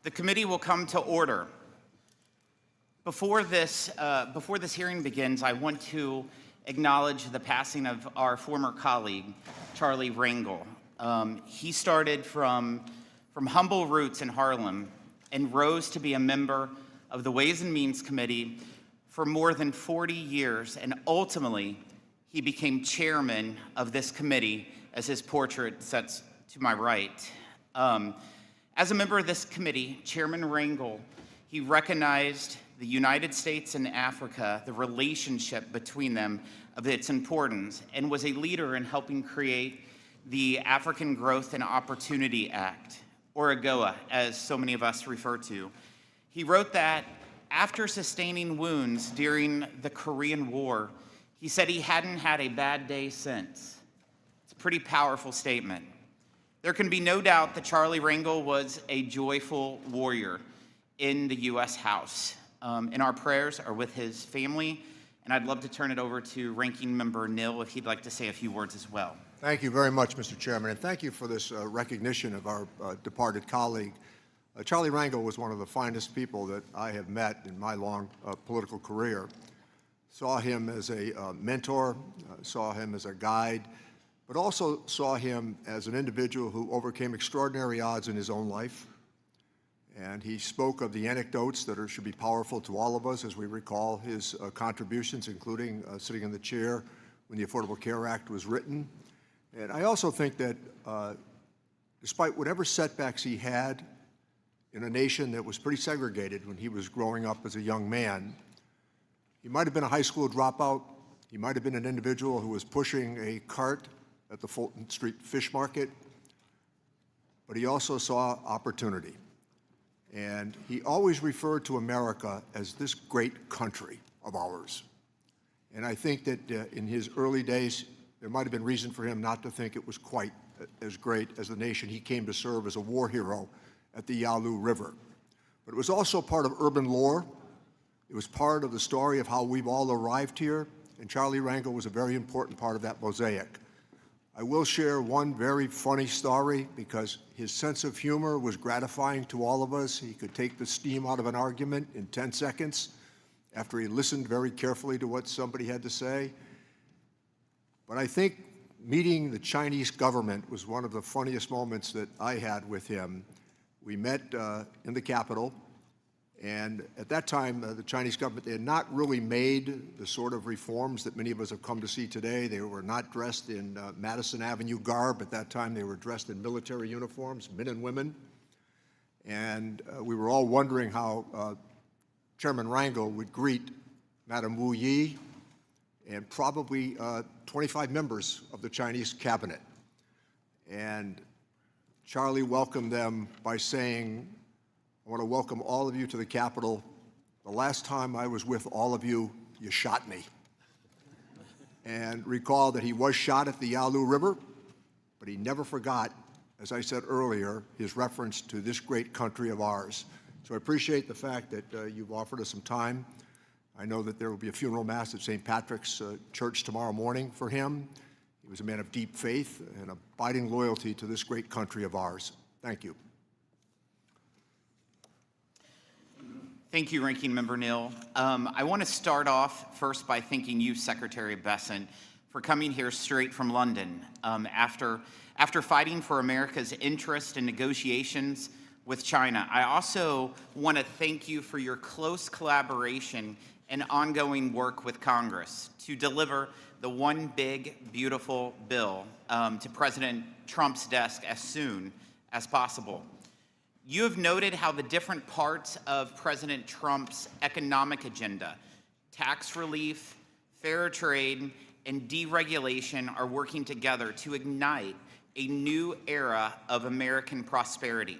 The committee will come to order. Before this hearing begins, I want to acknowledge the passing of our former colleague, Charlie Rangel. He started from humble roots in Harlem and rose to be a member of the Ways and Means Committee for more than 40 years, and ultimately, he became chairman of this committee, as his portrait sits to my right. As a member of this committee, Chairman Rangel, he recognized the United States and Africa, the relationship between them, of its importance, and was a leader in helping create the African Growth and Opportunity Act, or AGOA, as so many of us refer to. He wrote that after sustaining wounds during the Korean War, he said he hadn't had a bad day since. It's a pretty powerful statement. There can be no doubt that Charlie Rangel was a joyful warrior in the U.S. House. And our prayers are with his family, and I'd love to turn it over to Ranking Member Nill if he'd like to say a few words as well. Thank you very much, Mr. Chairman, and thank you for this recognition of our departed colleague. Charlie Rangel was one of the finest people that I have met in my long political career. Saw him as a mentor, saw him as a guide, but also saw him as an individual who overcame extraordinary odds in his own life. And he spoke of the anecdotes that should be powerful to all of us as we recall his contributions, including sitting in the chair when the Affordable Care Act was written. And I also think that despite whatever setbacks he had in a nation that was pretty segregated when he was growing up as a young man, he might have been a high school dropout, he might have been an individual who was pushing a cart at the Fulton Street Fish Market, but he also saw opportunity. And he always referred to America as this great country of ours. And I think that in his early days, there might have been reason for him not to think it was quite as great as the nation he came to serve as a war hero at the Yalu River. But it was also part of urban lore. It was part of the story of how we've all arrived here, and Charlie Rangel was a very important part of that mosaic. I will share one very funny story because his sense of humor was gratifying to all of us. He could take the steam out of an argument in 10 seconds after he listened very carefully to what somebody had to say. But I think meeting the Chinese government was one of the funniest moments that I had with him. We met in the Capitol, and at that time, the Chinese government, they had not really made the sort of reforms that many of us have come to see today. They were not dressed in Madison Avenue garb. At that time, they were dressed in military uniforms, men and women. And we were all wondering how Chairman Rangel would greet Madame Wu Yi and probably 25 members of the Chinese cabinet. And Charlie welcomed them by saying, "I want to welcome all of you to the Capitol. The last time I was with all of you, you shot me." And recall that he was shot at the Yalu River, but he never forgot, as I said earlier, his reference to this great country of ours. So I appreciate the fact that you've offered us some time. I know that there will be a funeral mass at St. Patrick's Church tomorrow morning for him. He was a man of deep faith and abiding loyalty to this great country of ours. Thank you. Thank you, Ranking Member Nill. I want to start off first by thanking you, Secretary Bessent, for coming here straight from London after fighting for America's interest in negotiations with China. I also want to thank you for your close collaboration and ongoing work with Congress to deliver the One Big Beautiful Bill to President Trump's desk as soon as possible. You have noted how the different parts of President Trump's economic agenda, tax relief, fair trade, and deregulation are working together to ignite a new era of American prosperity.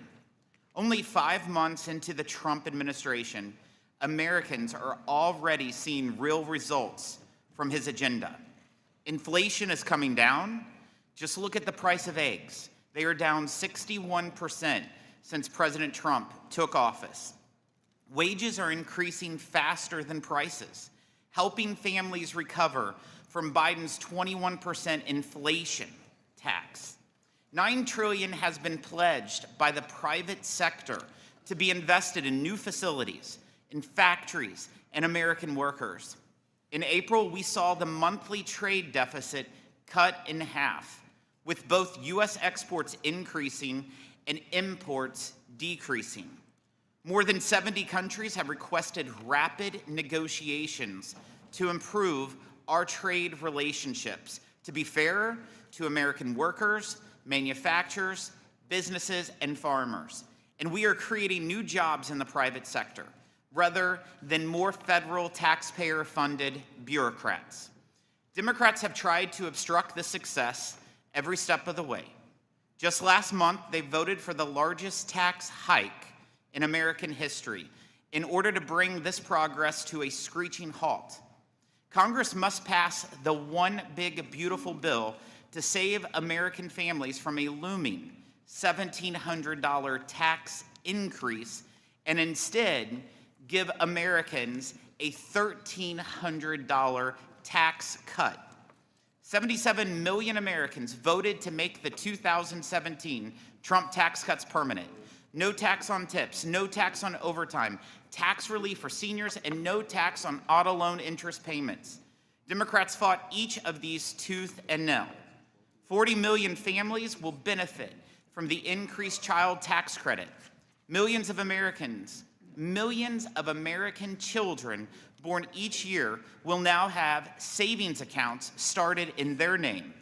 Only 5 months into the Trump administration, Americans are already seeing real results from his agenda. Inflation is coming down. Just look at the price of eggs. They are down 61% since President Trump took office. Wages are increasing faster than prices, helping families recover from Biden's 21% inflation tax. $9 trillion has been pledged by the private sector to be invested in new facilities, in factories, and American workers. In April, we saw the monthly trade deficit cut in half, with both U.S. exports increasing and imports decreasing. More than 70 countries have requested rapid negotiations to improve our trade relationships, to be fairer to American workers, manufacturers, businesses, and farmers. And we are creating new jobs in the private sector, rather than more federal taxpayer-funded bureaucrats. Democrats have tried to obstruct this success every step of the way. Just last month, they voted for the largest tax hike in American history in order to bring this progress to a screeching halt. Congress must pass the one big beautiful bill to save American families from a looming $1,700 tax increase and instead give Americans a $1,300 tax cut. 77 million Americans voted to make the 2017 Trump tax cuts permanent. No tax on tips, no tax on overtime, tax relief for seniors, and no tax on auto loan interest payments. Democrats fought each of these tooth and nail. 40 million families will benefit from the increased child tax credit. Millions of American children born each year will now have savings accounts started in their name.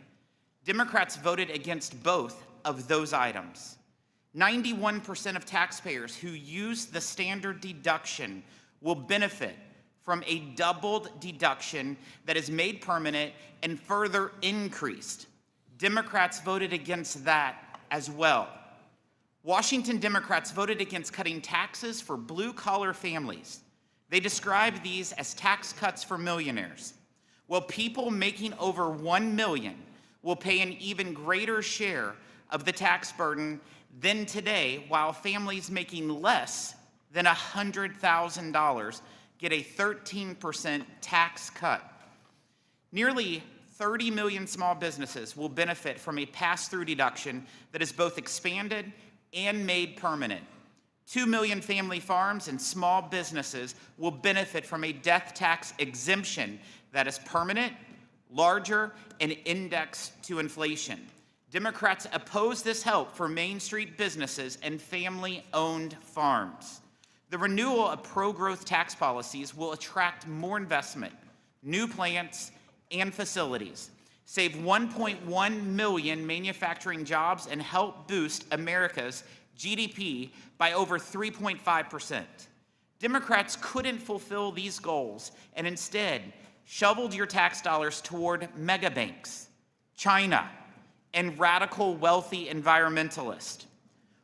Democrats voted against both of those items. 91% of taxpayers who use the standard deduction will benefit from a doubled deduction that is made permanent and further increased. Democrats voted against that as well. Washington Democrats voted against cutting taxes for blue-collar families. They described these as tax cuts for millionaires. While people making over $1 million will pay an even greater share of the tax burden than today, while families making less than $100,000 get a 13% tax cut. Nearly 30 million small businesses will benefit from a pass-through deduction that is both expanded and made permanent. 2 million family farms and small businesses will benefit from a death tax exemption that is permanent, larger, and indexed to inflation. Democrats oppose this help for Main Street businesses and family-owned farms. The renewal of pro-growth tax policies will attract more investment, new plants, and facilities, save 1.1 million manufacturing jobs, and help boost America's GDP by over 3.5%. Democrats couldn't fulfill these goals and instead shoveled your tax dollars toward mega banks, China, and radical wealthy environmentalists.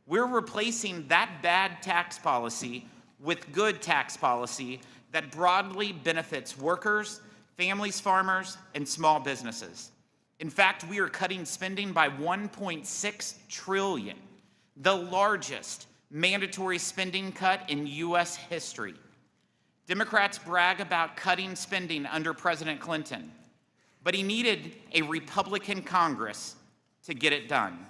We're replacing that bad tax policy with good tax policy that broadly benefits workers, families, farmers, and small businesses. In fact, we are cutting spending by $1.6 trillion, the largest mandatory spending cut in U.S. history. Democrats brag about cutting spending under President Clinton, but he needed a Republican Congress to get it done.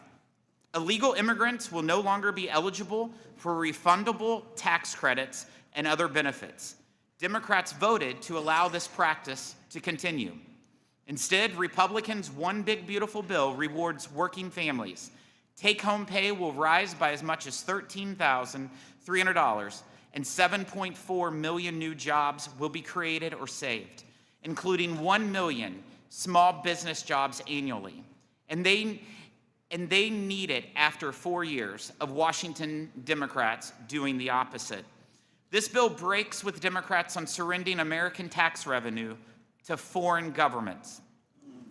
Illegal immigrants will no longer be eligible for refundable tax credits and other benefits. Democrats voted to allow this practice to continue. Instead, Republicans' one big beautiful bill rewards working families. Take-home pay will rise by as much as $13,300, and 7.4 million new jobs will be created or saved, including 1 million small business jobs annually. And they need it after 4 years of Washington Democrats doing the opposite. This bill breaks with Democrats on surrendering American tax revenue to foreign governments.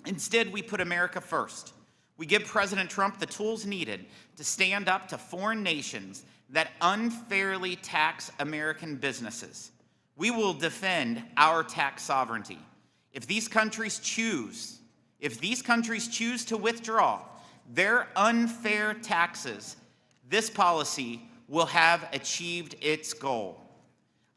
Instead, we put America first. We give President Trump the tools needed to stand up to foreign nations that unfairly tax American businesses. We will defend our tax sovereignty. If these countries choose to withdraw their unfair taxes, this policy will have achieved its goal.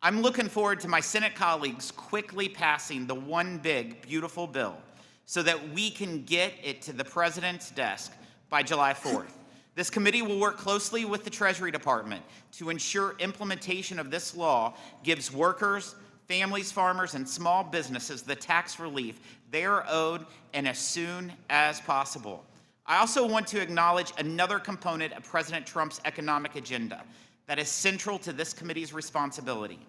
I'm looking forward to my Senate colleagues quickly passing the one big, beautiful bill so that we can get it to the president's desk by July 4th. This committee will work closely with the Treasury Department to ensure implementation of this law gives workers, families, farmers, and small businesses the tax relief they are owed and as soon as possible. I also want to acknowledge another component of President Trump's economic agenda that is central to this committee's responsibility: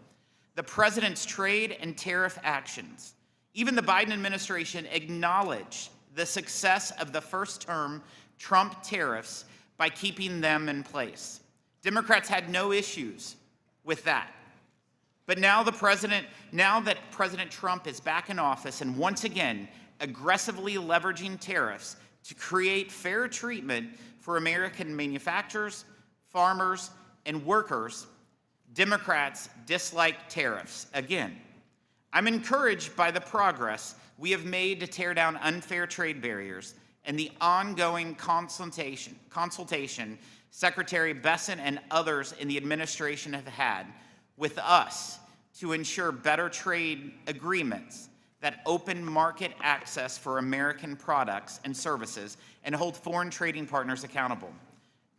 the president's trade and tariff actions. Even the Biden administration acknowledged the success of the first-term Trump tariffs by keeping them in place. Democrats had no issues with that. But now that President Trump is back in office and once again aggressively leveraging tariffs to create fair treatment for American manufacturers, farmers, and workers, Democrats dislike tariffs again. I'm encouraged by the progress we have made to tear down unfair trade barriers and the ongoing consultation Secretary Bessent and others in the administration have had with us to ensure better trade agreements that open market access for American products and services and hold foreign trading partners accountable.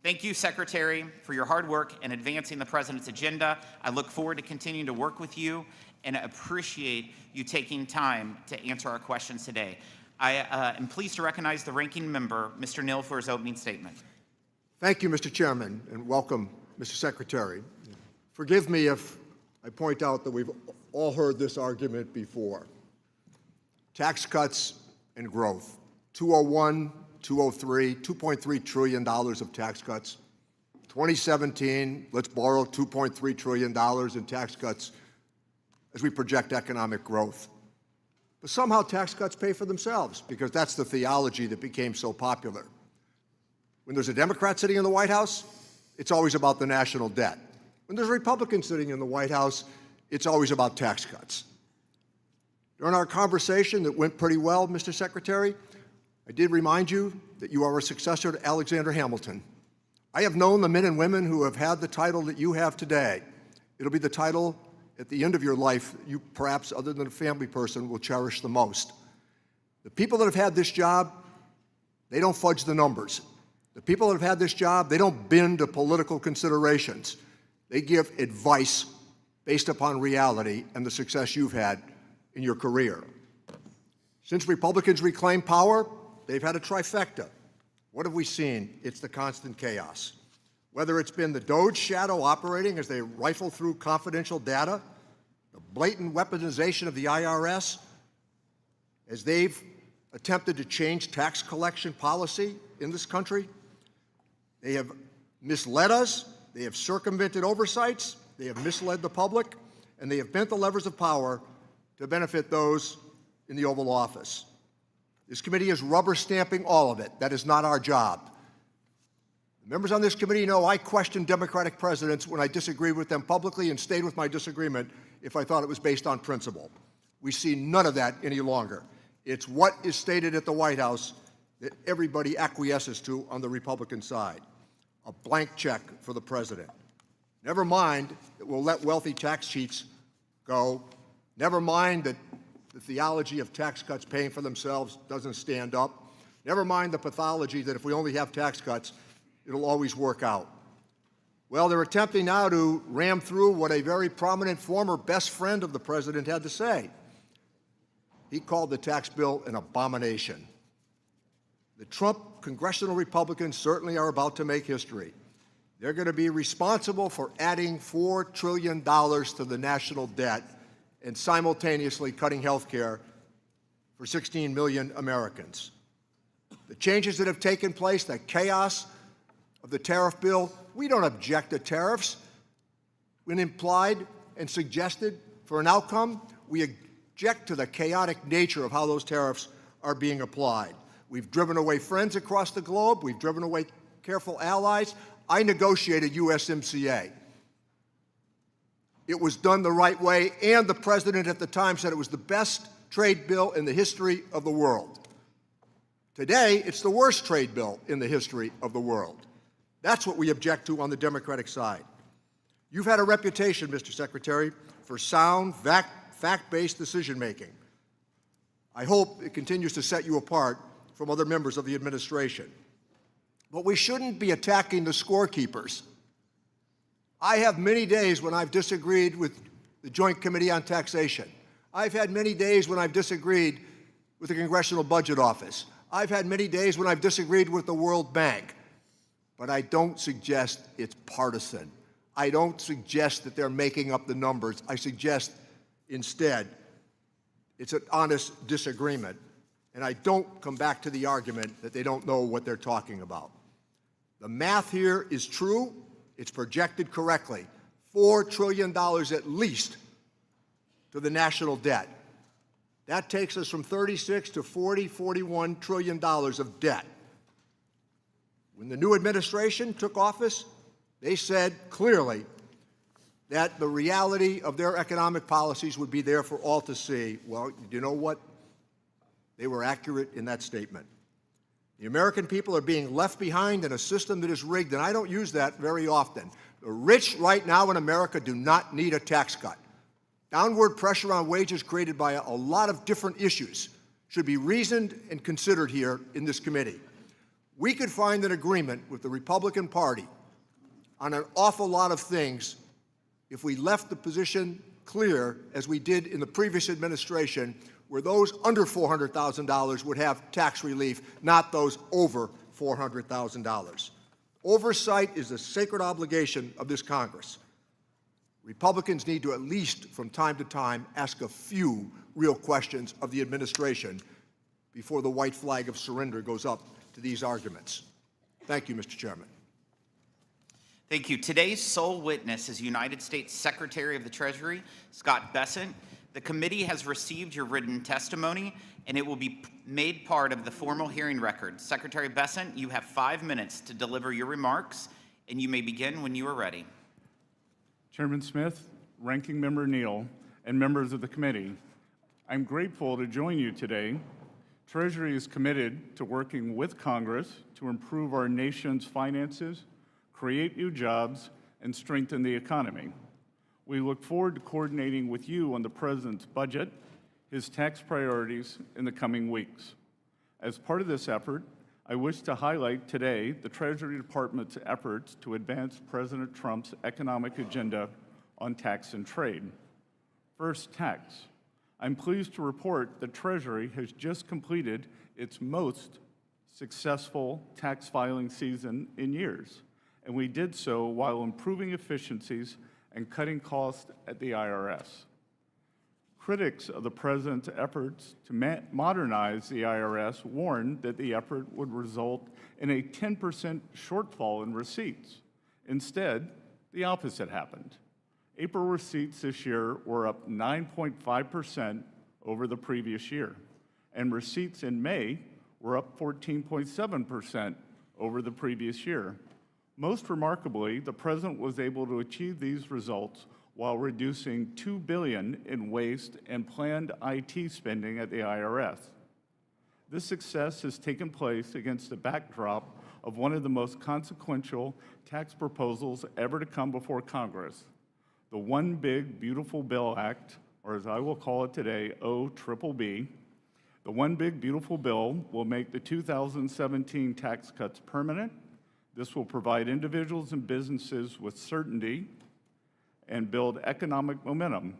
Thank you, Secretary, for your hard work in advancing the President's agenda. I look forward to continuing to work with you and appreciate you taking time to answer our questions today. I am pleased to recognize the ranking member, Mr. Neal, for his opening statement. Thank you, Mr. Chairman, and welcome, Mr. Secretary. Forgive me if I point out that we've all heard this argument before. Tax cuts and growth. 201, 203, $2.3 trillion of tax cuts. 2017, let's borrow $2.3 trillion in tax cuts as we project economic growth. But somehow tax cuts pay for themselves, because that's the theology that became so popular. When there's a Democrat sitting in the White House, it's always about the national debt. When there's a Republican sitting in the White House, it's always about tax cuts. During our conversation that went pretty well, Mr. Secretary, I did remind you that you are a successor to Alexander Hamilton. I have known the men and women who have had the title that you have today. It'll be the title at the end of your life you, perhaps other than a family person, will cherish the most. The people that have had this job, they don't fudge the numbers. The people that have had this job, they don't bend to political considerations. They give advice based upon reality and the success you've had in your career. Since Republicans reclaimed power, they've had a trifecta. What have we seen? It's the constant chaos. Whether it's been the DOGE shadow operating as they rifle through confidential data, the blatant weaponization of the IRS, as they've attempted to change tax collection policy in this country. They have misled us, they have circumvented oversights, they have misled the public, and they have bent the levers of power to benefit those in the Oval Office. This committee is rubber stamping all of it. That is not our job. The members on this committee know I questioned Democratic presidents when I disagreed with them publicly and stayed with my disagreement if I thought it was based on principle. We see none of that any longer. It's what is stated at the White House that everybody acquiesces to on the Republican side. A blank check for the president. Never mind that we'll let wealthy tax cheats go. Never mind that the theology of tax cuts paying for themselves doesn't stand up. Never mind the pathology that if we only have tax cuts, it'll always work out. Well, they're attempting now to ram through what a very prominent former best friend of the president had to say. He called the tax bill an abomination. The Trump congressional Republicans certainly are about to make history. They're going to be responsible for adding $4 trillion to the national debt and simultaneously cutting health care for 16 million Americans. The changes that have taken place, the chaos of the tariff bill, we don't object to tariffs. When implied and suggested for an outcome, we object to the chaotic nature of how those tariffs are being applied. We've driven away friends across the globe. We've driven away careful allies. I negotiated USMCA. It was done the right way, and the president at the time said it was the best trade bill in the history of the world. Today, it's the worst trade bill in the history of the world. That's what we object to on the Democratic side. You've had a reputation, Mr. Secretary, for sound, fact-based decision-making. I hope it continues to set you apart from other members of the administration. But we shouldn't be attacking the scorekeepers. I have many days when I've disagreed with the Joint Committee on Taxation. I've had many days when I've disagreed with the Congressional Budget Office. I've had many days when I've disagreed with the World Bank. But I don't suggest it's partisan. I don't suggest that they're making up the numbers. I suggest instead it's an honest disagreement. And I don't come back to the argument that they don't know what they're talking about. The math here is true. It's projected correctly. $4 trillion at least to the national debt. That takes us from 36 to 40, $41 trillion of debt. When the new administration took office, they said clearly that the reality of their economic policies would be there for all to see. Well, you know what? They were accurate in that statement. The American people are being left behind in a system that is rigged, and I don't use that very often. The rich right now in America do not need a tax cut. Downward pressure on wages created by a lot of different issues should be reasoned and considered here in this committee. We could find an agreement with the Republican Party on an awful lot of things if we left the position clear, as we did in the previous administration, where those under $400,000 would have tax relief, not those over $400,000. Oversight is a sacred obligation of this Congress. Republicans need to at least, from time to time, ask a few real questions of the administration before the white flag of surrender goes up to these arguments. Thank you, Mr. Chairman. Thank you. Today's sole witness is United States Secretary of the Treasury, Scott Bessent. The committee has received your written testimony, and it will be made part of the formal hearing record. Secretary Bessent, you have 5 minutes to deliver your remarks, and you may begin when you are ready. Chairman Smith, Ranking Member Neal, and members of the committee, I'm grateful to join you today. Treasury is committed to working with Congress to improve our nation's finances, create new jobs, and strengthen the economy. We look forward to coordinating with you on the President's budget, his tax priorities in the coming weeks. As part of this effort, I wish to highlight today the Treasury Department's efforts to advance President Trump's economic agenda on tax and trade. First, tax. I'm pleased to report that Treasury has just completed its most successful tax filing season in years, and we did so while improving efficiencies and cutting costs at the IRS. Critics of the President's efforts to modernize the IRS warned that the effort would result in a 10% shortfall in receipts. Instead, the opposite happened. April receipts this year were up 9.5% over the previous year, and receipts in May were up 14.7% over the previous year. Most remarkably, the President was able to achieve these results while reducing $2 billion in waste and planned IT spending at the IRS. This success has taken place against the backdrop of one of the most consequential tax proposals ever to come before Congress, the One Big Beautiful Bill Act, or as I will call it today, OBBB. The One Big Beautiful Bill will make the 2017 tax cuts permanent. This will provide individuals and businesses with certainty and build economic momentum.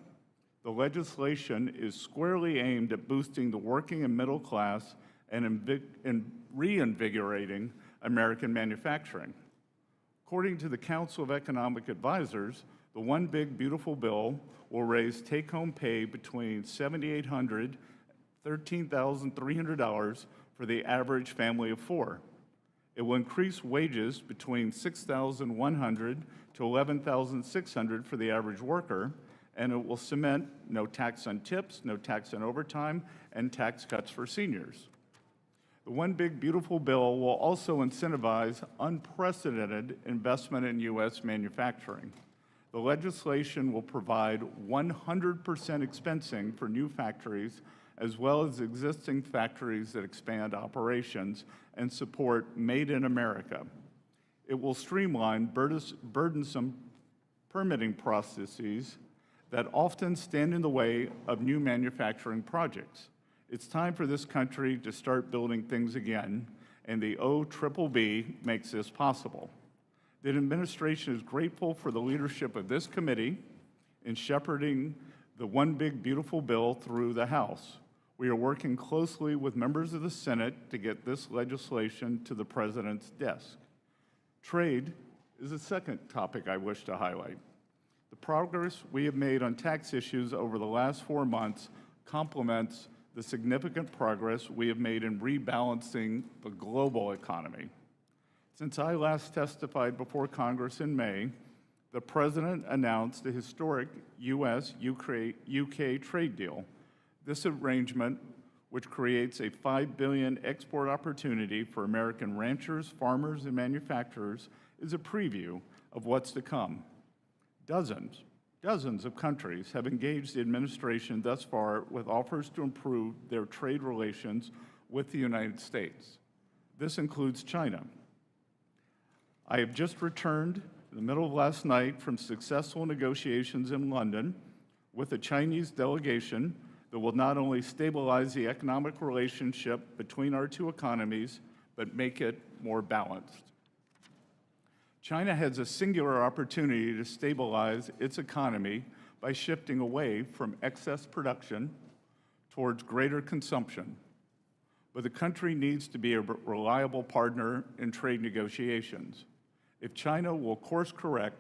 The legislation is squarely aimed at boosting the working and middle class and reinvigorating American manufacturing. According to the Council of Economic Advisors, the One Big Beautiful Bill will raise take-home pay between $7,800 and $13,300 for the average family of four. It will increase wages between $6,100 to $11,600 for the average worker, and it will cement no tax on tips, no tax on overtime, and tax cuts for seniors. The One Big Beautiful Bill will also incentivize unprecedented investment in U.S. manufacturing. The legislation will provide 100% expensing for new factories, as well as existing factories that expand operations and support Made in America. It will streamline burdensome permitting processes that often stand in the way of new manufacturing projects. It's time for this country to start building things again, and the OBBB makes this possible. The administration is grateful for the leadership of this committee in shepherding the One Big Beautiful Bill through the House. We are working closely with members of the Senate to get this legislation to the President's desk. Trade is the second topic I wish to highlight. The progress we have made on tax issues over the last 4 months complements the significant progress we have made in rebalancing the global economy. Since I last testified before Congress in May, the President announced the historic U.S.-UK trade deal. This arrangement, which creates a $5 billion export opportunity for American ranchers, farmers, and manufacturers, is a preview of what's to come. Dozens of countries have engaged the administration thus far with offers to improve their trade relations with the United States. This includes China. I have just returned in the middle of last night from successful negotiations in London with a Chinese delegation that will not only stabilize the economic relationship between our two economies, but make it more balanced. China has a singular opportunity to stabilize its economy by shifting away from excess production towards greater consumption. But the country needs to be a reliable partner in trade negotiations. If China will course correct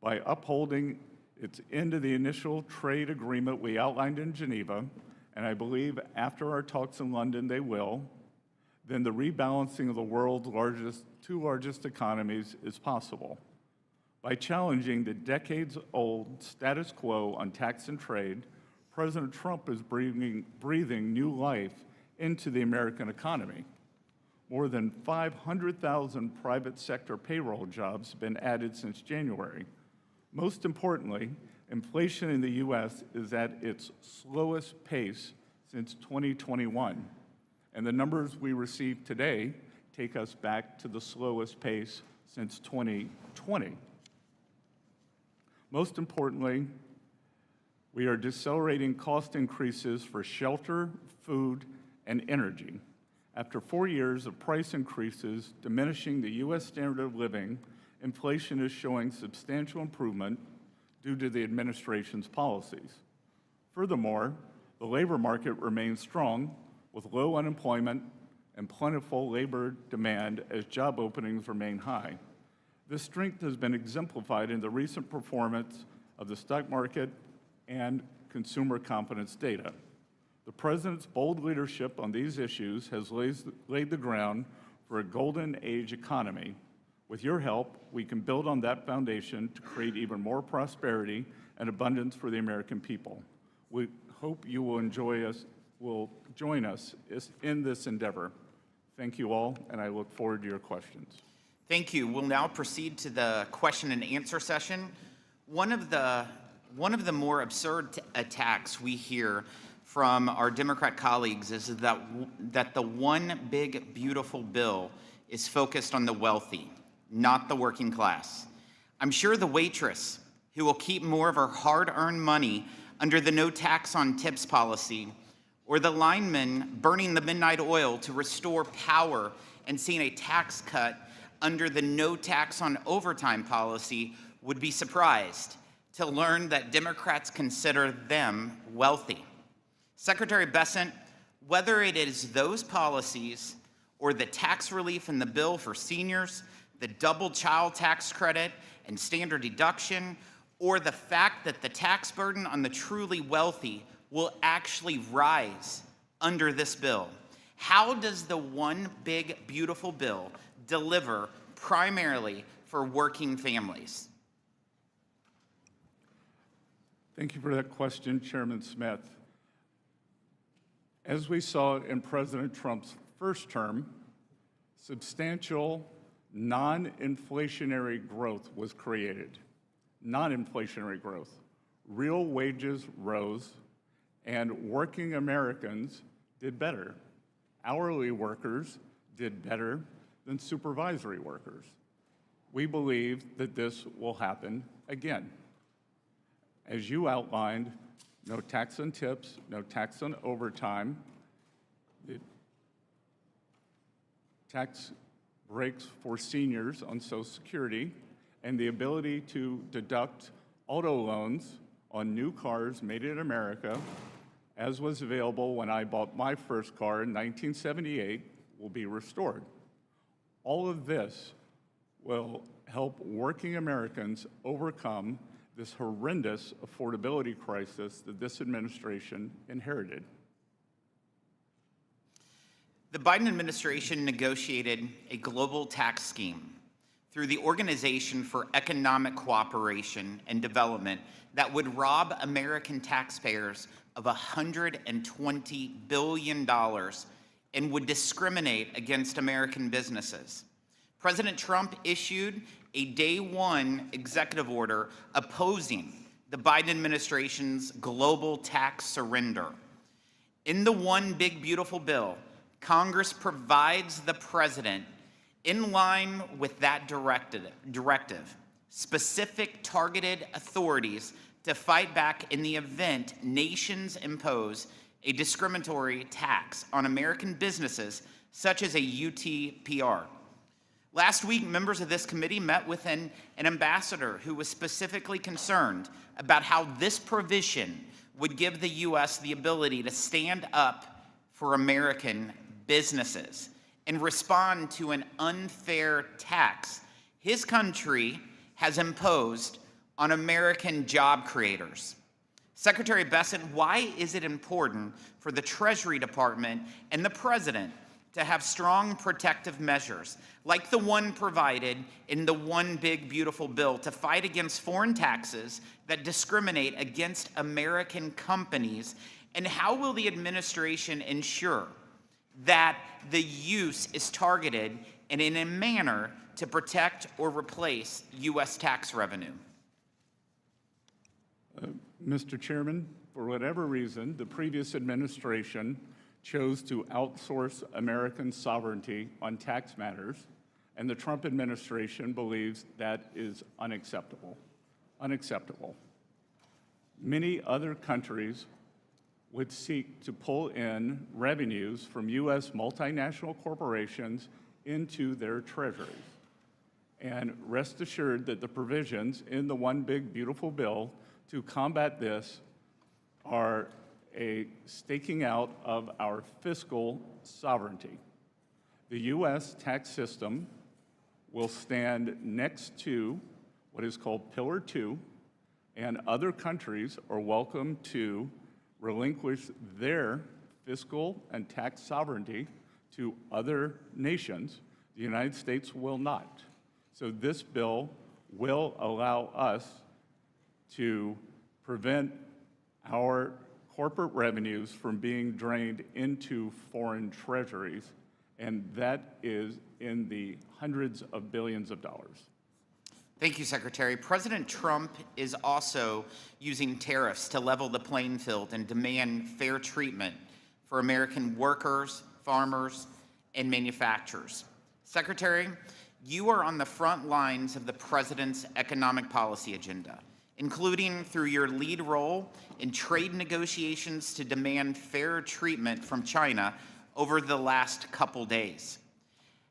by upholding its end of the initial trade agreement we outlined in Geneva, and I believe after our talks in London they will, then the rebalancing of the world's two largest economies is possible. By challenging the decades-old status quo on tax and trade, President Trump is breathing new life into the American economy. More than 500,000 private sector payroll jobs have been added since January. Most importantly, inflation in the U.S. is at its slowest pace since 2021, and the numbers we received today take us back to the slowest pace since 2020. Most importantly, we are decelerating cost increases for shelter, food, and energy. After 4 years of price increases diminishing the U.S. standard of living, inflation is showing substantial improvement due to the administration's policies. Furthermore, the labor market remains strong with low unemployment and plentiful labor demand as job openings remain high. This strength has been exemplified in the recent performance of the stock market and consumer confidence data. The President's bold leadership on these issues has laid the ground for a golden age economy. With your help, we can build on that foundation to create even more prosperity and abundance for the American people. We hope you will join us in this endeavor. Thank you all, and I look forward to your questions. Thank you. We'll now proceed to the question and answer session. One of the more absurd attacks we hear from our Democrat colleagues is that the one big beautiful bill is focused on the wealthy, not the working class. I'm sure the waitress who will keep more of her hard-earned money under the no tax on tips policy, or the lineman burning the midnight oil to restore power and seeing a tax cut under the no tax on overtime policy would be surprised to learn that Democrats consider them wealthy. Secretary Bessent, whether it is those policies or the tax relief in the bill for seniors, the double child tax credit and standard deduction, or the fact that the tax burden on the truly wealthy will actually rise under this bill, how does the one big beautiful bill deliver primarily for working families? Thank you for that question, Chairman Smith. As we saw in President Trump's first term, substantial non-inflationary growth was created. Non-inflationary growth. Real wages rose, and working Americans did better. Hourly workers did better than supervisory workers. We believe that this will happen again. As you outlined, no tax on tips, no tax on overtime. The tax breaks for seniors on Social Security, and the ability to deduct auto loans on new cars made in America, as was available when I bought my first car in 1978, will be restored. All of this will help working Americans overcome this horrendous affordability crisis that this administration inherited. The Biden administration negotiated a global tax scheme through the Organization for Economic Cooperation and Development that would rob American taxpayers of $120 billion and would discriminate against American businesses. President Trump issued a day one executive order opposing the Biden administration's global tax surrender. In the One Big Beautiful Bill, Congress provides the president, in line with that directive, specific targeted authorities to fight back in the event nations impose a discriminatory tax on American businesses, such as a UTPR. Last week, members of this committee met with an ambassador who was specifically concerned about how this provision would give the U.S. the ability to stand up for American businesses and respond to an unfair tax his country has imposed on American job creators. Secretary Bessent, why is it important for the Treasury Department and the President to have strong protective measures, like the one provided in the One Big Beautiful Bill, to fight against foreign taxes that discriminate against American companies? And how will the administration ensure that the use is targeted and in a manner to protect or replace U.S. tax revenue? Mr. Chairman, for whatever reason, the previous administration chose to outsource American sovereignty on tax matters, and the Trump administration believes that is unacceptable. Unacceptable. Many other countries would seek to pull in revenues from U.S. multinational corporations into their treasuries. And rest assured that the provisions in the One Big Beautiful Bill to combat this are a staking out of our fiscal sovereignty. The U.S. tax system will stand next to what is called Pillar 2, and other countries are welcome to relinquish their fiscal and tax sovereignty to other nations. The United States will not. So this bill will allow us to prevent our corporate revenues from being drained into foreign treasuries, and that is in the hundreds of billions of dollars. Thank you, Secretary. President Trump is also using tariffs to level the playing field and demand fair treatment for American workers, farmers, and manufacturers. Secretary, you are on the front lines of the president's economic policy agenda, including through your lead role in trade negotiations to demand fair treatment from China over the last couple days.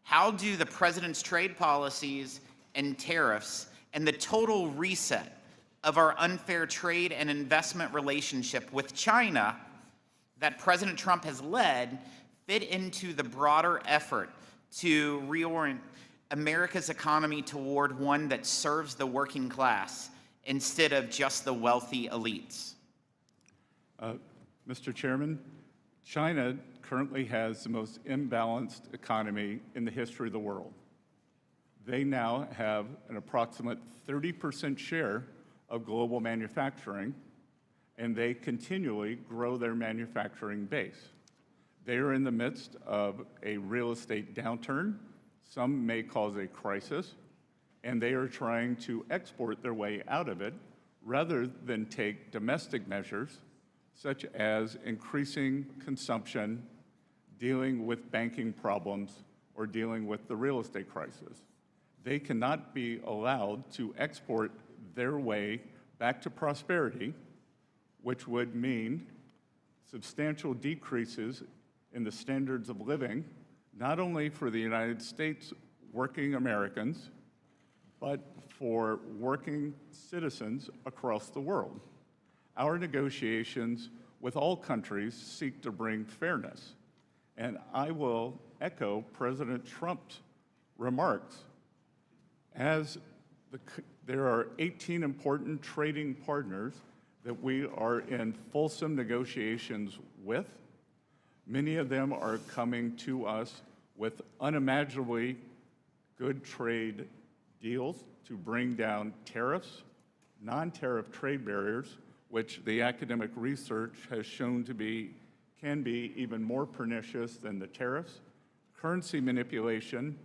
How do the president's trade policies and tariffs and the total reset of our unfair trade and investment relationship with China that President Trump has led fit into the broader effort to reorient America's economy toward one that serves the working class instead of just the wealthy elites? Mr. Chairman, China currently has the most imbalanced economy in the history of the world. They now have an approximate 30% share of global manufacturing, and they continually grow their manufacturing base. They are in the midst of a real estate downturn, some may cause a crisis, and they are trying to export their way out of it rather than take domestic measures such as increasing consumption, dealing with banking problems, or dealing with the real estate crisis. They cannot be allowed to export their way back to prosperity, which would mean substantial decreases in the standards of living not only for the United States working Americans, but for working citizens across the world. Our negotiations with all countries seek to bring fairness. And I will echo President Trump's remarks. There are 18 important trading partners that we are in fulsome negotiations with. Many of them are coming to us with unimaginably good trade deals to bring down tariffs, non-tariff trade barriers, which the academic research has shown can be even more pernicious than the tariffs, currency manipulation,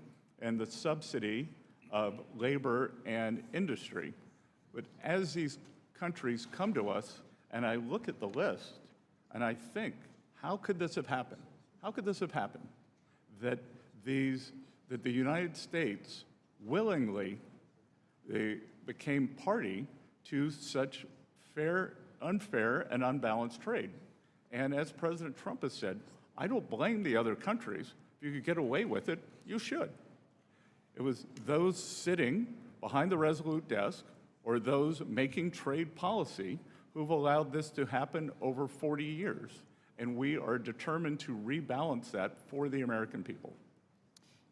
and the subsidy of labor and industry. But as these countries come to us, and I look at the list, and I think, how could this have happened? How could this have happened? That the United States willingly became party to such unfair, and unbalanced trade. And as President Trump has said, I don't blame the other countries. If you could get away with it, you should. It was those sitting behind the Resolute desk or those making trade policy who've allowed this to happen over 40 years. And we are determined to rebalance that for the American people.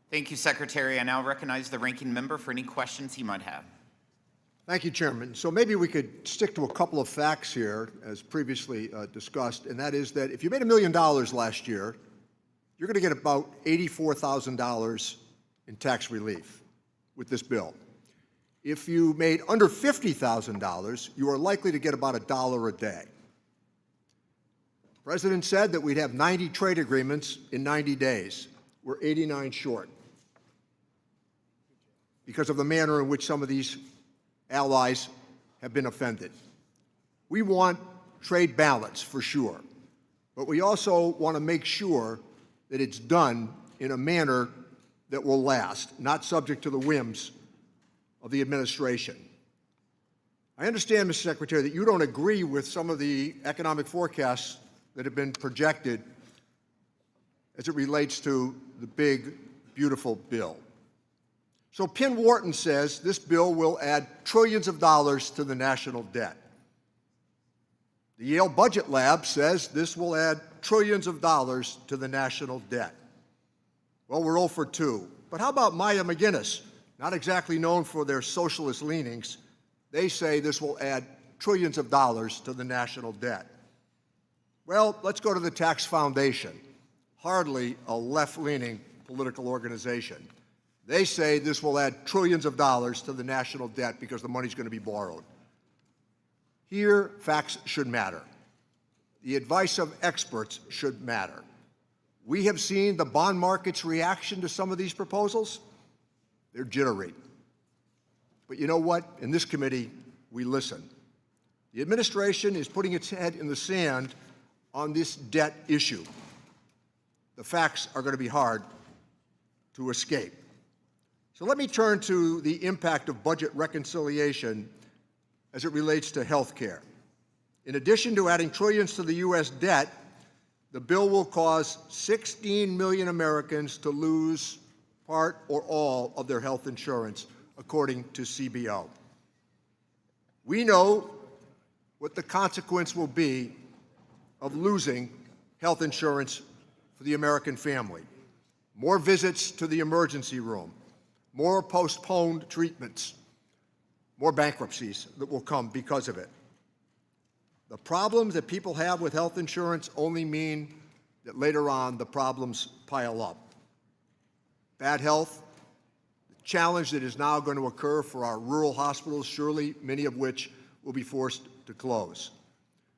Thank you, Secretary. I now recognize the ranking member for any questions he might have. Thank you, Chairman. So maybe we could stick to a couple of facts here, as previously discussed, and that is that if you made $1 million last year, you're going to get about $84,000 in tax relief with this bill. If you made under $50,000, you are likely to get about $1 a day. The President said that we'd have 90 trade agreements in 90 days. We're 89 short because of the manner in which some of these allies have been offended. We want trade balance for sure, but we also want to make sure that it's done in a manner that will last, not subject to the whims of the administration. I understand, Mr. Secretary, that you don't agree with some of the economic forecasts that have been projected as it relates to the big, beautiful bill. So Penn Wharton says this bill will add trillions of dollars to the national debt. The Yale Budget Lab says this will add trillions of dollars to the national debt. Well, we're 0 for 2. But how about Maya McGinnis? Not exactly known for their socialist leanings. They say this will add trillions of dollars to the national debt. Well, let's go to the Tax Foundation, hardly a left-leaning political organization. They say this will add trillions of dollars to the national debt because the money's going to be borrowed. Here, facts should matter. The advice of experts should matter. We have seen the bond market's reaction to some of these proposals. They're jittery. But you know what? In this committee, we listen. The administration is putting its head in the sand on this debt issue. The facts are going to be hard to escape. So let me turn to the impact of budget reconciliation as it relates to health care. In addition to adding trillions to the U.S. debt, the bill will cause 16 million Americans to lose part or all of their health insurance, according to CBO. We know what the consequence will be of losing health insurance for the American family. More visits to the emergency room, more postponed treatments, more bankruptcies that will come because of it. The problems that people have with health insurance only mean that later on the problems pile up. Bad health, the challenge that is now going to occur for our rural hospitals, surely many of which will be forced to close.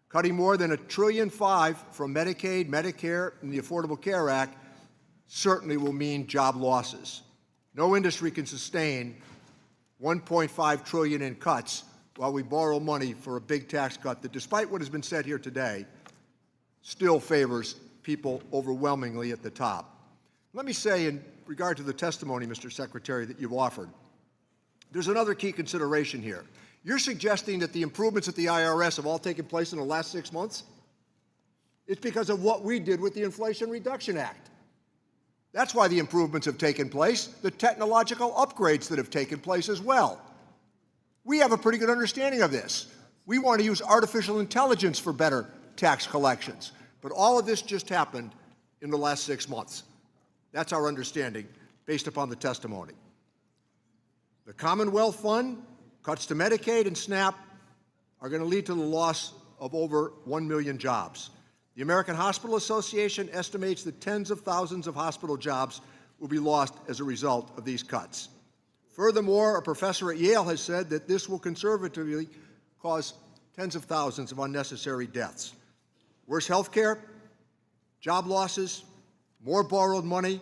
Cutting more than $1.5 trillion from Medicaid, Medicare, and the Affordable Care Act certainly will mean job losses. No industry can sustain $1.5 trillion in cuts while we borrow money for a big tax cut that, despite what has been said here today, still favors people overwhelmingly at the top. Let me say, in regard to the testimony, Mr. Secretary, that you've offered, there's another key consideration here. You're suggesting that the improvements at the IRS have all taken place in the last 6 months? It's because of what we did with the Inflation Reduction Act. That's why the improvements have taken place, the technological upgrades that have taken place as well. We have a pretty good understanding of this. We want to use artificial intelligence for better tax collections. But all of this just happened in the last 6 months. That's our understanding based upon the testimony. The Commonwealth Fund, cuts to Medicaid and SNAP are going to lead to the loss of over 1 million jobs. The American Hospital Association estimates that tens of thousands of hospital jobs will be lost as a result of these cuts. Furthermore, a professor at Yale has said that this will conservatively cause tens of thousands of unnecessary deaths. Worse health care, job losses, more borrowed money.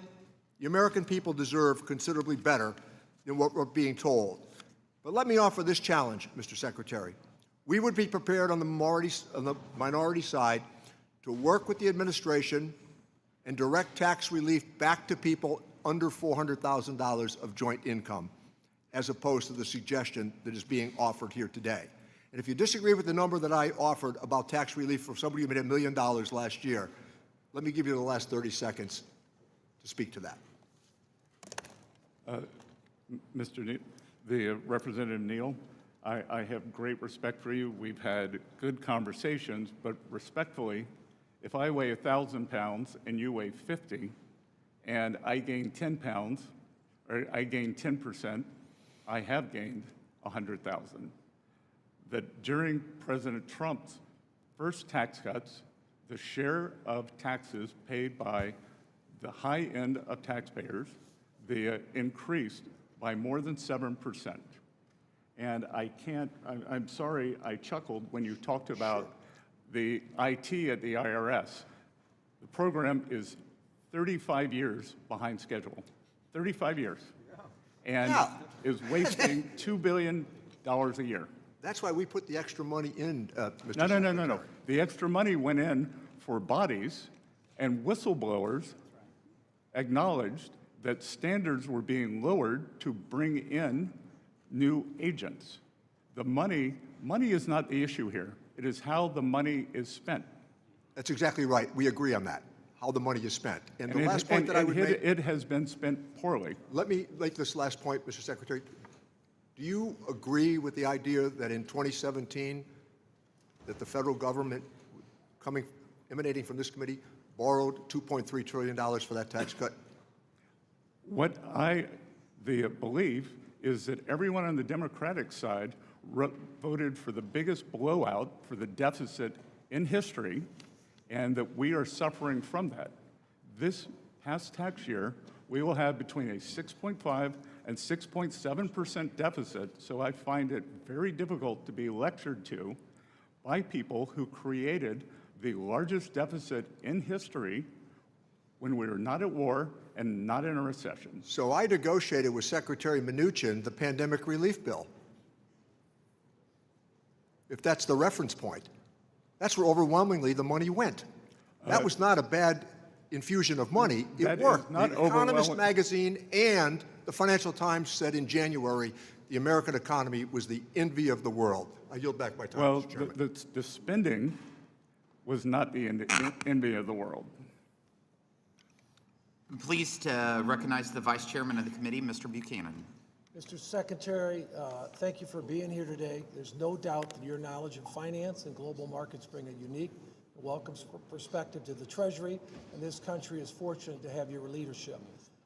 The American people deserve considerably better than what we're being told. But let me offer this challenge, Mr. Secretary. We would be prepared on the minority side to work with the administration and direct tax relief back to people under $400,000 of joint income, as opposed to the suggestion that is being offered here today. And if you disagree with the number that I offered about tax relief for somebody who made $1 million last year, let me give you the last 30 seconds to speak to that. The Representative Neal, I have great respect for you. We've had good conversations, but respectfully, if I weigh 1,000 pounds and you weigh 50, and I gain 10 pounds, or I gain 10%, I have gained 100,000. That during President Trump's first tax cuts, the share of taxes paid by the high end of taxpayers, increased by more than 7%. And I'm sorry I chuckled when you talked about the IT at the IRS. The program is 35 years behind schedule, 35 years, and is wasting $2 billion a year. That's why we put the extra money in, Mr. Secretary. No. The extra money went in for bodies, and whistleblowers acknowledged that standards were being lowered to bring in new agents. The money is not the issue here. It is how the money is spent. That's exactly right. We agree on that, how the money is spent. And the last point that I would make... It has been spent poorly. Let me make this last point, Mr. Secretary. Do you agree with the idea that in 2017, that the federal government, emanating from this committee, borrowed $2.3 trillion for that tax cut? What I believe is that everyone on the Democratic side voted for the biggest blowout for the deficit in history, and that we are suffering from that. This past tax year, we will have between a 6.5 and 6.7% deficit, so I find it very difficult to be lectured to by people who created the largest deficit in history when we were not at war and not in a recession. So I negotiated with Secretary Mnuchin the pandemic relief bill, if that's the reference point. That's where overwhelmingly the money went. That was not a bad infusion of money. It worked. The Economist magazine and the Financial Times said in January the American economy was the envy of the world. I yield back my time, Mr. Chairman. Well, the spending was not the envy of the world. I'm pleased to recognize the Vice Chairman of the committee, Mr. Buchanan. Mr. Secretary, thank you for being here today. There's no doubt that your knowledge of finance and global markets bring a unique and welcome perspective to the Treasury, and this country is fortunate to have your leadership.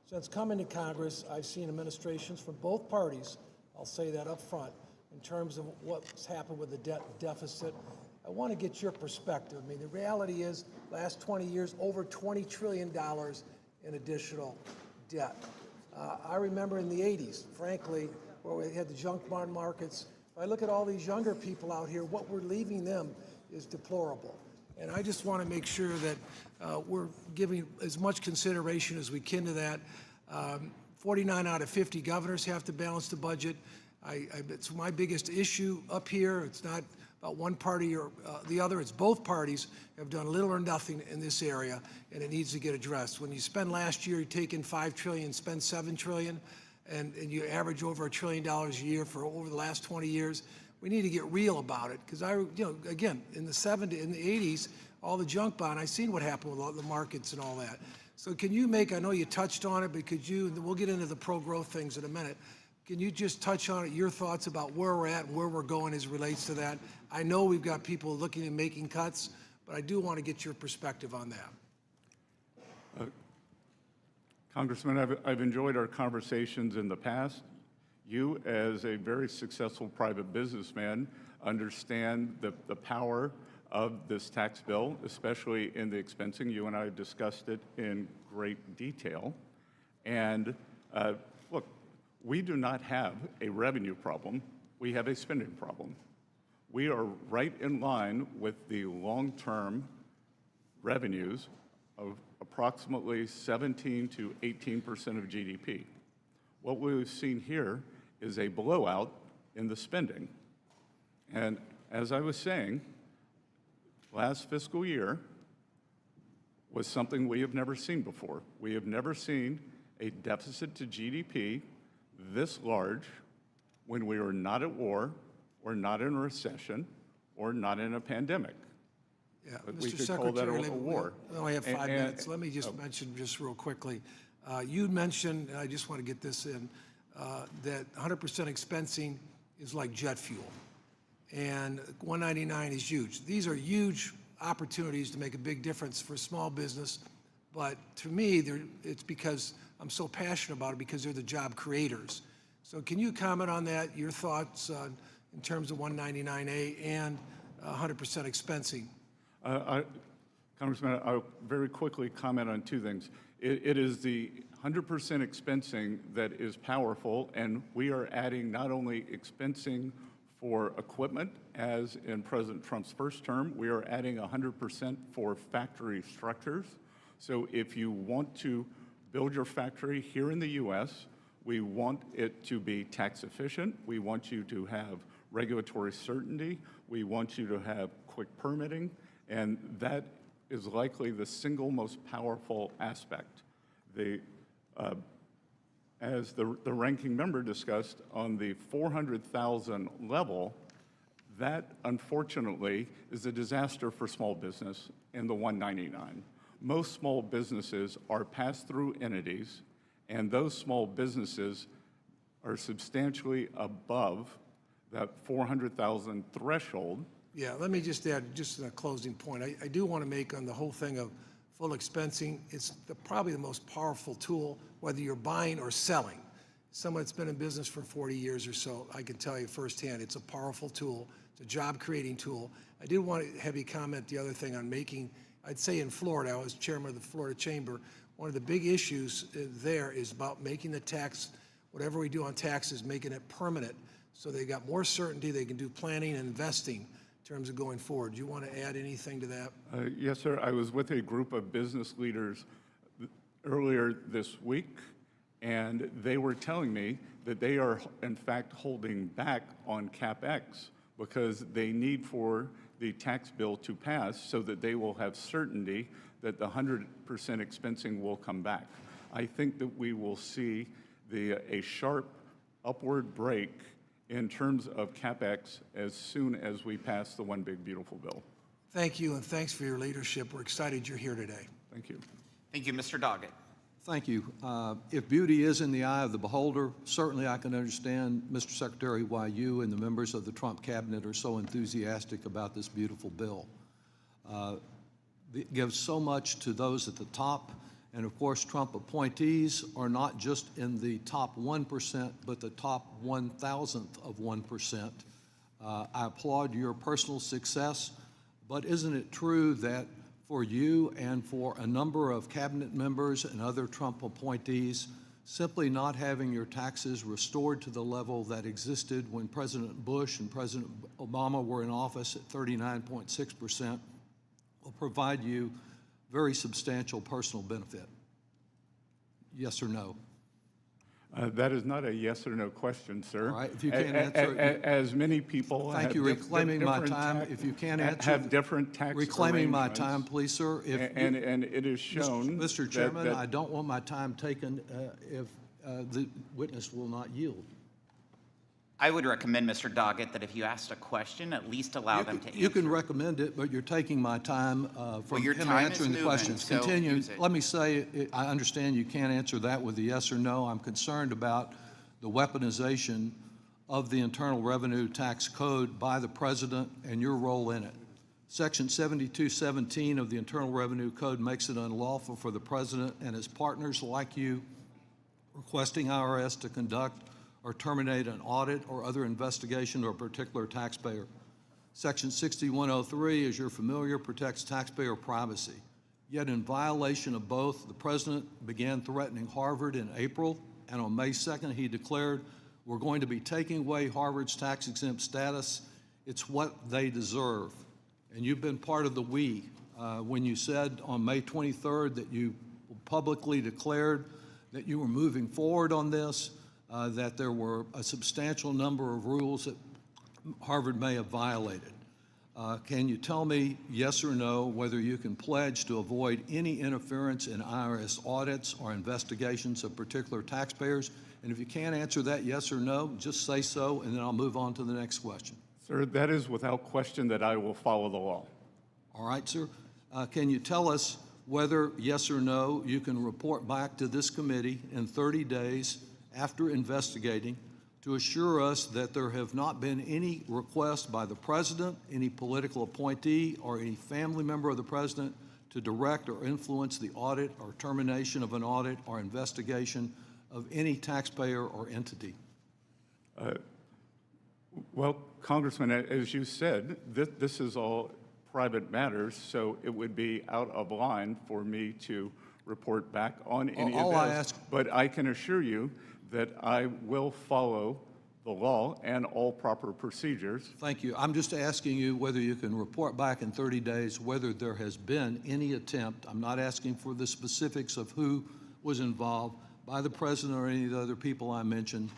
Since coming to Congress, I've seen administrations from both parties, I'll say that up front, in terms of what's happened with the debt deficit. I want to get your perspective. I mean, the reality is, last 20 years, over $20 trillion in additional debt. I remember in the 80s, frankly, where we had the junk bond markets. If I look at all these younger people out here, what we're leaving them is deplorable. And I just want to make sure that we're giving as much consideration as we can to that. 49 out of 50 governors have to balance the budget. It's my biggest issue up here. It's not about one party or the other. It's both parties have done little or nothing in this area, and it needs to get addressed. When you spend last year, you take in $5 trillion, spend $7 trillion, and you average over $1 trillion a year for over the last 20 years. We need to get real about it, because again, in the 70s, in the 80s, all the junk bond, I seen what happened with all the markets and all that. So can you make, I know you touched on it, but could you, and we'll get into the pro-growth things in a minute, can you just touch on it, your thoughts about where we're at and where we're going as it relates to that? I know we've got people looking at making cuts, but I do want to get your perspective on that. Congressman, I've enjoyed our conversations in the past. You, as a very successful private businessman, understand the power of this tax bill, especially in the expensing. You and I discussed it in great detail. And look, we do not have a revenue problem. We have a spending problem. We are right in line with the long-term revenues of approximately 17 to 18% of GDP. What we've seen here is a blowout in the spending. And as I was saying, last fiscal year was something we have never seen before. We have never seen a deficit to GDP this large when we were not at war, or not in a recession, or not in a pandemic. Yeah, But we Mr. could call that Secretary, a war. we only have 5 And- minutes. Let me just mention just real quickly. You mentioned, and I just want to get this in, that 100% expensing is like jet fuel. And 199 is huge. These are huge opportunities to make a big difference for small business. But to me, it's because I'm so passionate about it, because they're the job creators. So can you comment on that, your thoughts in terms of 199A and 100% expensing? Congressman, I'll very quickly comment on two things. It is the 100% expensing that is powerful, and we are adding not only expensing for equipment, as in President Trump's first term, we are adding 100% for factory structures. So if you want to build your factory here in the U.S., we want it to be tax efficient. We want you to have regulatory certainty. We want you to have quick permitting. And that is likely the single most powerful aspect. As the ranking member discussed, on the 400,000 level, that unfortunately is a disaster for small business in the 199. Most small businesses are pass-through entities, and those small businesses are substantially above that 400,000 threshold. Yeah, let me just add, just a closing point. I do want to make on the whole thing of full expensing, it's probably the most powerful tool, whether you're buying or selling. Someone that's been in business for 40 years or so, I can tell you firsthand, it's a powerful tool. It's a job-creating tool. I did want to have you comment the other thing on making, I'd say in Florida, I was chairman of the Florida Chamber, one of the big issues there is about making the tax, whatever we do on taxes, making it permanent, so they got more certainty, they can do planning and investing in terms of going forward. Do you want to add anything to that? Yes, sir. I was with a group of business leaders earlier this week, and they were telling me that they are, in fact, holding back on CapEx because they need for the tax bill to pass so that they will have certainty that the 100% expensing will come back. I think that we will see a sharp upward break in terms of CapEx as soon as we pass the One Big Beautiful Bill. Thank you, and thanks for your leadership. We're excited you're here today. Thank you. Thank you, Mr. Doggett. Thank you. If beauty is in the eye of the beholder, certainly I can understand, Mr. Secretary, why you and the members of the Trump cabinet are so enthusiastic about this beautiful bill. It gives so much to those at the top, and of course Trump appointees are not just in the top 1%, but the top 1,000th of 1%. I applaud your personal success, but isn't it true that for you and for a number of cabinet members and other Trump appointees, simply not having your taxes restored to the level that existed when President Bush and President Obama were in office at 39.6% will provide you very substantial personal benefit? Yes or no? That is not a yes or no question, sir. All right, if you can't answer it, as many people thank have you. Reclaiming my different time. tax- If you can't answer, have different tax reclaiming my arrangements. time, please, sir. If And it is shown Mr. Chairman, that I don't want my time taken if the witness will not yield. I would recommend, Mr. Doggett, that if you asked a question, at least allow them to answer. You can recommend it, but you're taking my time from your him time is answering the moving, questions. so Continue. use it. Let me say, I understand you can't answer that with a yes or no. I'm concerned about the weaponization of the Internal Revenue Tax Code by the President and your role in it. Section 7217 of the Internal Revenue Code makes it unlawful for the President and his partners like you requesting IRS to conduct or terminate an audit or other investigation of a particular taxpayer. Section 6103, as you're familiar, protects taxpayer privacy. Yet in violation of both, the President began threatening Harvard in April, and on May 2nd, he declared, "We're going to be taking away Harvard's tax-exempt status. It's what they deserve." And you've been part of the we when you said on May 23rd that you publicly declared that you were moving forward on this, that there were a substantial number of rules that Harvard may have violated. Can you tell me, yes or no, whether you can pledge to avoid any interference in IRS audits or investigations of particular taxpayers? And if you can't answer that yes or no, just say so, and then I'll move on to the next question. Sir, that is without question that I will follow the law. All right, sir. Can you tell us whether, yes or no, you can report back to this committee in 30 days after investigating to assure us that there have not been any requests by the President, any political appointee, or any family member of the President to direct or influence the audit or termination of an audit or investigation of any taxpayer or entity? Well, Congressman, as you said, this is all private matters, so it would be out of line for me to report back on any All of I this. ask- But I can assure you that I will follow the law and all proper procedures. Thank you. I'm just asking you whether you can report back in 30 days whether there has been any attempt, I'm not asking for the specifics of who was involved, by the President or any of the other people I mentioned,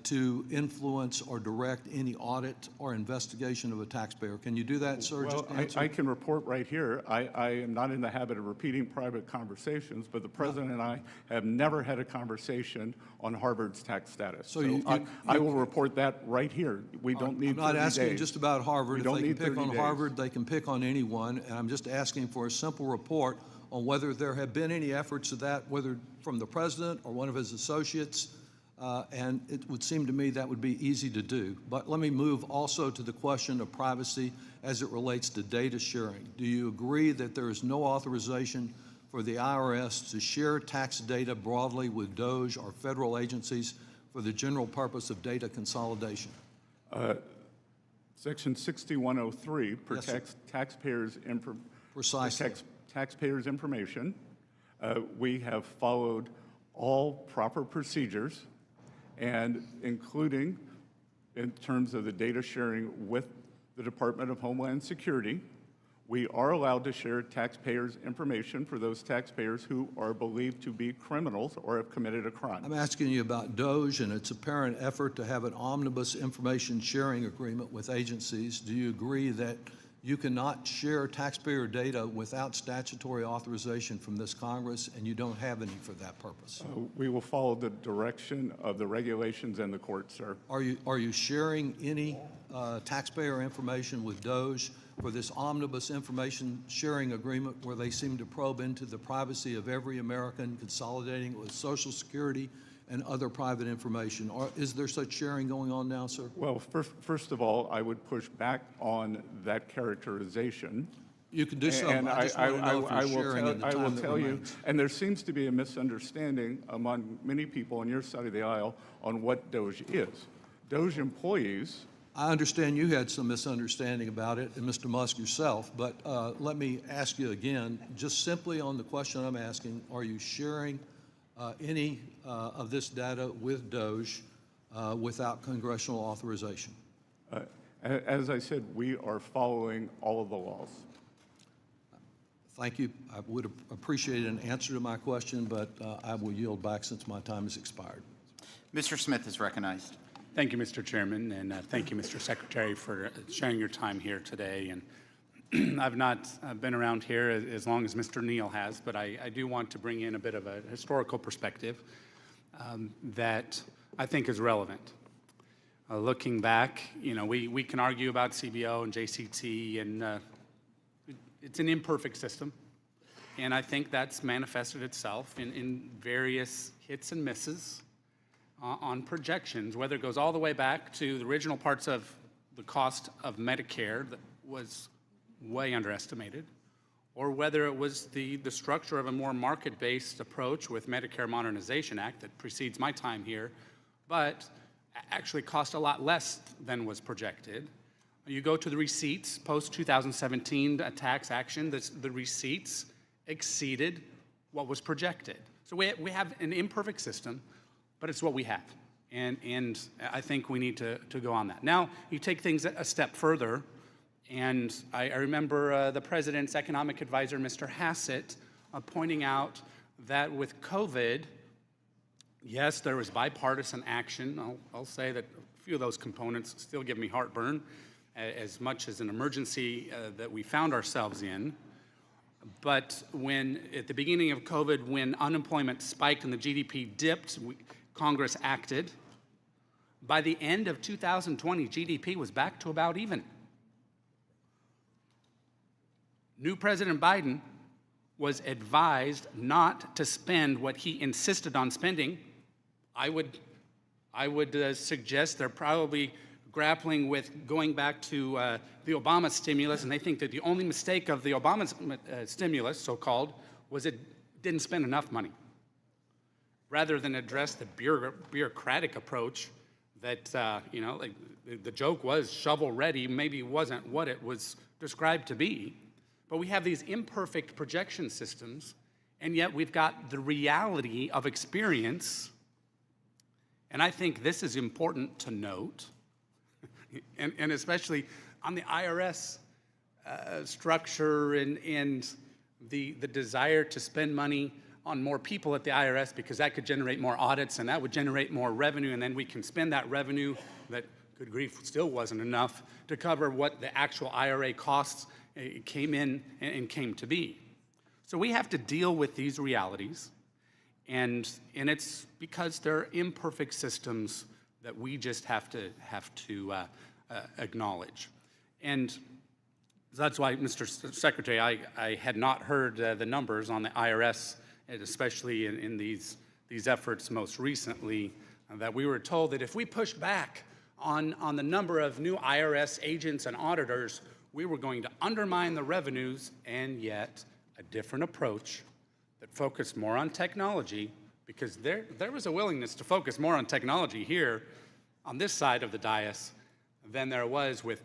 to influence or direct any audit or investigation of a taxpayer. Can you do that, sir? Well, Just answer. I can report right here. I am not in the habit of repeating private conversations, but the President and I have never had a conversation on Harvard's tax status. So you- I will report that right here. We don't need 30 days. I'm not asking just about Harvard. We If don't they can need pick 30 on days. Harvard, they can pick on anyone, and I'm just asking for a simple report on whether there have been any efforts of that, whether from the President or one of his associates, and it would seem to me that would be easy to do. But let me move also to the question of privacy as it relates to data sharing. Do you agree that there is no authorization for the IRS to share tax data broadly with DOJ or federal agencies for the general purpose of data consolidation? Section 6103 Yes, sir. protects Precisely. taxpayers' information. We have followed all proper procedures, and including in terms of the data sharing with the Department of Homeland Security. We are allowed to share taxpayers' information for those taxpayers who are believed to be criminals or have committed a crime. I'm asking you about DOJ and its apparent effort to have an omnibus information sharing agreement with agencies. Do you agree that you cannot share taxpayer data without statutory authorization from this Congress, and you don't have any for that purpose? We will follow the direction of the regulations and the court, sir. Are you sharing any taxpayer information with DOJ for this omnibus information sharing agreement where they seem to probe into the privacy of every American, consolidating it with Social Security and other private information? Or is there such sharing going on now, sir? Well, first of all, I would push back on that characterization. You can do so. And I just want to know if I you're will sharing in the I will time that tell you, remains. and there seems to be a misunderstanding among many people on your side of the aisle on what DOJ is. DOJ employees, I understand you had some misunderstanding about it, and Mr. Musk yourself, but let me ask you again, just simply on the question I'm asking, are you sharing any of this data with DOJ without congressional authorization? as I said, we are following all of the laws. Thank you. I would appreciate an answer to my question, but I will yield back since my time has expired. Mr. Smith is recognized. Thank you, Mr. Chairman, and thank you, Mr. Secretary, for sharing your time here today. And I've not been around here as long as Mr. Neal has, but I do want to bring in a bit of a historical perspective that I think is relevant. Looking back, we can argue about CBO and JCT, and it's an imperfect system. And I think that's manifested itself in various hits and misses on projections, whether it goes all the way back to the original parts of the cost of Medicare that was way underestimated, or whether it was the structure of a more market-based approach with Medicare Modernization Act that precedes my time here, but actually cost a lot less than was projected. You go to the receipts, post-2017 tax action, the receipts exceeded what was projected. So we have an imperfect system, but it's what we have. And I think we need to go on that. Now, you take things a step further, and I remember the president's economic advisor, Mr. Hassett, pointing out that with COVID, yes, there was bipartisan action. I'll say that a few of those components still give me heartburn, as much as an emergency that we found ourselves in. But at the beginning of COVID, when unemployment spiked and the GDP dipped, Congress acted. By the end of 2020, GDP was back to about even. New President Biden was advised not to spend what he insisted on spending. I would suggest they're probably grappling with going back to the Obama stimulus, and they think that the only mistake of the Obama stimulus, so-called, was it didn't spend enough money, rather than address the bureaucratic approach that, like the joke was shovel-ready, maybe wasn't what it was described to be. But we have these imperfect projection systems, and yet we've got the reality of experience. And I think this is important to note, and especially on the IRS structure and the desire to spend money on more people at the IRS, because that could generate more audits and that would generate more revenue, and then we can spend that revenue that, good grief, still wasn't enough to cover what the actual IRA costs came in and came to be. So we have to deal with these realities, and it's because they're imperfect systems that we just have to acknowledge. And that's why, Mr. Secretary, I had not heard the numbers on the IRS, and especially in these efforts most recently, that we were told that if we pushed back on the number of new IRS agents and auditors, we were going to undermine the revenues, and yet a different approach that focused more on technology, because there was a willingness to focus more on technology here on this side of the dais than there was with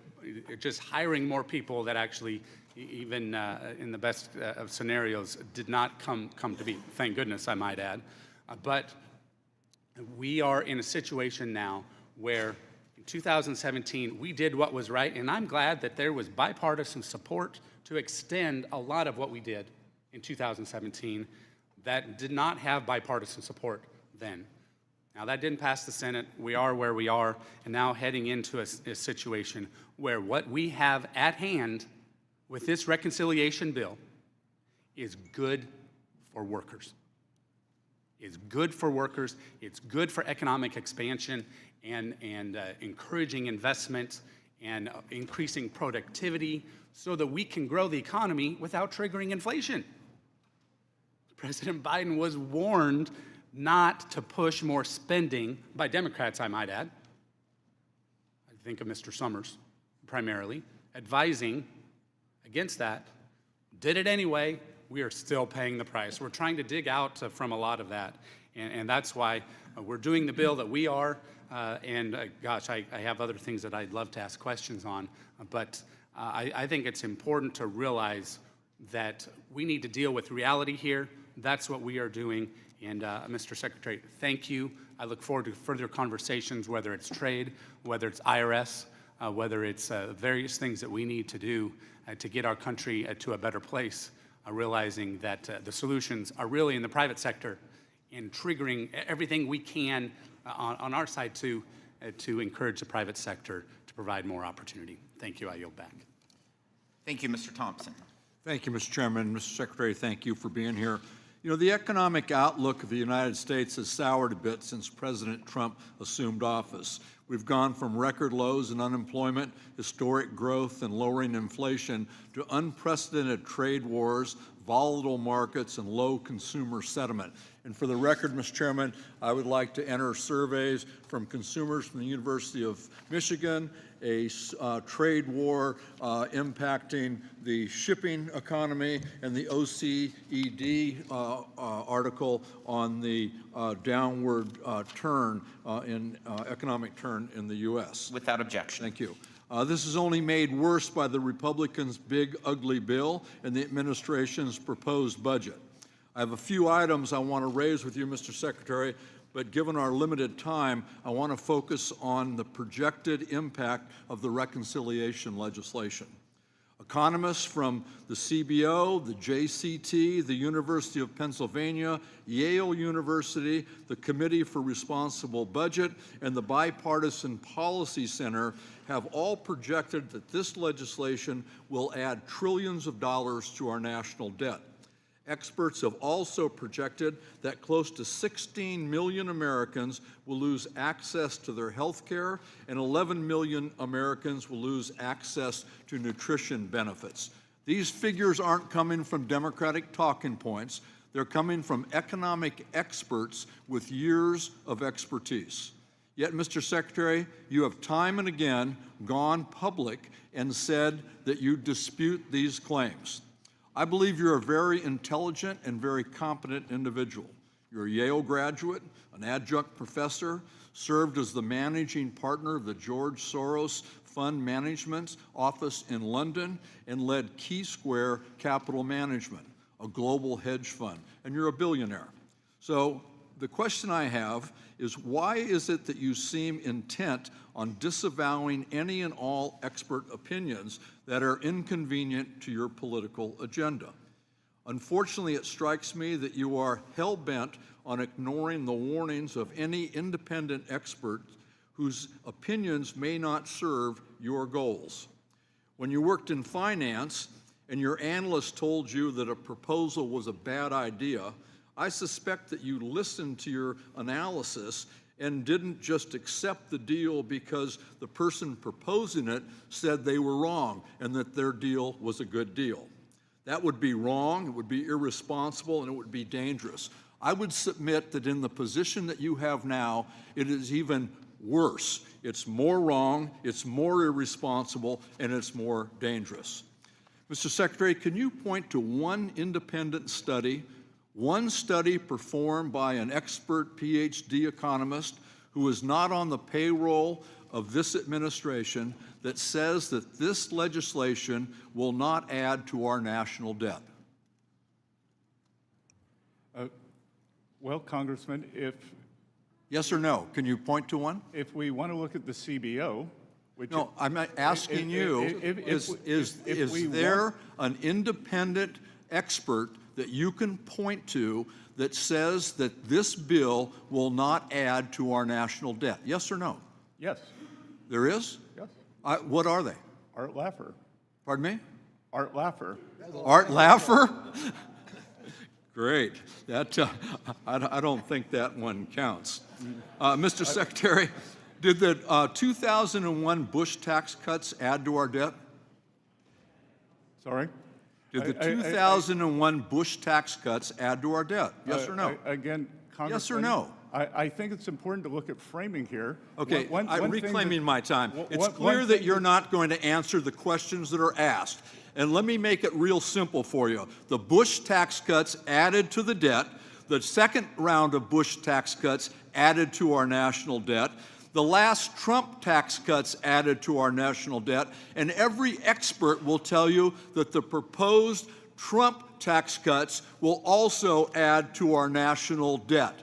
just hiring more people that actually, even in the best of scenarios, did not come to be. Thank goodness, I might add. But we are in a situation now where in 2017, we did what was right, and I'm glad that there was bipartisan support to extend a lot of what we did in 2017 that did not have bipartisan support then. Now, that didn't pass the Senate. We are where we are, and now heading into a situation where what we have at hand with this reconciliation bill is good for workers. It's good for workers. It's good for economic expansion and encouraging investment and increasing productivity so that we can grow the economy without triggering inflation. President Biden was warned not to push more spending by Democrats, I might add. I think of Mr. Summers primarily, advising against that. Did it anyway. We are still paying the price. We're trying to dig out from a lot of that, and that's why we're doing the bill that we are. Gosh, I have other things that I'd love to ask questions on, but I think it's important to realize that we need to deal with reality here. That's what we are doing. And Mr. Secretary, thank you. I look forward to further conversations, whether it's trade, whether it's IRS, whether it's various things that we need to do to get our country to a better place, realizing that the solutions are really in the private sector and triggering everything we can on our side to encourage the private sector to provide more opportunity. Thank you. I yield back. Thank you, Mr. Thompson. Thank you, Mr. Chairman. Mr. Secretary, thank you for being here. You know, the economic outlook of the United States has soured a bit since President Trump assumed office. We've gone from record lows in unemployment, historic growth, and lowering inflation to unprecedented trade wars, volatile markets, and low consumer sentiment. And for the record, Mr. Chairman, I would like to enter surveys from consumers from the University of Michigan, a trade war impacting the shipping economy, and the OECD article on the downward turn in economic turn in the U.S. Without objection. Thank you. This is only made worse by the Republicans' big, ugly bill and the administration's proposed budget. I have a few items I want to raise with you, Mr. Secretary, but given our limited time, I want to focus on the projected impact of the reconciliation legislation. Economists from the CBO, the JCT, the University of Pennsylvania, Yale University, the Committee for Responsible Budget, and the Bipartisan Policy Center have all projected that this legislation will add trillions of dollars to our national debt. Experts have also projected that close to 16 million Americans will lose access to their health care, and 11 million Americans will lose access to nutrition benefits. These figures aren't coming from Democratic talking points. They're coming from economic experts with years of expertise. Yet, Mr. Secretary, you have time and again gone public and said that you dispute these claims. I believe you're a very intelligent and very competent individual. You're a Yale graduate, an adjunct professor, served as the managing partner of the George Soros Fund Management Office in London, and led Key Square Capital Management, a global hedge fund, and you're a billionaire. So the question I have is, why is it that you seem intent on disavowing any and all expert opinions that are inconvenient to your political agenda? Unfortunately, it strikes me that you are hell-bent on ignoring the warnings of any independent expert whose opinions may not serve your goals. When you worked in finance and your analyst told you that a proposal was a bad idea, I suspect that you listened to your analysis and didn't just accept the deal because the person proposing it said they were wrong and that their deal was a good deal. That would be wrong, it would be irresponsible, and it would be dangerous. I would submit that in the position that you have now, it is even worse. It's more wrong, it's more irresponsible, and it's more dangerous. Mr. Secretary, can you point to one independent study, one study performed by an expert PhD economist who is not on the payroll of this administration, that says that this legislation will not add to our national debt? Well, Congressman, Yes or no? Can you point to one? if we want to look at the CBO, which No, I'm not asking you, is there an independent expert that you can point to that says that this bill will not add to our national debt? Yes or no? yes, There is? yes, What are they? Art Laffer, Pardon me? Art Laffer. Art Laffer? Great. That, I don't think that one counts. Mr. Secretary, did the 2001 Bush tax cuts add to our debt? Sorry? Did the 2001 Bush tax cuts add to our debt? Yes or no? Again, Congressman. Yes or no? I think it's important to look at framing here. Okay, One I'm thing reclaiming my time. It's one clear that thing you're not going to answer the questions that are asked. And let me make it real simple for you. The Bush tax cuts added to the debt. The second round of Bush tax cuts added to our national debt. The last Trump tax cuts added to our national debt. And every expert will tell you that the proposed Trump tax cuts will also add to our national debt.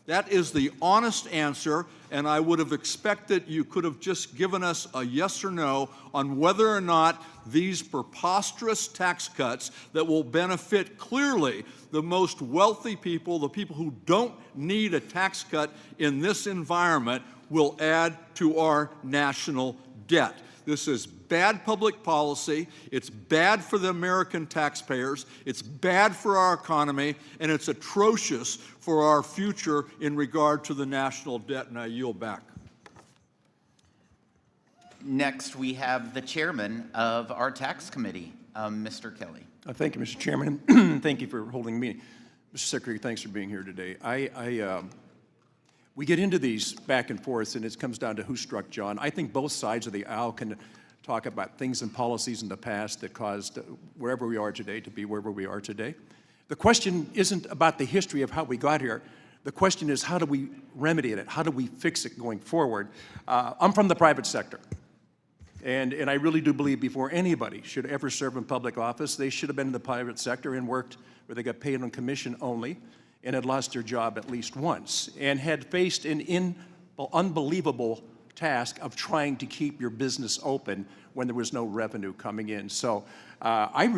That is the honest answer, and I would have expected you could have just given us a yes or no on whether or not these preposterous tax cuts that will benefit clearly the most wealthy people, the people who don't need a tax cut in this environment, will add to our national debt. This is bad public policy. It's bad for the American taxpayers. It's bad for our economy, and it's atrocious for our future in regard to the national debt. And I yield back. Next, we have the chairman of our tax committee, Mr. Kelly. Thank you, Mr. Chairman. Thank you for holding the meeting. Mr. Secretary, thanks for being here today. We get into these back and forth, and it comes down to who struck John. I think both sides of the aisle can talk about things and policies in the past that caused wherever we are today to be wherever we are today. The question isn't about the history of how we got here. The question is, how do we remedy it? How do we fix it going forward? I'm from the private sector. And I really do believe before anybody should ever serve in public office, they should have been in the private sector and worked where they got paid on commission only and had lost their job at least once and had faced an unbelievable task of trying to keep your business open when there was no revenue coming in. So I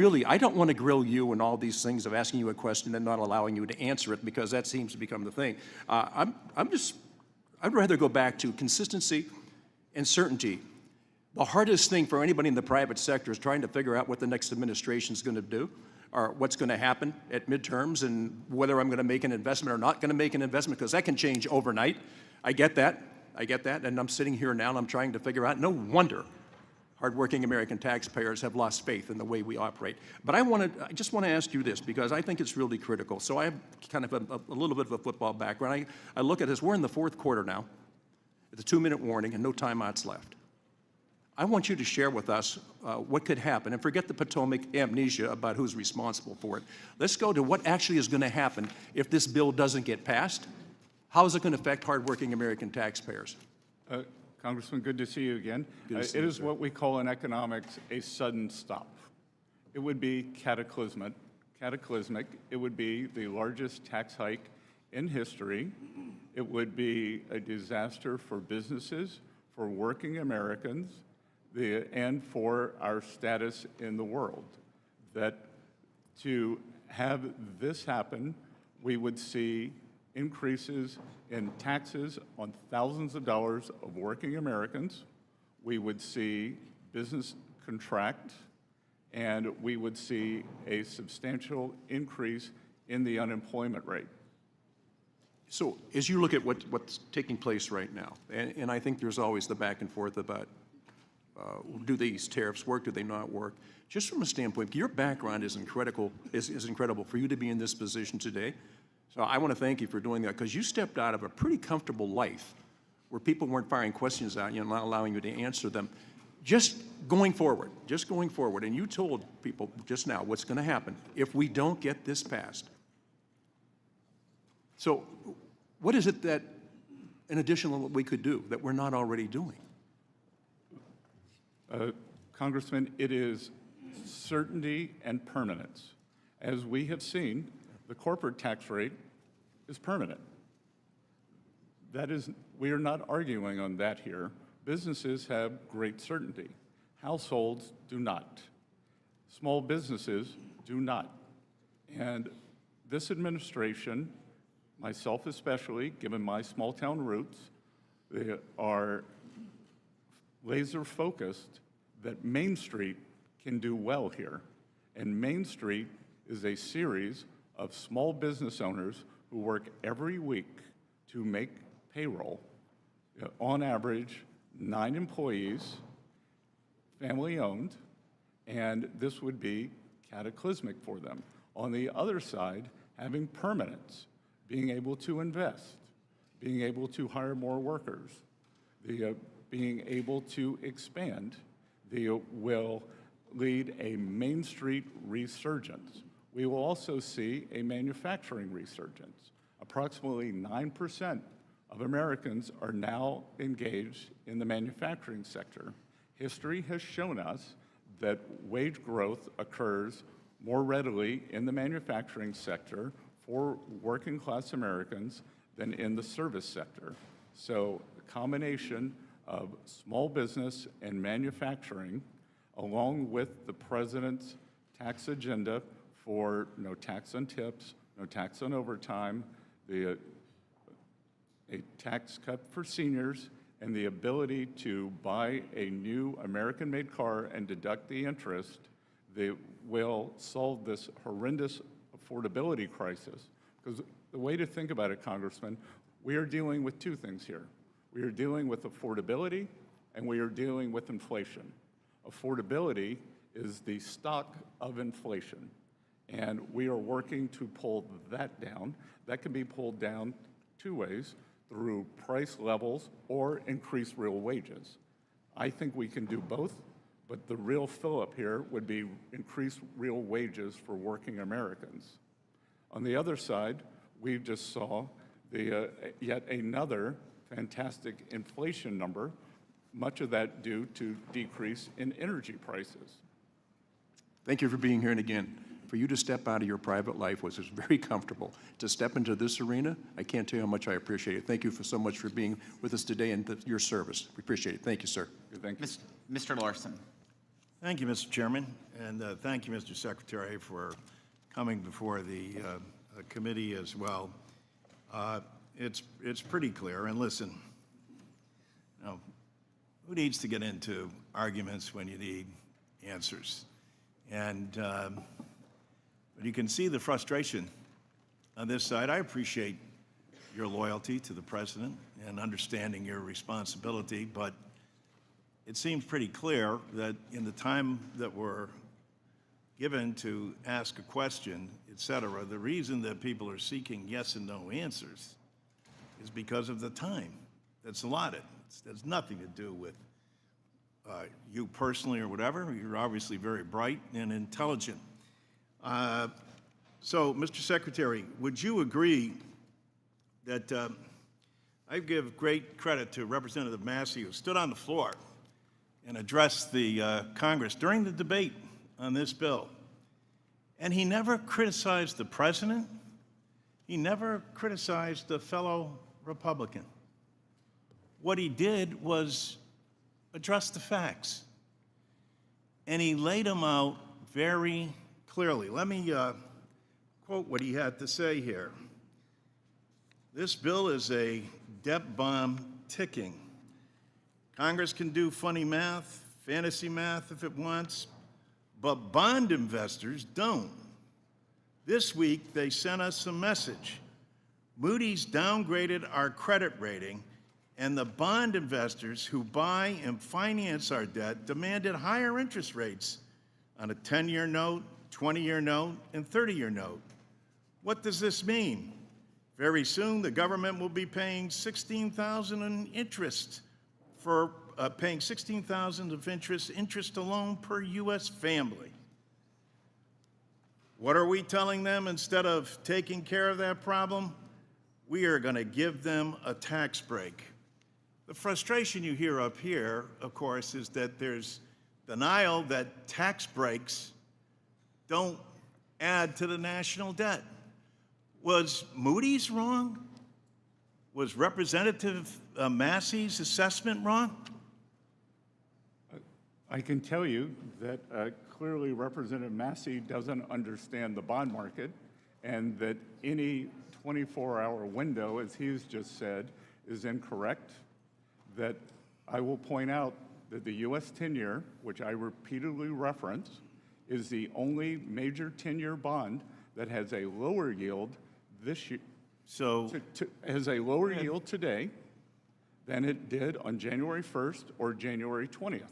don't want to grill you and all these things of asking you a question and not allowing you to answer it, because that seems to become the thing. I'd rather go back to consistency and certainty. The hardest thing for anybody in the private sector is trying to figure out what the next administration is going to do, or what's going to happen at midterms, and whether I'm going to make an investment or not going to make an investment, because that can change overnight. I get that, and I'm sitting here now and I'm trying to figure out, no wonder hardworking American taxpayers have lost faith in the way we operate. But I just want to ask you this, because I think it's really critical. So I have kind of a little bit of a football background. I look at this, we're in the fourth quarter now, it's a 2-minute warning and no timeouts left. I want you to share with us what could happen, and forget the Potomac amnesia about who's responsible for it. Let's go to what actually is going to happen if this bill doesn't get passed. How is it going to affect hardworking American taxpayers? Congressman, good to see you again. Good to see it you, is sir. what we call in economics a sudden stop. It would be cataclysmic. It would be the largest tax hike in history. It would be a disaster for businesses, for working Americans, and for our status in the world. That to have this happen, we would see increases in taxes on thousands of dollars of working Americans. We would see business contract, and we would see a substantial increase in the unemployment rate. So as you look at what's taking place right now, and I think there's always the back and forth about do these tariffs work, do they not work? Just from a standpoint, your background is incredible for you to be in this position today. So I want to thank you for doing that, because you stepped out of a pretty comfortable life where people weren't firing questions at you and not allowing you to answer them. Just going forward, and you told people just now what's going to happen if we don't get this passed. So what is it that, in addition to what we could do, that we're not already doing? Congressman, it is certainty and permanence. As we have seen, the corporate tax rate is permanent. That is, we are not arguing on that here. Businesses have great certainty. Households do not. Small businesses do not. And this administration, myself especially, given my small town roots, they are laser focused that Main Street can do well here. And Main Street is a series of small business owners who work every week to make payroll. On average, 9 employees, family owned, and this would be cataclysmic for them. On the other side, having permanence, being able to invest, being able to hire more workers, being able to expand, will lead a Main Street resurgence. We will also see a manufacturing resurgence. Approximately 9% of Americans are now engaged in the manufacturing sector. History has shown us that wage growth occurs more readily in the manufacturing sector for working class Americans than in the service sector. So a combination of small business and manufacturing, along with the president's tax agenda for no tax on tips, no tax on overtime, a tax cut for seniors, and the ability to buy a new American-made car and deduct the interest, they will solve this horrendous affordability crisis. Because the way to think about it, Congressman, we are dealing with two things here. We are dealing with affordability, and we are dealing with inflation. Affordability is the stock of inflation, and we are working to pull that down. That can be pulled down two ways, through price levels or increased real wages. I think we can do both, but the real fill-up here would be increased real wages for working Americans. On the other side, we just saw the yet another fantastic inflation number, much of that due to decrease in energy prices. Thank you for being here, and again, for you to step out of your private life, which is very comfortable, to step into this arena, I can't tell you how much I appreciate it. Thank you so much for being with us today and your service. We appreciate it. Thank you, sir. Thank you. Mr. Larson. Thank you, Mr. Chairman, and thank you, Mr. Secretary, for coming before the committee as well. It's pretty clear, and listen, now, who needs to get into arguments when you need answers? And but you can see the frustration on this side. I appreciate your loyalty to the president and understanding your responsibility, but it seems pretty clear that in the time that we're given to ask a question, et cetera, the reason that people are seeking yes and no answers is because of the time that's allotted. It has nothing to do with you personally or whatever. You're obviously very bright and intelligent. So, Mr. Secretary, would you agree that I give great credit to Representative Massey, who stood on the floor and addressed the Congress during the debate on this bill, and he never criticized the president. He never criticized a fellow Republican. What he did was address the facts, and he laid them out very clearly. Let me quote what he had to say here. This bill is a debt bomb ticking. Congress can do funny math, fantasy math if it wants, but bond investors don't. This week, they sent us a message. Moody's downgraded our credit rating, and the bond investors who buy and finance our debt demanded higher interest rates on a 10-year note, 20-year note, and 30-year note. What does this mean? Very soon, the government will be paying $16,000 in interest for paying $16,000 of interest alone per U.S. family. What are we telling them instead of taking care of that problem? We are going to give them a tax break. The frustration you hear up here, of course, is that there's denial that tax breaks don't add to the national debt. Was Moody's wrong? Was Representative Massey's assessment wrong? I can tell you that clearly Representative Massey doesn't understand the bond market, and that any 24-hour window, as he's just said, is incorrect. That I will point out that the U.S. 10-year, which I repeatedly reference, is the only major 10-year bond that has a lower yield this year. So Has a lower yield today than it did on January 1st or January 20th.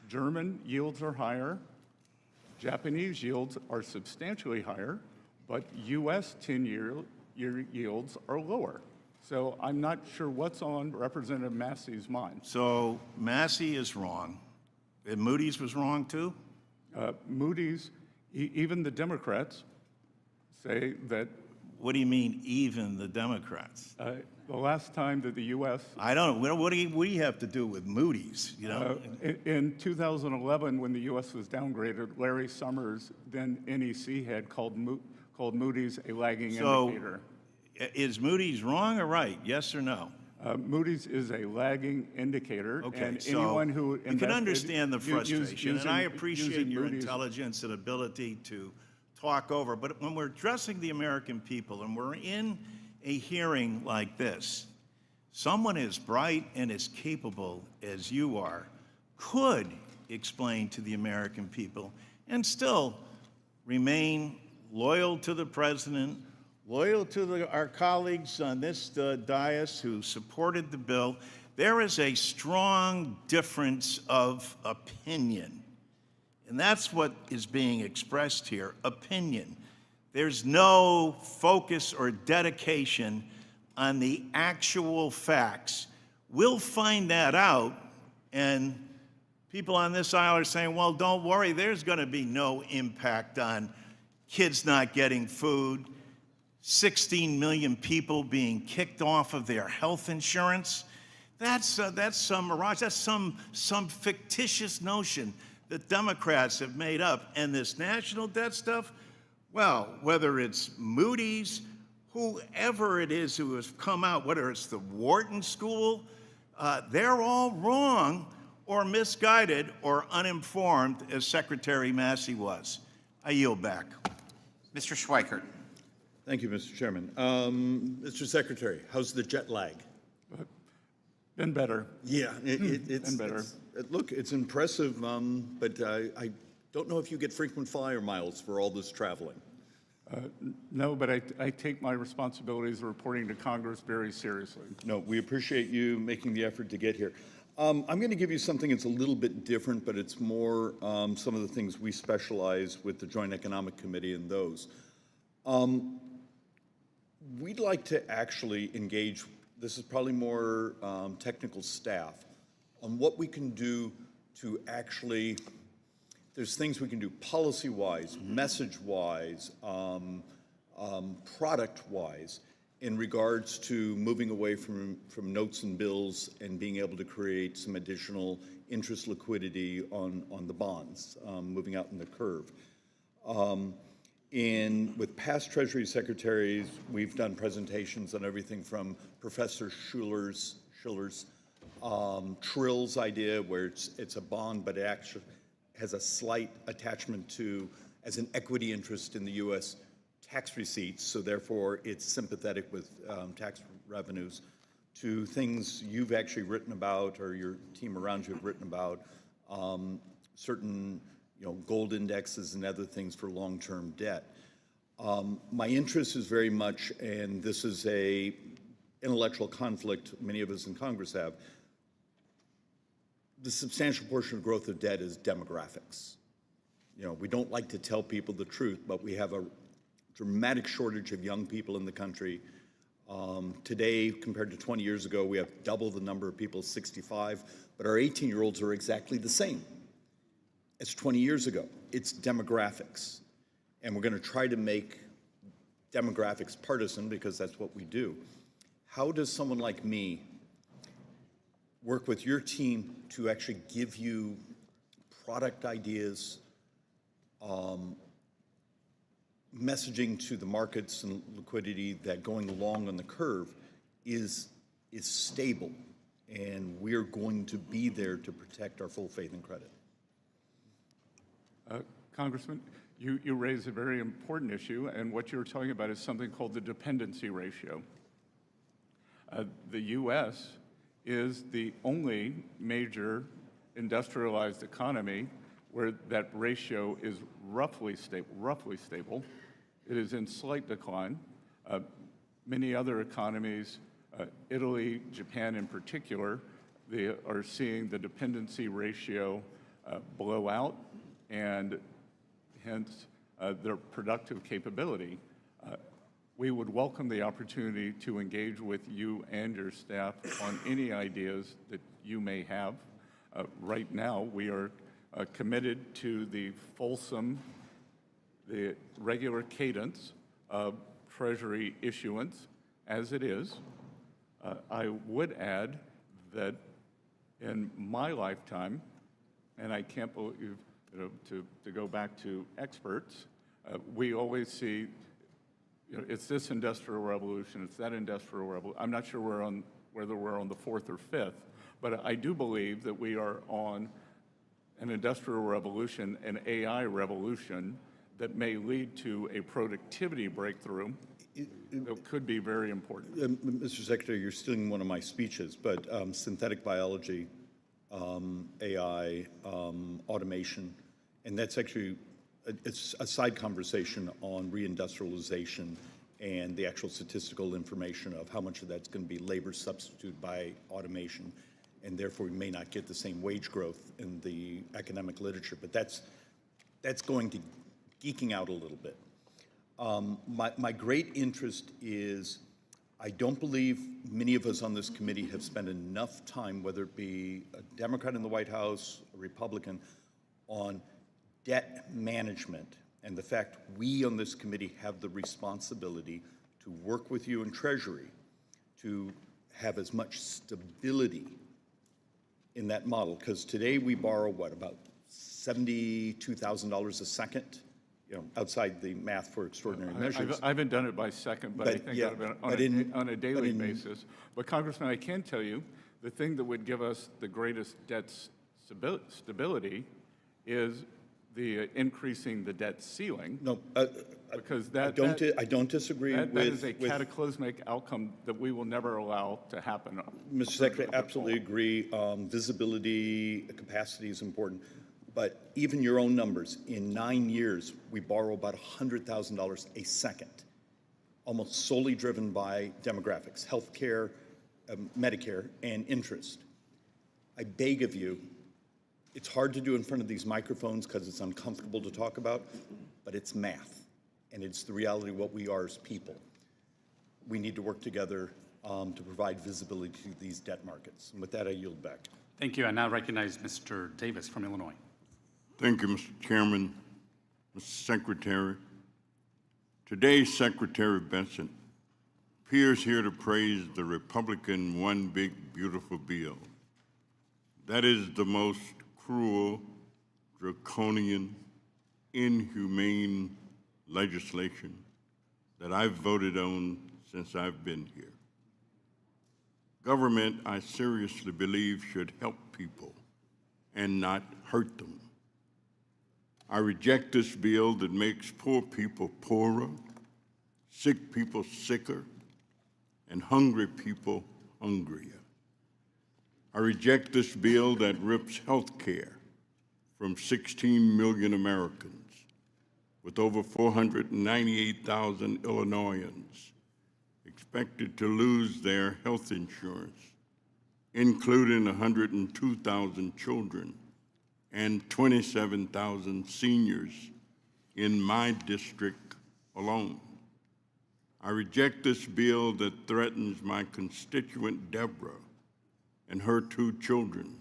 German yields are higher, Japanese yields are substantially higher, but U.S. 10-year yields are lower. So I'm not sure what's on Representative Massey's mind. So Massey is wrong, and Moody's was wrong too? Moody's, even the Democrats say that What do you mean, even the Democrats? the last time that the U.S. I don't know. What do you have to do with Moody's? You know, In 2011, when the U.S. was downgraded, Larry Summers, then NEC head, called Moody's a lagging indicator. Is Moody's wrong or right? Yes or no? Moody's is a lagging indicator, Okay, and so anyone who you can invested understand the frustration, and I using appreciate your Moody's- intelligence and ability to talk over. But when we're addressing the American people and we're in a hearing like this, someone as bright and as capable as you are could explain to the American people and still remain loyal to the president, loyal to our colleagues on this dais who supported the bill. There is a strong difference of opinion, and that's what is being expressed here, opinion. There's no focus or dedication on the actual facts. We'll find that out, and people on this aisle are saying, well, don't worry, there's going to be no impact on kids not getting food, 16 million people being kicked off of their health insurance. That's some mirage. That's some fictitious notion that Democrats have made up. And this national debt stuff, well, whether it's Moody's, whoever it is who has come out, whether it's the Wharton School, they're all wrong or misguided or uninformed, as Secretary Massey was. I yield back. Mr. Schweikert. Thank you, Mr. Chairman. Mr. Secretary, how's the jet lag? Been better. Yeah, it's Been better. Look, it's impressive, but I don't know if you get frequent flyer miles for all this traveling. No, but I take my responsibilities of reporting to Congress very seriously. No, we appreciate you making the effort to get here. I'm going to give you something that's a little bit different, but it's more some of the things we specialize with the Joint Economic Committee and those. We'd like to actually engage, this is probably more technical staff, on what we can do to actually, there's things we can do policy-wise, message-wise, product-wise, in regards to moving away from notes and bills and being able to create some additional interest liquidity on the bonds, moving out in the curve. And with past Treasury Secretaries, we've done presentations on everything from Professor Schiller's Trill's idea, where it's a bond, but it actually has a slight attachment to, as an equity interest in the U.S. tax receipts, so therefore it's sympathetic with tax revenues, to things you've actually written about, or your team around you have written about, certain gold indexes and other things for long-term debt. My interest is very much, and this is a intellectual conflict many of us in Congress have, the substantial portion of growth of debt is demographics. We don't like to tell people the truth, but we have a dramatic shortage of young people in the country. Today, compared to 20 years ago, we have double the number of people 65, but our 18-year-olds are exactly the same as 20 years ago. It's demographics. And we're going to try to make demographics partisan, because that's what we do. How does someone like me work with your team to actually give you product ideas, messaging to the markets and liquidity that going along on the curve is stable, and we're going to be there to protect our full faith and credit? Congressman, you raise a very important issue, and what you're talking about is something called the dependency ratio. The U.S. is the only major industrialized economy where that ratio is roughly stable. It is in slight decline. Many other economies, Italy, Japan in particular, they are seeing the dependency ratio blow out, and hence their productive capability. We would welcome the opportunity to engage with you and your staff on any ideas that you may have. Right now, we are committed to the regular cadence of Treasury issuance as it is. I would add that in my lifetime, and I can't believe, to go back to experts, we always see, it's this industrial revolution, it's that industrial revolution. I'm not sure whether we're on the fourth or fifth, but I do believe that we are on an industrial revolution, an AI revolution that may lead to a productivity breakthrough. that could be very important. Mr. Secretary, you're stealing one of my speeches, but synthetic biology, AI, automation, and that's actually it's a side conversation on reindustrialization and the actual statistical information of how much of that's going to be labor substituted by automation, and therefore we may not get the same wage growth in the academic literature. But that's going to geeking out a little bit. My great interest is I don't believe many of us on this committee have spent enough time, whether it be a Democrat in the White House, a Republican, on debt management and the fact we on this committee have the responsibility to work with you in Treasury to have as much stability in that model. Because today we borrow, what, about $72,000 a second? You know, outside the math for extraordinary measures. I haven't done it by second, but I think yeah, on a daily basis. But Congressman, I can tell you, the thing that would give us the greatest debt stability is the increasing the debt ceiling. No, because I don't disagree that with... is a cataclysmic outcome that we will never allow to happen. Mr. Secretary, absolutely agree. Visibility, capacity is important. But even your own numbers, in 9 years, we borrow about $100,000 a second, almost solely driven by demographics, healthcare, Medicare, and interest. I beg of you, it's hard to do in front of these microphones because it's uncomfortable to talk about, but it's math, and it's the reality of what we are as people. We need to work together to provide visibility to these debt markets. And with that, I yield back. Thank you. I now recognize Mr. Davis from Illinois. Thank you, Mr. Chairman, Mr. Secretary. Today, Secretary Bessent appears here to praise the Republican One Big Beautiful Bill. That is the most cruel, draconian, inhumane legislation that I've voted on since I've been here. Government, I seriously believe, should help people and not hurt them. I reject this bill that makes poor people poorer, sick people sicker, and hungry people hungrier. I reject this bill that rips health care from 16 million Americans, with over 498,000 Illinoisans expected to lose their health insurance, including 102,000 children and 27,000 seniors in my district alone. I reject this bill that threatens my constituent Deborah and her 2 children,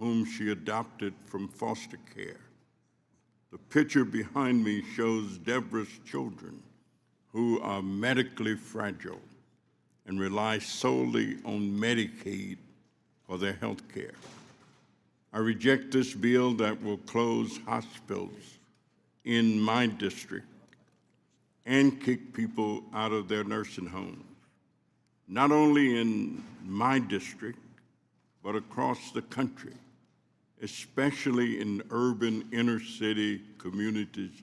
whom she adopted from foster care. The picture behind me shows Deborah's children, who are medically fragile and rely solely on Medicaid for their health care. I reject this bill that will close hospitals in my district and kick people out of their nursing homes, not only in my district, but across the country, especially in urban inner city communities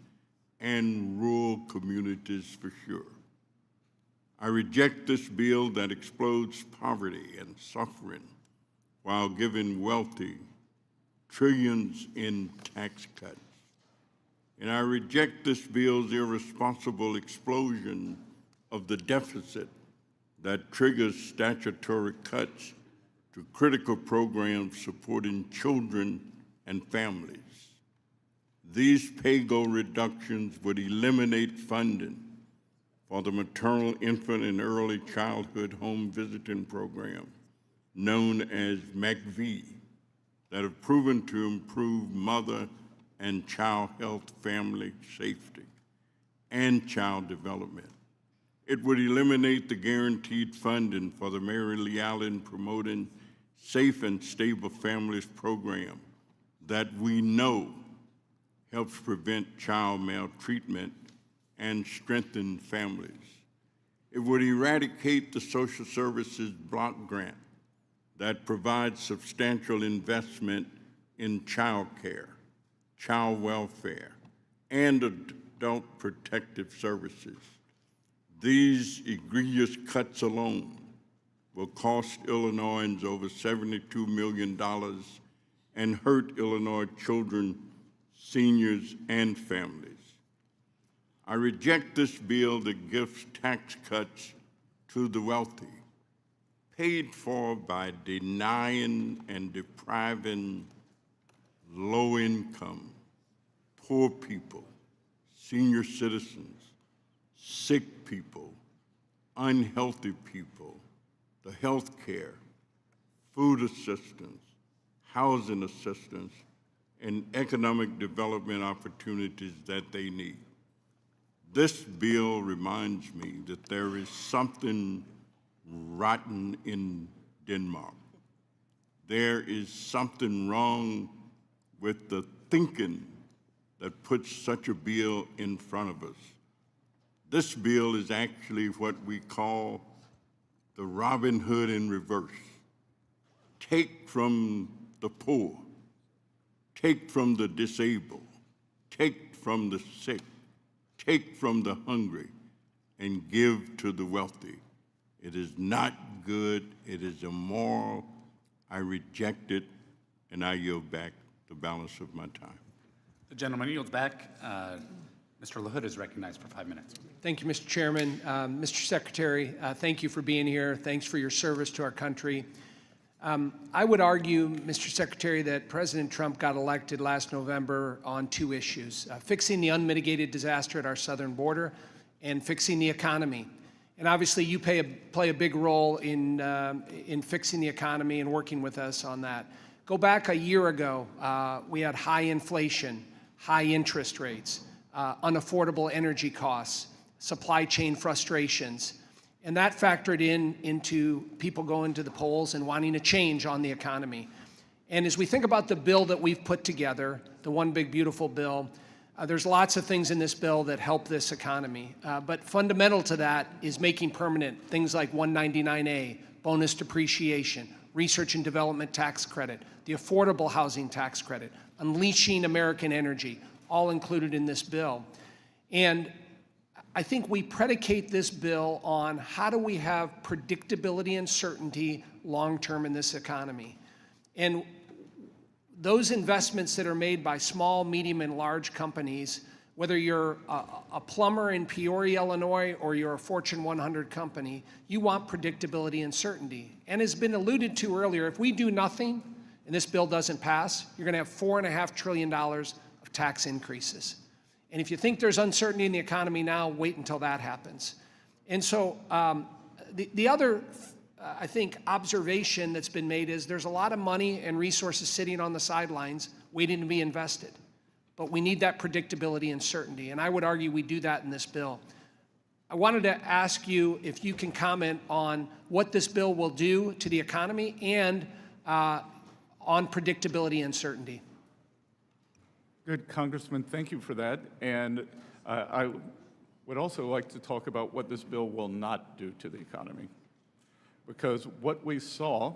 and rural communities for sure. I reject this bill that explodes poverty and suffering while giving wealthy trillions in tax cuts. And I reject this bill's irresponsible explosion of the deficit that triggers statutory cuts to critical programs supporting children and families. These pay-go reductions would eliminate funding for the maternal, infant, and early childhood home visiting program, known as MACV, that have proven to improve mother and child health, family safety, and child development. It would eliminate the guaranteed funding for the Mary Lee Allen Promoting Safe and Stable Families program that we know helps prevent child maltreatment and strengthen families. It would eradicate the social services block grant that provides substantial investment in child care, child welfare, and adult protective services. These egregious cuts alone will cost Illinoisans over $72 million and hurt Illinois children, seniors, and families. I reject this bill that gives tax cuts to the wealthy, paid for by denying and depriving low-income, poor people, senior citizens, sick people, unhealthy people, the health care, food assistance, housing assistance, and economic development opportunities that they need. This bill reminds me that there is something rotten in Denmark. There is something wrong with the thinking that puts such a bill in front of us. This bill is actually what we call the Robin Hood in reverse. Take from the poor, take from the disabled, take from the sick, take from the hungry, and give to the wealthy. It is not good, it is immoral. I reject it, and I yield back the balance of my time. The gentleman yields back. Mr. LaHood is recognized for 5 minutes. Thank you, Mr. Chairman. Mr. Secretary, thank you for being here. Thanks for your service to our country. I would argue, Mr. Secretary, that President Trump got elected last November on two issues, fixing the unmitigated disaster at our southern border and fixing the economy. And obviously, you play a big role in fixing the economy and working with us on that. Go back a year ago, we had high inflation, high interest rates, unaffordable energy costs, supply chain frustrations. And that factored into people going to the polls and wanting a change on the economy. And as we think about the bill that we've put together, the One Big Beautiful Bill, there's lots of things in this bill that help this economy. But fundamental to that is making permanent things like 199A, bonus depreciation, research and development tax credit, the affordable housing tax credit, unleashing American energy, all included in this bill. And I think we predicate this bill on how do we have predictability and certainty long-term in this economy. And those investments that are made by small, medium, and large companies, whether you're a plumber in Peoria, Illinois, or you're a Fortune 100 company, you want predictability and certainty. And as been alluded to earlier, if we do nothing and this bill doesn't pass, you're going to have $4.5 trillion of tax increases. And if you think there's uncertainty in the economy now, wait until that happens. And so the other, I think, observation that's been made is there's a lot of money and resources sitting on the sidelines waiting to be invested. But we need that predictability and certainty. And I would argue we do that in this bill. I wanted to ask you if you can comment on what this bill will do to the economy and on predictability and certainty. Good, Congressman, thank you for that. And I would also like to talk about what this bill will not do to the economy. Because what we saw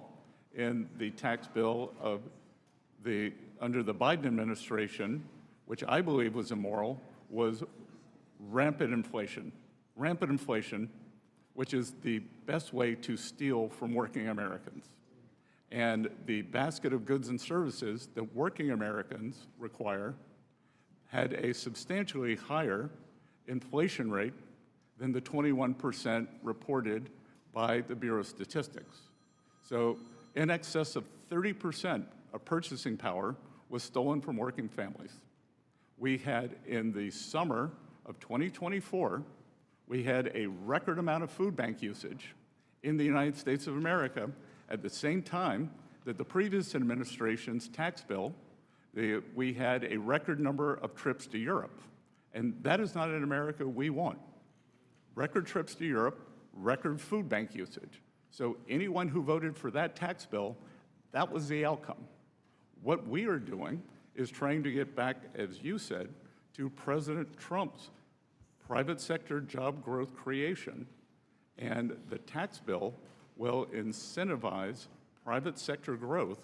in the tax bill under the Biden administration, which I believe was immoral, was rampant inflation. Rampant inflation, which is the best way to steal from working Americans. And the basket of goods and services that working Americans require had a substantially higher inflation rate than the 21% reported by the Bureau of Statistics. So in excess of 30% of purchasing power was stolen from working families. We had, in the summer of 2024, we had a record amount of food bank usage in the United States of America at the same time that the previous administration's tax bill, we had a record number of trips to Europe. And that is not an America we want. Record trips to Europe, record food bank usage. So anyone who voted for that tax bill, that was the outcome. What we are doing is trying to get back, as you said, to President Trump's private sector job growth creation. And the tax bill will incentivize private sector growth.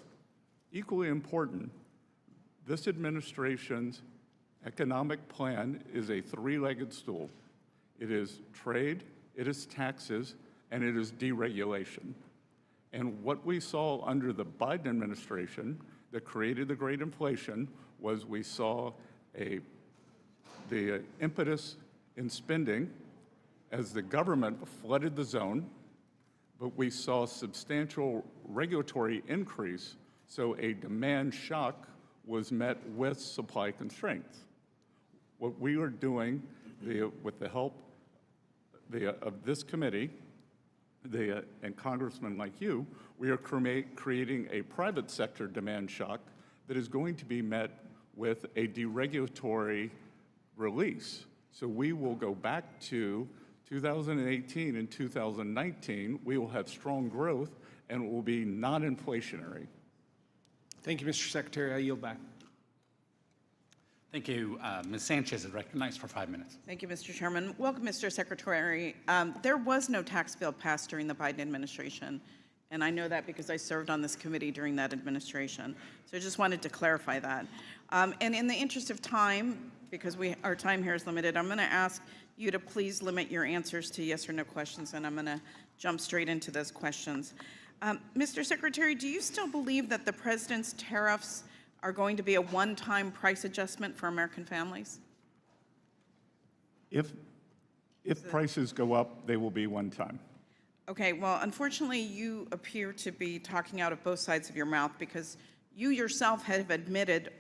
Equally important, this administration's economic plan is a three-legged stool. It is trade, it is taxes, and it is deregulation. And what we saw under the Biden administration that created the great inflation was we saw the impetus in spending as the government flooded the zone, but we saw substantial regulatory increase, so a demand shock was met with supply constraints. What we are doing, with the help of this committee, and congressmen like you, we are creating a private sector demand shock that is going to be met with a deregulatory release. So we will go back to 2018 and 2019. We will have strong growth, and it will be non-inflationary. Thank you, Mr. Secretary. I yield back. Thank you. Ms. Sanchez is recognized for 5 minutes. Thank you, Mr. Chairman. Welcome, Mr. Secretary. There was no tax bill passed during the Biden administration, and I know that because I served on this committee during that administration. So I just wanted to clarify that. And in the interest of time, because our time here is limited, I'm going to ask you to please limit your answers to yes or no questions, and I'm going to jump straight into those questions. Mr. Secretary, do you still believe that the president's tariffs are going to be a one-time price adjustment for American families? If prices go up, they will be one time. Okay, well, unfortunately, you appear to be talking out of both sides of your mouth because you yourself have admitted,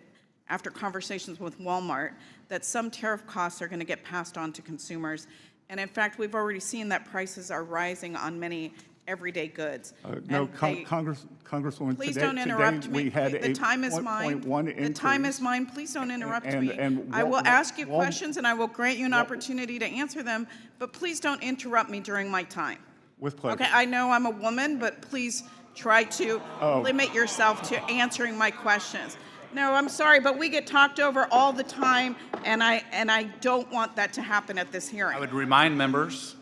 after conversations with Walmart, that some tariff costs are going to get passed on to consumers. And in fact, we've already seen that prices are rising on many everyday goods. No, Congresswoman, please today, don't interrupt today me. we had The a time is mine. 1.1 increase. The time is mine. Please don't interrupt me. And I will ask you questions and I will grant you an opportunity to answer them, but please don't interrupt me during my time. With pleasure. Okay, I know I'm a woman, but please try to limit yourself to answering my questions. No, I'm sorry, but we get talked over all the time, and I don't want that to happen at this hearing. I would remind members,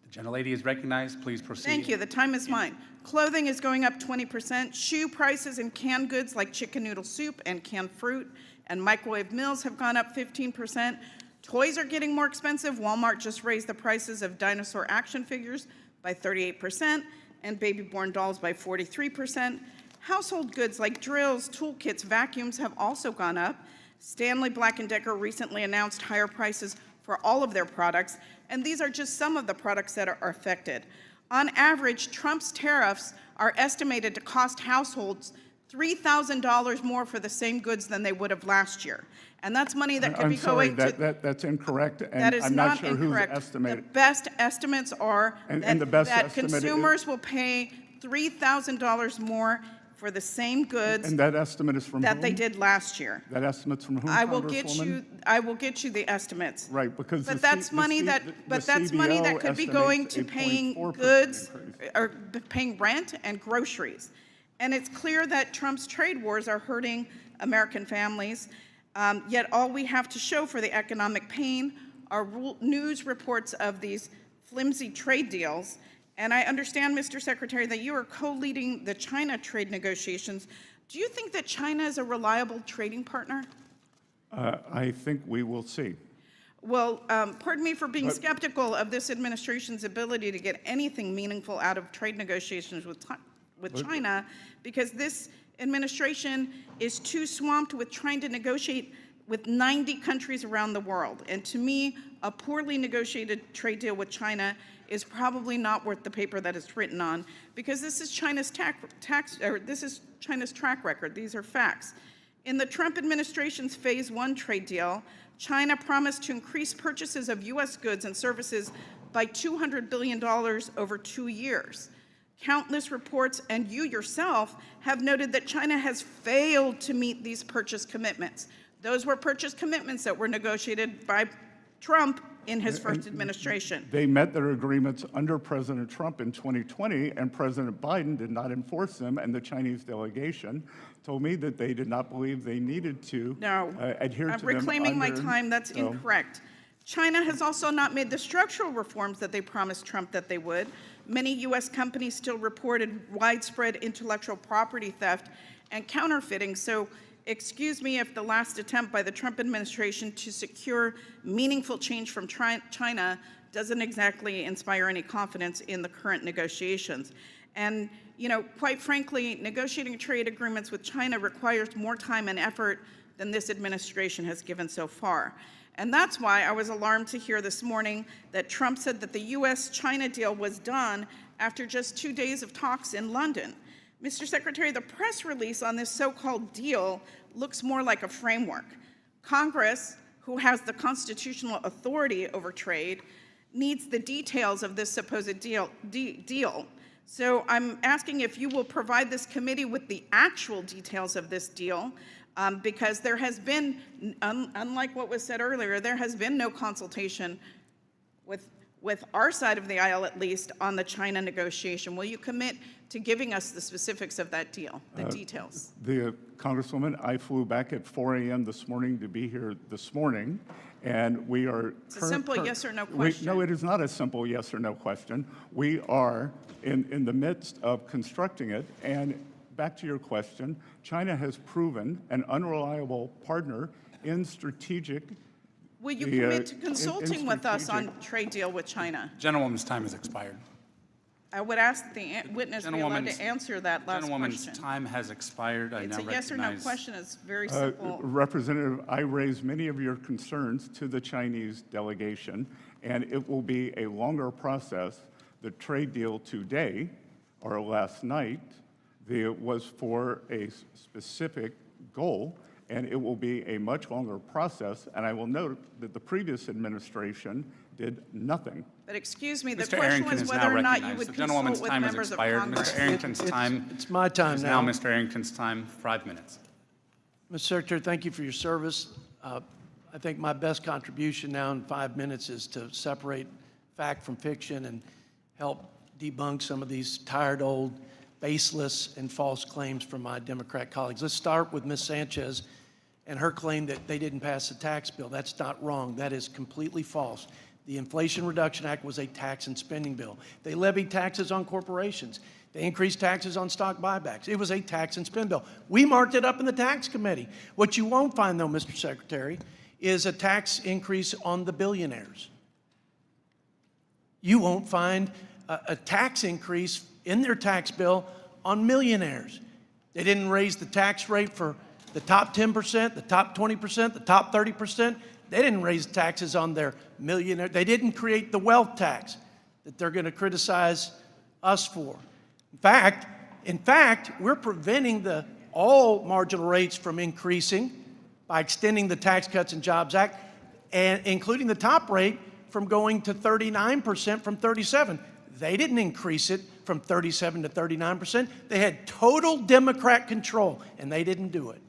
the gentlelady is recognized. Please proceed. Thank you. The time is mine. Clothing is going up 20%. Shoe prices and canned goods like chicken noodle soup and canned fruit and microwave meals have gone up 15%. Toys are getting more expensive. Walmart just raised the prices of dinosaur action figures by 38% and baby-born dolls by 43%. Household goods like drills, toolkits, vacuums have also gone up. Stanley Black & Decker recently announced higher prices for all of their products, and these are just some of the products that are affected. On average, Trump's tariffs are estimated to cost households $3,000 more for the same goods than they would have last year. And that's money that could be going to... That's incorrect, and That is I'm not not sure incorrect. who's estimated. The best estimates are that consumers will pay $3,000 more for the same goods And that estimate is from that whom? they did last year. That estimate's from whom, I will get Congresswoman? you the estimates. Right, because But that's money that could be going to paying 8.4% goods increase. or paying rent and groceries. And it's clear that Trump's trade wars are hurting American families. Yet all we have to show for the economic pain are news reports of these flimsy trade deals. And I understand, Mr. Secretary, that you are co-leading the China trade negotiations. Do you think that China is a reliable trading partner? I think we will see. Well, pardon me for being skeptical of this administration's ability to get anything meaningful out of trade negotiations with China, because this administration is too swamped with trying to negotiate with 90 countries around the world. And to me, a poorly negotiated trade deal with China is probably not worth the paper that it's written on, because this is China's China's track record. These are facts. In the Trump administration's Phase 1 trade deal, China promised to increase purchases of U.S. goods and services by $200 billion over 2 years. Countless reports, and you yourself, have noted that China has failed to meet these purchase commitments. Those were purchase commitments that were negotiated by Trump in his first administration. They met their agreements under President Trump in 2020, and President Biden did not enforce them, and the Chinese delegation told me that they did not believe they needed to adhere to them. I'm reclaiming my time. That's incorrect. China has also not made the structural reforms that they promised Trump that they would. Many U.S. companies still reported widespread intellectual property theft and counterfeiting. So excuse me if the last attempt by the Trump administration to secure meaningful change from China doesn't exactly inspire any confidence in the current negotiations. And, you know, quite frankly, negotiating trade agreements with China requires more time and effort than this administration has given so far. And that's why I was alarmed to hear this morning that Trump said that the US-China deal was done after just 2 days of talks in London. Mr. Secretary, the press release on this so-called deal looks more like a framework. Congress, who has the constitutional authority over trade, needs the details of this supposed deal. So I'm asking if you will provide this committee with the actual details of this deal, because there has been, unlike what was said earlier, there has been no consultation with our side of the aisle, at least, on the China negotiation. Will you commit to giving us the specifics of that deal, the details? Congresswoman, I flew back at 4 a.m. this morning to be here this morning, and we are... It's a simple yes or no question. No, it is not a simple yes or no question. We are in the midst of constructing it, and back to your question, China has proven an unreliable partner in strategic... Will you commit to consulting with us on trade deal with China? Gentlewoman's time has expired. I would ask the witness be allowed to answer that last Gentlewoman's question. time has expired. I It's now a yes or no recognize- question. It's very simple. Representative, I raised many of your concerns to the Chinese delegation, and it will be a longer process. The trade deal today, or last night, was for a specific goal, and it will be a much longer process. And I will note that the previous administration did nothing. But excuse me, the Mr. question Arrington was is whether now or not you recognized. would The gentlewoman's consult with time has members of expired. Congress. Mr. Arrington's time It's my time is now. now Mr. Arrington's time, 5 minutes. Mr. Secretary, thank you for your service. I think my best contribution now in 5 minutes is to separate fact from fiction and help debunk some of these tired, old, baseless, and false claims from my Democrat colleagues. Let's start with Ms. Sanchez and her claim that they didn't pass the tax bill. That's not wrong. That is completely false. The Inflation Reduction Act was a tax and spending bill. They levied taxes on corporations. They increased taxes on stock buybacks. It was a tax and spend bill. We marked it up in the tax committee. What you won't find, though, Mr. Secretary, is a tax increase on the billionaires. You won't find a tax increase in their tax bill on millionaires. They didn't raise the tax rate for the top 10%, the top 20%, the top 30%. They didn't raise taxes on their millionaire. They didn't create the wealth tax that they're going to criticize us for. In fact, we're preventing all marginal rates from increasing by extending the Tax Cuts and Jobs Act, and including the top rate from going to 39% from 37%. They didn't increase it from 37% to 39%. They had total Democrat control, and they didn't do it.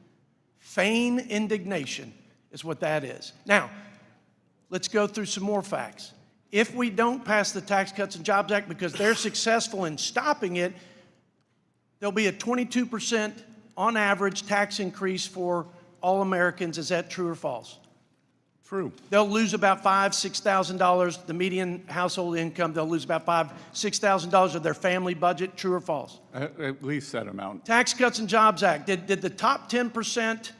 Feign indignation is what that is. Now, let's go through some more facts. If we don't pass the Tax Cuts and Jobs Act because they're successful in stopping it, there'll be a 22% on average tax increase for all Americans. Is that true or false? True. They'll lose about $5,000, $6,000, the median household income. They'll lose about $5,000, $6,000 of their family budget. True or false? At least that amount. Tax Cuts and Jobs Act. Did the top 10%,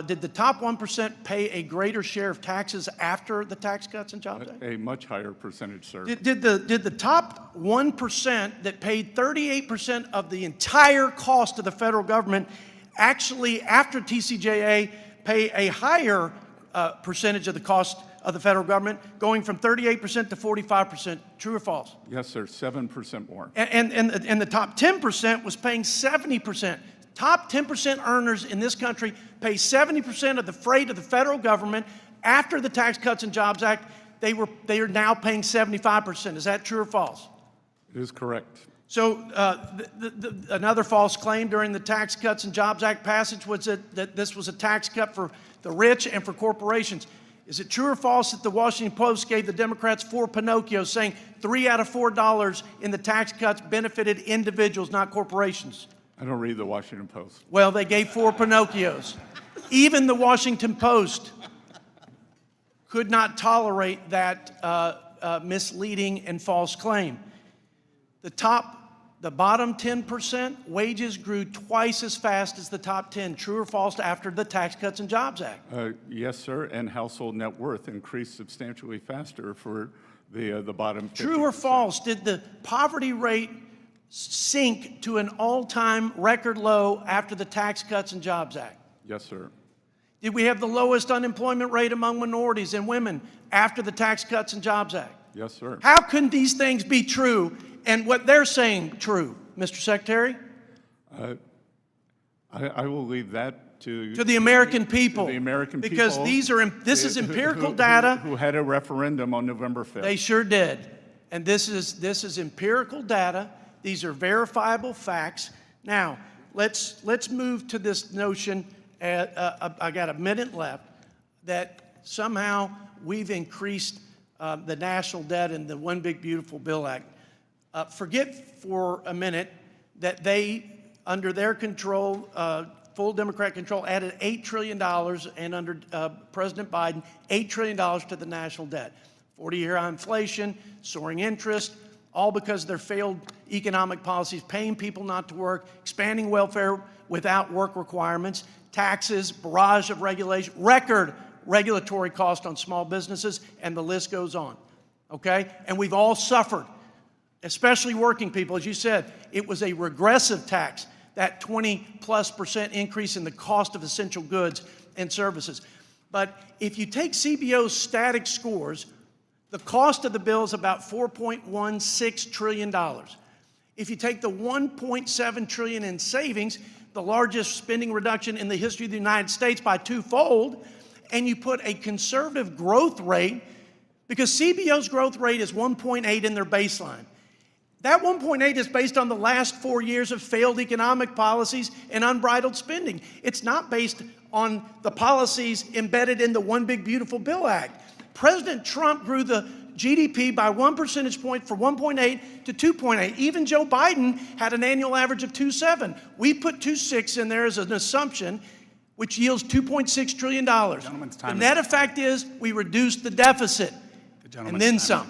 did the top 1% pay a greater share of taxes after the Tax Cuts and Jobs Act? A much higher percentage, sir. Did the top 1% that paid 38% of the entire cost of the federal government actually, after TCJA, pay a higher percentage of the cost of the federal government, going from 38% to 45%? True or false? Yes, sir, 7% more. And the top 10% was paying 70%. Top 10% earners in this country pay 70% of the freight of the federal government. After the Tax Cuts and Jobs Act, they are now paying 75%. Is that true or false? It is correct. So another false claim during the Tax Cuts and Jobs Act passage was that this was a tax cut for the rich and for corporations. Is it true or false that the Washington Post gave the Democrats 4 Pinocchios, saying $3 out of $4 in the tax cuts benefited individuals, not corporations? I don't read the Washington Post. Well, they gave 4 Pinocchios. Even the Washington Post could not tolerate that misleading and false claim. The top The bottom 10%, wages grew twice as fast as the top 10. True or false after the Tax Cuts and Jobs Act? Yes, sir, and household net worth increased substantially faster for the bottom 50%. True or false, did the poverty rate sink to an all-time record low after the Tax Cuts and Jobs Act? Yes, sir. Did we have the lowest unemployment rate among minorities and women after the Tax Cuts and Jobs Act? Yes, sir. How can these things be true and what they're saying true, Mr. Secretary? I will leave that to To the American people. To the American people. Because this is empirical data. Who had a referendum on November 5th. They sure did. And this is empirical data. These are verifiable facts. Now, let's move to this notion, I got a minute left, that somehow we've increased the national debt in the One Big Beautiful Bill Act. Forget for a minute that they, under their control, full Democrat control, added $8 trillion, and under President Biden, $8 trillion to the national debt. 40-year high inflation, soaring interest, all because of their failed economic policies, paying people not to work, expanding welfare without work requirements, taxes, barrage of regulation, record regulatory cost on small businesses, and the list goes on, okay? And we've all suffered, especially working people. As you said, it was a regressive tax, that 20+% increase in the cost of essential goods and services. But if you take CBO's static scores, the cost of the bill is about $4.16 trillion. If you take the $1.7 trillion in savings, the largest spending reduction in the history of the United States by twofold, and you put a conservative growth rate, because CBO's growth rate is 1.8 in their baseline. That 1.8 is based on the last 4 years of failed economic policies and unbridled spending. It's not based on the policies embedded in the One Big Beautiful Bill Act. President Trump grew the GDP by 1 percentage point from 1.8 to 2.8. Even Joe Biden had an annual average of 2.7. We put 2.6 in there as an assumption, which yields $2.6 trillion. The net effect is we reduced the deficit, and then some.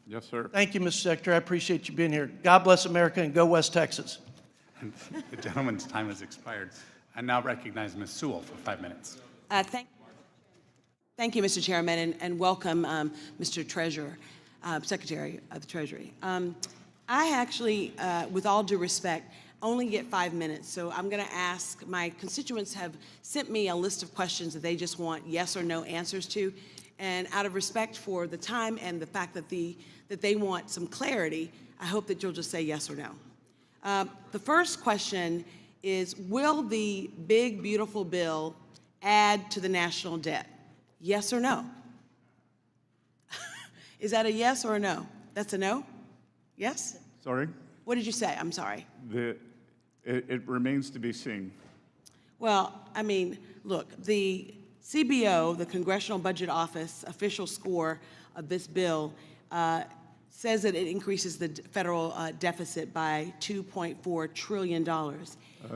Yes, sir. Thank you, Mr. Secretary. I appreciate you being here. God bless America and go West Texas. The gentleman's time has expired. I now recognize Ms. Sewell for 5 minutes. Thank you, Mr. Chairman, and welcome, Mr. Treasurer, Secretary of the Treasury. I actually, with all due respect, only get 5 minutes, so I'm going to ask, my constituents have sent me a list of questions that they just want yes or no answers to, and out of respect for the time and the fact that they want some clarity, I hope that you'll just say yes or no. The first question is, will the big, beautiful bill add to the national debt? Yes or no? Is that a yes or a no? That's a no? Yes? Sorry? What did you say? I'm sorry. It remains to be seen. Well, I mean, look, the CBO, the Congressional Budget Office official score of this bill says that it increases the federal deficit by $2.4 trillion. Sorry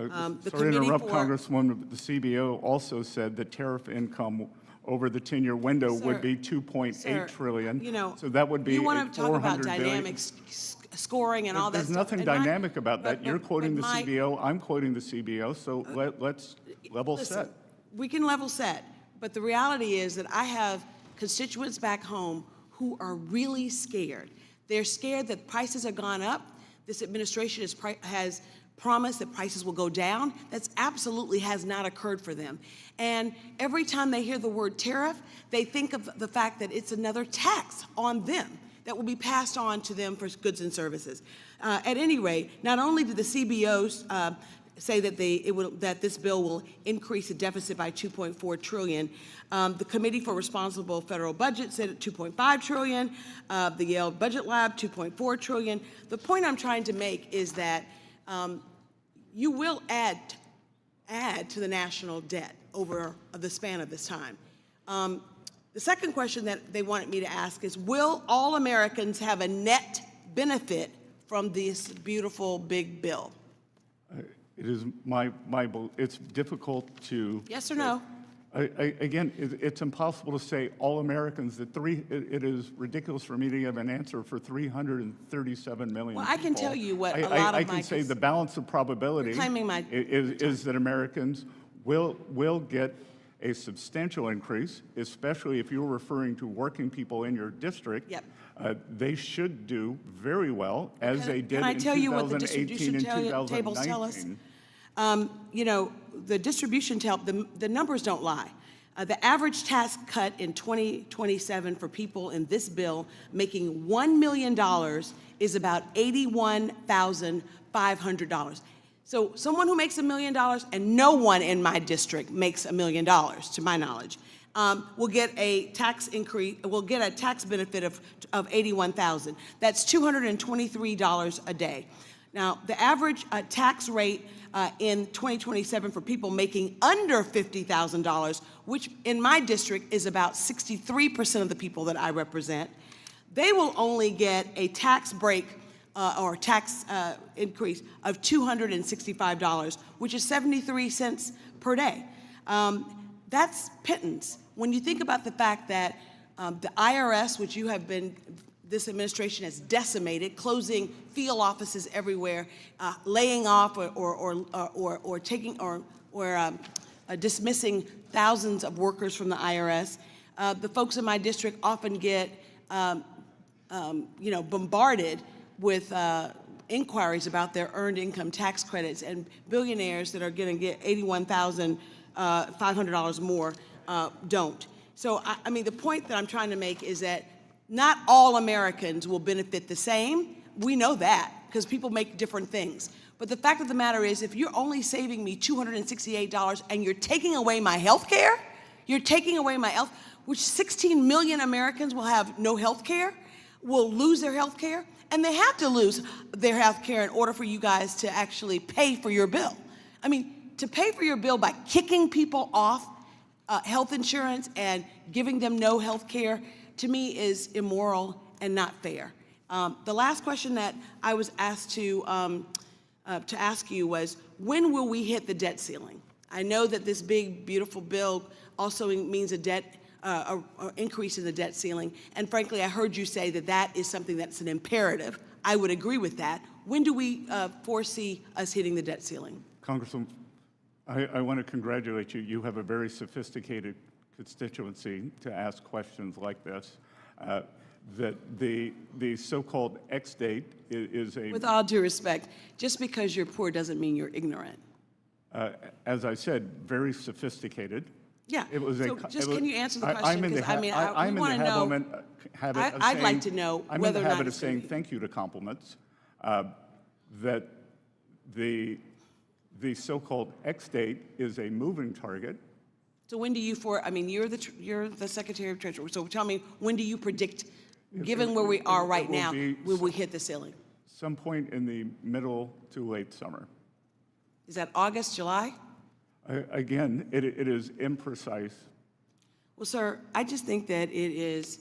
to interrupt, Congresswoman, the CBO also said that tariff income over the 10-year window would be $2.8 trillion. You know, so that would be you want to talk about $400 billion. dynamic scoring and all that There's stuff. nothing dynamic about that. You're quoting the CBO, I'm quoting the CBO, so let's level set. We can level set, but the reality is that I have constituents back home who are really scared. They're scared that prices have gone up. This administration has promised that prices will go down. That absolutely has not occurred for them. And every time they hear the word tariff, they think of the fact that it's another tax on them that will be passed on to them for goods and services. At any rate, not only did the CBOs say that that this bill will increase the deficit by $2.4 trillion. The Committee for Responsible Federal Budget said at $2.5 trillion. The Yale Budget Lab, $2.4 trillion. The point I'm trying to make is that you will add to the national debt over the span of this time. The second question that they wanted me to ask is, will all Americans have a net benefit from this beautiful big bill? It is it's difficult to. Yes or no? Again, it's impossible to say all Americans, it is ridiculous for me to give an answer for 337 million Well, I can people. tell you what a lot of I can say the balance of probability is that Americans will get a substantial increase, especially if you're referring to working people in your district. Yep. They should do very well, as they did Can I in tell you what the 2018 distribution and tables tell us? 2019. You know, the distribution the numbers don't lie. The average tax cut in 2027 for people in this bill making $1 million is about $81,500. So someone who makes $1 million, and no one in my district makes $1 million, to my knowledge, will get a tax increase, will get a tax benefit of $81,000. That's $223 a day. Now, the average tax rate in 2027 for people making under $50,000, which in my district is about 63% of the people that I represent, they will only get a tax break or tax increase of $265, which is 73 cents per day. That's pittance. When you think about the fact that the IRS, which you have been, this administration has decimated, closing field offices everywhere, laying off or taking or dismissing thousands of workers from the IRS. The folks in my district often get, bombarded with inquiries about their earned income tax credits, and billionaires that are going to get $81,500 more don't. So, I mean, the point that I'm trying to make is that not all Americans will benefit the same. We know that because people make different things. But the fact of the matter is, if you're only saving me $268 and you're taking away my health care, which 16 million Americans will have no health care, will lose their health care, and they have to lose their health care in order for you guys to actually pay for your bill. I mean, to pay for your bill by kicking people off health insurance and giving them no health care, to me, is immoral and not fair. The last question that I was asked to ask you was, when will we hit the debt ceiling? I know that this big, beautiful bill also means a increase in the debt ceiling, and frankly, I heard you say that that is something that's an imperative. I would agree with that. When do we foresee us hitting the debt ceiling? Congresswoman, I want to congratulate you. You have a very sophisticated constituency to ask questions like this. That the so-called X date is a... With all due respect, just because you're poor doesn't mean you're ignorant. As I said, very sophisticated. Yeah. It was so can you answer the question? I'm in the habit of I'd like to know whether or not of saying thank you to compliments. That the so-called X date is a moving target. So when do you you're the Secretary of Treasury, so tell me, when do you predict, given where we are right now, will we hit the ceiling? Some point in the middle to late summer. Is that August, July? Again, it is imprecise. Well, sir, I just think that it is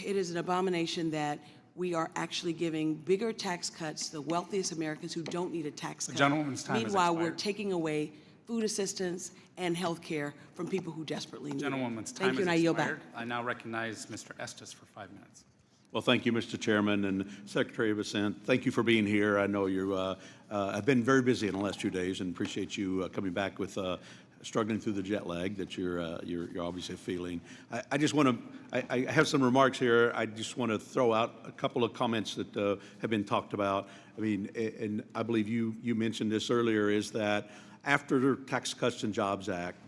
an abomination that we are actually giving bigger tax cuts to the wealthiest Americans who don't need a tax cut. The gentleman's time has Meanwhile, we're expired. taking away food assistance and health care from people who desperately need it. Gentlewoman's Thank time you, has and I yield back. expired. I now recognize Mr. Estes for 5 minutes. Well, thank you, Mr. Chairman, and Secretary Bessent. Thank you for being here. I know you have been very busy in the last 2 days, and appreciate you coming back with struggling through the jet lag that you're obviously feeling. I just want to, I have some remarks here. I just want to throw out a couple of comments that have been talked about. I mean, and I believe you mentioned this earlier, is that after the Tax Cuts and Jobs Act,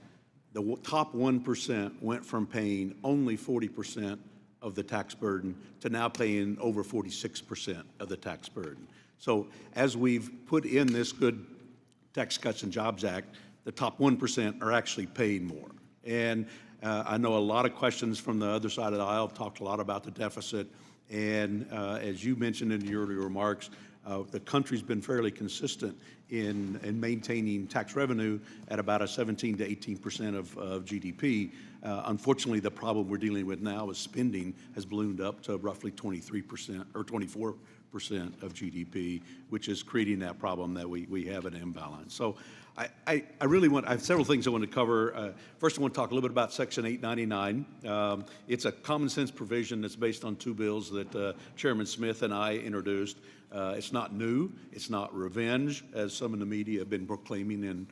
the top 1% went from paying only 40% of the tax burden to now paying over 46% of the tax burden. So as we've put in this good Tax Cuts and Jobs Act, the top 1% are actually paying more. And I know a lot of questions from the other side of the aisle talked a lot about the deficit. And as you mentioned in your earlier remarks, the country's been fairly consistent in maintaining tax revenue at about a 17 to 18% of GDP. Unfortunately, the problem we're dealing with now is spending has ballooned up to roughly 23% or 24% of GDP, which is creating that problem that we have an imbalance. So I really want, I have several things I want to cover. First, I want to talk a little bit about Section 899. It's a common sense provision that's based on two bills that Chairman Smith and I introduced. It's not new. It's not revenge, as some in the media have been proclaiming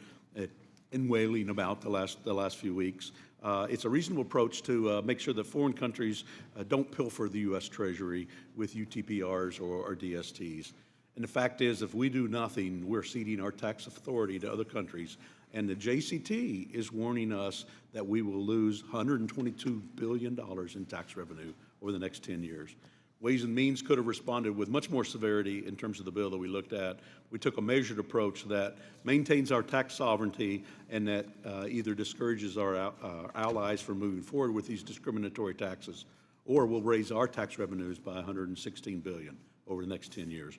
and wailing about the last few weeks. It's a reasonable approach to make sure that foreign countries don't pilfer the U.S. Treasury with UTPRs or DSTs. And the fact is, if we do nothing, we're ceding our tax authority to other countries. And the JCT is warning us that we will lose $122 billion in tax revenue over the next 10 years. Ways and Means could have responded with much more severity in terms of the bill that we looked at. We took a measured approach that maintains our tax sovereignty and that either discourages our allies from moving forward with these discriminatory taxes, or will raise our tax revenues by $116 billion over the next 10 years.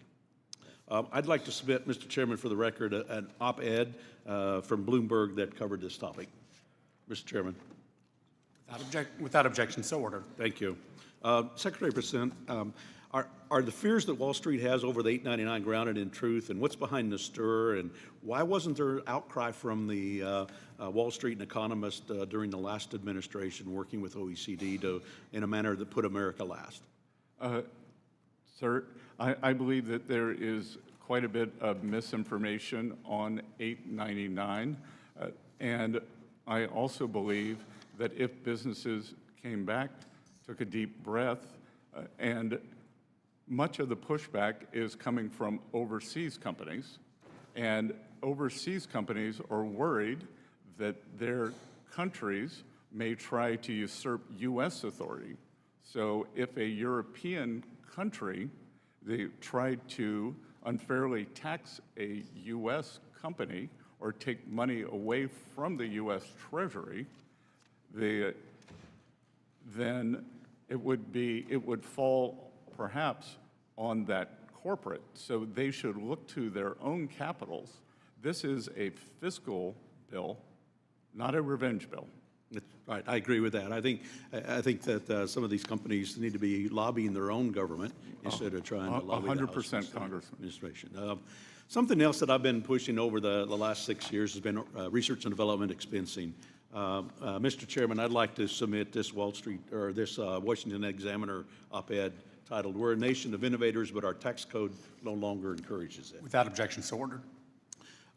I'd like to submit, Mr. Chairman, for the record, an op-ed from Bloomberg that covered this topic. Mr. Chairman. Without objection, so ordered. Thank you. Secretary Bessent, are the fears that Wall Street has over the 899 grounded in truth, and what's behind the stir, and why wasn't there outcry from the Wall Street and economists during the last administration working with OECD in a manner that put America last? Sir, I believe that there is quite a bit of misinformation on 899, and I also believe that if businesses came back, took a deep breath, and much of the pushback is coming from overseas companies, and overseas companies are worried that their countries may try to usurp U.S. authority. So if a European country, they tried to unfairly tax a U.S. company or take money away from the U.S. Treasury, then it would fall perhaps on that corporate. So they should look to their own capitals. This is a fiscal bill, not a revenge bill. Right, I agree with that. I think that some of these companies need to be lobbying their own government instead of trying to lobby 100%, Congressman. Administration. Something else that I've been pushing over the last 6 years has been research and development expensing. Mr. Chairman, I'd like to submit this Washington Examiner op-ed titled, "We're a Nation of Innovators, but our tax code no longer encourages it." Without objection, so ordered.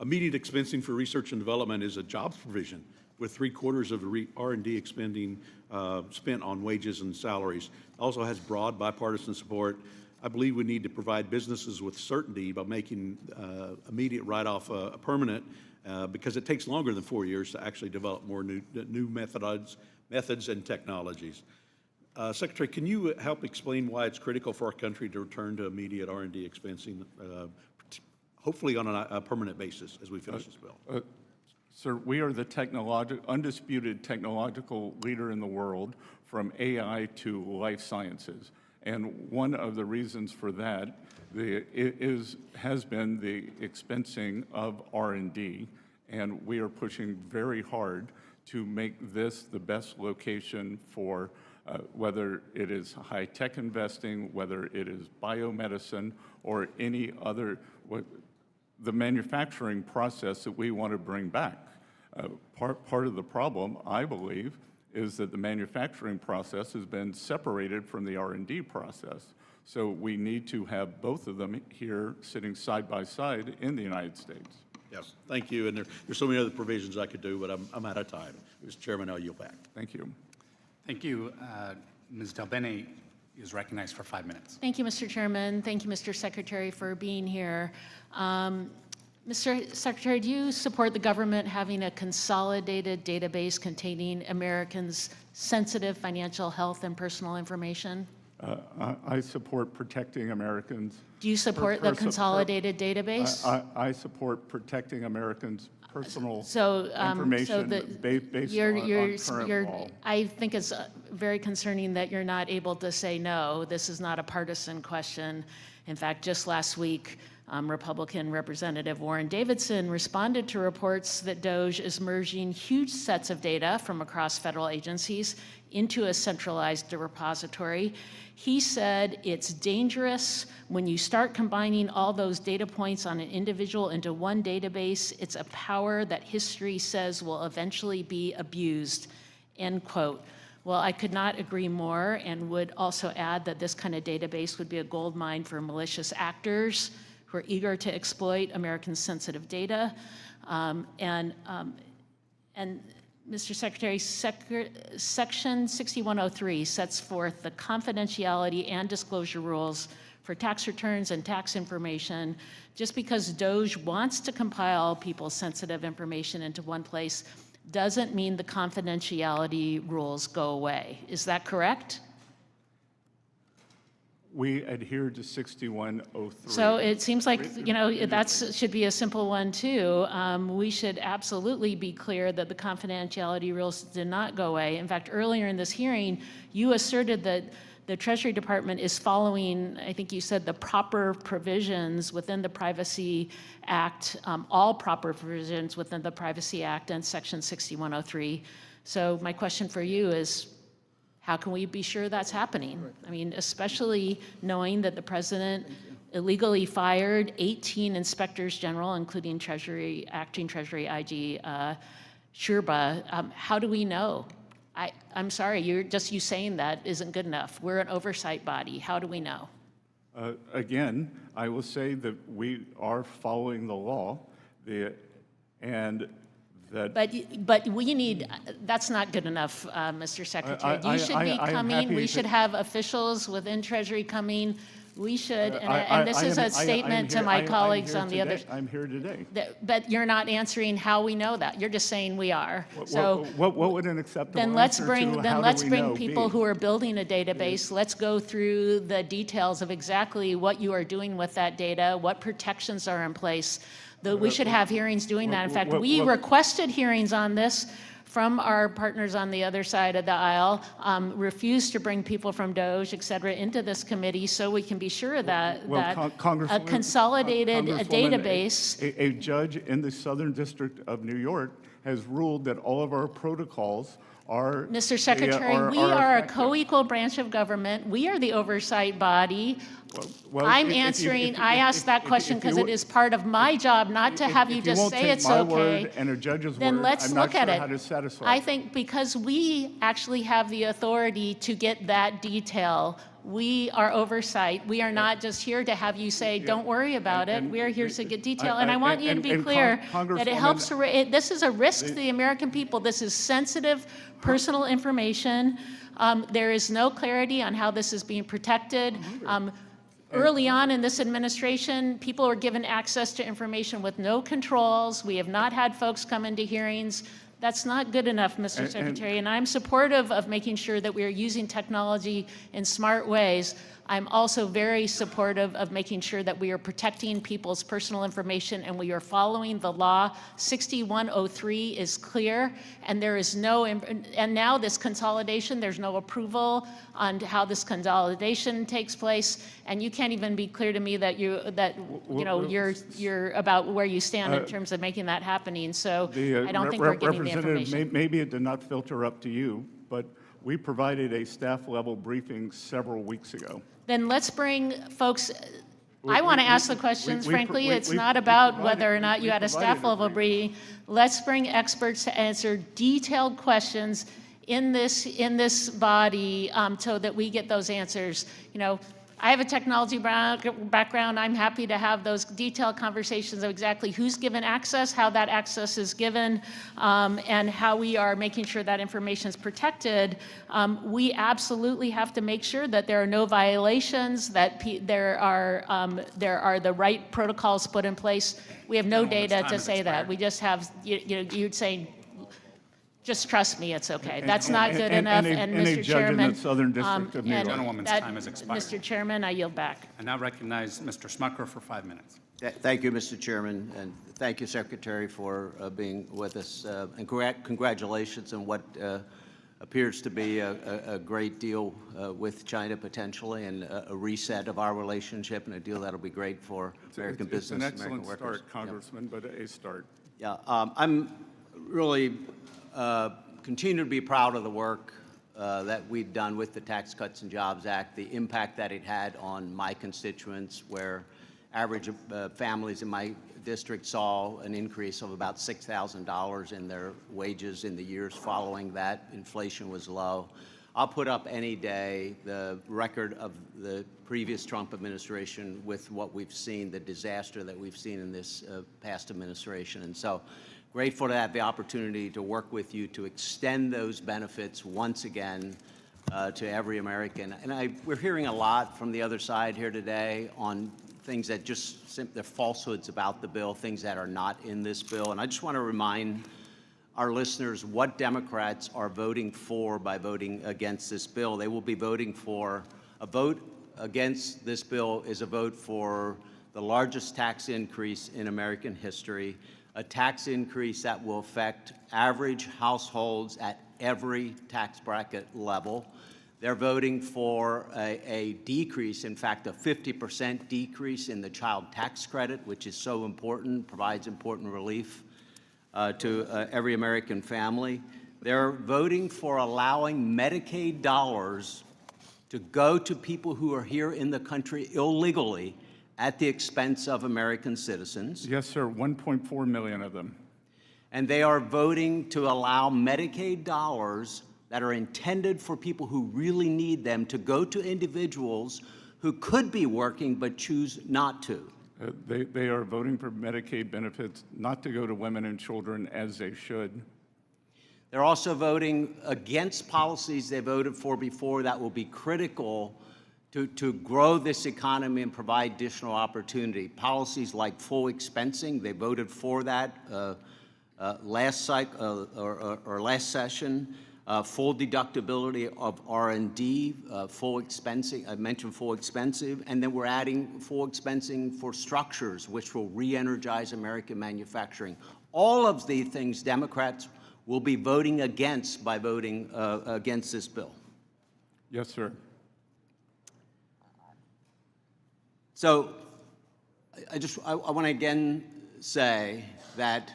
Immediate expensing for research and development is a jobs provision, with 3/4 of the R&D expending spent on wages and salaries. Also has broad bipartisan support. I believe we need to provide businesses with certainty by making immediate write-off permanent, because it takes longer than 4 years to actually develop more new methods and technologies. Secretary, can you help explain why it's critical for our country to return to immediate R&D expensing, hopefully on a permanent basis as we finish this bill? Sir, we are the undisputed technological leader in the world, from AI to life sciences. And one of the reasons for that has been the expensing of R&D, and we are pushing very hard to make this the best location for whether it is high-tech investing, whether it is biomedicine, or any other, the manufacturing process that we want to bring back. Part of the problem, I believe, is that the manufacturing process has been separated from the R&D process. So we need to have both of them here sitting side by side in the United States. Yes, thank you. And there's so many other provisions I could do, but I'm out of time. Mr. Chairman, I'll yield back. Thank you. Thank you. Ms. Del Bene is recognized for 5 minutes. Thank you, Mr. Chairman. Thank you, Mr. Secretary, for being here. Mr. Secretary, do you support the government having a consolidated database containing Americans' sensitive financial health and personal information? I support protecting Americans. Do you support the consolidated database? I support protecting Americans' personal So, information based on current law. I think it's very concerning that you're not able to say no. This is not a partisan question. In fact, just last week, Republican Representative Warren Davidson responded to reports that DOGE is merging huge sets of data from across federal agencies into a centralized repository. He said it's dangerous when you start combining all those data points on an individual into one database. It's a power that history says will eventually be abused, end quote. Well, I could not agree more, and would also add that this kind of database would be a gold mine for malicious actors who are eager to exploit Americans' sensitive data. And Mr. Secretary, Section 6103 sets forth the confidentiality and disclosure rules for tax returns and tax information. Just because DOGE wants to compile people's sensitive information into one place doesn't mean the confidentiality rules go away. Is that correct? We adhere to 6103. So it seems like, you know, that should be a simple one too. We should absolutely be clear that the confidentiality rules did not go away. In fact, earlier in this hearing, you asserted that the Treasury Department is following, I think you said, the proper provisions within the Privacy Act, all proper provisions within the Privacy Act and Section 6103. So my question for you is, how can we be sure that's happening? I mean, especially knowing that the president illegally fired 18 inspectors general, including acting Treasury IG Sherba. How do we know? I'm sorry, you saying that isn't good enough. We're an oversight body. How do we know? Again, I will say that we are following the law, and that. But we need, that's not good enough, Mr. Secretary. You should be coming. We should have officials within Treasury coming. We should, and this is a statement to my colleagues on the other. I'm here today. But you're not answering how we know that. You're just saying we are. So what would an acceptable then let's answer bring to then how let's do we bring know people be? who are building a database. Let's go through the details of exactly what you are doing with that data, what protections are in place. We should have hearings doing that. In fact, we requested hearings on this from our partners on the other side of the aisle, refused to bring people from DOGE, et cetera, into this committee so we can be sure that, a consolidated database. A judge in the Southern District of New York has ruled that all of our protocols are. Mr. Secretary, we are a co-equal branch of government. We are the oversight body. I'm answering, I asked that question because it is part of my job not to have you just say it's okay. If you won't take my word and a judge's then word, let's I'm not look at sure it. how to satisfy. I think because we actually have the authority to get that detail, we are oversight. We are not just here to have you say, don't worry about it. We are here to get detail. And I want you to be clear that it helps, this is a risk to the American people. This is sensitive personal information. There is no clarity on how this is being protected. Early on in this administration, people were given access to information with no controls. We have not had folks come into hearings. That's not good enough, Mr. Secretary, and I'm supportive of making sure that we are using technology in smart ways. I'm also very supportive of making sure that we are protecting people's personal information and we are following the law. 6103 is clear, and there is no, and now this consolidation, there's no approval on how this consolidation takes place, and you can't even be clear to me that you're about where you stand in terms of making that happening. So I don't think we're getting the information. Maybe it did not filter up to you, but we provided a staff level briefing several weeks ago. Then let's bring folks, I want to ask the questions, frankly. It's not about whether or not you had a staff level briefing. Let's bring experts to answer detailed questions in this body so that we get those answers. You know, I have a technology background. I'm happy to have those detailed conversations of exactly who's given access, how that access is given, and how we are making sure that information is protected. We absolutely have to make sure that there are no violations, that there are the right protocols put in place. We have no data to say that. We just have, you're saying, just trust me, it's okay. That's not good enough. And Mr. Chairman, Gentlewoman's time has expired. Mr. Chairman, I yield back. I now recognize Mr. Smucker for 5 minutes. Thank you, Mr. Chairman, and thank you, Secretary, for being with us. And congratulations on what appears to be a great deal with China potentially, and a reset of our relationship, and a deal that'll be great for American business, It's an American excellent workers. start, Congressman, but a start. Yeah, I'm really continue to be proud of the work that we've done with the Tax Cuts and Jobs Act, the impact that it had on my constituents, where average families in my district saw an increase of about $6,000 in their wages in the years following that. Inflation was low. I'll put up any day the record of the previous Trump administration with what we've seen, the disaster that we've seen in this past administration. And so grateful to have the opportunity to work with you to extend those benefits once again to every American. And we're hearing a lot from the other side here today on things that they're falsehoods about the bill, things that are not in this bill. And I just want to remind our listeners what Democrats are voting for by voting against this bill. They will be voting for a vote against this bill is a vote for the largest tax increase in American history, a tax increase that will affect average households at every tax bracket level. They're voting for a decrease, in fact, a 50% decrease in the child tax credit, which is so important, provides important relief to every American family. They're voting for allowing Medicaid dollars to go to people who are here in the country illegally at the expense of American citizens. Yes, sir, 1.4 million of them. And they are voting to allow Medicaid dollars that are intended for people who really need them to go to individuals who could be working but choose not to. They are voting for Medicaid benefits not to go to women and children as they should. They're also voting against policies they voted for before that will be critical to grow this economy and provide additional opportunity. Policies like full expensing, they voted for that last cycle or last session. Full deductibility of R&D, full expensing, I mentioned full expensing, and then we're adding full expensing for structures, which will re-energize American manufacturing. All of the things Democrats will be voting against by voting against this bill. Yes, sir. So I want to again say that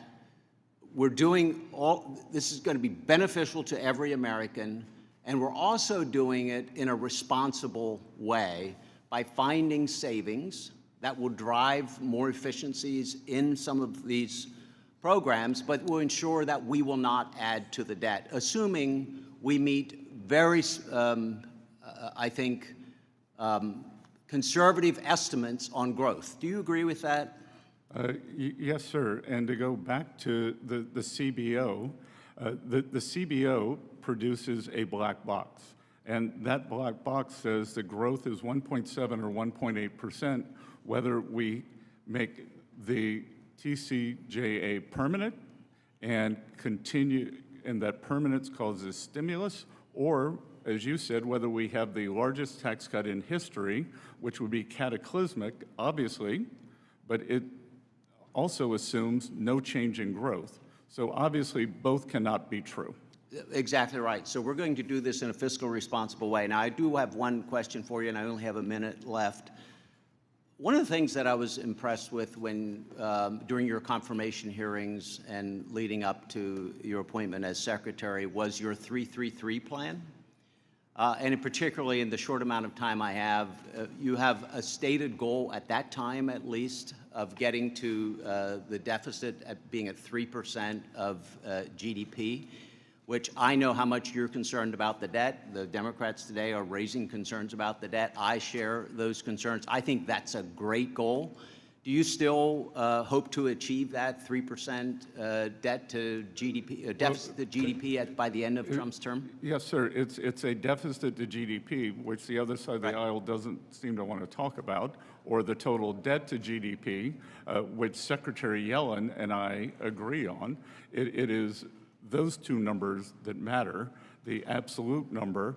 we're doing this is going to be beneficial to every American, and we're also doing it in a responsible way by finding savings that will drive more efficiencies in some of these programs, but will ensure that we will not add to the debt, assuming we meet very, I think, conservative estimates on growth. Do you agree with that? Yes, sir. And to go back to the CBO, the CBO produces a black box. And that black box says the growth is 1.7 or 1.8%, whether we make the TCJA permanent and continue, and that permanence causes stimulus, or, as you said, whether we have the largest tax cut in history, which would be cataclysmic, obviously, but it also assumes no change in growth. So obviously, both cannot be true. Exactly right. So we're going to do this in a fiscal responsible way. Now, I do have one question for you, and I only have a minute left. One of the things that I was impressed with when during your confirmation hearings and leading up to your appointment as secretary was your 3-3-3 plan. And particularly in the short amount of time I have, you have a stated goal at that time, at least, of getting to the deficit at being at 3% of GDP, which I know how much you're concerned about the debt. The Democrats today are raising concerns about the debt. I share those concerns. I think that's a great goal. Do you still hope to achieve that 3% debt to GDP, deficit to GDP by the end of Trump's term? Yes, sir. It's a deficit to GDP, which the other side of the aisle doesn't seem to want to talk about, or the total debt to GDP, which Secretary Yellen and I agree on. It is those two numbers that matter. The absolute number,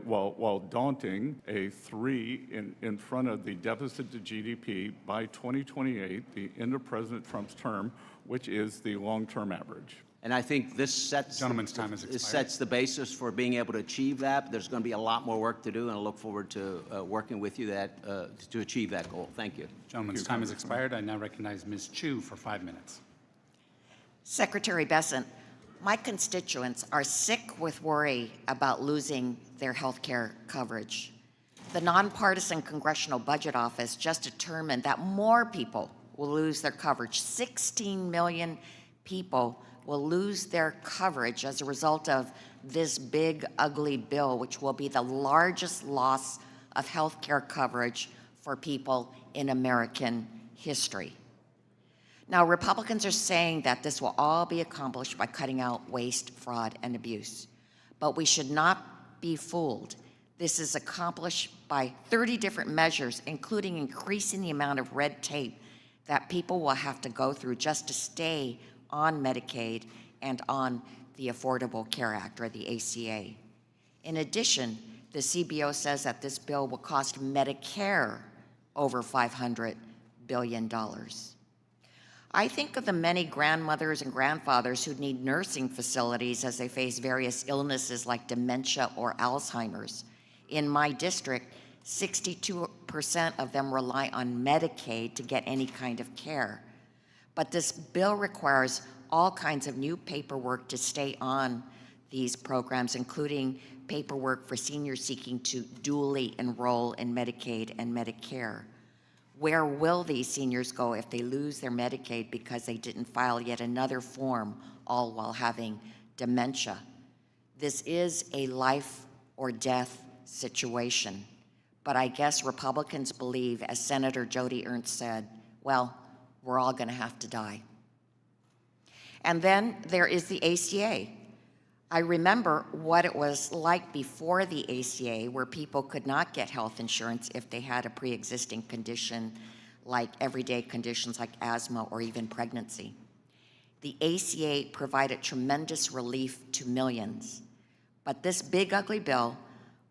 while daunting, a 3 in front of the deficit to GDP by 2028, the end of President Trump's term, which is the long-term average. And I think this sets, Gentleman's time has this expired. sets the basis for being able to achieve that. There's going to be a lot more work to do, and I look forward to working with you to achieve that goal. Thank you. Gentleman's time has expired. I now recognize Ms. Chu for 5 minutes. Secretary Bessent, my constituents are sick with worry about losing their health care coverage. The nonpartisan Congressional Budget Office just determined that more people will lose their coverage. 16 million people will lose their coverage as a result of this big, ugly bill, which will be the largest loss of health care coverage for people in American history. Now, Republicans are saying that this will all be accomplished by cutting out waste, fraud, and abuse. But we should not be fooled. This is accomplished by 30 different measures, including increasing the amount of red tape that people will have to go through just to stay on Medicaid and on the Affordable Care Act, or the ACA. In addition, the CBO says that this bill will cost Medicare over $500 billion. I think of the many grandmothers and grandfathers who need nursing facilities as they face various illnesses like dementia or Alzheimer's. In my district, 62% of them rely on Medicaid to get any kind of care. But this bill requires all kinds of new paperwork to stay on these programs, including paperwork for seniors seeking to dually enroll in Medicaid and Medicare. Where will these seniors go if they lose their Medicaid because they didn't file yet another form, all while having dementia? This is a life or death situation. But I guess Republicans believe, as Senator Joni Ernst said, well, we're all going to have to die. And then there is the ACA. I remember what it was like before the ACA, where people could not get health insurance if they had a pre-existing condition, like everyday conditions like asthma or even pregnancy. The ACA provided tremendous relief to millions. But this big, ugly bill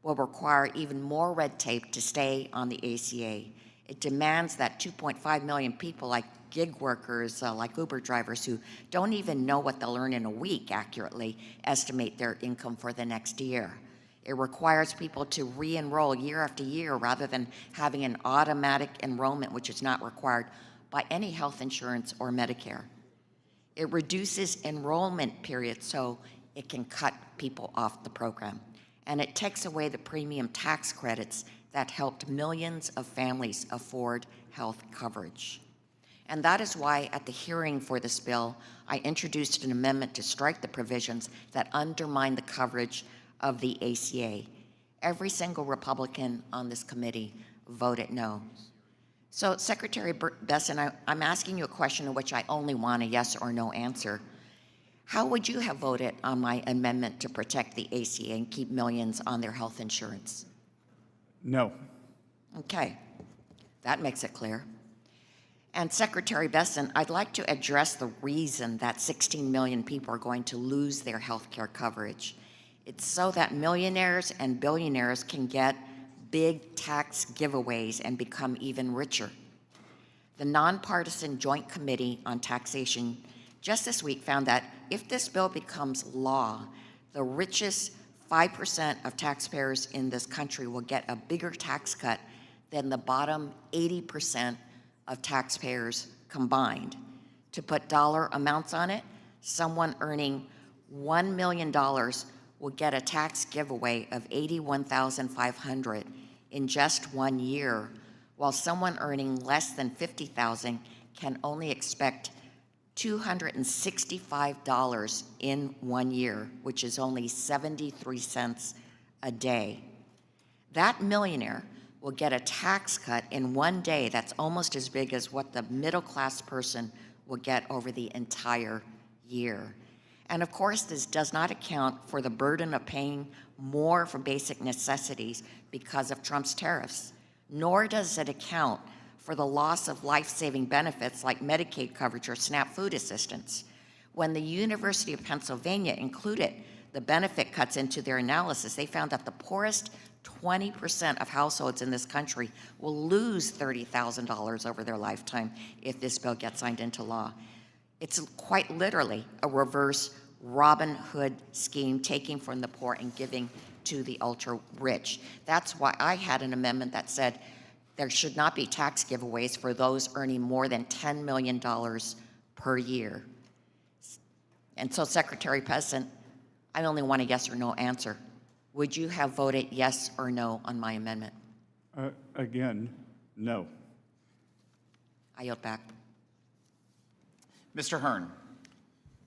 will require even more red tape to stay on the ACA. It demands that 2.5 million people, like gig workers, like Uber drivers, who don't even know what they'll earn in a week accurately, estimate their income for the next year. It requires people to re-enroll year after year rather than having an automatic enrollment, which is not required by any health insurance or Medicare. It reduces enrollment periods so it can cut people off the program. And it takes away the premium tax credits that helped millions of families afford health coverage. And that is why at the hearing for this bill, I introduced an amendment to strike the provisions that undermine the coverage of the ACA. Every single Republican on this committee voted no. So, Secretary Bessent, I'm asking you a question in which I only want a yes or no answer. How would you have voted on my amendment to protect the ACA and keep millions on their health insurance? No. Okay, that makes it clear. And Secretary Bessent, I'd like to address the reason that 16 million people are going to lose their health care coverage. It's so that millionaires and billionaires can get big tax giveaways and become even richer. The nonpartisan Joint Committee on Taxation just this week found that if this bill becomes law, the richest 5% of taxpayers in this country will get a bigger tax cut than the bottom 80% of taxpayers combined. To put dollar amounts on it, someone earning $1 million will get a tax giveaway of $81,500 in just 1 year, while someone earning less than $50,000 can only expect $265 in 1 year, which is only 73 cents a day. That millionaire will get a tax cut in 1 day that's almost as big as what the middle-class person will get over the entire year. And of course, this does not account for the burden of paying more for basic necessities because of Trump's tariffs, nor does it account for the loss of life-saving benefits like Medicaid coverage or SNAP food assistance. When the University of Pennsylvania included the benefit cuts into their analysis, they found that the poorest 20% of households in this country will lose $30,000 over their lifetime if this bill gets signed into law. It's quite literally a reverse Robin Hood scheme, taking from the poor and giving to the ultra-rich. That's why I had an amendment that said there should not be tax giveaways for those earning more than $10 million per year. And so, Secretary Bessent, I only want a yes or no answer. Would you have voted yes or no on my amendment? Again, no. I yield back. Mr. Hearn.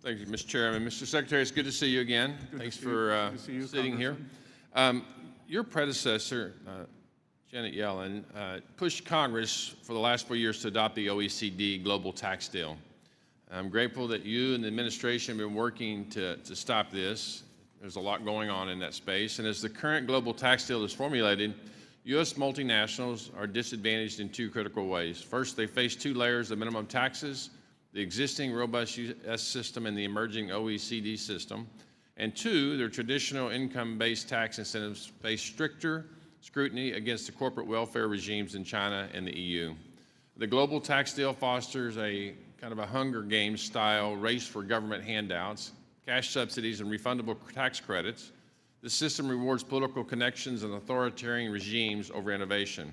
Thank you, Mr. Chairman. Mr. Secretary, it's good to see you again. Thanks for sitting here. Your predecessor, Janet Yellen, pushed Congress for the last 4 years to adopt the OECD Global Tax Deal. I'm grateful that you and the administration have been working to stop this. There's a lot going on in that space. And as the current global tax deal is formulated, U.S. multinationals are disadvantaged in two critical ways. First, they face two layers of minimum taxes, the existing robust U.S. system and the emerging OECD system. And two, their traditional income-based tax incentives face stricter scrutiny against the corporate welfare regimes in China and the EU. The global tax deal fosters a kind of a Hunger Games style race for government handouts, cash subsidies, and refundable tax credits. The system rewards political connections and authoritarian regimes over innovation.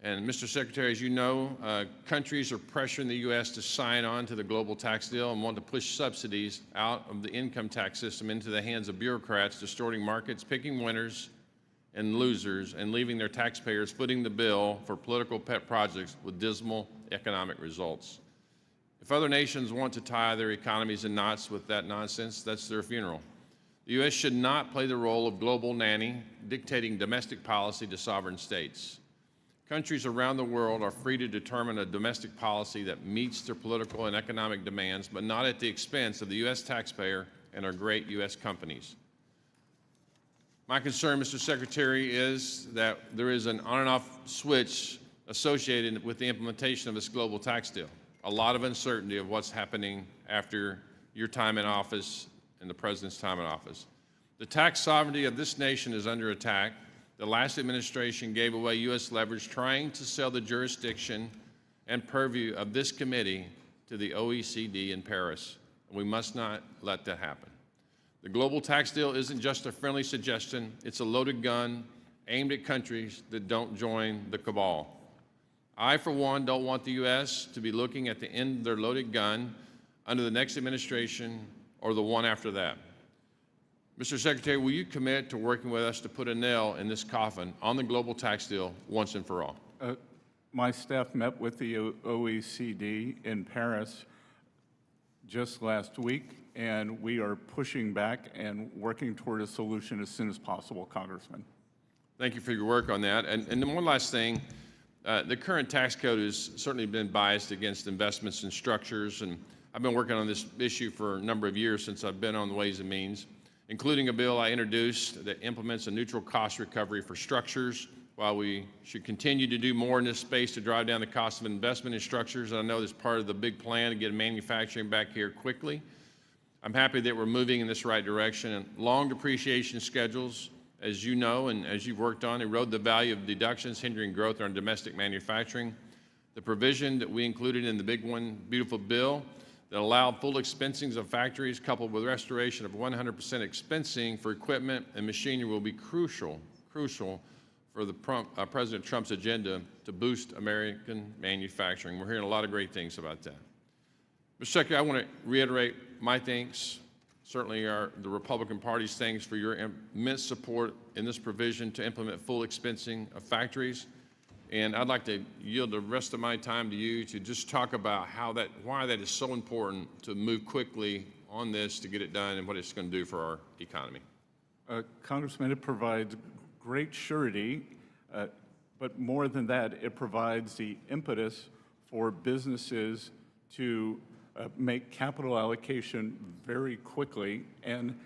And Mr. Secretary, as you know, countries are pressuring the U.S. to sign on to the global tax deal and want to push subsidies out of the income tax system into the hands of bureaucrats, distorting markets, picking winners and losers, and leaving their taxpayers footing the bill for political pet projects with dismal economic results. If other nations want to tie their economies in knots with that nonsense, that's their funeral. The U.S. should not play the role of global nanny, dictating domestic policy to sovereign states. Countries around the world are free to determine a domestic policy that meets their political and economic demands, but not at the expense of the U.S. taxpayer and our great U.S. companies. My concern, Mr. Secretary, is that there is an on and off switch associated with the implementation of this global tax deal. A lot of uncertainty of what's happening after your time in office and the President's time in office. The tax sovereignty of this nation is under attack. The last administration gave away U.S. leverage trying to sell the jurisdiction and purview of this committee to the OECD in Paris. We must not let that happen. The global tax deal isn't just a friendly suggestion, it's a loaded gun aimed at countries that don't join the cabal. I, for one, don't want the U.S. to be looking at the end of their loaded gun under the next administration or the one after that. Mr. Secretary, will you commit to working with us to put a nail in this coffin on the global tax deal once and for all? My staff met with the OECD in Paris just last week, and we are pushing back and working toward a solution as soon as possible, Congressman. Thank you for your work on that. And then one last thing, the current tax code has certainly been biased against investments and structures, and I've been working on this issue for a number of years since I've been on the Ways and Means, including a bill I introduced that implements a neutral cost recovery for structures. While we should continue to do more in this space to drive down the cost of investment in structures, and I know that's part of the big plan to get manufacturing back here quickly, I'm happy that we're moving in this right direction. And long depreciation schedules, as you know and as you've worked on, erode the value of deductions, hindering growth in our domestic manufacturing. The provision that we included in the big one, beautiful bill that allowed full expensing of factories coupled with restoration of 100% expensing for equipment and machinery will be crucial for the President Trump's agenda to boost American manufacturing. We're hearing a lot of great things about that. Mr. Secretary, I want to reiterate my thanks, certainly the Republican Party's thanks for your immense support in this provision to implement full expensing of factories. And I'd like to yield the rest of my time to you to just talk about why that is so important to move quickly on this to get it done and what it's going to do for our economy. Congressman, it provides great surety, but more than that, it provides the impetus for businesses to make capital allocation very quickly, and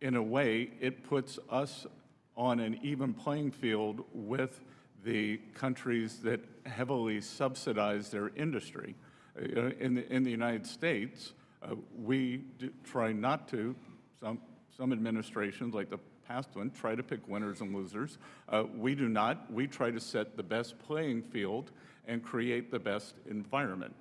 in a way, it puts us on an even playing field with the countries that heavily subsidize their industry. In the United States, we try not to, some administrations, like the past one, try to pick winners and losers. We do not. We try to set the best playing field and create the best environment.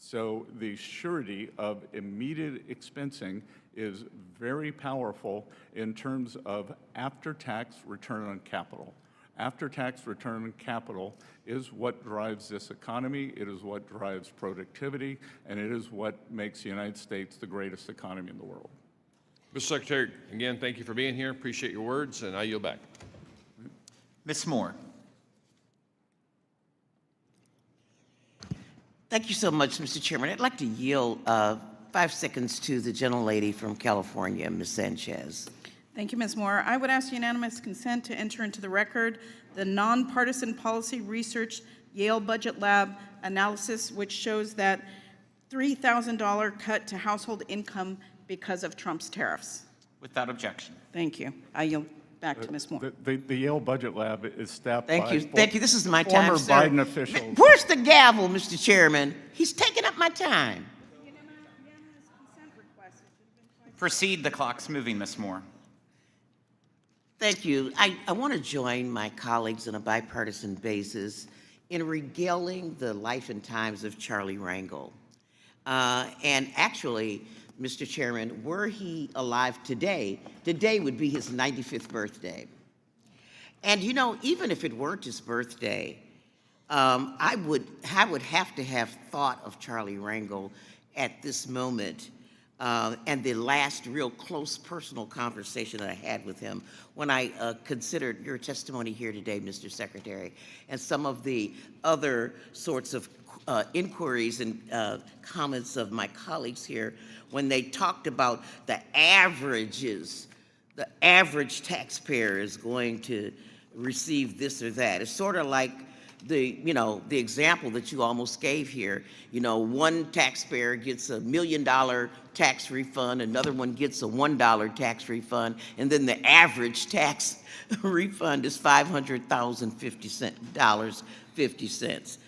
So the surety of immediate expensing is very powerful in terms of after-tax return on capital. After-tax return on capital is what drives this economy, it is what drives productivity, and it is what makes the United States the greatest economy in the world. Mr. Secretary, again, thank you for being here. Appreciate your words, and I yield back. Ms. Moore. Thank you so much, Mr. Chairman. I'd like to yield 5 seconds to the gentlelady from California, Ms. Sanchez. Thank you, Ms. Moore. I would ask unanimous consent to enter into the record the nonpartisan policy research Yale Budget Lab analysis, which shows that $3,000 cut to household income because of Trump's tariffs. Without objection. Thank you. I yield back to Ms. Moore. The Yale Budget Lab is staffed by Thank you. This is my time, former sir. Biden officials. Where's the gavel, Mr. Chairman? He's taking up my time. Proceed, the clock's moving, Ms. Moore. Thank you. I want to join my colleagues on a bipartisan basis in regaling the life and times of Charlie Rangel. And actually, Mr. Chairman, were he alive today, today would be his 95th birthday. And you know, even if it weren't his birthday, I would have to have thought of Charlie Rangel at this moment and the last real close personal conversation that I had with him when I considered your testimony here today, Mr. Secretary, and some of the other sorts of inquiries and comments of my colleagues here when they talked about the averages. The average taxpayer is going to receive this or that. It's sort of like the example that you almost gave here. You know, one taxpayer gets $1 million tax refund, another one gets a $1 tax refund, and then the average tax refund is $500,050.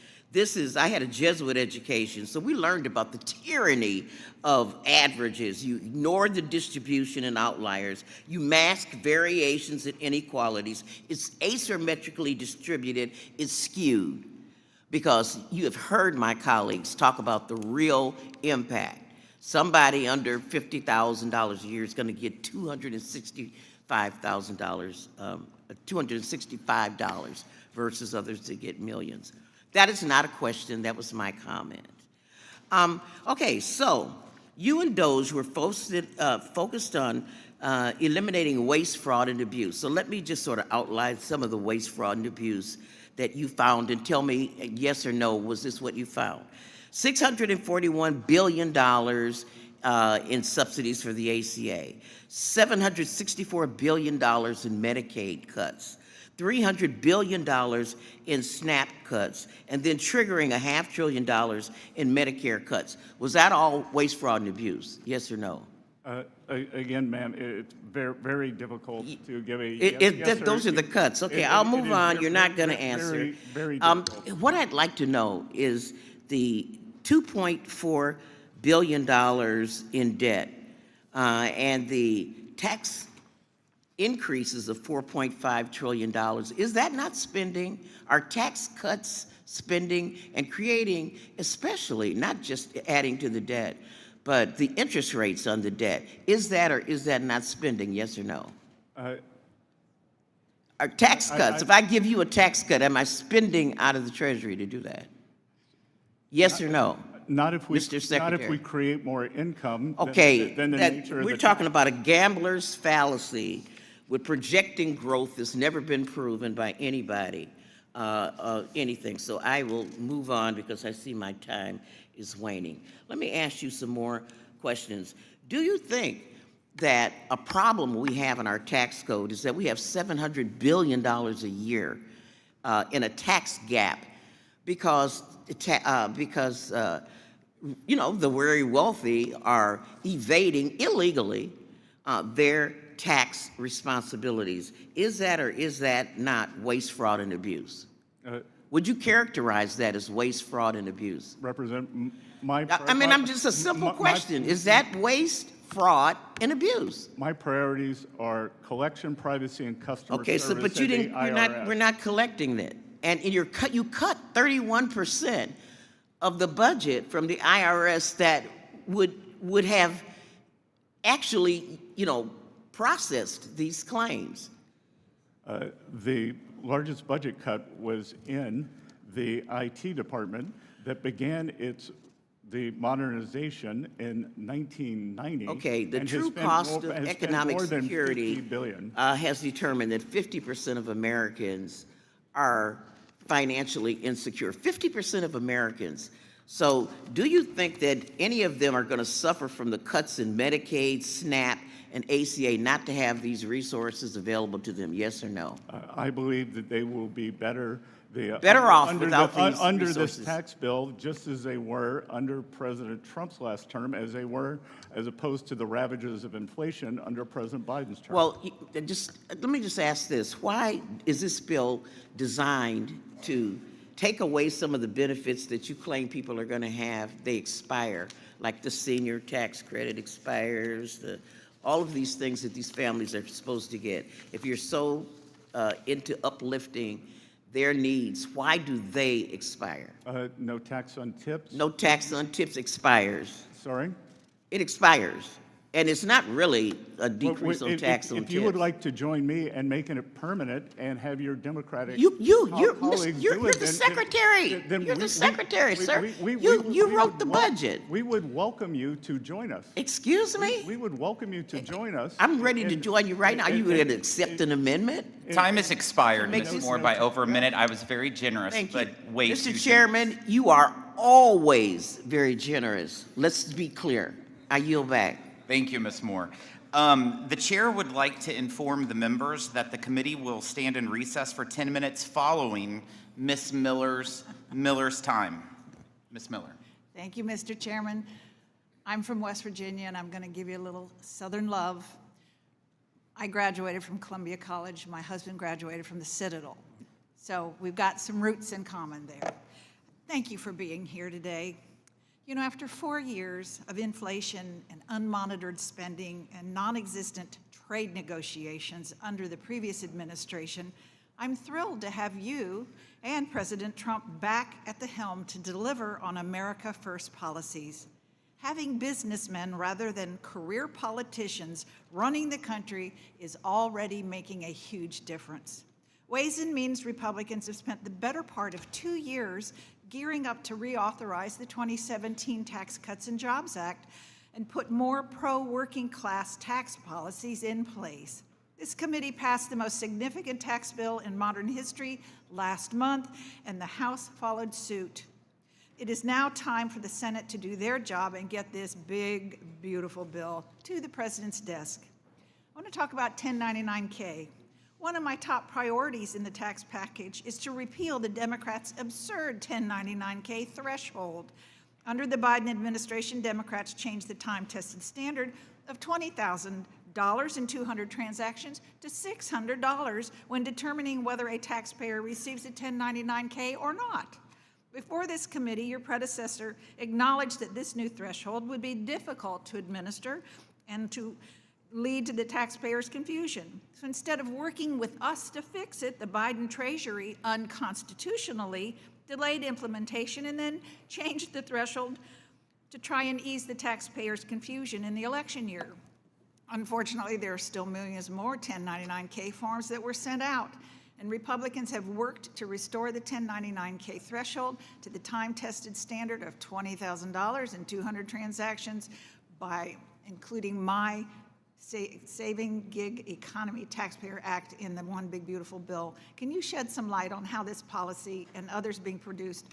I had a Jesuit education, so we learned about the tyranny of averages. You ignore the distribution and outliers. You mask variations and inequalities. It's asymmetrically distributed. It's skewed. Because you have heard my colleagues talk about the real impact. Somebody under $50,000 a year is going to get $265 versus others that get millions. That is not a question. That was my comment. Okay, so you and DOGE were focused on eliminating waste, fraud, and abuse. So let me just sort of outline some of the waste, fraud, and abuse that you found and tell me yes or no, was this what you found? $641 billion in subsidies for the ACA, $764 billion in Medicaid cuts, $300 billion in SNAP cuts, and then triggering $500 billion in Medicare cuts. Was that all waste, fraud, and abuse? Yes or no? Again, ma'am, it's very, very difficult to give a yes or those are the cuts. Okay, I'll move on. You're not going to answer. Very difficult. What I'd like to know is the $2.4 billion in debt and the tax increases of $4.5 trillion. Is that not spending? Are tax cuts spending and creating, especially, not just adding to the debt, but the interest rates on the debt? Is that or is that not spending, yes or no? Are tax cuts, if I give you a tax cut, am I spending out of the Treasury to do that? Yes or no? Not if we, Mr. Secretary. not if we create more income Okay, than the nature of we're the talking about a gambler's fallacy with projecting growth that's never been proven by anybody, anything. So I will move on because I see my time is waning. Let me ask you some more questions. Do you think that a problem we have in our tax code is that we have $700 billion a year in a tax gap because you know, the very wealthy are evading illegally their tax responsibilities? Is that or is that not waste, fraud, and abuse? Would you characterize that as waste, fraud, and abuse? I'm just a simple question. Is that waste, fraud, and abuse? My priorities are collection, privacy, and customer okay, service. Okay, but you at the IRS. we're not collecting that. And you cut 31% of the budget from the IRS that would have actually, processed these claims? The largest budget cut was in the IT department that began the modernization in 1990. Okay, the and true has spent cost more- of has spent economic more than security $50 billion. has determined that 50% of Americans are financially insecure. 50% of Americans. So do you think that any of them are going to suffer from the cuts in Medicaid, SNAP, and ACA not to have these resources available to them? Yes or no? I believe that they will be better. Better off under without these under resources. this tax bill, just as they were under President Trump's last term, as opposed to the ravages of inflation under President Biden's term. Well, let me just ask this. Why is this bill designed to take away some of the benefits that you claim people are going to have? They expire, like the senior tax credit expires, all of these things that these families are supposed to get. If you're so into uplifting their needs, why do they expire? No tax on tips. No tax on tips expires. Sorry? It expires. And it's not really a decrease on tax on tips. If you would like to join me and making it permanent and have your Democratic You're colleagues the do it, secretary. You're the secretary, sir. You wrote the budget. We would welcome you to join us. Excuse me? We would welcome you to join us. I'm ready to join you right now. Are you going to accept an amendment? Time has expired, Makes Ms. it- Moore, by over a minute. I was very generous, Thank but you. way too Mr. generous. Chairman, you are always very generous. Let's be clear. I yield back. Thank you, Ms. Moore. The chair would like to inform the members that the committee will stand in recess for 10 minutes following Ms. Miller's time. Ms. Miller. Thank you, Mr. Chairman. I'm from West Virginia, and I'm going to give you a little Southern love. I graduated from Columbia College. My husband graduated from the Citadel. So we've got some roots in common there. Thank you for being here today. You know, after 4 years of inflation and unmonitored spending and non-existent trade negotiations under the previous administration, I'm thrilled to have you and President Trump back at the helm to deliver on America First policies. Having businessmen rather than career politicians running the country is already making a huge difference. Ways and Means Republicans have spent the better part of 2 years gearing up to reauthorize the 2017 Tax Cuts and Jobs Act and put more pro-working class tax policies in place. This committee passed the most significant tax bill in modern history last month, and the House followed suit. It is now time for the Senate to do their job and get this big, beautiful bill to the President's desk. I want to talk about 1099-K. One of my top priorities in the tax package is to repeal the Democrats' absurd 1099-K threshold. Under the Biden administration, Democrats changed the time-tested standard of $20,000 in 200 transactions to $600 when determining whether a taxpayer receives a 1099-K or not. Before this committee, your predecessor acknowledged that this new threshold would be difficult to administer and to lead to the taxpayers' confusion. So instead of working with us to fix it, the Biden Treasury unconstitutionally delayed implementation and then changed the threshold to try and ease the taxpayers' confusion in the election year. Unfortunately, there are still millions more 1099-K forms that were sent out, and Republicans have worked to restore the 1099-K threshold to the time-tested standard of $20,000 in 200 transactions by including my Saving Gig Economy Taxpayer Act in the One Big Beautiful Bill. Can you shed some light on how this policy and others being produced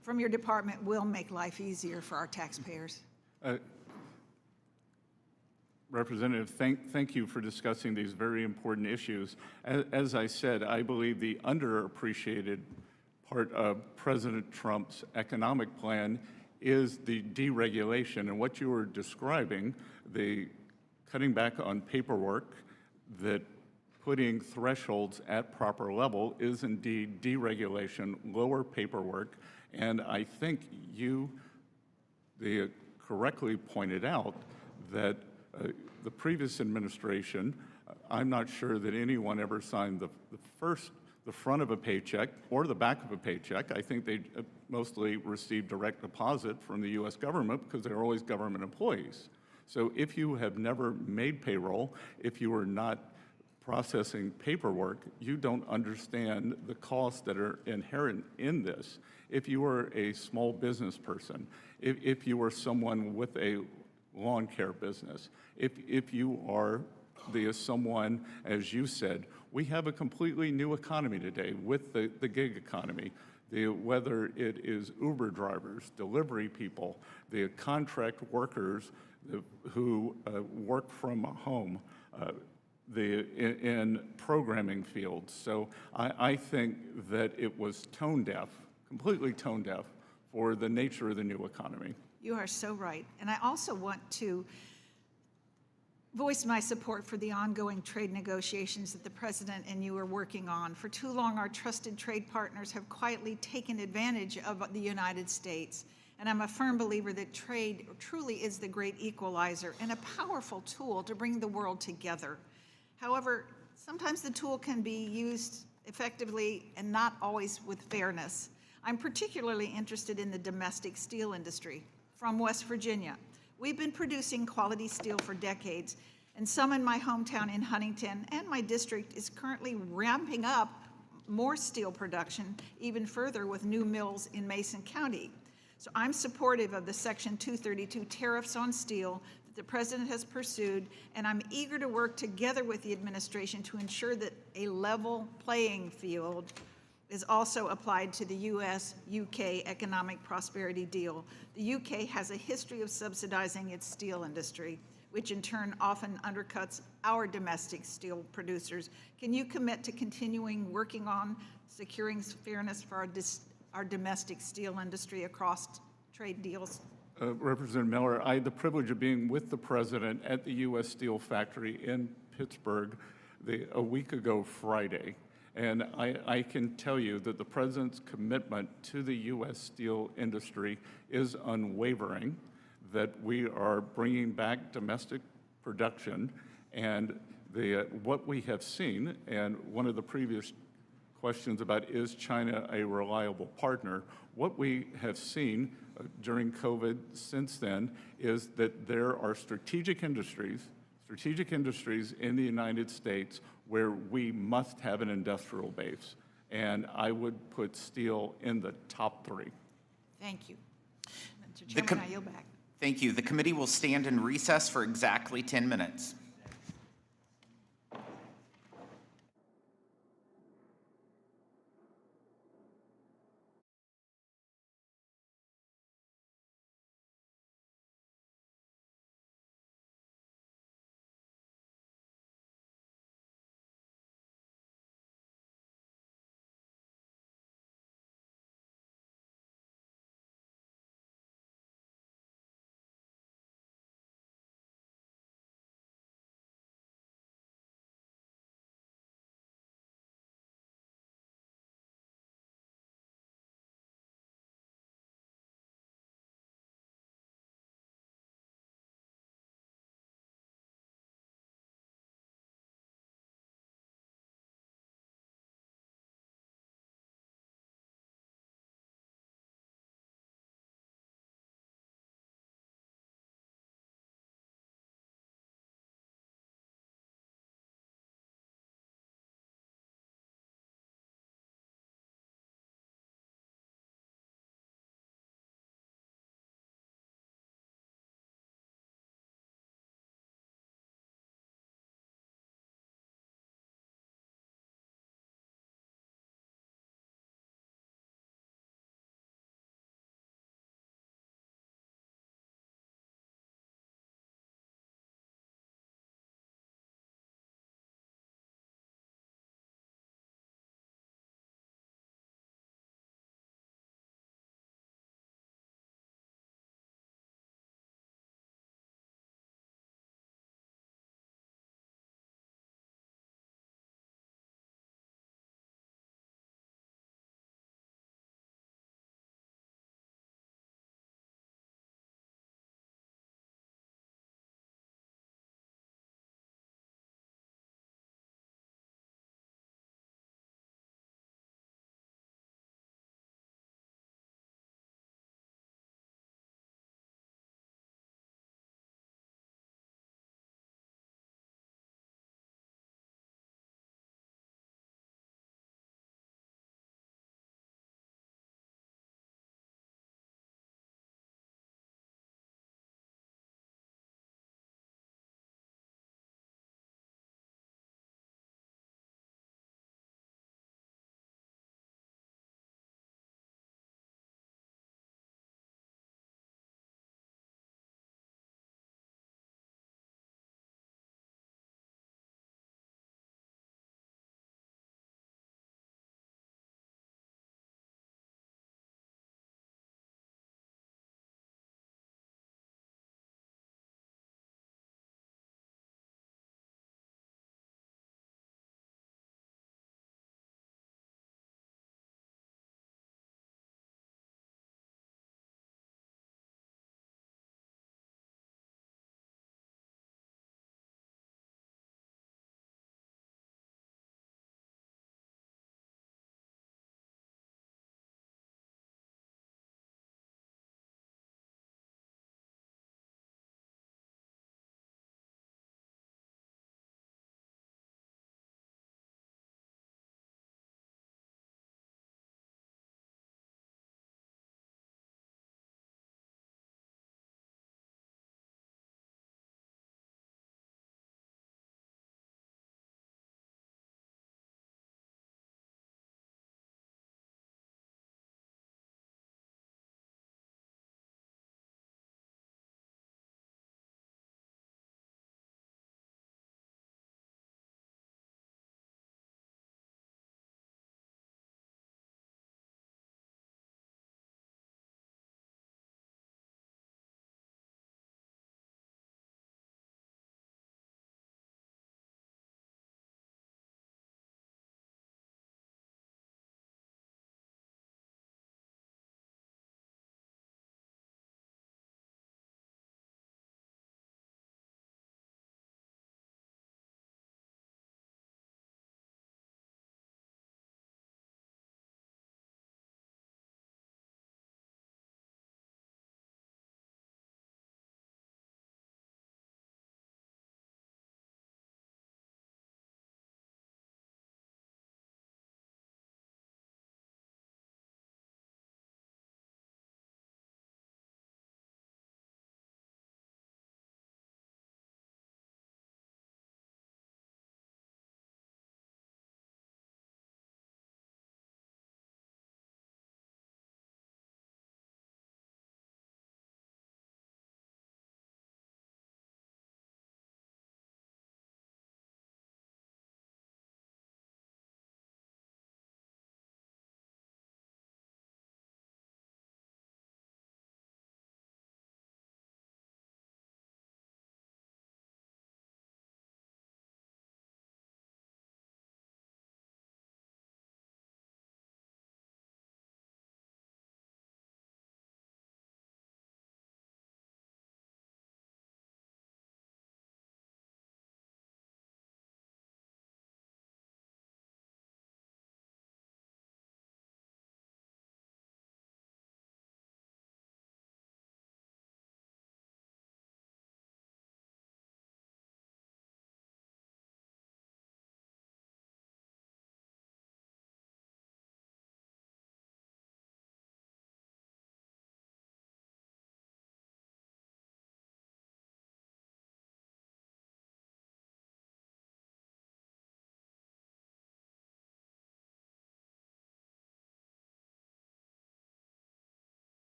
from your department will make life easier for our taxpayers? Representative, thank you for discussing these very important issues. As I said, I believe the underappreciated part of President Trump's economic plan is the deregulation. And what you were describing, the cutting back on paperwork, that putting thresholds at proper level is indeed deregulation, lower paperwork. And I think you correctly pointed out that the previous administration, I'm not sure that anyone ever signed the the front of a paycheck or the back of a paycheck. I think they mostly receive direct deposit from the U.S. government because they're always government employees. So if you have never made payroll, if you are not processing paperwork, you don't understand the costs that are inherent in this. If you are a small business person, if you are someone with a lawn care business, if you are someone, as you said, we have a completely new economy today with the gig economy. Whether it is Uber drivers, delivery people, the contract workers who work from home, in programming fields. So I think that it was tone deaf, completely tone deaf, for the nature of the new economy. You are so right. And I also want to voice my support for the ongoing trade negotiations that the President and you are working on. For too long, our trusted trade partners have quietly taken advantage of the United States. And I'm a firm believer that trade truly is the great equalizer and a powerful tool to bring the world together. However, sometimes the tool can be used effectively and not always with fairness. I'm particularly interested in the domestic steel industry. From West Virginia, we've been producing quality steel for decades, and some in my hometown in Huntington and my district is currently ramping up more steel production even further with new mills in Mason County. So I'm supportive of the Section 232 tariffs on steel that the President has pursued, and I'm eager to work together with the administration to ensure that a level playing field is also applied to the U.S.-UK economic prosperity deal. The U.K. has a history of subsidizing its steel industry, which in turn often undercuts our domestic steel producers. Can you commit to continuing working on securing fairness for our domestic steel industry across trade deals? Representative Miller, I had the privilege of being with the President at the U.S. Steel factory in Pittsburgh a week ago Friday. And I can tell you that the President's commitment to the U.S. steel industry is unwavering, that we are bringing back domestic production, and what we have seen, and one of the previous questions about is China a reliable partner, what we have seen during COVID since then is that there are strategic industries in the United States where we must have an industrial base. And I would put steel in the top 3. Thank you. Mr. Chairman, I yield back. Thank you. The committee will stand in recess for exactly 10 minutes.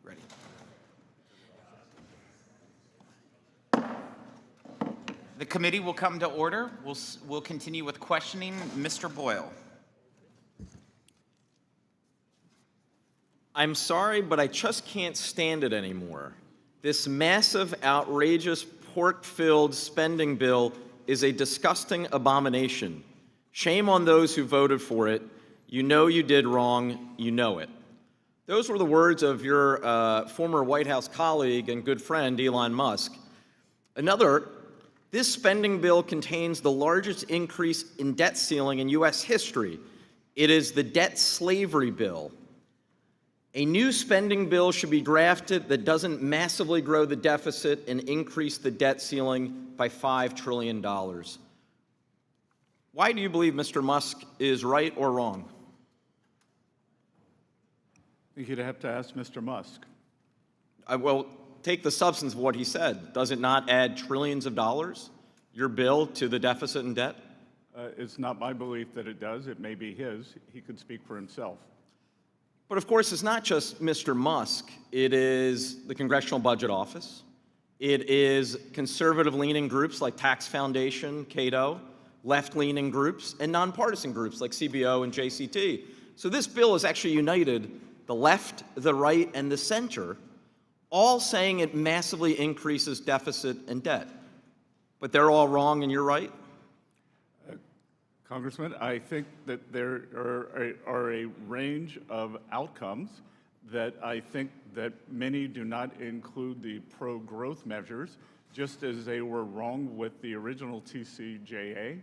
Ready. The committee will come to order. We'll continue with questioning. Mr. Boyle. I'm sorry, but I just can't stand it anymore. This massive, outrageous, pork-filled spending bill is a disgusting abomination. Shame on those who voted for it. You know you did wrong. You know it. Those were the words of your former White House colleague and good friend, Elon Musk. This spending bill contains the largest increase in debt ceiling in U.S. history. It is the debt slavery bill. A new spending bill should be drafted that doesn't massively grow the deficit and increase the debt ceiling by $5 trillion. Why do you believe Mr. Musk is right or wrong? I think you'd have to ask Mr. Musk. Well, take the substance of what he said. Does it not add trillions of dollars, your bill, to the deficit and debt? It's not my belief that it does. It may be his. He could speak for himself. But of course, it's not just Mr. Musk. It is the Congressional Budget Office. It is conservative-leaning groups like Tax Foundation, Cato, left-leaning groups, and nonpartisan groups like CBO and JCT. So this bill has actually united the left, the right, and the center, all saying it massively increases deficit and debt. But they're all wrong and you're right? Congressman, I think that there are a range of outcomes that I think that many do not include the pro-growth measures, just as they were wrong with the original TCJA,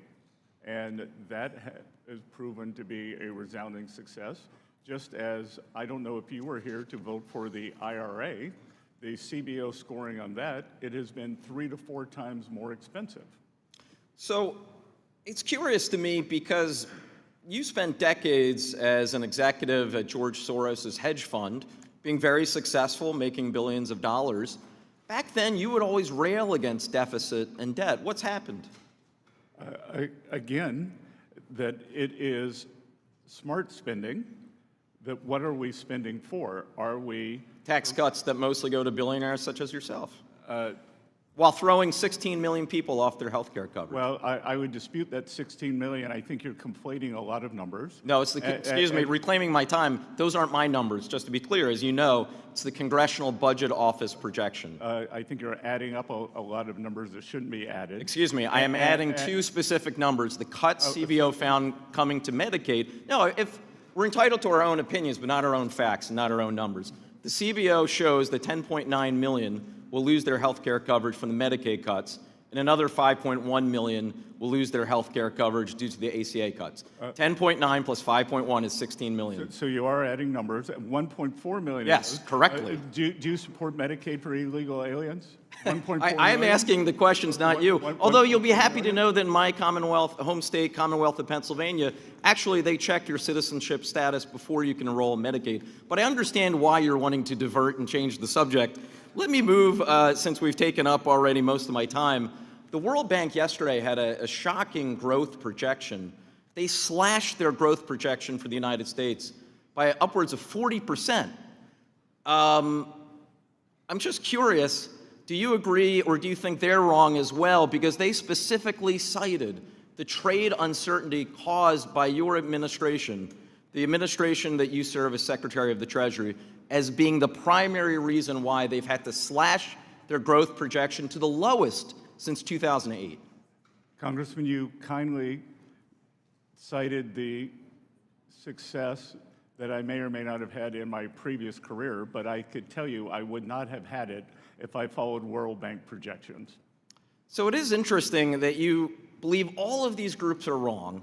and that has proven to be a resounding success. Just as I don't know if you were here to vote for the IRA, the CBO scoring on that, it has been 3 to 4 times more expensive. So it's curious to me because you spent decades as an executive at George Soros's hedge fund, being very successful, making billions of dollars. Back then, you would always rail against deficit and debt. What's happened? Again, that it is smart spending. That what are we spending for? Are we tax cuts that mostly go to billionaires such as yourself? While throwing 16 million people off their health care coverage. Well, I would dispute that 16 million. I think you're conflating a lot of numbers. No, it's the, excuse me, reclaiming my time. Those aren't my numbers, just to be clear. As you know, it's the Congressional Budget Office projection. I think you're adding up a lot of numbers that shouldn't be added. Excuse me, I am adding 2 specific numbers. The cuts CBO found coming to Medicaid. No, if we're entitled to our own opinions, but not our own facts and not our own numbers. The CBO shows that 10.9 million will lose their health care coverage from the Medicaid cuts, and another 5.1 million will lose their health care coverage due to the ACA cuts. 10.9 plus 5.1 is 16 million. So you are adding numbers. 1.4 million. Yes, correctly. Do you support Medicaid for illegal aliens? 1.4 I am million? asking the questions, not you. Although you'll be happy to know that in my Commonwealth, home state, Commonwealth of Pennsylvania, actually they check your citizenship status before you can enroll in Medicaid. But I understand why you're wanting to divert and change the subject. Let me move, since we've taken up already most of my time. The World Bank yesterday had a shocking growth projection. They slashed their growth projection for the United States by upwards of 40%. I'm just curious, do you agree or do you think they're wrong as well? Because they specifically cited the trade uncertainty caused by your administration, the administration that you serve as Secretary of the Treasury, as being the primary reason why they've had to slash their growth projection to the lowest since 2008. Congressman, you kindly cited the success that I may or may not have had in my previous career, but I could tell you I would not have had it if I followed World Bank projections. So it is interesting that you believe all of these groups are wrong,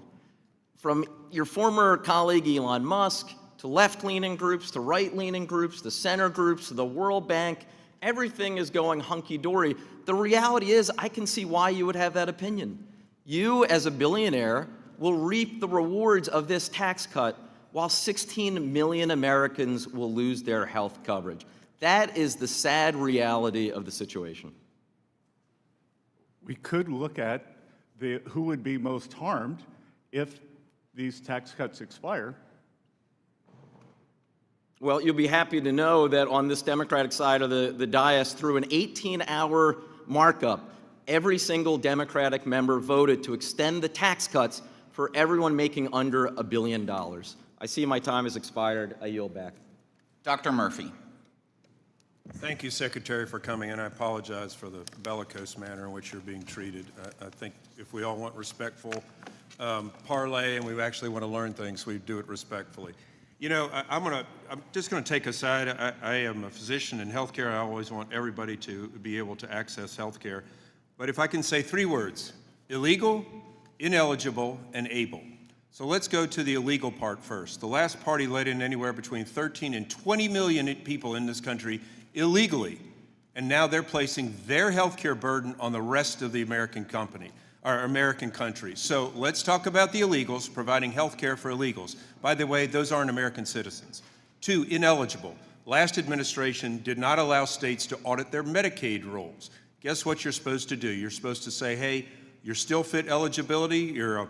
from your former colleague Elon Musk, to left-leaning groups, to right-leaning groups, to center groups, to the World Bank. Everything is going hunky-dory. The reality is, I can see why you would have that opinion. You, as a billionaire, will reap the rewards of this tax cut, while 16 million Americans will lose their health coverage. That is the sad reality of the situation. We could look at who would be most harmed if these tax cuts expire. Well, you'll be happy to know that on this Democratic side of the dais, through an 18-hour markup, every single Democratic member voted to extend the tax cuts for everyone making under $1 billion. I see my time has expired. I yield back. Dr. Murphy. Thank you, Secretary, for coming, and I apologize for the bellicose manner in which you're being treated. I think if we all want respectful parlay and we actually want to learn things, we do it respectfully. You know, I'm just going to take a side. I am a physician in healthcare. I always want everybody to be able to access healthcare. But if I can say 3 words: illegal, ineligible, and able. So let's go to the illegal part first. The last party let in anywhere between 13 and 20 million people in this country illegally, and now they're placing their health care burden on the rest of the American country. So let's talk about the illegals, providing health care for illegals. By the way, those aren't American citizens. 2, ineligible. Last administration did not allow states to audit their Medicaid rolls. Guess what you're supposed to do? You're supposed to say, hey, you're still fit eligibility, you're an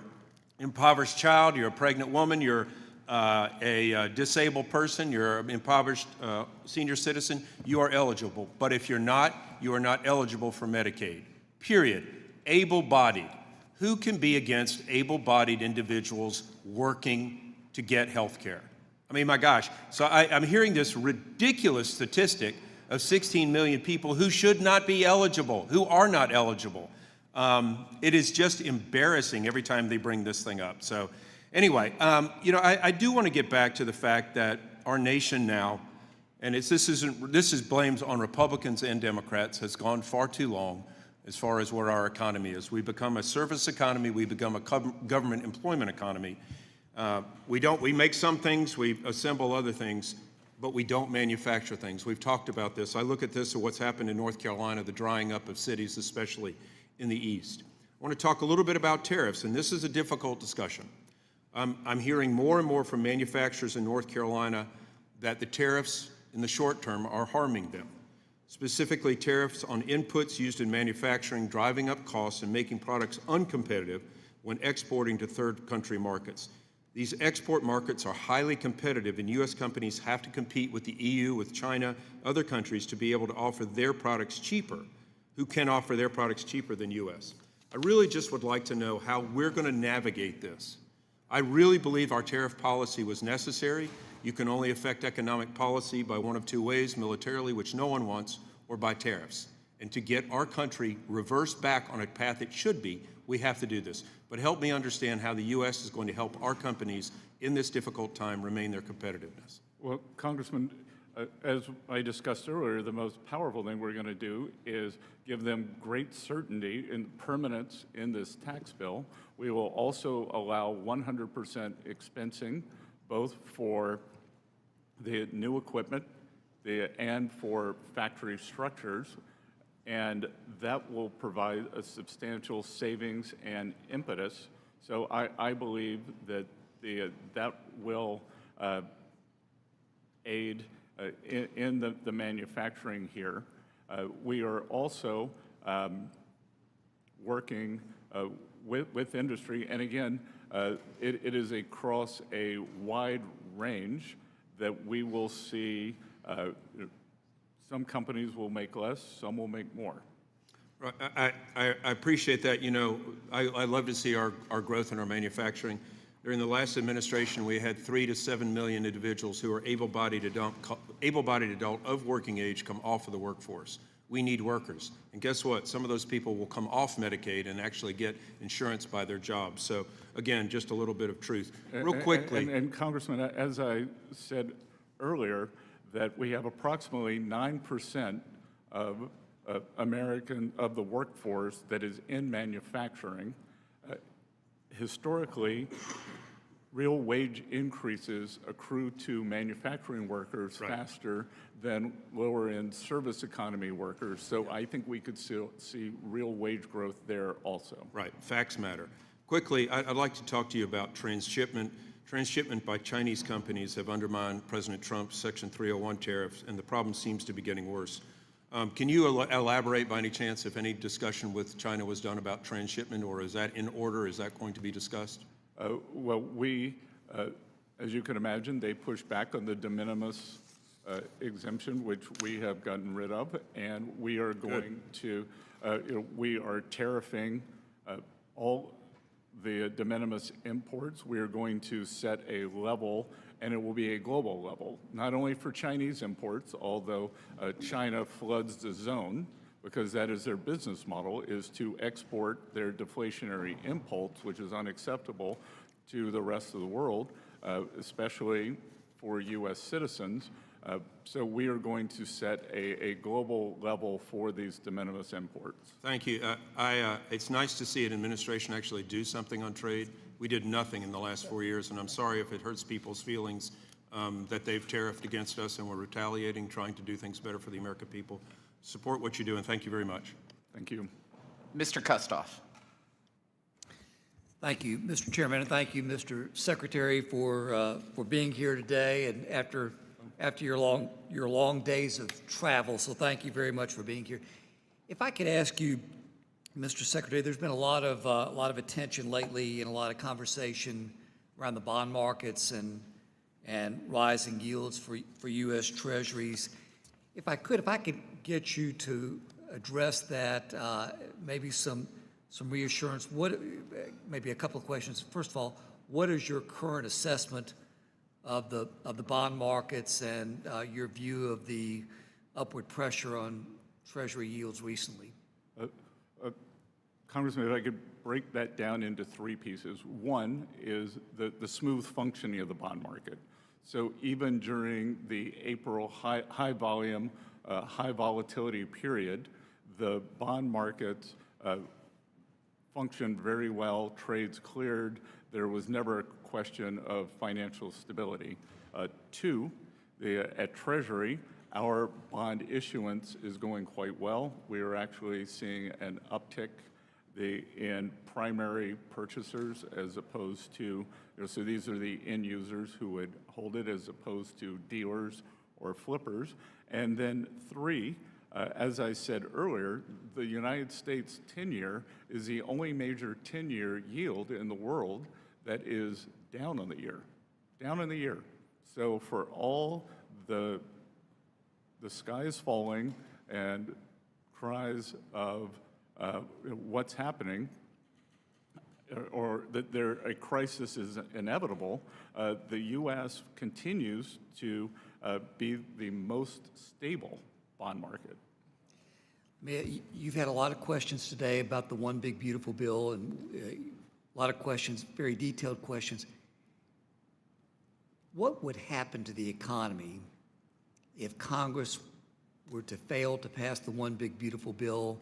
impoverished child, you're a pregnant woman, you're a disabled person, you're an impoverished senior citizen, you are eligible. But if you're not, you are not eligible for Medicaid. Period. Able-bodied. Who can be against able-bodied individuals working to get health care? I mean, my gosh. So I'm hearing this ridiculous statistic of 16 million people who should not be eligible, who are not eligible. It is just embarrassing every time they bring this thing up. So anyway, you know, I do want to get back to the fact that our nation now, and this is blames on Republicans and Democrats, has gone far too long as far as where our economy is. We become a service economy, we become a government employment economy. We make some things, we assemble other things, but we don't manufacture things. We've talked about this. I look at this, at what's happened in North Carolina, the drying up of cities, especially in the East. I want to talk a little bit about tariffs, and this is a difficult discussion. I'm hearing more and more from manufacturers in North Carolina that the tariffs in the short term are harming them. Specifically, tariffs on inputs used in manufacturing, driving up costs and making products uncompetitive when exporting to third country markets. These export markets are highly competitive, and U.S. companies have to compete with the EU, with China, other countries to be able to offer their products cheaper. Who can offer their products cheaper than U.S.? I really just would like to know how we're going to navigate this. I really believe our tariff policy was necessary. You can only affect economic policy by one of 2 ways: militarily, which no one wants, or by tariffs. And to get our country reversed back on a path it should be, we have to do this. But help me understand how the U.S. is going to help our companies in this difficult time remain their competitiveness. Well, Congressman, as I discussed earlier, the most powerful thing we're going to do is give them great certainty and permanence in this tax bill. We will also allow 100% expensing, both for the new equipment and for factory structures, and that will provide a substantial savings and impetus. So I believe that that will aid in the manufacturing here. We are also working with industry, and again, it is across a wide range that we will see. Some companies will make less, some will make more. I appreciate that. You know, I love to see our growth in our manufacturing. During the last administration, we had 3 to 7 million individuals who are able-bodied adult of working age come off of the workforce. We need workers. And guess what? Some of those people will come off Medicaid and actually get insurance by their jobs. So again, just a little bit of truth. Real quickly. And Congressman, as I said earlier, that we have approximately 9% of the workforce that is in manufacturing. Historically, real wage increases accrue to manufacturing workers faster than lower-end service economy workers. So I think we could still see real wage growth there also. Right, facts matter. Quickly, I'd like to talk to you about transshipment. Transshipment by Chinese companies have undermined President Trump's Section 301 tariffs, and the problem seems to be getting worse. Can you elaborate by any chance if any discussion with China was done about transshipment, or is that in order? Is that going to be discussed? Well, we, As you can imagine, they pushed back on the de minimis exemption, which we have gotten rid of, and we are going to, we are tariffing all the de minimis imports. We are going to set a level, and it will be a global level, not only for Chinese imports, although China floods the zone, because that is their business model, is to export their deflationary impulse, which is unacceptable to the rest of the world, especially for U.S. citizens. So we are going to set a global level for these de minimis imports. Thank you. It's nice to see an administration actually do something on trade. We did nothing in the last 4 years, and I'm sorry if it hurts people's feelings that they've tariffed against us and we're retaliating, trying to do things better for the American people. Support what you do, and thank you very much. Thank you. Mr. Kustoff. Thank you, Mr. Chairman, and thank you, Mr. Secretary, for being here today and after your long days of travel. So thank you very much for being here. If I could ask you, Mr. Secretary, there's been a lot of attention lately and a lot of conversation around the bond markets and rising yields for U.S. Treasuries. If I could get you to address that, maybe some reassurance. Maybe a couple of questions. First of all, what is your current assessment of the bond markets and your view of the upward pressure on Treasury yields recently? Congressman, if I could break that down into three pieces. One is the smooth functioning of the bond market. So even during the April high volume, high volatility period, the bond markets functioned very well, trades cleared. There was never a question of financial stability. Two, at Treasury, our bond issuance is going quite well. We are actually seeing an uptick in primary purchasers as opposed to, so these are the end users who would hold it as opposed to dealers or flippers. And then three, as I said earlier, the United States 10-year is the only major 10-year yield in the world that is down on the year, down in the year. So for all the sky is falling and cries of what's happening, or that a crisis is inevitable, the U.S. continues to be the most stable bond market. You've had a lot of questions today about the One Big Beautiful Bill, and a lot of questions, very detailed questions. What would happen to the economy if Congress were to fail to pass the One Big Beautiful Bill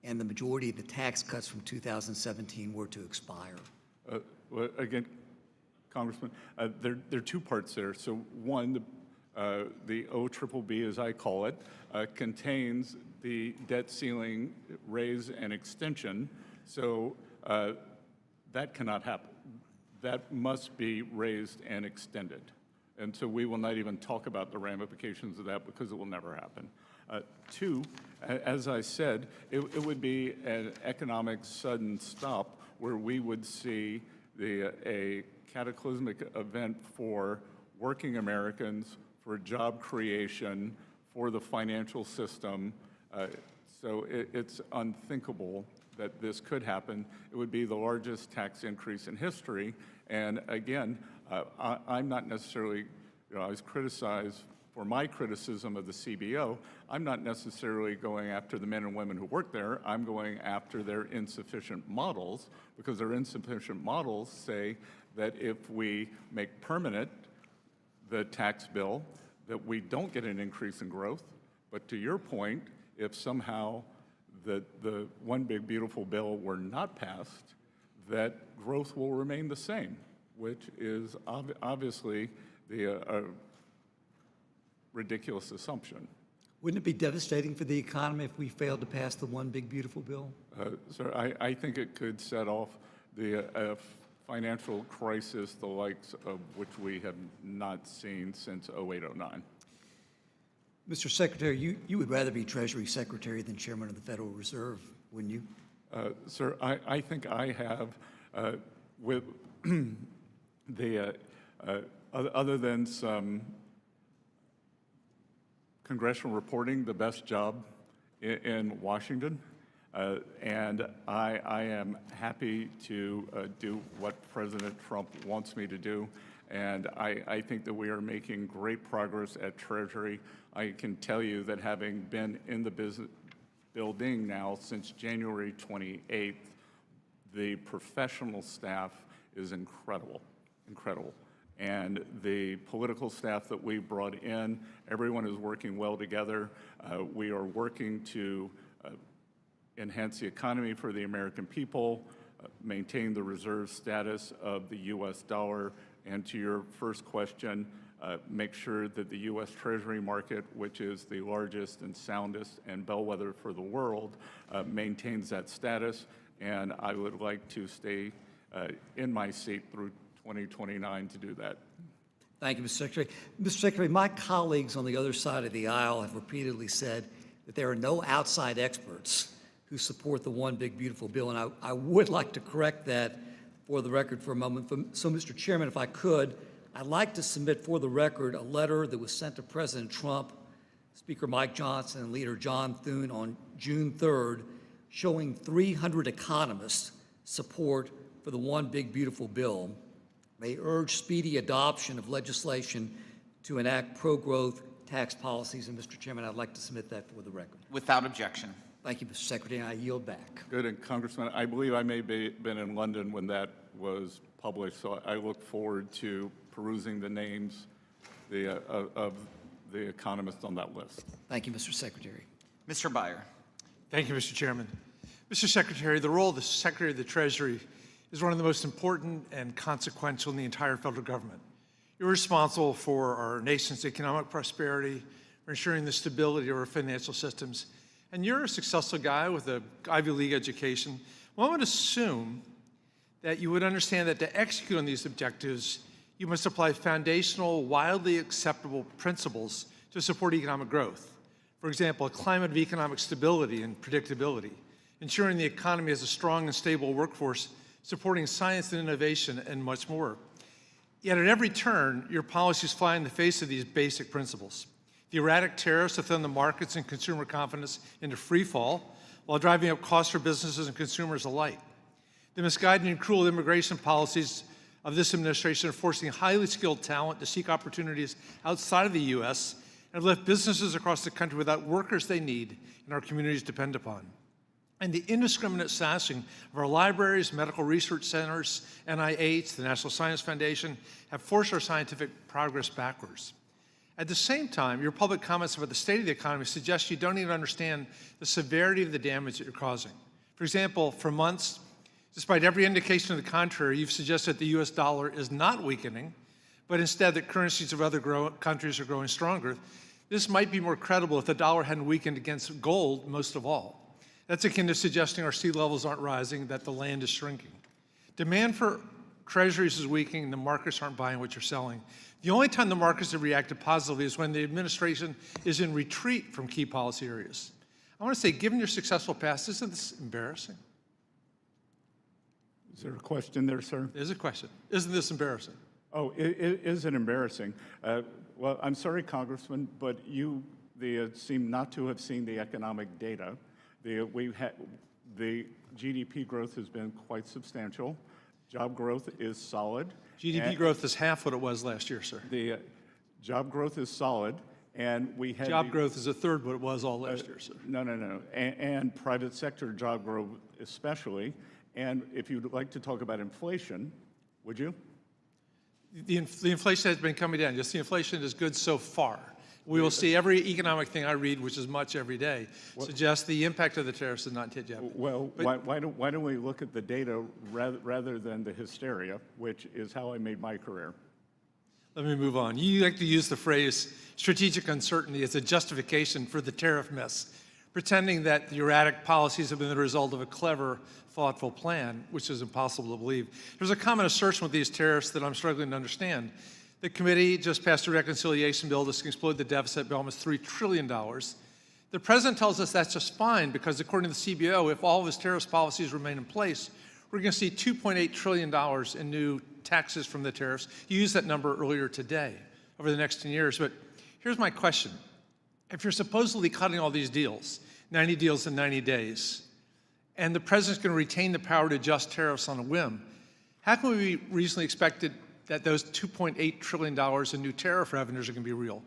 and the majority of the tax cuts from 2017 were to expire? Well, again, Congressman, there are two parts there. So one, the OBBB, as I call it, contains the debt ceiling raise and extension. So that cannot happen. That must be raised and extended. And so we will not even talk about the ramifications of that because it will never happen. Two, as I said, it would be an economic sudden stop where we would see a cataclysmic event for working Americans, for job creation, for the financial system. So it's unthinkable that this could happen. It would be the largest tax increase in history. And again, I'm not necessarily, I was criticized for my criticism of the CBO. I'm not necessarily going after the men and women who work there. I'm going after their insufficient models, because their insufficient models say that if we make permanent the tax bill, that we don't get an increase in growth. But to your point, if somehow the One Big Beautiful Bill were not passed, that growth will remain the same, which is obviously the ridiculous assumption. Wouldn't it be devastating for the economy if we failed to pass the One Big Beautiful Bill? Sir, I think it could set off the financial crisis, the likes of which we have not seen since 08-09. Mr. Secretary, you would rather be Treasury Secretary than Chairman of the Federal Reserve, wouldn't you? Sir, I think I have, with the Other than some congressional reporting, the best job in Washington. And I am happy to do what President Trump wants me to do. And I think that we are making great progress at Treasury. I can tell you that having been in the building now since January 28th, the professional staff is incredible, incredible. And the political staff that we brought in, everyone is working well together. We are working to enhance the economy for the American people, maintain the reserve status of the U.S. dollar, and to your first question, make sure that the U.S. Treasury market, which is the largest and soundest and bellwether for the world, maintains that status. And I would like to stay in my seat through 2029 to do that. Thank you, Mr. Secretary. Mr. Secretary, my colleagues on the other side of the aisle have repeatedly said that there are no outside experts who support the One Big Beautiful Bill, and I would like to correct that for the record for a moment. So, Mr. Chairman, if I could, I'd like to submit for the record a letter that was sent to President Trump, Speaker Mike Johnson, and Leader John Thune on June 3rd, showing 300 economists' support for the One Big Beautiful Bill. They urge speedy adoption of legislation to enact pro-growth tax policies. And, Mr. Chairman, I'd like to submit that for the record. Without objection. Thank you, Mr. Secretary, and I yield back. Good, and Congressman, I believe I may have been in London when that was published, so I look forward to perusing the names of the economists on that list. Thank you, Mr. Secretary. Mr. Byer. Thank you, Mr. Chairman. Mr. Secretary, the role of the Secretary of the Treasury is one of the most important and consequential in the entire federal government. You're responsible for our nation's economic prosperity, for ensuring the stability of our financial systems, and you're a successful guy with an Ivy League education. One would assume that you would understand that to execute on these objectives, you must apply foundational, widely acceptable principles to support economic growth. For example, a climate of economic stability and predictability, ensuring the economy has a strong and stable workforce, supporting science and innovation, and much more. Yet at every turn, your policies fly in the face of these basic principles. The erratic tariffs have thrown the markets and consumer confidence into free fall, while driving up costs for businesses and consumers alike. The misguided and cruel immigration policies of this administration are forcing highly skilled talent to seek opportunities outside of the U.S. and have left businesses across the country without workers they need and our communities depend upon. And the indiscriminate slashing of our libraries, medical research centers, NIH, the National Science Foundation, have forced our scientific progress backwards. At the same time, your public comments about the state of the economy suggest you don't even understand the severity of the damage that you're causing. For example, for months, despite every indication to the contrary, you've suggested the U.S. dollar is not weakening, but instead that currencies of other countries are growing stronger. This might be more credible if the dollar hadn't weakened against gold most of all. That's akin to suggesting our sea levels aren't rising, that the land is shrinking. Demand for treasuries is weakening, and the markets aren't buying what you're selling. The only time the markets have reacted positively is when the administration is in retreat from key policy areas. I want to say, given your successful past, isn't this embarrassing? Is there a question there, sir? There's a question. Isn't this embarrassing? Oh, is it embarrassing? Well, I'm sorry, Congressman, but you seem not to have seen the economic data. The GDP growth has been quite substantial. Job growth is solid. GDP growth is half what it was last year, sir. The job growth is solid, and we had job growth is a third what it was all last year, sir. No. And private sector job growth especially. And if you'd like to talk about inflation, would you? The inflation has been coming down. Just the inflation is good so far. We will see every economic thing I read, which is much every day, suggests the impact of the tariffs is not yet. Well, why don't we look at the data rather than the hysteria, which is how I made my career. Let me move on. You like to use the phrase strategic uncertainty as a justification for the tariff mess, pretending that the erratic policies have been the result of a clever, thoughtful plan, which is impossible to believe. There's a common assertion with these tariffs that I'm struggling to understand. The committee just passed a reconciliation bill that can explode the deficit by almost $3 trillion. The president tells us that's just fine because according to the CBO, if all of his tariffs policies remain in place, we're going to see $2.8 trillion in new taxes from the tariffs. You used that number earlier today over the next 10 years. But here's my question. If you're supposedly cutting all these deals, 90 deals in 90 days, and the president's going to retain the power to adjust tariffs on a whim, how can we reasonably expect that those $2.8 trillion in new tariff revenues are going to be real?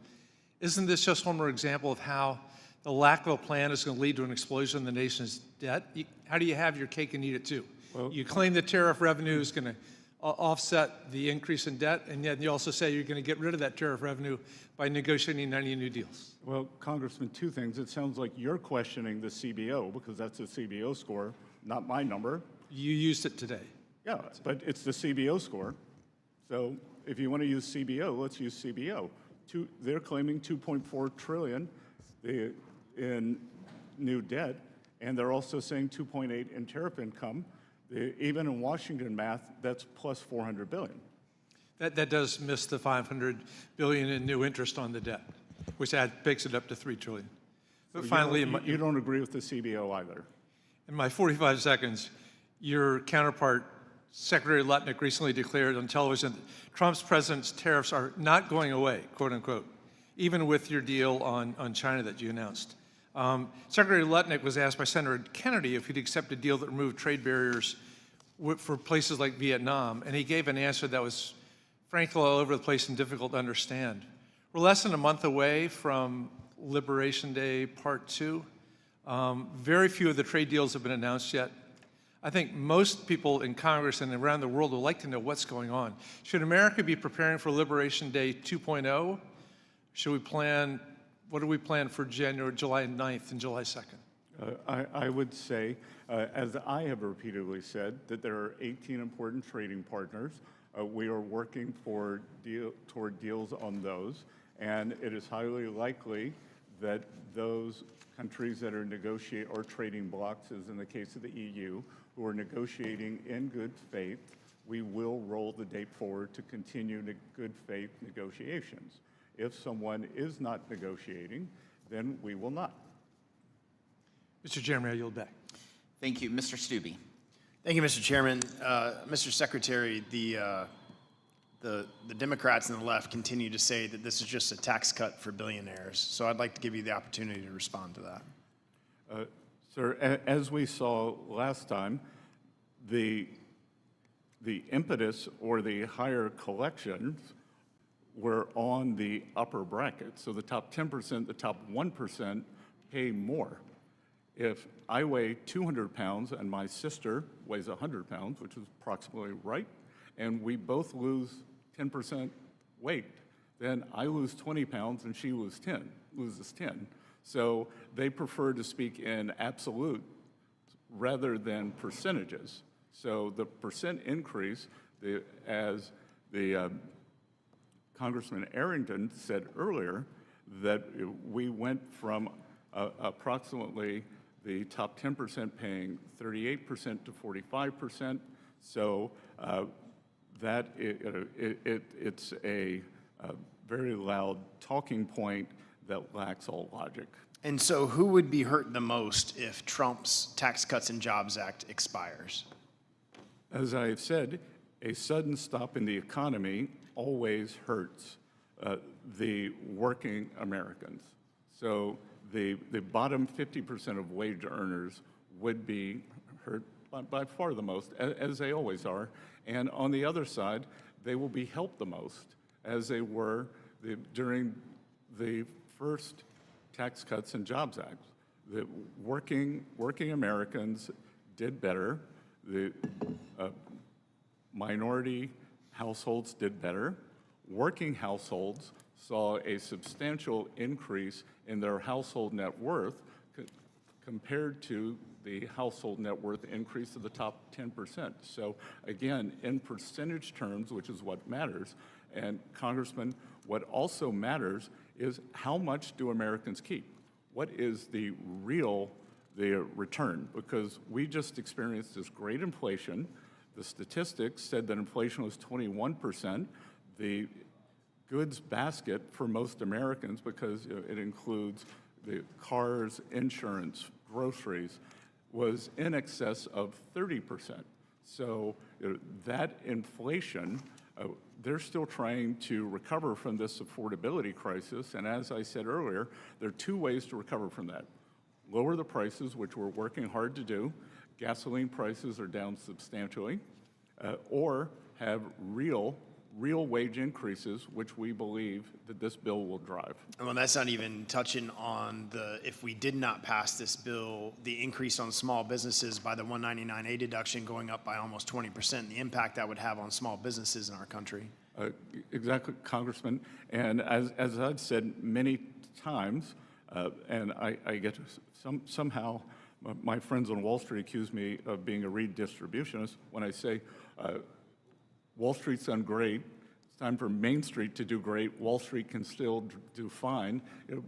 Isn't this just one more example of how the lack of a plan is going to lead to an explosion in the nation's debt? How do you have your cake and eat it too? Well, you claim the tariff revenue is going to offset the increase in debt, and yet you also say you're going to get rid of that tariff revenue by negotiating 90 new deals. Well, Congressman, two things. It sounds like you're questioning the CBO because that's a CBO score, not my number. You used it today. Yeah, but it's the CBO score. So if you want to use CBO, let's use CBO. They're claiming $2.4 trillion in new debt, and they're also saying 2.8 in tariff income. Even in Washington math, that's plus 400 billion. That does miss the 500 billion in new interest on the debt, which takes it up to 3 trillion. But So finally, you don't agree with the CBO either. in my 45 seconds, your counterpart, Secretary Lutnick, recently declared on television that Trump's president's tariffs are not going away, quote unquote, even with your deal on China that you announced. Secretary Lutnick was asked by Senator Kennedy if he'd accept a deal that removed trade barriers for places like Vietnam, and he gave an answer that was frankly all over the place and difficult to understand. We're less than a month away from Liberation Day Part 2. Very few of the trade deals have been announced yet. I think most people in Congress and around the world would like to know what's going on. Should America be preparing for Liberation Day 2.0? Should we plan, what do we plan for July 9th and July 2nd? I would say, as I have repeatedly said, that there are 18 important trading partners. We are working toward deals on those, and it is highly likely that those countries that are trading blocs, as in the case of the EU, who are negotiating in good faith, we will roll the date forward to continue good faith negotiations. If someone is not negotiating, then we will not. Mr. Chairman, I yield back. Thank you. Mr. Stubbe. Thank you, Mr. Chairman. Mr. Secretary, the Democrats and the left continue to say that this is just a tax cut for billionaires. So I'd like to give you the opportunity to respond to that. Sir, as we saw last time, the impetus or the higher collections were on the upper bracket. So the top 10%, the top 1% pay more. If I weigh 200 pounds and my sister weighs 100 pounds, which is approximately right, and we both lose 10% weight, then I lose 20 pounds and she loses 10. So they prefer to speak in absolute rather than percentages. So the percent increase, as the Congressman Arrington said earlier, that we went from approximately the top 10% paying 38% to 45%. So it's a very loud talking point that lacks all logic. And so who would be hurt the most if Trump's Tax Cuts and Jobs Act expires? As I have said, a sudden stop in the economy always hurts the working Americans. So the bottom 50% of wage earners would be hurt by far the most, as they always are. And on the other side, they will be helped the most, as they were during the first Tax Cuts and Jobs Act. The working Americans did better. The minority households did better. Working households saw a substantial increase in their household net worth compared to the household net worth increase of the top 10%. So again, in percentage terms, which is what matters, and Congressman, what also matters is how much do Americans keep? What is the return? Because we just experienced this great inflation. The statistics said that inflation was 21%. The goods basket for most Americans, because it includes the cars, insurance, groceries, was in excess of 30%. So that inflation, they're still trying to recover from this affordability crisis. And as I said earlier, there are two ways to recover from that. Lower the prices, which we're working hard to do. Gasoline prices are down substantially. Or have real wage increases, which we believe that this bill will drive. Well, that's not even touching on if we did not pass this bill, the increase on small businesses by the 199A deduction going up by almost 20%, the impact that would have on small businesses in our country. Exactly, Congressman. And as I've said many times, and I get somehow my friends on Wall Street accuse me of being a redistributionist when I say Wall Street's done great. It's time for Main Street to do great. Wall Street can still do fine.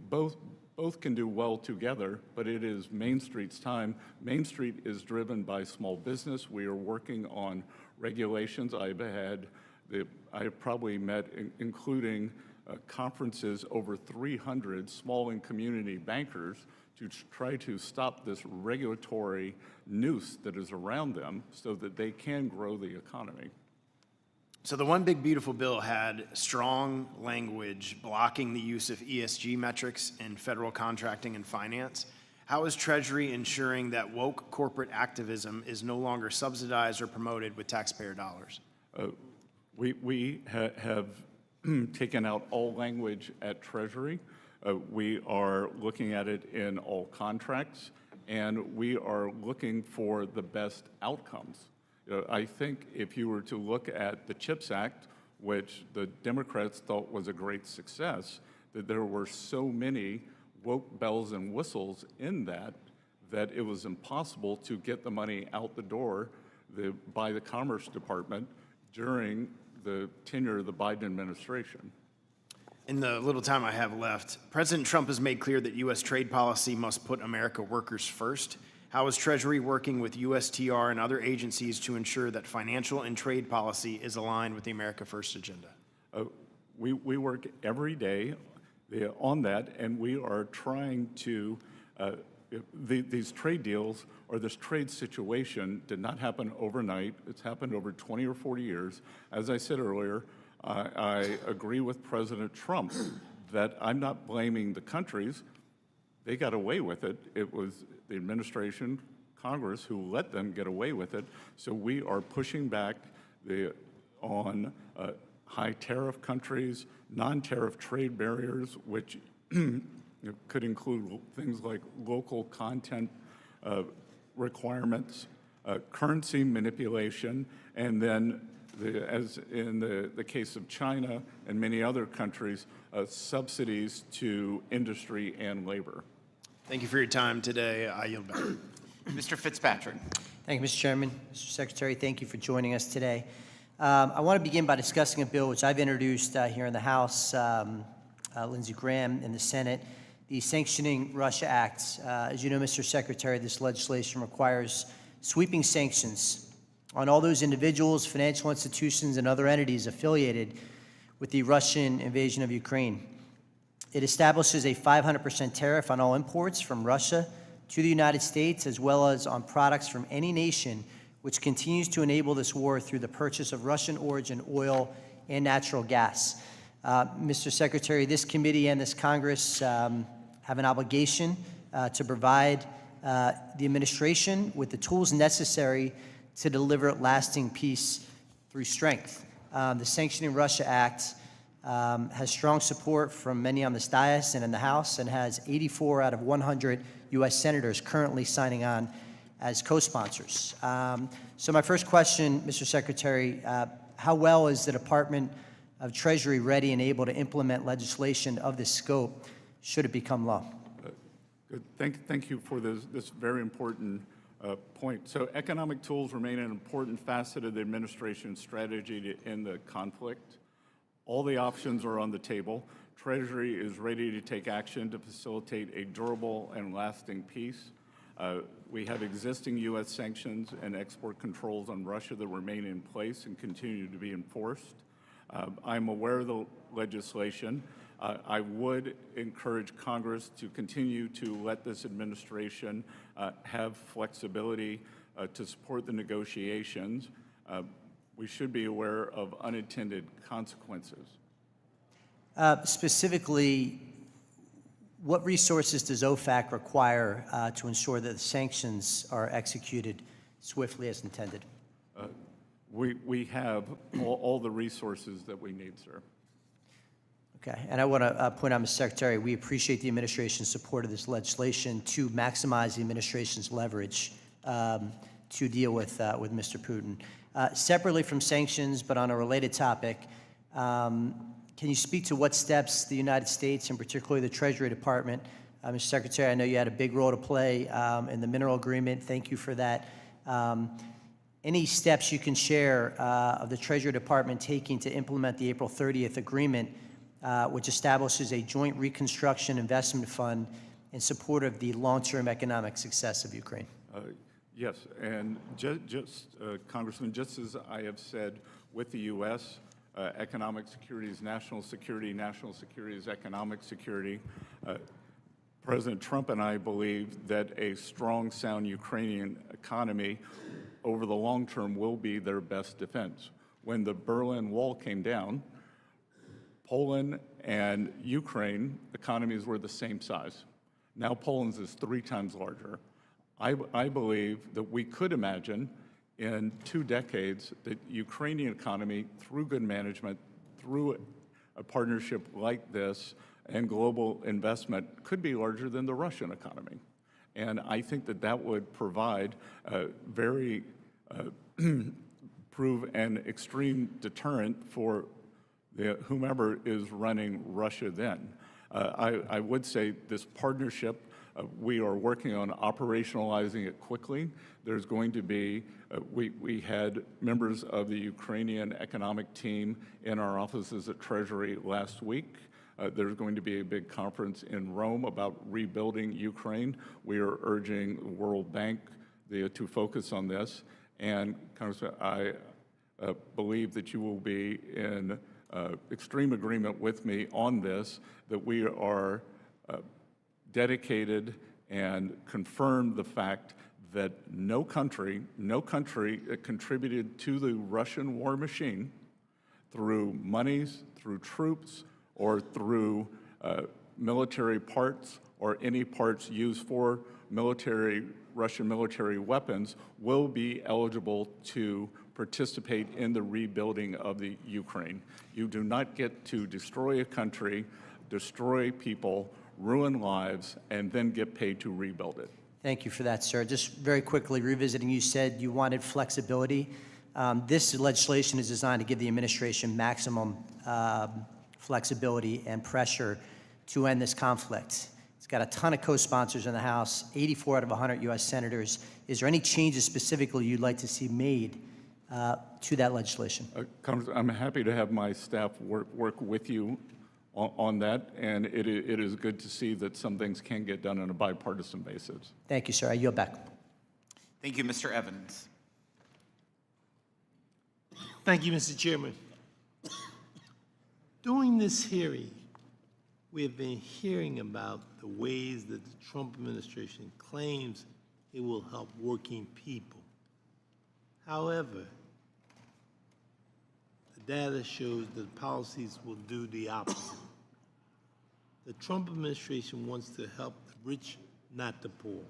Both can do well together, but it is Main Street's time. Main Street is driven by small business. We are working on regulations. I've probably met, including conferences, over 300 small and community bankers to try to stop this regulatory noose that is around them so that they can grow the economy. So the One Big Beautiful Bill had strong language blocking the use of ESG metrics in federal contracting and finance. How is Treasury ensuring that woke corporate activism is no longer subsidized or promoted with taxpayer dollars? We have taken out all language at Treasury. We are looking at it in all contracts, and we are looking for the best outcomes. I think if you were to look at the CHIPS Act, which the Democrats thought was a great success, that there were so many woke bells and whistles in that it was impossible to get the money out the door by the Commerce Department during the tenure of the Biden administration. In the little time I have left, President Trump has made clear that U.S. trade policy must put America workers first. How is Treasury working with USTR and other agencies to ensure that financial and trade policy is aligned with the America First agenda? We work every day on that, and we are trying to, these trade deals or this trade situation did not happen overnight. It's happened over 20 or 40 years. As I said earlier, I agree with President Trump that I'm not blaming the countries. They got away with it. It was the administration, Congress, who let them get away with it. So we are pushing back on high tariff countries, non-tariff trade barriers, which could include things like local content requirements, currency manipulation, and then, as in the case of China and many other countries, subsidies to industry and labor. Thank you for your time today. I yield back. Mr. Fitzpatrick. Thank you, Mr. Chairman. Mr. Secretary, thank you for joining us today. I want to begin by discussing a bill which I've introduced here in the House, Lindsey Graham in the Senate, the Sanctioning Russia Act. As you know, Mr. Secretary, this legislation requires sweeping sanctions on all those individuals, financial institutions, and other entities affiliated with the Russian invasion of Ukraine. It establishes a 500% tariff on all imports from Russia to the United States, as well as on products from any nation which continues to enable this war through the purchase of Russian origin oil and natural gas. Mr. Secretary, this committee and this Congress have an obligation to provide the administration with the tools necessary to deliver lasting peace through strength. The Sanctioning Russia Act has strong support from many on this dais and in the House, and has 84 out of 100 U.S. senators currently signing on as co-sponsors. So my first question, Mr. Secretary, how well is the Department of Treasury ready and able to implement legislation of this scope should it become law? Good. Thank you for this very important point. So economic tools remain an important facet of the administration's strategy to end the conflict. All the options are on the table. Treasury is ready to take action to facilitate a durable and lasting peace. We have existing U.S. sanctions and export controls on Russia that remain in place and continue to be enforced. I'm aware of the legislation. I would encourage Congress to continue to let this administration have flexibility to support the negotiations, we should be aware of unintended consequences. Specifically, what resources does OFAC require to ensure that the sanctions are executed swiftly as intended? We have all the resources that we need, sir. Okay, and I want to point out, Mr. Secretary, we appreciate the administration's support of this legislation to maximize the administration's leverage to deal with Mr. Putin. Separately from sanctions, but on a related topic, can you speak to what steps the United States, and particularly the Treasury Department, Mr. Secretary, I know you had a big role to play in the mineral agreement. Thank you for that. Any steps you can share of the Treasury Department taking to implement the April 30th agreement, which establishes a joint reconstruction investment fund in support of the long-term economic success of Ukraine? Yes, and Congressman, just as I have said with the U.S., economic security is national security is economic security. President Trump and I believe that a strong, sound Ukrainian economy over the long term will be their best defense. When the Berlin Wall came down, Poland and Ukraine economies were the same size. Now Poland's is 3 times larger. I believe that we could imagine in 2 decades that Ukrainian economy, through good management, through a partnership like this and global investment, could be larger than the Russian economy. And I think that that would provide a very prove an extreme deterrent for whomever is running Russia then. I would say this partnership, we are working on operationalizing it quickly. There's going to be, we had members of the Ukrainian economic team in our offices at Treasury last week. There's going to be a big conference in Rome about rebuilding Ukraine. We are urging the World Bank to focus on this. And Congressman, I believe that you will be in extreme agreement with me on this, that we are dedicated and confirm the fact that no country contributed to the Russian war machine through monies, through troops, or through military parts or any parts used for Russian military weapons will be eligible to participate in the rebuilding of the Ukraine. You do not get to destroy a country, destroy people, ruin lives, and then get paid to rebuild it. Thank you for that, sir. Just very quickly revisiting, you said you wanted flexibility. This legislation is designed to give the administration maximum flexibility and pressure to end this conflict. It's got a ton of co-sponsors in the House, 84 out of 100 U.S. senators. Is there any changes specifically you'd like to see made to that legislation? I'm happy to have my staff work with you on that, and it is good to see that some things can get done on a bipartisan basis. Thank you, sir. I yield back. Thank you, Mr. Evans. Thank you, Mr. Chairman. During this hearing, we have been hearing about the ways that the Trump administration claims it will help working people. However, the data shows that policies will do the opposite. The Trump administration wants to help the rich, not the poor.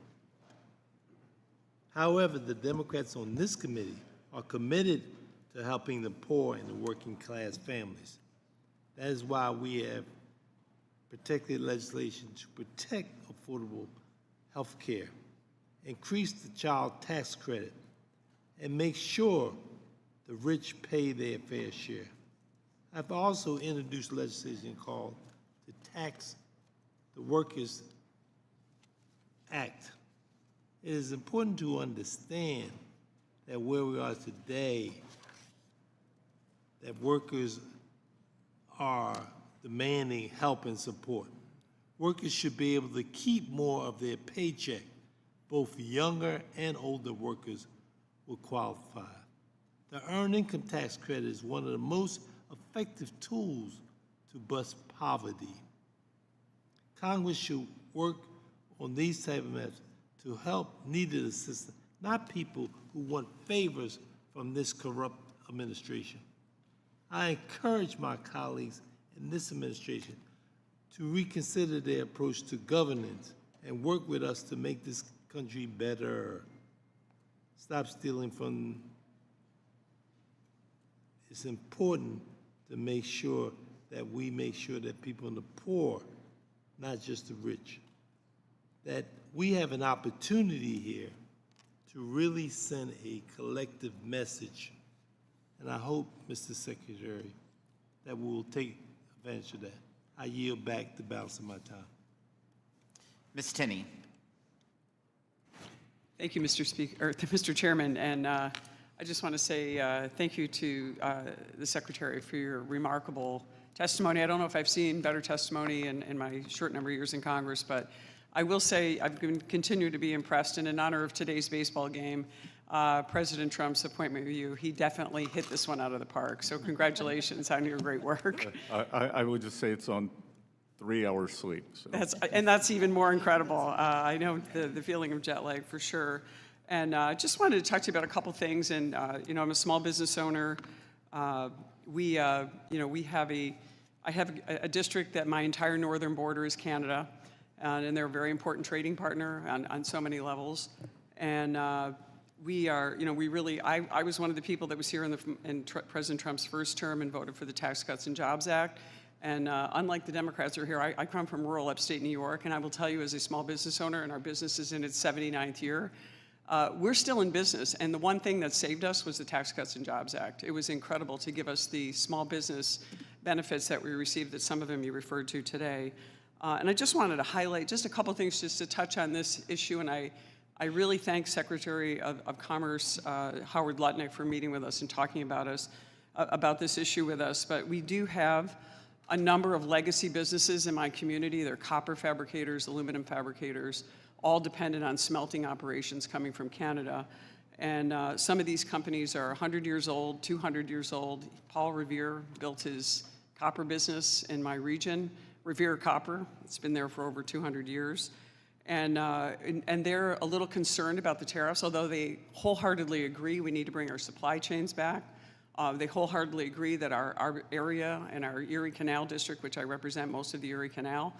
However, the Democrats on this committee are committed to helping the poor and the working class families. That is why we have protected legislation to protect affordable health care, increase the child tax credit, and make sure the rich pay their fair share. I've also introduced legislation called the Tax the Workers Act. It is important to understand that where we are today, that workers are demanding help and support. Workers should be able to keep more of their paycheck. Both younger and older workers will qualify. The Earned Income Tax Credit is one of the most effective tools to bust poverty. Congress should work on these type of measures to help needed assistance not people who want favors from this corrupt administration. I encourage my colleagues in this administration to reconsider their approach to governance and work with us to make this country better. Stop stealing from. It's important to make sure that we make sure that people in the poor, not just the rich, that we have an opportunity here to really send a collective message. And I hope, Mr. Secretary, that we will take advantage of that. I yield back the balance of my time. Ms. Tinney. Thank you, Mr. Chairman, and I just want to say thank you to the Secretary for your remarkable testimony. I don't know if I've seen better testimony in my short number of years in Congress, but I will say I've continued to be impressed, and in honor of today's baseball game, President Trump's appointment with you, he definitely hit this one out of the park. So congratulations on your great work. I would just say it's on 3 hours sleep. So. That's even more incredible. I know the feeling of jet lag for sure. And just wanted to talk to you about a couple things. And I'm a small business owner. I have a district that my entire northern border is Canada, and they're a very important trading partner on so many levels. And I was one of the people that was here in President Trump's first term and voted for the Tax Cuts and Jobs Act. And unlike the Democrats who are here, I come from rural upstate New York, and I will tell you as a small business owner, and our business is in its 79th year, we're still in business. And the one thing that saved us was the Tax Cuts and Jobs Act. It was incredible to give us the small business benefits that we received, that some of them you referred to today. And I just wanted to highlight just a couple things just to touch on this issue, and I really thank Secretary of Commerce Howard Lutnick for meeting with us and talking about this issue with us. But we do have a number of legacy businesses in my community. They're copper fabricators, aluminum fabricators, all dependent on smelting operations coming from Canada. And some of these companies are 100 years old, 200 years old. Paul Revere built his copper business in my region, Revere Copper. It's been there for over 200 years. And they're a little concerned about the tariffs, although they wholeheartedly agree we need to bring our supply chains back. They wholeheartedly agree that our area and our Erie Canal District, which I represent most of the Erie Canal,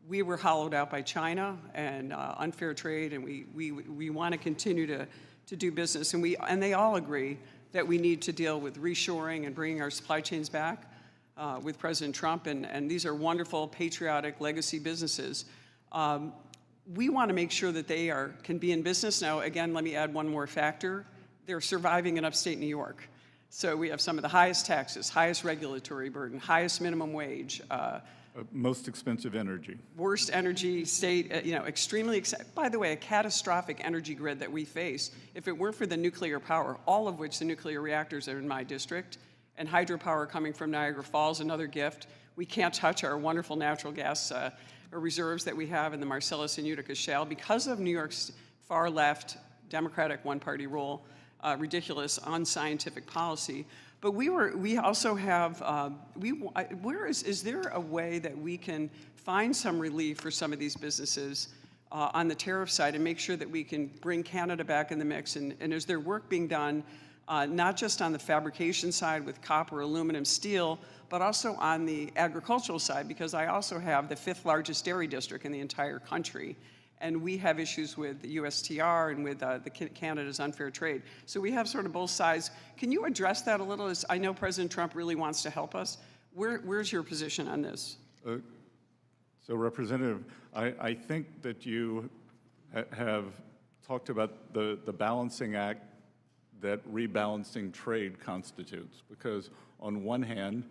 we were hollowed out by China and unfair trade, and we want to continue to do business. And they all agree that we need to deal with reshoring and bringing our supply chains back with President Trump. And these are wonderful, patriotic, legacy businesses. We want to make sure that they can be in business. Now, again, let me add one more factor. They're surviving in upstate New York. So we have some of the highest taxes, highest regulatory burden, highest minimum wage. Most expensive energy. Worst energy state, extremely, by the way, a catastrophic energy grid that we face. If it weren't for the nuclear power, all of which the nuclear reactors are in my district, and hydropower coming from Niagara Falls, another gift, we can't touch our wonderful natural gas reserves that we have in the Marcellus and Utica Shale because of New York's far left Democratic one-party rule. Ridiculous, unscientific policy. But we also have, is there a way that we can find some relief for some of these businesses on the tariff side and make sure that we can bring Canada back in the mix? And is there work being done, not just on the fabrication side with copper, aluminum, steel, but also on the agricultural side? Because I also have the 5th largest dairy district in the entire country. And we have issues with the USTR and with Canada's unfair trade. So we have sort of both sides. Can you address that a little? I know President Trump really wants to help us. Where's your position on this? So, Representative, I think that you have talked about the balancing act that rebalancing trade constitutes. Because on one hand,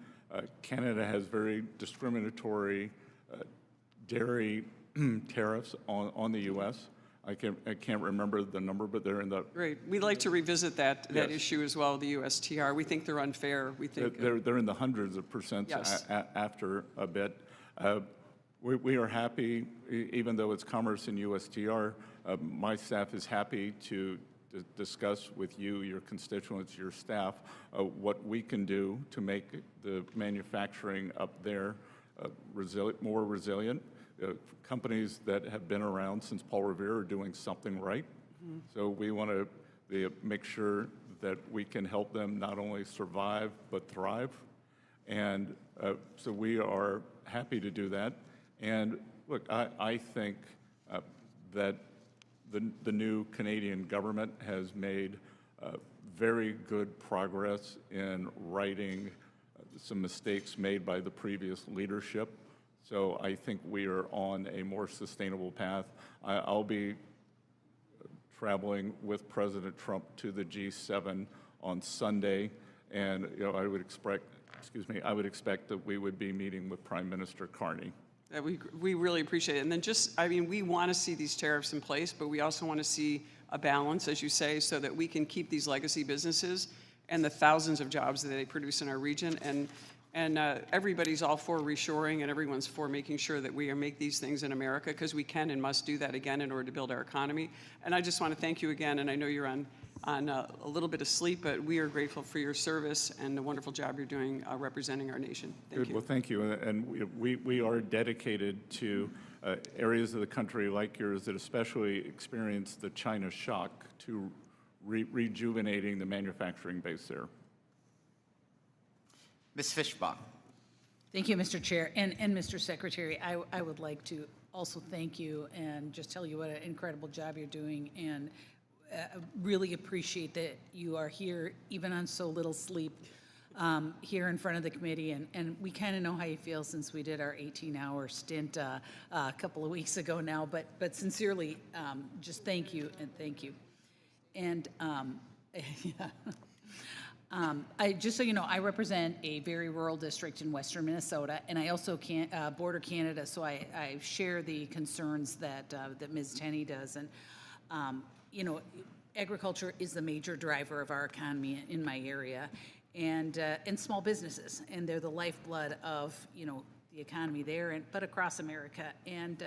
Canada has very discriminatory dairy tariffs on the U.S. I can't remember the number, but they're in the... Great. We'd like to revisit that issue as well, the USTR. We think they're unfair. We think... They're in the hundreds of percents after a bit. We are happy, even though it's Commerce and USTR, my staff is happy to discuss with you, your constituents, your staff, what we can do to make the manufacturing up there more resilient. Companies that have been around since Paul Revere are doing something right. So we want to make sure that we can help them not only survive, but thrive. And so we are happy to do that. And look, I think that the new Canadian government has made very good progress in righting some mistakes made by the previous leadership. So I think we are on a more sustainable path. I'll be traveling with President Trump to the G7 on Sunday, and I would expect that we would be meeting with Prime Minister Carney. We really appreciate it. And then we want to see these tariffs in place, but we also want to see a balance, as you say, so that we can keep these legacy businesses and the thousands of jobs that they produce in our region. And everybody's all for reshoring, and everyone's for making sure that we make these things in America, because we can and must do that again in order to build our economy. And I just want to thank you again, and I know you're on a little bit of sleep, but we are grateful for your service and the wonderful job you're doing representing our nation. Thank you. Well, thank you. And we are dedicated to areas of the country like yours that especially experienced the China shock to rejuvenating the manufacturing base there. Ms. Fishbach. Thank you, Mr. Chair. And Mr. Secretary, I would like to also thank you and just tell you what an incredible job you're doing, and really appreciate that you are here, even on so little sleep, here in front of the committee. And we kind of know how you feel since we did our 18-hour stint a couple of weeks ago now. But sincerely, just thank you and thank you. And just so you know, I represent a very rural district in western Minnesota, and I also border Canada, so I share the concerns that Ms. Tenney does. And agriculture is the major driver of our economy in my area, and small businesses, and they're the lifeblood of the economy there, but across America. And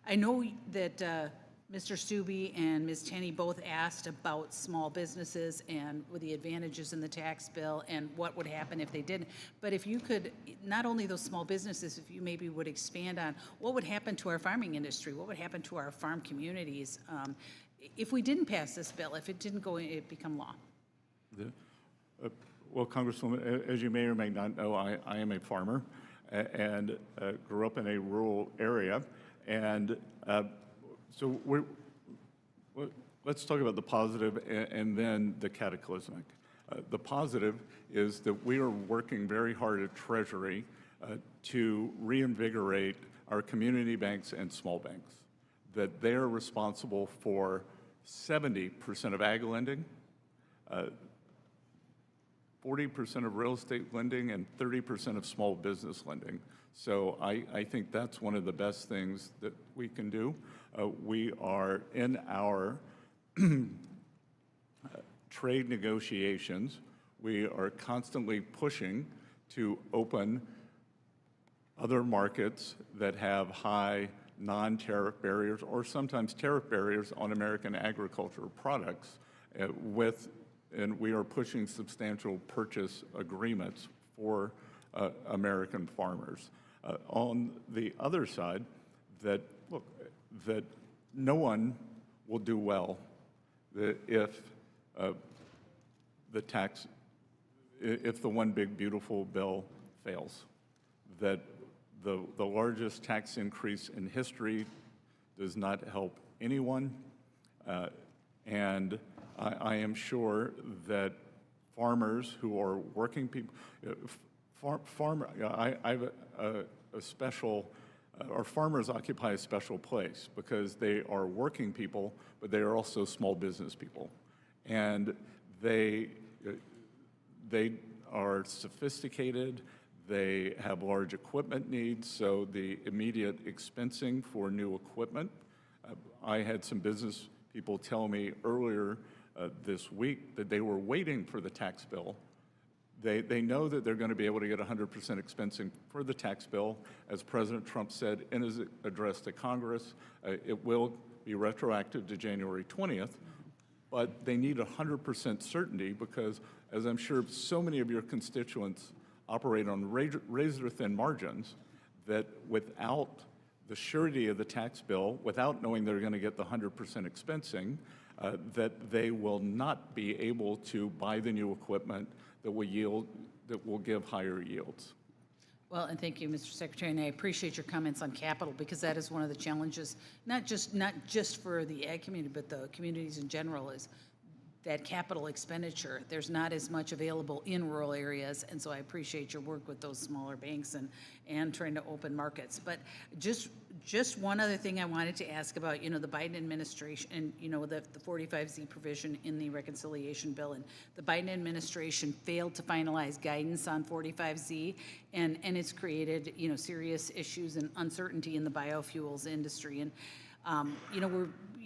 I know that Mr. Stube and Ms. Tenney both asked about small businesses and with the advantages in the tax bill and what would happen if they didn't. But if you could, not only those small businesses, if you maybe would expand on what would happen to our farming industry, what would happen to our farm communities if we didn't pass this bill, if it didn't become law. Well, Congresswoman, as you may or may not know, I am a farmer and grew up in a rural area. And so let's talk about the positive and then the cataclysmic. The positive is that we are working very hard at Treasury to reinvigorate our community banks and small banks, that they are responsible for 70% of ag lending, 40% of real estate lending, and 30% of small business lending. So I think that's one of the best things that we can do. We are in our trade negotiations. We are constantly pushing to open other markets that have high non-tariff barriers or sometimes tariff barriers on American agricultural products and we are pushing substantial purchase agreements for American farmers. On the other side, that no one will do well if the one big beautiful bill fails. That the largest tax increase in history does not help anyone, and I am sure that farmers who are working people, our farmers occupy a special place because they are working people, but they are also small business people. And they are sophisticated, they have large equipment needs, so the immediate expensing for new equipment. I had some business people tell me earlier this week that they were waiting for the tax bill. They know that they're going to be able to get 100% expensing for the tax bill. As President Trump said in his address to Congress, it will be retroactive to January 20th, but they need 100% certainty because, as I'm sure so many of your constituents operate on razor-thin margins, that without the surety of the tax bill, without knowing they're going to get the 100% expensing, that they will not be able to buy the new equipment that will give higher yields. Well, and thank you, Mr. Secretary, and I appreciate your comments on capital, because that is one of the challenges, not just for the ag community, but the communities in general, is that capital expenditure. There's not as much available in rural areas, and so I appreciate your work with those smaller banks and trying to open markets. But just one other thing I wanted to ask about, the Biden administration and, the 45Z provision in the reconciliation bill, and the Biden administration failed to finalize guidance on 45Z, and it's created, serious issues and uncertainty in the biofuels industry. And,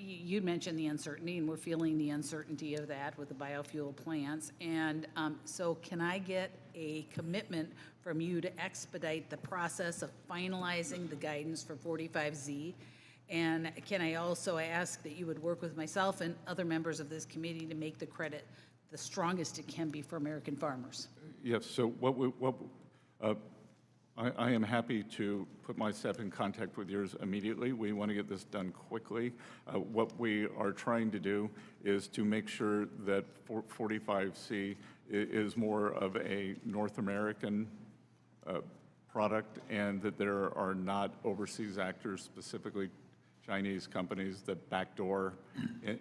you mentioned the uncertainty, and we're feeling the uncertainty of that with the biofuel plants. And so can I get a commitment from you to expedite the process of finalizing the guidance for 45Z? And can I also ask that you would work with myself and other members of this committee to make the credit the strongest it can be for American farmers? Yes, so I am happy to put myself in contact with yours immediately. We want to get this done quickly. What we are trying to do is to make sure that 45C is more of a North American product, and that there are not overseas actors, specifically Chinese companies, that backdoor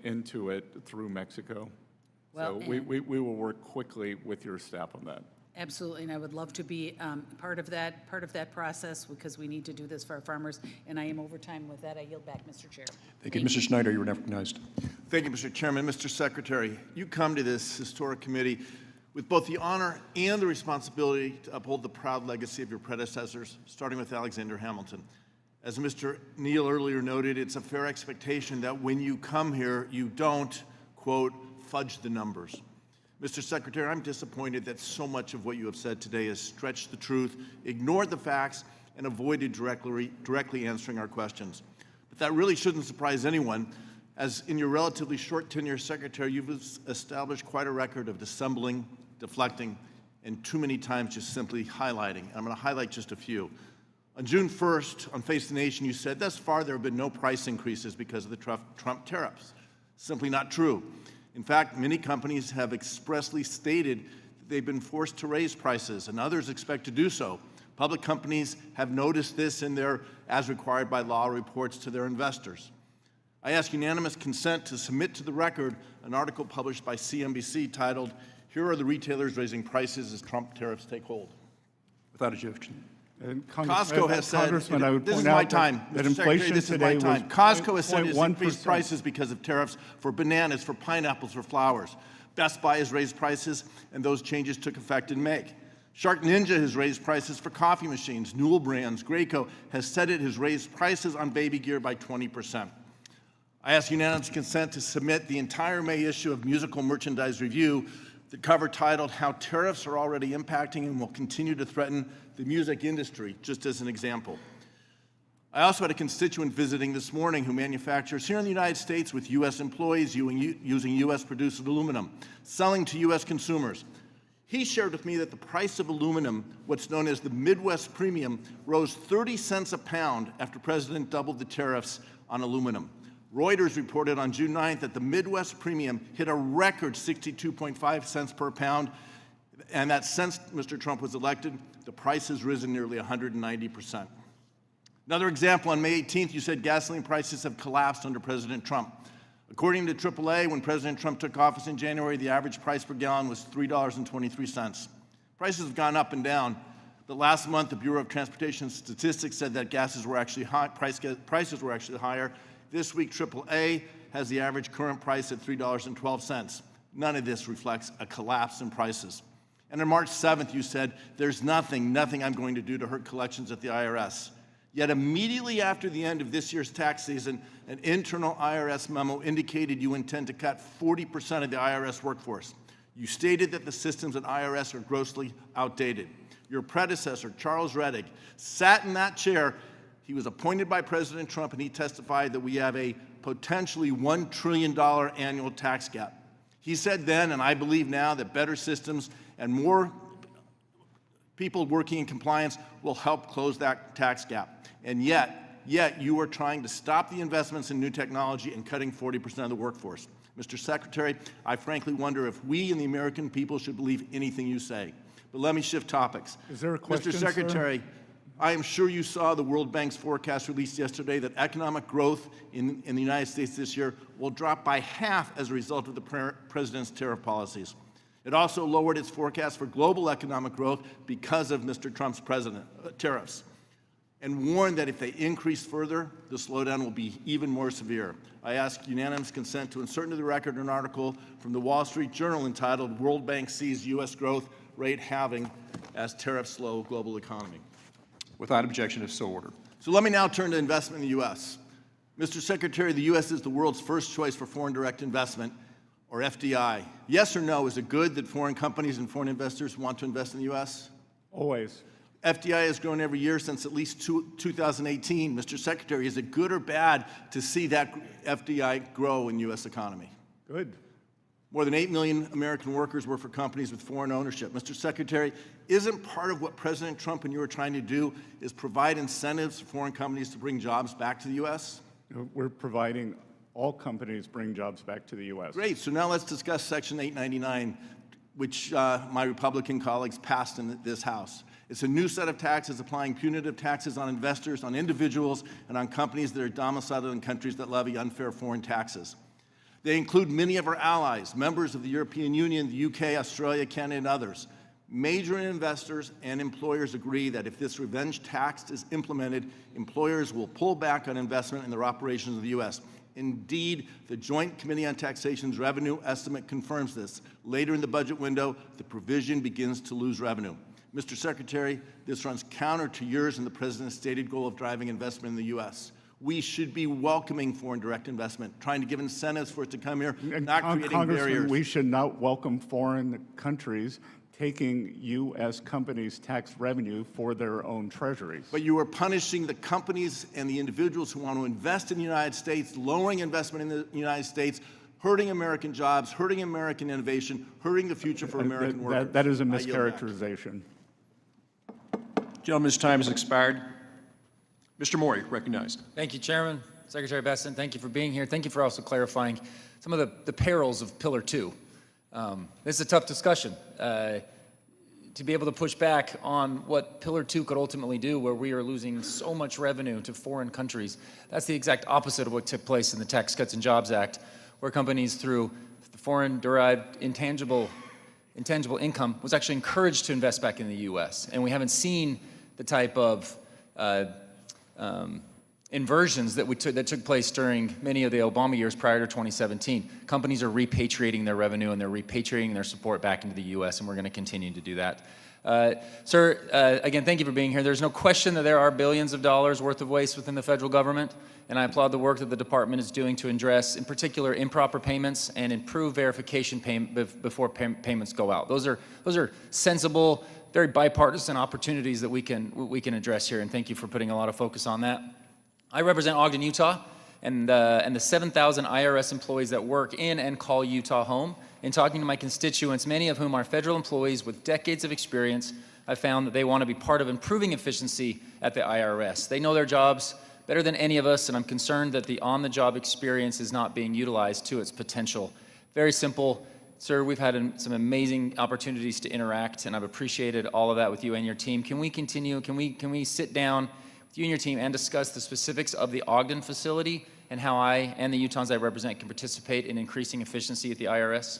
into it through Mexico. Well, so we will work quickly with your staff on that. Absolutely, and I would love to be part of that process, because we need to do this for our farmers. And I am over time. With that, I yield back, Mr. Chair. Thank you. Mr. Schneider, you are recognized. Thank you, Mr. Chairman. Mr. Secretary, you come to this historic committee with both the honor and the responsibility to uphold the proud legacy of your predecessors, starting with Alexander Hamilton. As Mr. Neal earlier noted, it's a fair expectation that when you come here, you don't, quote, fudge the numbers. Mr. Secretary, I'm disappointed that so much of what you have said today has stretched the truth, ignored the facts, and avoided directly answering our questions. But that really shouldn't surprise anyone, as in your relatively short tenure as Secretary, you've established quite a record of dissembling, deflecting, and too many times just simply highlighting. I'm going to highlight just a few. On June 1st, on Face the Nation, you said, thus far there have been no price increases because of the Trump tariffs. Simply not true. In fact, many companies have expressly stated that they've been forced to raise prices, and others expect to do so. Public companies have noticed this in their, as required by law, reports to their investors. I ask unanimous consent to submit to the record an article published by CNBC titled, "Here are the retailers raising prices as Trump tariffs take hold." Without objection. Costco has said, Congressman, I would this is point my out time, that Mr. Secretary, inflation this is my today was time. Costco has said it's 0.1%. increased prices because of tariffs for bananas, for pineapples, for flowers. Best Buy has raised prices, and those changes took effect in May. Shark Ninja has raised prices for coffee machines. Newell Brands, Graco has said it has raised prices on baby gear by 20%. I ask unanimous consent to submit the entire May issue of Musical Merchandise Review, the cover titled, "How Tariffs Are Already Impacting and Will Continue to Threaten the Music Industry," just as an example. I also had a constituent visiting this morning who manufactures here in the United States with U.S. employees using U.S.-produced aluminum, selling to U.S. consumers. He shared with me that the price of aluminum, what's known as the Midwest Premium, rose 30 cents a pound after President doubled the tariffs on aluminum. Reuters reported on June 9th that the Midwest Premium hit a record 62.5 cents per pound, and that since Mr. Trump was elected, the price has risen nearly 190%. Another example, on May 18th, you said gasoline prices have collapsed under President Trump. According to AAA, when President Trump took office in January, the average price per gallon was $3.23. Prices have gone up and down, but last month, the Bureau of Transportation Statistics said that prices were actually higher. This week, AAA has the average current price at $3.12. None of this reflects a collapse in prices. And on March 7th, you said, "There's nothing I'm going to do to hurt collections at the IRS." Yet immediately after the end of this year's tax season, an internal IRS memo indicated you intend to cut 40% of the IRS workforce. You stated that the systems at IRS are grossly outdated. Your predecessor, Charles Rettig, sat in that chair. He was appointed by President Trump, and he testified that we have a potentially $1 trillion annual tax gap. He said then, and I believe now, that better systems and more people working in compliance will help close that tax gap. And yet you are trying to stop the investments in new technology and cutting 40% of the workforce. Mr. Secretary, I frankly wonder if we and the American people should believe anything you say. But let me shift topics. Is there a question, Mr. Secretary, sir? I am sure you saw the World Bank's forecast released yesterday that economic growth in the United States this year will drop by half as a result of the president's tariff policies. It also lowered its forecast for global economic growth because of Mr. Trump's tariffs, and warned that if they increase further, the slowdown will be even more severe. I ask unanimous consent to insert into the record an article from the Wall Street Journal entitled "World Bank Sees U.S. Growth Rate Halving as Tariffs Slow Global Economy." Without objection, if so ordered. So let me now turn to investment in the U.S. Mr. Secretary, the U.S. is the world's first choice for foreign direct investment, or FDI. Yes or no, is it good that foreign companies and foreign investors want to invest in the U.S.? Always. FDI has grown every year since at least 2018. Mr. Secretary, is it good or bad to see that FDI grow in the U.S. economy? Good. More than 8 million American workers work for companies with foreign ownership. Mr. Secretary, isn't part of what President Trump and you are trying to do is provide incentives for foreign companies to bring jobs back to the U.S.? We're providing all companies bring jobs back to the U.S. Great. So now let's discuss Section 899, which my Republican colleagues passed in this House. It's a new set of taxes applying punitive taxes on investors, on individuals, and on companies that are domiciled in countries that levy unfair foreign taxes. They include many of our allies, members of the European Union, the UK, Australia, Canada, and others. Major investors and employers agree that if this revenge tax is implemented, employers will pull back on investment in their operations in the U.S. Indeed, the Joint Committee on Taxation's revenue estimate confirms this. Later in the budget window, the provision begins to lose revenue. Mr. Secretary, this runs counter to yours and the President's stated goal of driving investment in the U.S. We should be welcoming foreign direct investment, trying to give incentives for it to come here, not creating Congressman, barriers. we should not welcome foreign countries taking U.S. companies' tax revenue for their own treasuries. But you are punishing the companies and the individuals who want to invest in the United States, lowering investment in the United States, hurting American jobs, hurting American innovation, hurting the future for American workers. That is a I yield back. mischaracterization. Gentleman's time has expired. Mr. Maury, recognized. Thank you, Chairman. Secretary Bessent, thank you for being here. Thank you for also clarifying some of the perils of Pillar 2. This is a tough discussion. To be able to push back on what Pillar 2 could ultimately do, where we are losing so much revenue to foreign countries, that's the exact opposite of what took place in the Tax Cuts and Jobs Act, where companies through the foreign-derived intangible income was actually encouraged to invest back in the U.S. And we haven't seen the type of inversions that took place during many of the Obama years prior to 2017. Companies are repatriating their revenue and they're repatriating their support back into the U.S., and we're going to continue to do that. Sir, again, thank you for being here. There's no question that there are billions of dollars worth of waste within the federal government, and I applaud the work that the department is doing to address, in particular, improper payments and improve verification before payments go out. Those are sensible, very bipartisan opportunities that we can address here, and thank you for putting a lot of focus on that. I represent Ogden, Utah, and the 7,000 IRS employees that work in and call Utah home. In talking to my constituents, many of whom are federal employees with decades of experience, I found that they want to be part of improving efficiency at the IRS. They know their jobs better than any of us, and I'm concerned that the on-the-job experience is not being utilized to its potential. Very simple. Sir, we've had some amazing opportunities to interact, and I've appreciated all of that with you and your team. Can we continue? Can we sit down with you and your team and discuss the specifics of the Ogden facility and how I and the Utahns I represent can participate in increasing efficiency at the IRS?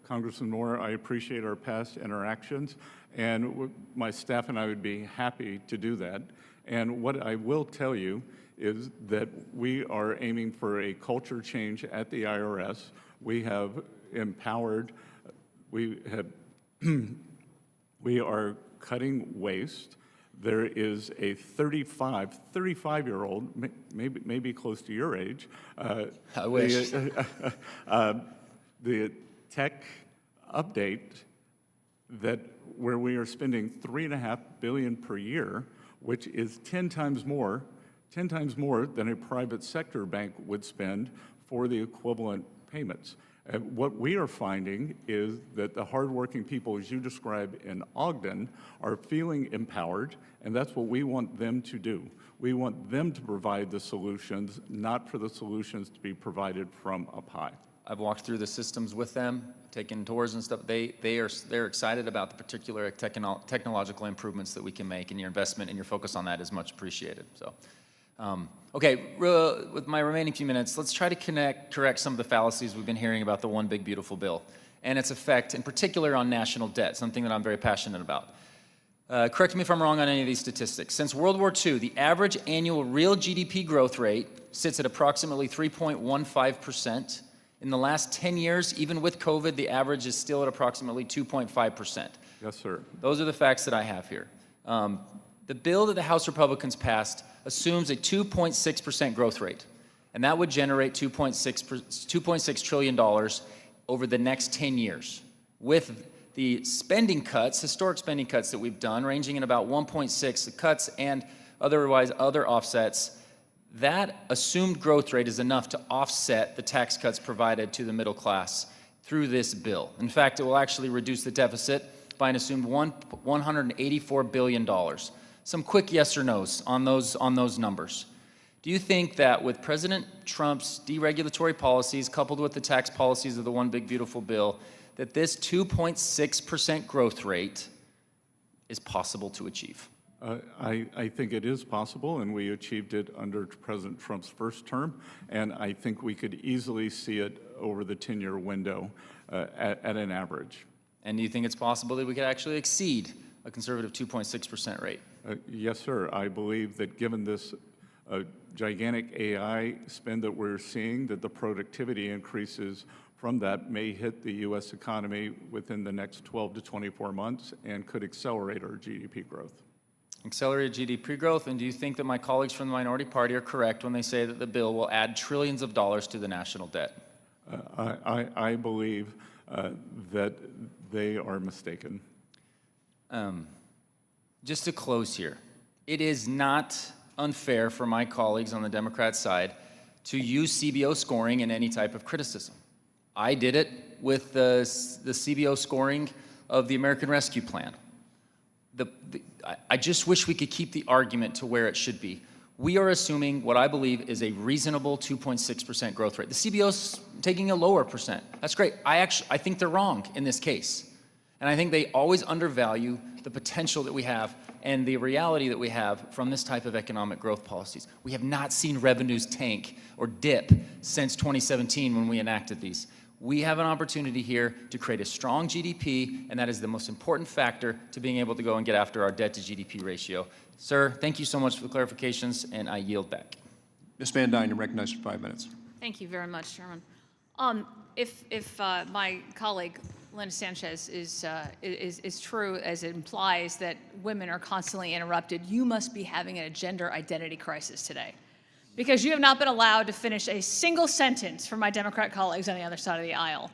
Congressman Moore, I appreciate our past interactions, and my staff and I would be happy to do that. And what I will tell you is that we are aiming for a culture change at the IRS. We have empowered, we are cutting waste. There is a 35-year-old, maybe close to your age. I wish. The tech update where we are spending $3.5 billion per year, which is 10 times more than a private sector bank would spend for the equivalent payments. And what we are finding is that the hardworking people, as you describe in Ogden, are feeling empowered, and that's what we want them to do. We want them to provide the solutions, not for the solutions to be provided from up high. I've walked through the systems with them, taken tours and stuff. They're excited about the particular technological improvements that we can make, and your investment and your focus on that is much appreciated. So, okay, with my remaining few minutes, let's try to correct some of the fallacies we've been hearing about the One Big Beautiful Bill and its effect, in particular, on national debt, something that I'm very passionate about. Correct me if I'm wrong on any of these statistics. Since World War II, the average annual real GDP growth rate sits at approximately 3.15%. In the last 10 years, even with COVID, the average is still at approximately 2.5%. Yes, sir. Those are the facts that I have here. The bill that the House Republicans passed assumes a 2.6% growth rate, and that would generate $2.6 trillion over the next 10 years. With the spending cuts, historic spending cuts that we've done, ranging in about 1.6 cuts and other offsets, that assumed growth rate is enough to offset the tax cuts provided to the middle class through this bill. In fact, it will actually reduce the deficit by an assumed $184 billion. Some quick yes or no's on those numbers. Do you think that with President Trump's deregulatory policies coupled with the tax policies of the One Big Beautiful Bill, that this 2.6% growth rate is possible to achieve? I think it is possible, and we achieved it under President Trump's first term, and I think we could easily see it over the 10-year window at an average. And do you think it's possible that we could actually exceed a conservative 2.6% rate? Yes, sir. I believe that given this gigantic AI spend that we're seeing, that the productivity increases from that may hit the U.S. economy within the next 12 to 24 months and could accelerate our GDP growth. Accelerated GDP growth, and do you think that my colleagues from the minority party are correct when they say that the bill will add trillions of dollars to the national debt? I believe that they are mistaken. Just to close here, it is not unfair for my colleagues on the Democrat side to use CBO scoring in any type of criticism. I did it with the CBO scoring of the American Rescue Plan. I just wish we could keep the argument to where it should be. We are assuming what I believe is a reasonable 2.6% growth rate. The CBO's taking a lower percent. That's great. I think they're wrong in this case. And I think they always undervalue the potential that we have and the reality that we have from this type of economic growth policies. We have not seen revenues tank or dip since 2017 when we enacted these. We have an opportunity here to create a strong GDP, and that is the most important factor to being able to go and get after our debt to GDP ratio. Sir, thank you so much for the clarifications, and I yield back. Ms. Van Dyne, you're recognized for 5 minutes. Thank you very much, Chairman. If my colleague Linda Sanchez is true as it implies that women are constantly interrupted, you must be having a gender identity crisis today, because you have not been allowed to finish a single sentence from my Democrat colleagues on the other side of the aisle.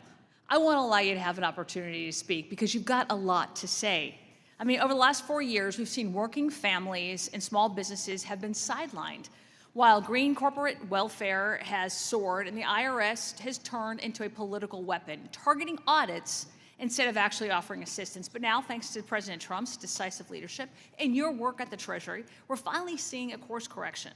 I want to allow you to have an opportunity to speak because you've got a lot to say. I mean, over the last 4 years, we've seen working families and small businesses have been sidelined, while green corporate welfare has soared and the IRS has turned into a political weapon, targeting audits instead of actually offering assistance. But now, thanks to President Trump's decisive leadership and your work at the Treasury, we're finally seeing a course correction.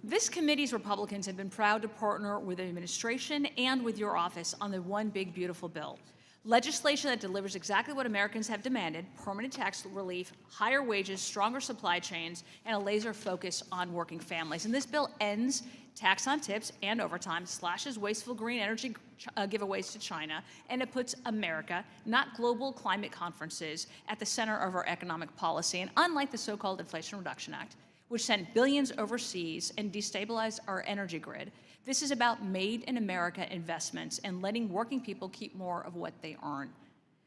This committee's Republicans have been proud to partner with the administration and with your office on the One Big Beautiful Bill. Legislation that delivers exactly what Americans have demanded: permanent tax relief, higher wages, stronger supply chains, and a laser focus on working families. And this bill ends tax on tips and overtime, slashes wasteful green energy giveaways to China, and it puts America, not global climate conferences, at the center of our economic policy. And unlike the so-called Inflation Reduction Act, which sent billions overseas and destabilized our energy grid, this is about made in America investments and letting working people keep more of what they earn.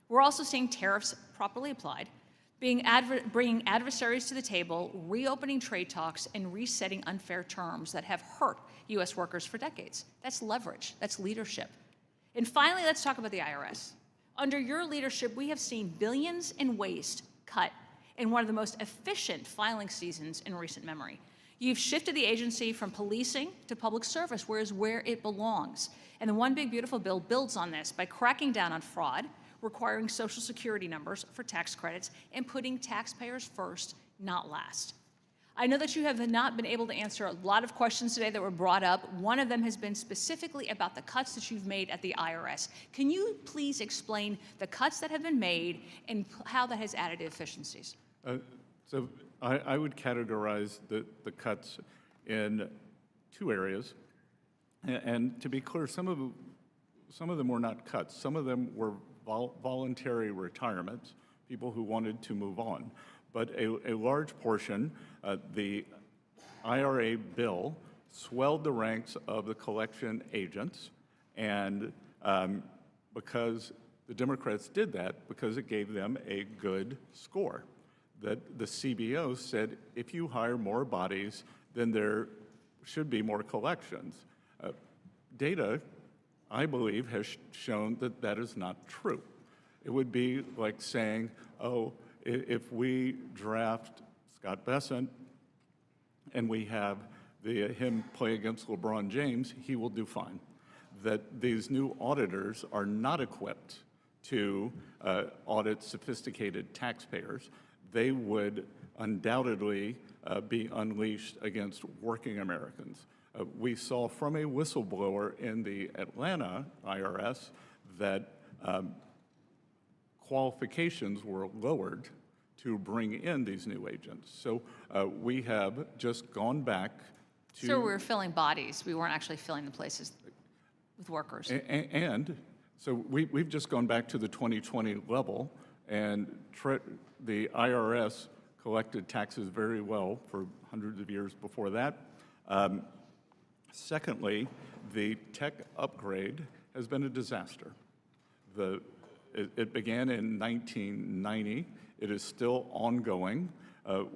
We're also seeing tariffs properly applied, bringing adversaries to the table, reopening trade talks, and resetting unfair terms that have hurt U.S. workers for decades. That's leverage. That's leadership. And finally, let's talk about the IRS. Under your leadership, we have seen billions in waste cut in one of the most efficient filing seasons in recent memory. You've shifted the agency from policing to public service, where it belongs. And the One Big Beautiful Bill builds on this by cracking down on fraud, requiring Social Security numbers for tax credits, and putting taxpayers first, not last. I know that you have not been able to answer a lot of questions today that were brought up. One of them has been specifically about the cuts that you've made at the IRS. Can you please explain the cuts that have been made and how that has added efficiencies? So I would categorize the cuts in two areas. And to be clear, some of them were not cuts. Some of them were voluntary retirements, people who wanted to move on. But a large portion, the IRA bill swelled the ranks of the collection agents, and because the Democrats did that, because it gave them a good score. That the CBO said, if you hire more bodies, then there should be more collections. Data, I believe, has shown that that is not true. It would be like saying, oh, if we draft Scott Bessent and we have him play against LeBron James, he will do fine. That these new auditors are not equipped to audit sophisticated taxpayers. They would undoubtedly be unleashed against working Americans. We saw from a whistleblower in the Atlanta IRS that qualifications were lowered to bring in these new agents. So we have just gone back to... So we were filling bodies. We weren't actually filling the places with workers. And so we've just gone back to the 2020 level, and the IRS collected taxes very well for hundreds of years before that. Secondly, the tech upgrade has been a disaster. It began in 1990. It is still ongoing.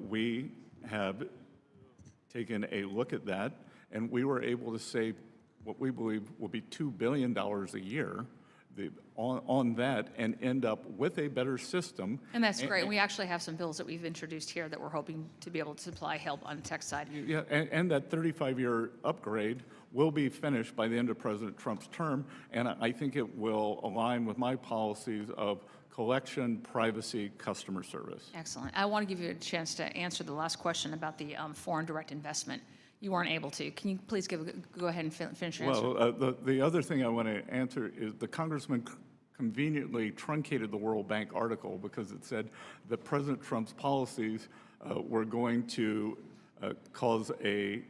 We have taken a look at that, and we were able to save what we believe will be $2 billion a year on that, and end up with a better system. And that's great. We actually have some bills that we've introduced here that we're hoping to be able to supply help on the tech side. Yeah, and that 35-year upgrade will be finished by the end of President Trump's term, and I think it will align with my policies of collection, privacy, customer service. Excellent. I want to give you a chance to answer the last question about the foreign direct investment. You weren't able to. Can you please go ahead and finish your answer? Well, the other thing I want to answer is the congressman conveniently truncated the World Bank article because it said that President Trump's policies were going to cause a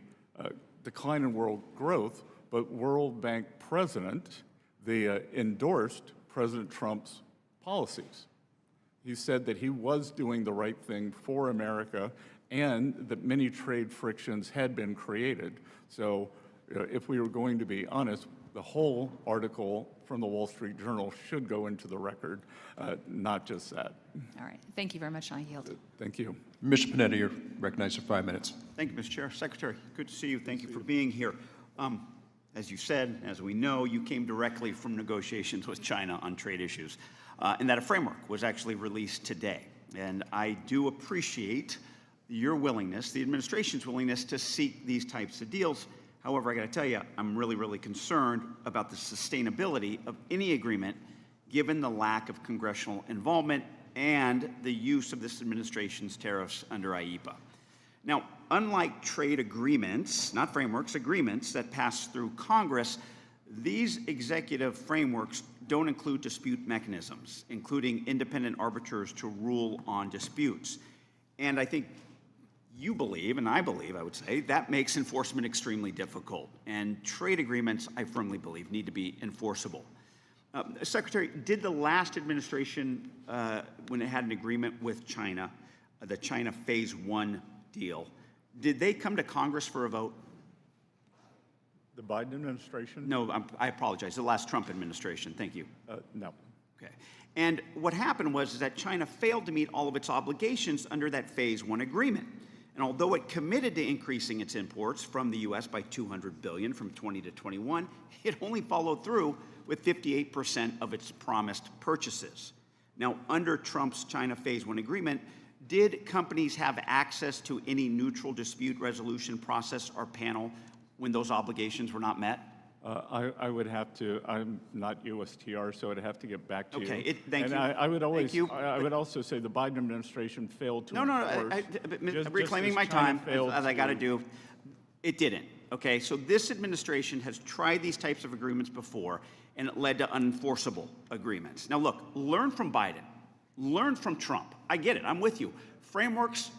decline in world growth, but World Bank president endorsed President Trump's policies. He said that he was doing the right thing for America and that many trade frictions had been created. So if we were going to be honest, the whole article from the Wall Street Journal should go into the record, not just that. All right. Thank you very much. I yield. Thank you. Mr. Panetta, you're recognized for 5 minutes. Thank you, Mr. Chair. Secretary, good to see you. Thank you for being here. As you said, as we know, you came directly from negotiations with China on trade issues, and that a framework was actually released today. And I do appreciate your willingness, the administration's willingness, to seek these types of deals. However, I got to tell you, I'm really, really concerned about the sustainability of any agreement given the lack of congressional involvement and the use of this administration's tariffs under IEEPA. Now, unlike trade agreements, not frameworks, agreements that pass through Congress, these executive frameworks don't include dispute mechanisms, including independent arbiters to rule on disputes. And I think you believe, and I believe, I would say, that makes enforcement extremely difficult. And trade agreements, I firmly believe, need to be enforceable. Secretary, did the last administration, when it had an agreement with China, the China Phase 1 deal, did they come to Congress for a vote? The Biden administration? No, I apologize. The last Trump administration. Thank you. No. Okay. And what happened was that China failed to meet all of its obligations under that Phase 1 agreement. And although it committed to increasing its imports from the U.S. by $200 billion from 20 to 21, it only followed through with 58% of its promised purchases. Now, under Trump's China Phase 1 agreement, did companies have access to any neutral dispute resolution process or panel when those obligations were not met? I would have to, I'm not USTR, so I'd have to get back to you. Okay, thank and you. I would always, Thank you. I would also say the Biden administration failed to No, no, enforce. I'm reclaiming my time, as I got to do. It didn't, okay? So this administration has tried these types of agreements before, and it led to unenforceable agreements. Now look, learn from Biden, learn from Trump. I get it, I'm with you. Frameworks,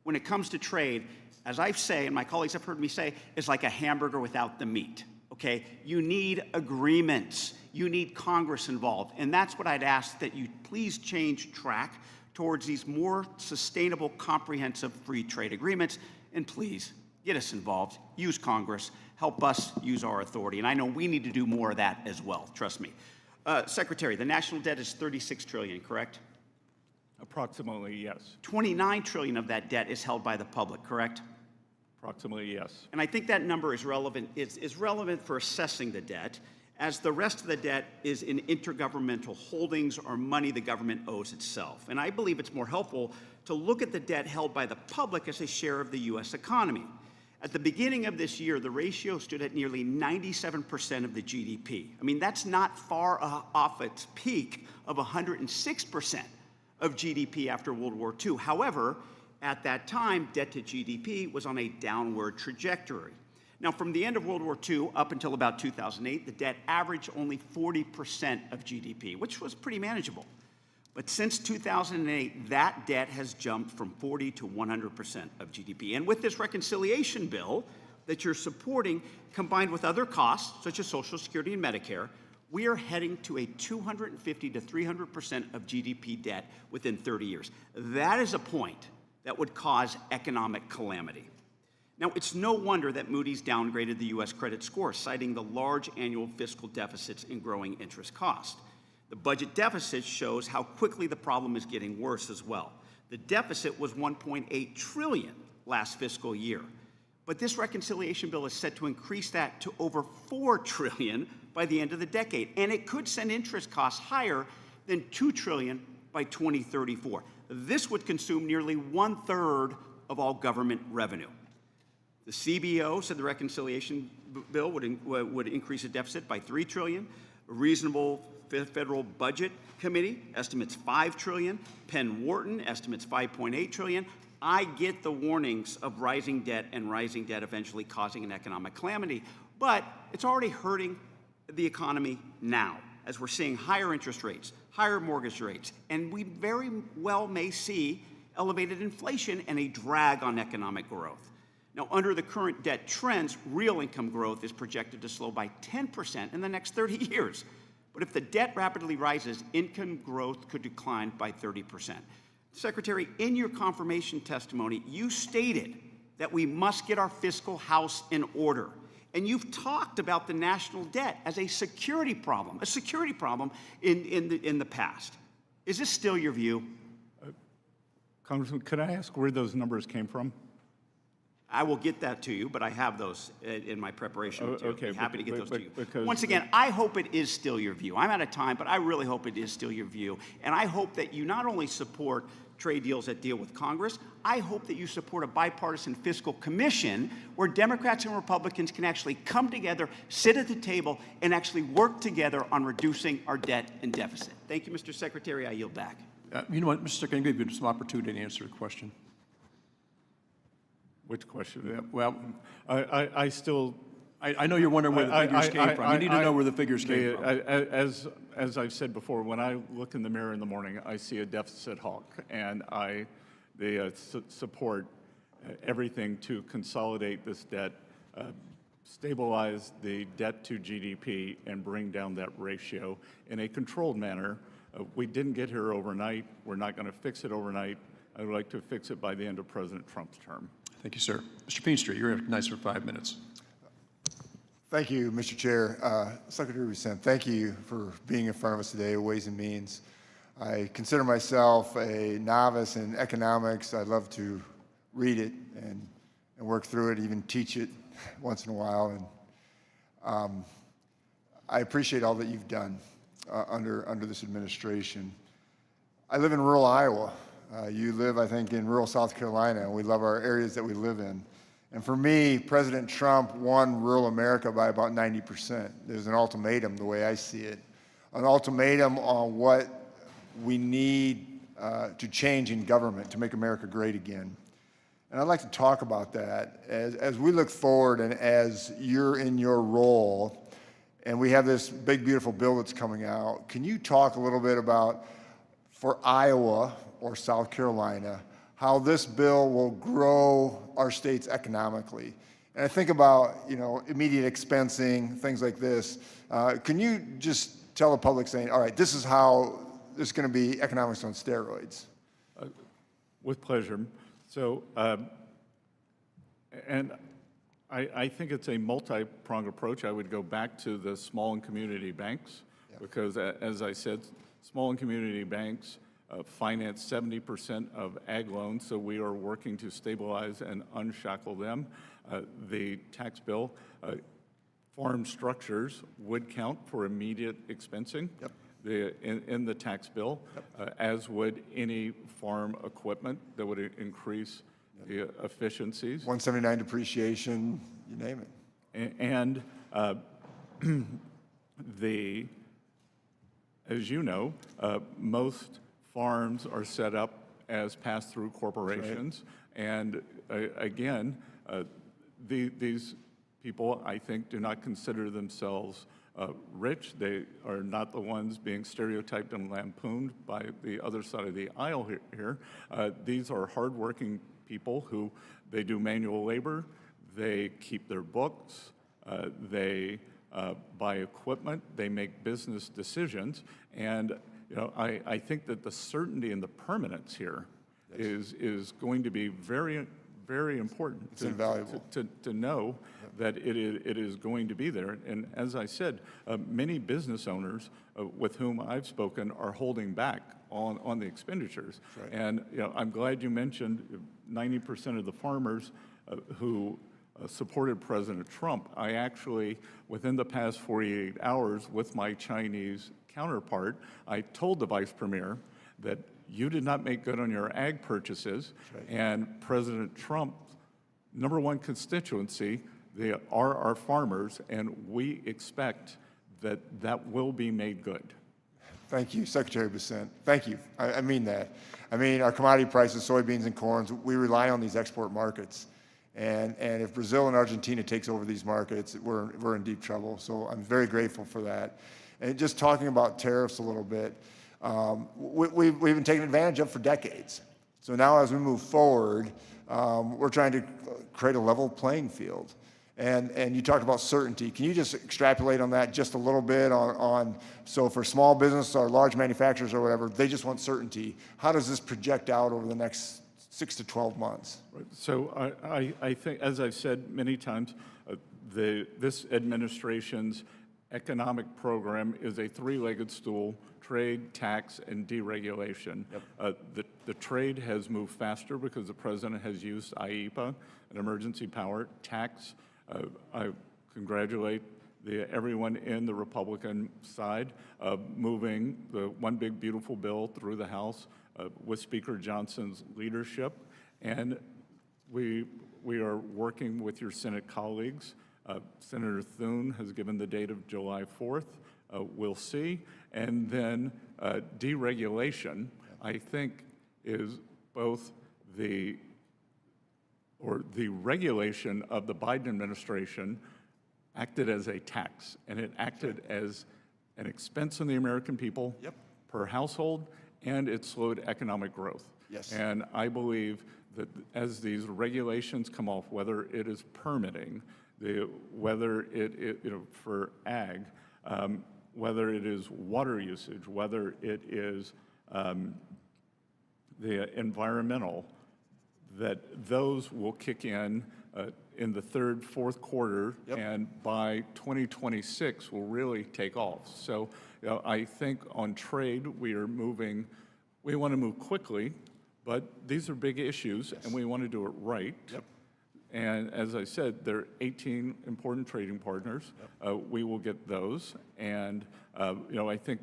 when it comes to trade, as I say, and my colleagues have heard me say, is like a hamburger without the meat, okay? You need agreements. You need Congress involved. And that's what I'd ask, that you please change track towards these more sustainable, comprehensive free trade agreements. And please, get us involved. Use Congress. Help us use our authority. And I know we need to do more of that as well, trust me. Secretary, the national debt is $36 trillion, correct? Approximately, yes. $29 trillion of that debt is held by the public, correct? Approximately, yes. And I think that number is relevant, is relevant for assessing the debt, as the rest of the debt is in intergovernmental holdings or money the government owes itself. And I believe it's more helpful to look at the debt held by the public as a share of the U.S. economy. At the beginning of this year, the ratio stood at nearly 97% of the GDP. I mean, that's not far off its peak of 106% of GDP after World War II. However, at that time, debt to GDP was on a downward trajectory. Now, from the end of World War II up until about 2008, the debt averaged only 40% of GDP, which was pretty manageable. But since 2008, that debt has jumped from 40 to 100% of GDP. And with this reconciliation bill that you're supporting, combined with other costs, such as Social Security and Medicare, we are heading to a 250 to 300% of GDP debt within 30 years. That is a point that would cause economic calamity. Now, it's no wonder that Moody's downgraded the U.S. credit score, citing the large annual fiscal deficits and growing interest cost. The budget deficit shows how quickly the problem is getting worse as well. The deficit was $1.8 trillion last fiscal year, but this reconciliation bill is set to increase that to over $4 trillion by the end of the decade, and it could send interest costs higher than $2 trillion by 2034. This would consume nearly 1/3 of all government revenue. The CBO said the reconciliation bill would increase the deficit by $3 trillion. A reasonable federal budget committee estimates $5 trillion. Penn Wharton estimates $5.8 trillion. I get the warnings of rising debt and rising debt eventually causing an economic calamity, but it's already hurting the economy now, as we're seeing higher interest rates, higher mortgage rates, and we very well may see elevated inflation and a drag on economic growth. Now, under the current debt trends, real income growth is projected to slow by 10% in the next 30 years. But if the debt rapidly rises, income growth could decline by 30%. Secretary, in your confirmation testimony, you stated that we must get our fiscal house in order. And you've talked about the national debt as a security problem in the past. Is this still your view? Congressman, could I ask where those numbers came from? I will get that to you, but I have those in my preparation. Okay, I'm happy to get those to you. because Once again, I hope it is still your view. I'm out of time, but I really hope it is still your view. And I hope that you not only support trade deals that deal with Congress, I hope that you support a bipartisan fiscal commission where Democrats and Republicans can actually come together, sit at the table, and actually work together on reducing our debt and deficit. Thank you, Mr. Secretary. I yield back. You know what, Mr. Secretary, I'm going to give you some opportunity to answer the question. Which question? Yeah, well, I still... I know you're wondering where the figures came from. You need to know where the figures came from. As I've said before, when I look in the mirror in the morning, I see a deficit hawk, and they support everything to consolidate this debt, stabilize the debt to GDP, and bring down that ratio in a controlled manner. We didn't get here overnight. We're not going to fix it overnight. I would like to fix it by the end of President Trump's term. Thank you, sir. Mr. Feenstra, you're recognized for 5 minutes. Thank you, Mr. Chair. Secretary Bessent, thank you for being in front of us today, Ways and Means. I consider myself a novice in economics. I love to read it and work through it, even teach it once in a while. And I appreciate all that you've done under this administration. I live in rural Iowa. You live, I think, in rural South Carolina, and we love our areas that we live in. And for me, President Trump won rural America by about 90%. There's an ultimatum, the way I see it, an ultimatum on what we need to change in government to make America great again. And I'd like to talk about that as we look forward and as you're in your role, and we have this big, beautiful bill that's coming out. Can you talk a little bit about, for Iowa or South Carolina, how this bill will grow our states economically? And I think about, immediate expensing, things like this. Can you just tell the public saying, all right, this is how this is going to be economics on steroids? With pleasure. So, and I think it's a multi-pronged approach. I would go back to the small and community banks, because as I said, small and community banks finance 70% of ag loans, so we are working to stabilize and unshackle them. The tax bill, farm structures would count for immediate expensing. In the tax bill, as would any farm equipment that would increase the efficiencies. 179 depreciation, you name it. And as you know, most farms are set up as pass-through corporations. Right. And again, these people, I think, do not consider themselves rich. They are not the ones being stereotyped and lampooned by the other side of the aisle here. These are hardworking people who, they do manual labor, they keep their books, they buy equipment, they make business decisions, and I think that the certainty and the permanence here is going to be very, very important. It's invaluable. To know that it is going to be there. And as I said, many business owners with whom I've spoken are holding back on the expenditures. Right. And I'm glad you mentioned 90% of the farmers who supported President Trump. I actually, within the past 48 hours with my Chinese counterpart, I told the Vice Premier that you did not make good on your ag purchases, right. And President Trump's #1 constituency, they are our farmers, and we expect that will be made good. Thank you, Secretary Bessent. Thank you. I mean that. I mean, our commodity prices, soybeans and corns, we rely on these export markets. And if Brazil and Argentina takes over these markets, we're in deep trouble. So I'm very grateful for that. And just talking about tariffs a little bit, we've been taken advantage of for decades. So now as we move forward, we're trying to create a level playing field. And you talked about certainty. Can you just extrapolate on that just a little bit so for small business or large manufacturers or whatever, they just want certainty. How does this project out over the next 6 to 12 months? Right. So I think, as I've said many times, this administration's economic program is a three-legged stool: trade, tax, and deregulation. Yep. The trade has moved faster because the president has used IEPA, an emergency power. Tax, I congratulate everyone in the Republican side of moving the one big beautiful bill through the House with Speaker Johnson's leadership. And we are working with your Senate colleagues. Senator Thune has given the date of July 4th. We'll see. And then deregulation, I think, is both the regulation of the Biden administration acted as a tax, and it acted as an expense on the American people per household, and it slowed economic growth. Yes. And I believe that as these regulations come off, whether it is permitting, whether it for ag, whether it is water usage, whether it is the environmental, that those will kick in the third, fourth quarter, and by 2026 will really take off. So I think on trade we want to move quickly, but these are big issues, and we want to do it right. Yep. And as I said, there are 18 important trading partners. We will get those, and I think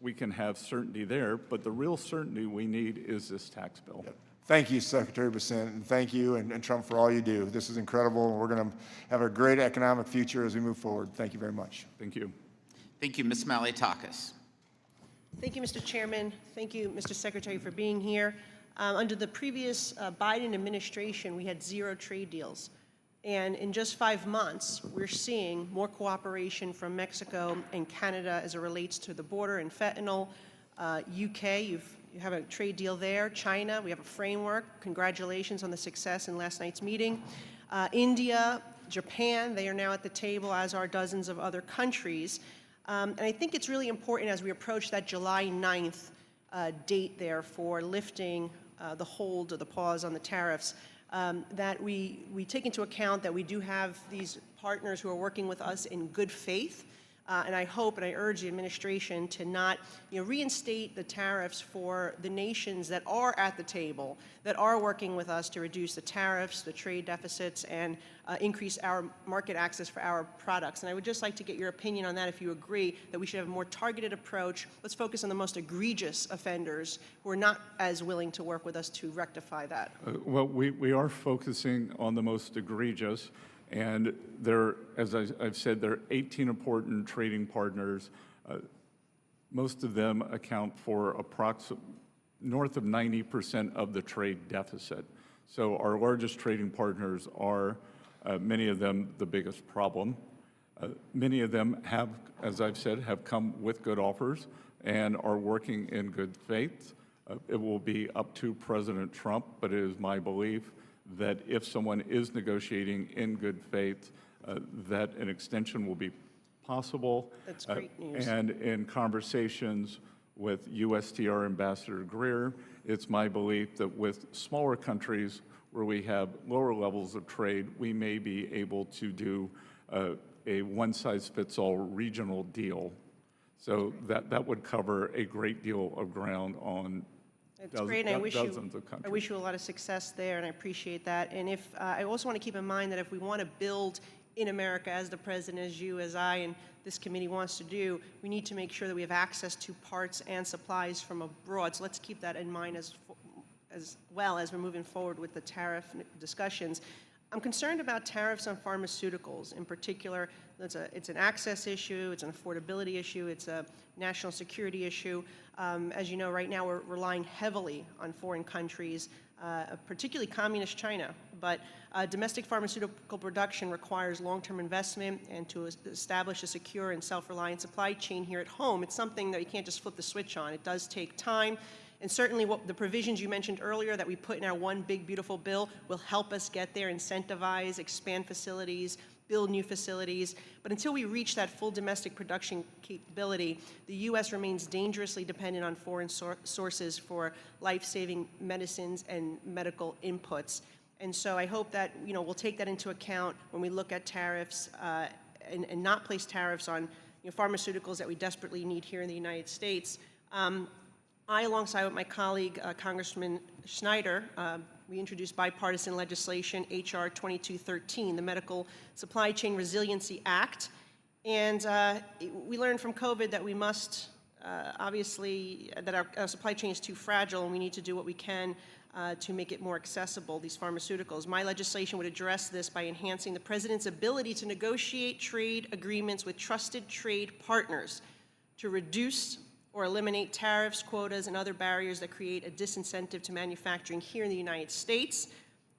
we can have certainty there, but the real certainty we need is this tax bill. Yep. Thank you, Secretary Bessent, and thank you and Trump for all you do. This is incredible, and we're going to have a great economic future as we move forward. Thank you very much. Thank you. Thank you, Ms. Malliotakis. Thank you, Mr. Chairman. Thank you, Mr. Secretary, for being here. Under the previous Biden administration, we had 0 trade deals. And in just 5 months, we're seeing more cooperation from Mexico and Canada as it relates to the border and fentanyl. UK, you have a trade deal there. China, we have a framework. Congratulations on the success in last night's meeting. India, Japan, they are now at the table, as are dozens of other countries. And I think it's really important as we approach that July 9th date there for lifting the hold or the pause on the tariffs, that we take into account that we do have these partners who are working with us in good faith. And I hope and I urge the administration to not reinstate the tariffs for the nations that are at the table, that are working with us to reduce the tariffs, the trade deficits, and increase our market access for our products. And I would just like to get your opinion on that, if you agree that we should have a more targeted approach. Let's focus on the most egregious offenders who are not as willing to work with us to rectify that. Well, we are focusing on the most egregious. And there, as I've said, there are 18 important trading partners. Most of them account for north of 90% of the trade deficit. So our largest trading partners are, many of them, the biggest problem. Many of them have, as I've said, have come with good offers and are working in good faith. It will be up to President Trump, but it is my belief that if someone is negotiating in good faith, that an extension will be possible. That's great news. And in conversations with USTR Ambassador Greer, it's my belief that with smaller countries where we have lower levels of trade, we may be able to do a one-size-fits-all regional deal. So that would cover a great deal of ground on It's great, and dozens of countries. I wish you a lot of success there, and I appreciate that. And if I also want to keep in mind that if we want to build in America, as the President, as you, as I, and this committee wants to do, we need to make sure that we have access to parts and supplies from abroad. So let's keep that in mind as well as we're moving forward with the tariff discussions. I'm concerned about tariffs on pharmaceuticals. In particular, it's an access issue, it's an affordability issue, it's a national security issue. As you know, right now we're relying heavily on foreign countries, particularly communist China. But domestic pharmaceutical production requires long-term investment, and to establish a secure and self-reliant supply chain here at home, it's something that you can't just flip the switch on. It does take time. And certainly what the provisions you mentioned earlier that we put in our one big beautiful bill will help us get there, incentivize, expand facilities, build new facilities. But until we reach that full domestic production capability, the U.S. remains dangerously dependent on foreign sources for life-saving medicines and medical inputs. And so I hope that we'll take that into account when we look at tariffs and not place tariffs on pharmaceuticals that we desperately need here in the United States. I, alongside with my colleague, Congressman Schneider, we introduced bipartisan legislation, H.R. 2213, the Medical Supply Chain Resiliency Act. And we learned from COVID that we must, obviously, that our supply chain is too fragile, and we need to do what we can to make it more accessible, these pharmaceuticals. My legislation would address this by enhancing the President's ability to negotiate trade agreements with trusted trade partners to reduce or eliminate tariffs, quotas, and other barriers that create a disincentive to manufacturing here in the United States.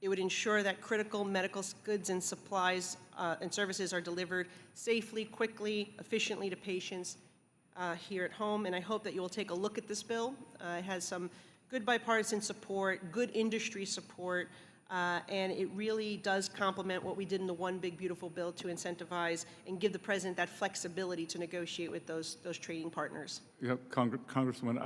It would ensure that critical medical goods and supplies and services are delivered safely, quickly, efficiently to patients here at home. And I hope that you will take a look at this bill. It has some good bipartisan support, good industry support, and it really does complement what we did in the one big beautiful bill to incentivize and give the President that flexibility to negotiate with those trading partners. Yeah, Congresswoman,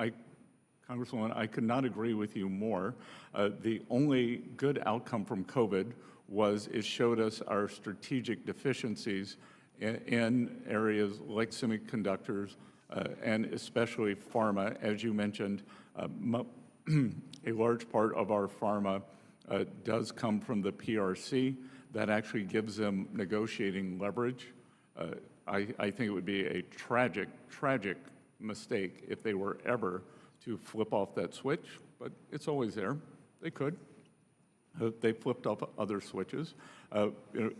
I could not agree with you more. The only good outcome from COVID was it showed us our strategic deficiencies in areas like semiconductors and especially pharma. As you mentioned, a large part of our pharma does come from the PRC. That actually gives them negotiating leverage. I think it would be a tragic mistake if they were ever to flip off that switch, but it's always there. They could. They flipped up other switches.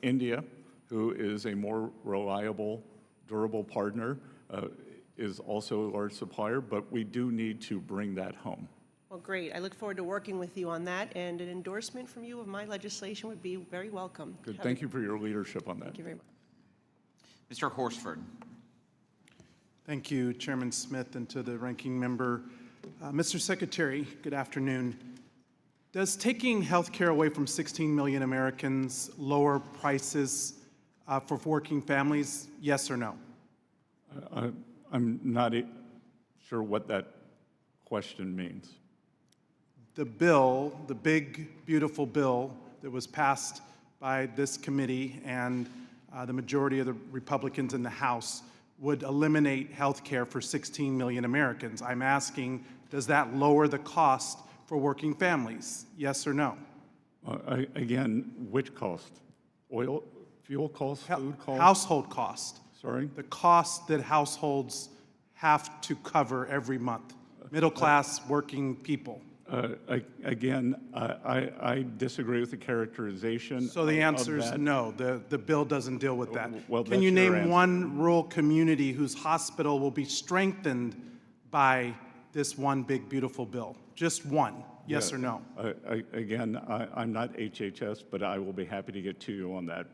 India, who is a more reliable, durable partner, is also a large supplier, but we do need to bring that home. Well, great. I look forward to working with you on that, and an endorsement from you of my legislation would be very welcome. Good. Thank you for your leadership on that. Thank you very much. Mr. Horsford. Thank you, Chairman Smith, and to the ranking member. Mr. Secretary, good afternoon. Does taking health care away from 16 million Americans lower prices for working families, yes or no? I'm not sure what that question means. The bill, the big, beautiful bill that was passed by this committee and the majority of the Republicans in the House would eliminate health care for 16 million Americans. I'm asking, does that lower the cost for working families? Yes or no? Again, which cost? Oil, fuel cost, food cost? Household cost. Sorry? The cost that households have to cover every month. Middle-class working people. Again, I disagree with the characterization. So the answer is no. The bill doesn't deal with that. Can you name one rural community whose hospital will be strengthened by this one big, beautiful bill? Just one. Yes or no? Again, I'm not HHS, but I will be happy to get to you on that.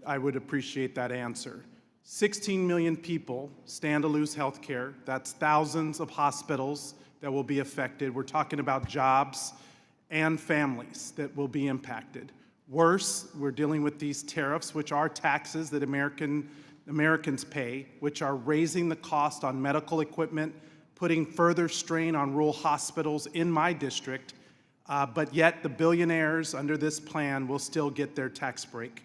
I would appreciate that answer. 16 million people stand to lose health care. That's thousands of hospitals that will be affected. We're talking about jobs and families that will be impacted. Worse, we're dealing with these tariffs, which are taxes that Americans pay, which are raising the cost on medical equipment, putting further strain on rural hospitals in my district, but yet the billionaires under this plan will still get their tax break.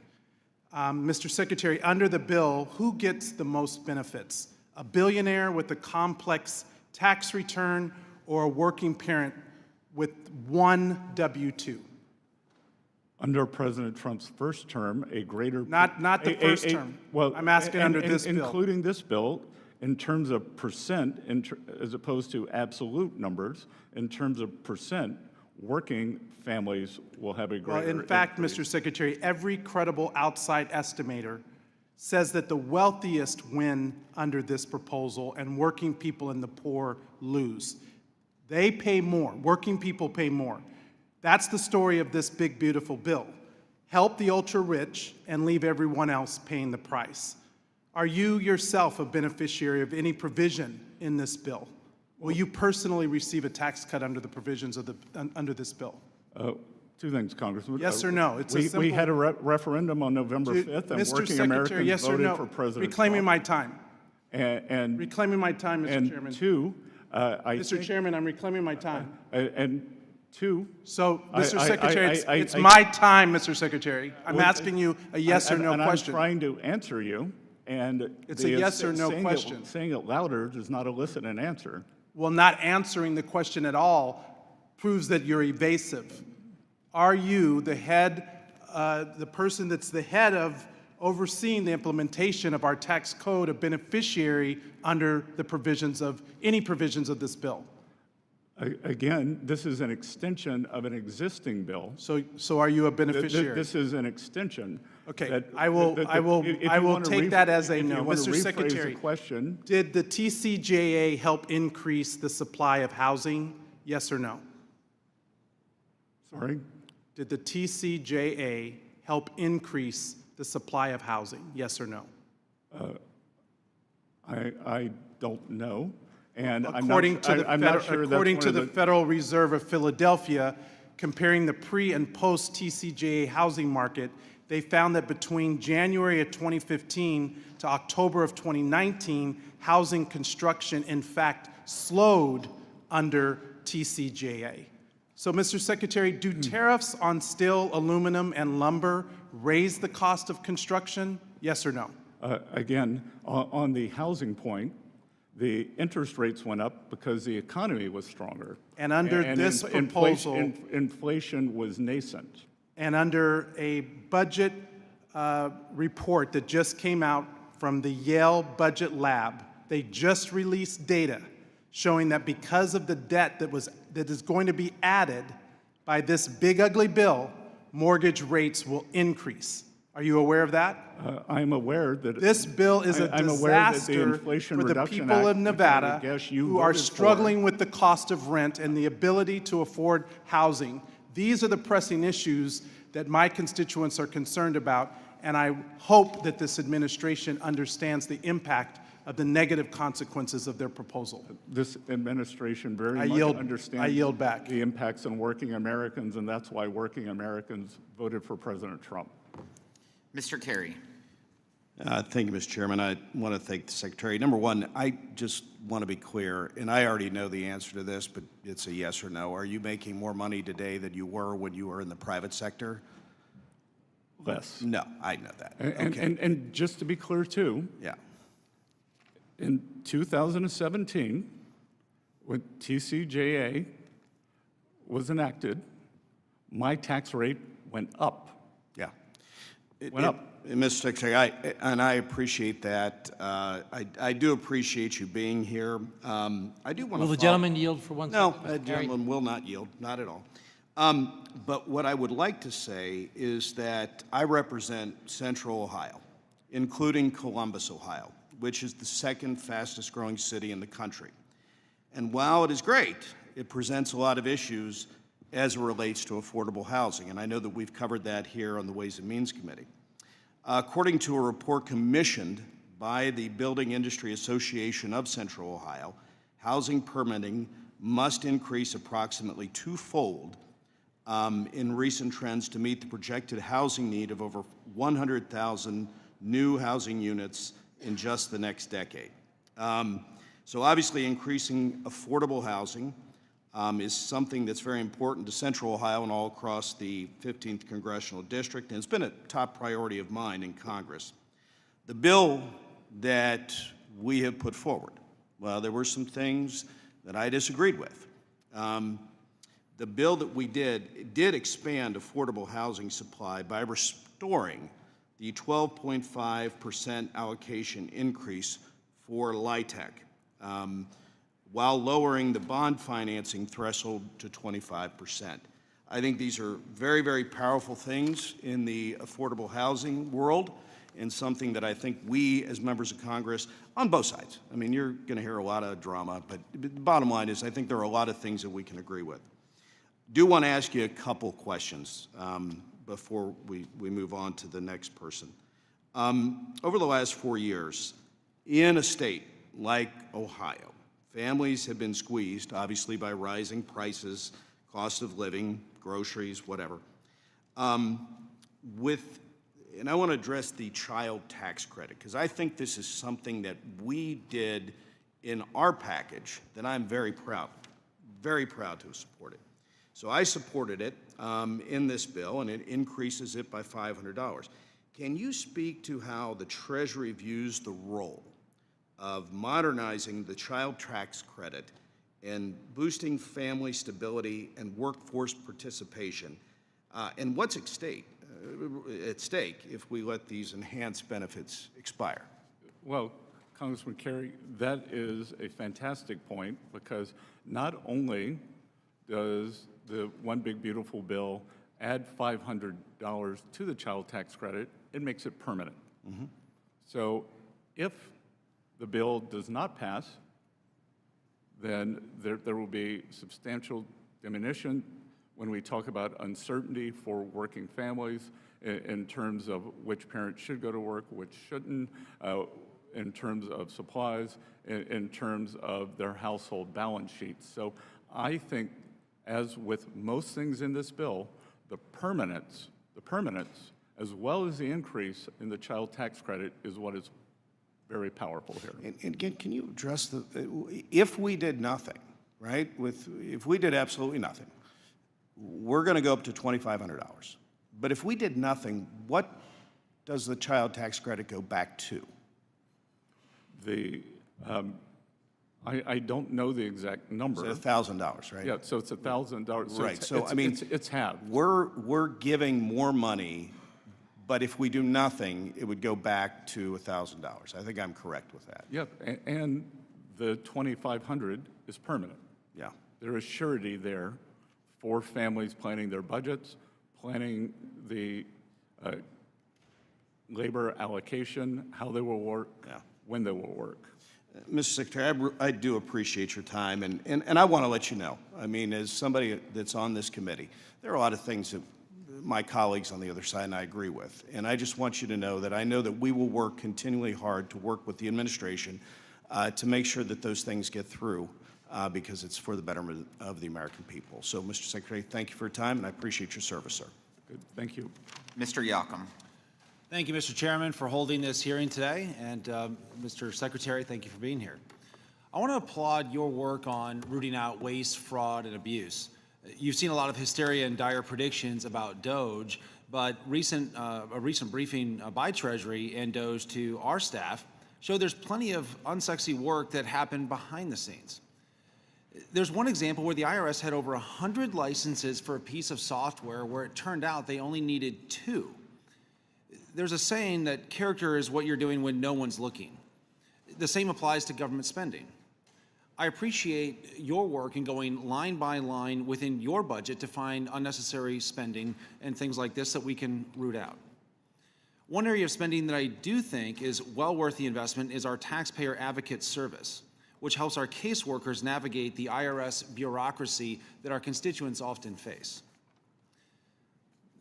Mr. Secretary, under the bill, who gets the most benefits? A billionaire with a complex tax return or a working parent with one W-2? Under President Trump's first term, a greater... Not the first term. Well, I'm asking under this bill. Including this bill, in terms of percent, as opposed to absolute numbers, in terms of percent, working families will have a greater... Well, in fact, increase. Mr. Secretary, every credible outside estimator says that the wealthiest win under this proposal and working people and the poor lose. They pay more. Working people pay more. That's the story of this big, beautiful bill. Help the ultra-rich and leave everyone else paying the price. Are you yourself a beneficiary of any provision in this bill? Will you personally receive a tax cut under the provisions of under this bill? Two things, Congressman. Yes or no? It's we had a referendum on November 5th, and Mr. working Secretary, Americans yes or voted no? for President Reclaiming Trump. my time. And Reclaiming my time, Mr. Chairman. And two, Mr. Chairman, I'm reclaiming my time. And two... So, Mr. Secretary, it's my time, Mr. Secretary. I'm asking you a yes or no question. I'm trying to answer you, and... It's a yes or no question. Saying it louder does not elicit an answer. Well, not answering the question at all proves that you're evasive. Are you the head, the person that's the head of overseeing the implementation of our tax code, a beneficiary under the provisions of, any provisions of this bill? Again, this is an extension of an existing bill. So are you a beneficiary? This is an extension. Okay, I will take that as a no. Mr. Secretary, did the TCJA help increase the supply of housing? Yes or no? Sorry? Did the TCJA help increase the supply of housing? Yes or no? I don't know. And according to the Federal Reserve of Philadelphia, comparing the pre and post TCJA housing market, they found that between January of 2015 to October of 2019, housing construction, in fact, slowed under TCJA. So, Mr. Secretary, do tariffs on steel, aluminum, and lumber raise the cost of construction? Yes or no? Again, on the housing point, the interest rates went up because the economy was stronger. And under this proposal... Inflation was nascent. And under a budget report that just came out from the Yale Budget Lab, they just released data showing that because of the debt that is going to be added By this big ugly bill, mortgage rates will increase. Are you aware of that? I'm aware that This bill is a I'm aware that the disaster Inflation for the Reduction people Act, of which I Nevada guess you who are voted for. struggling with the cost of rent and the ability to afford housing. These are the pressing issues that my constituents are concerned about, and I hope that this administration understands the impact of the negative consequences of their proposal. This administration very I much yield- understands I yield back. the impacts on working Americans, and that's why working Americans voted for President Trump. Mr. Carey. Thank you, Mr. Chairman. I want to thank the Secretary. Number one, I just want to be clear, and I already know the answer to this, but it's a yes or no. Are you making more money today than you were when you were in the private sector? Less. No, I know that. And just to be clear, too, Yeah. in 2017, when TCJA was enacted, my tax rate went up. Yeah. Went up. Mr. Secretary, I appreciate that. I do appreciate you being here. I do want to. Will the gentleman yield for 1 second? No, the gentleman will not yield, not at all. But what I would like to say is that I represent Central Ohio, including Columbus, Ohio, which is the second fastest growing city in the country. And while it is great, it presents a lot of issues as it relates to affordable housing. And I know that we've covered that here on the Ways and Means Committee. According to a report commissioned by the Building Industry Association of Central Ohio, housing permitting must increase approximately twofold in recent trends to meet the projected housing need of over 100,000 new housing units in just the next decade. So obviously increasing affordable housing is something that's very important to Central Ohio and all across the 15th Congressional District, and it's been a top priority of mine in Congress. The bill that we have put forward, well, there were some things that I disagreed with. The bill that we did expand affordable housing supply by restoring the 12.5% allocation increase for LIHTC, while lowering the bond financing threshold to 25%. I think these are very, very powerful things in the affordable housing world, and something that I think we as members of Congress, on both sides, I mean, you're going to hear a lot of drama, but the bottom line is I think there are a lot of things that we can agree with. Do want to ask you a couple questions before we move on to the next person. Over the last 4 years, in a state like Ohio, families have been squeezed, obviously, by rising prices, cost of living, groceries, whatever. And I want to address the child tax credit, because I think this is something that we did in our package that I'm very proud to have supported. So I supported it in this bill, and it increases it by $500. Can you speak to how the Treasury views the role of modernizing the child tax credit and boosting family stability and workforce participation, and what's at stake if we let these enhanced benefits expire? Well, Congressman Carey, that is a fantastic point, because not only does the One Big Beautiful Bill add $500 to the child tax credit, it makes it permanent. Mm-hmm. So if the bill does not pass, then there will be substantial diminution when we talk about uncertainty for working families in terms of which parent should go to work, which shouldn't, in terms of supplies, in terms of their household balance sheets. So I think, as with most things in this bill, the permanence, as well as the increase in the child tax credit, is what is very powerful here. And again, can you address if we did nothing, right? If we did absolutely nothing, we're going to go up to $2,500. But if we did nothing, what does the child tax credit go back to? I don't know the exact number. It's $1,000, right? Yeah, so it's $1,000. Right. So I mean, it's halved. We're giving more money, but if we do nothing, it would go back to $1,000. I think I'm correct with that. Yep, and the $2,500 is permanent. Yeah. There is surety there for families planning their budgets, planning the labor allocation, how they will work, when they will work. Mr. Secretary, I do appreciate your time, and I want to let you know, I mean, as somebody that's on this committee, there are a lot of things that my colleagues on the other side and I agree with. And I just want you to know that I know that we will work continually hard to work with the administration to make sure that those things get through because it's for the betterment of the American people. So, Mr. Secretary, thank you for your time, and I appreciate your service, sir. Good. Thank you. Mr. Yocum. Thank you, Mr. Chairman, for holding this hearing today. And Mr. Secretary, thank you for being here. I want to applaud your work on rooting out waste, fraud, and abuse. You've seen a lot of hysteria and dire predictions about DOGE, but a recent briefing by Treasury and DOGE to our staff showed there's plenty of unsexy work that happened behind the scenes. There's one example where the IRS had over 100 licenses for a piece of software where it turned out they only needed 2. There's a saying that character is what you're doing when no one's looking. The same applies to government spending. I appreciate your work in going line by line within your budget to find unnecessary spending and things like this that we can root out. One area of spending that I do think is well worth the investment is our taxpayer advocate service, which helps our caseworkers navigate the IRS bureaucracy that our constituents often face.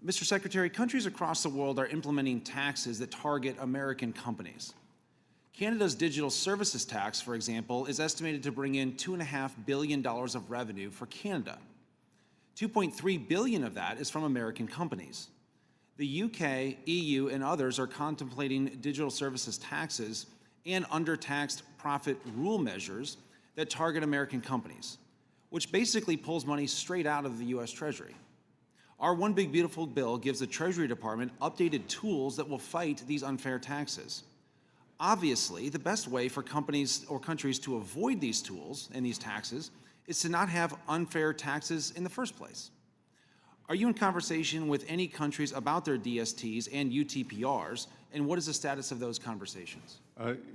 Mr. Secretary, countries across the world are implementing taxes that target American companies. Canada's digital services tax, for example, is estimated to bring in $2.5 billion of revenue for Canada. $2.3 billion of that is from American companies. The UK, EU, and others are contemplating digital services taxes and undertaxed profit rule measures that target American companies, which basically pulls money straight out of the U.S. Treasury. Our One Big Beautiful Bill gives the Treasury Department updated tools that will fight these unfair taxes. Obviously, the best way for companies or countries to avoid these tools and these taxes is to not have unfair taxes in the first place. Are you in conversation with any countries about their DSTs and UTPRs, and what is the status of those conversations?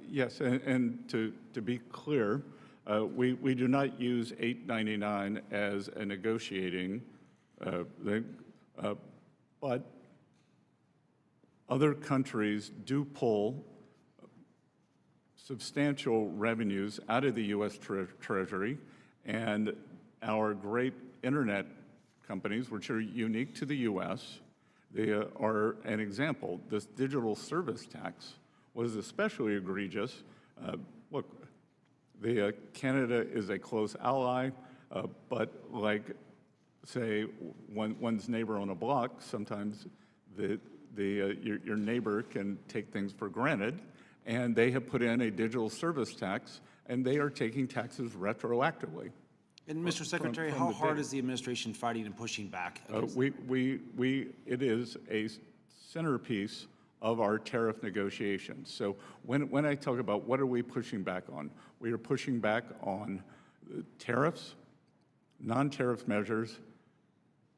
Yes, and to be clear, we do not use 899 as a negotiating thing, but other countries do pull substantial revenues out of the U.S. Treasury, and our great internet companies, which are unique to the U.S., they are an example. This digital service tax was especially egregious. Look, Canada is a close ally, but like, say, one's neighbor on a block, sometimes your neighbor can take things for granted, and they have put in a digital service tax, and they are taking taxes retroactively. And Mr. Secretary, how hard is the administration fighting and pushing back? It is a centerpiece of our tariff negotiations. So when I talk about what are we pushing back on, we are pushing back on tariffs, non-tariff measures,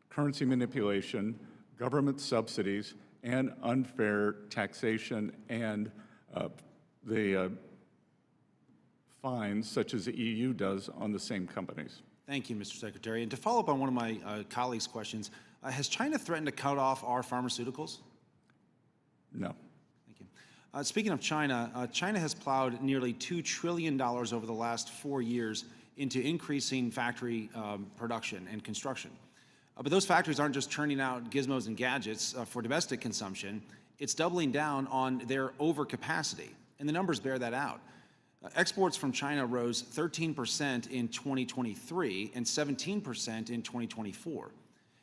currency manipulation, government subsidies, and unfair taxation and the fines, such as the EU does on the same companies. Thank you, Mr. Secretary. And to follow up on one of my colleagues' questions, has China threatened to cut off our pharmaceuticals? No. Thank you. Speaking of China, China has plowed nearly $2 trillion over the last 4 years into increasing factory production and construction. But those factories aren't just churning out gizmos and gadgets for domestic consumption. It's doubling down on their overcapacity, and the numbers bear that out. Exports from China rose 13% in 2023 and 17% in 2024.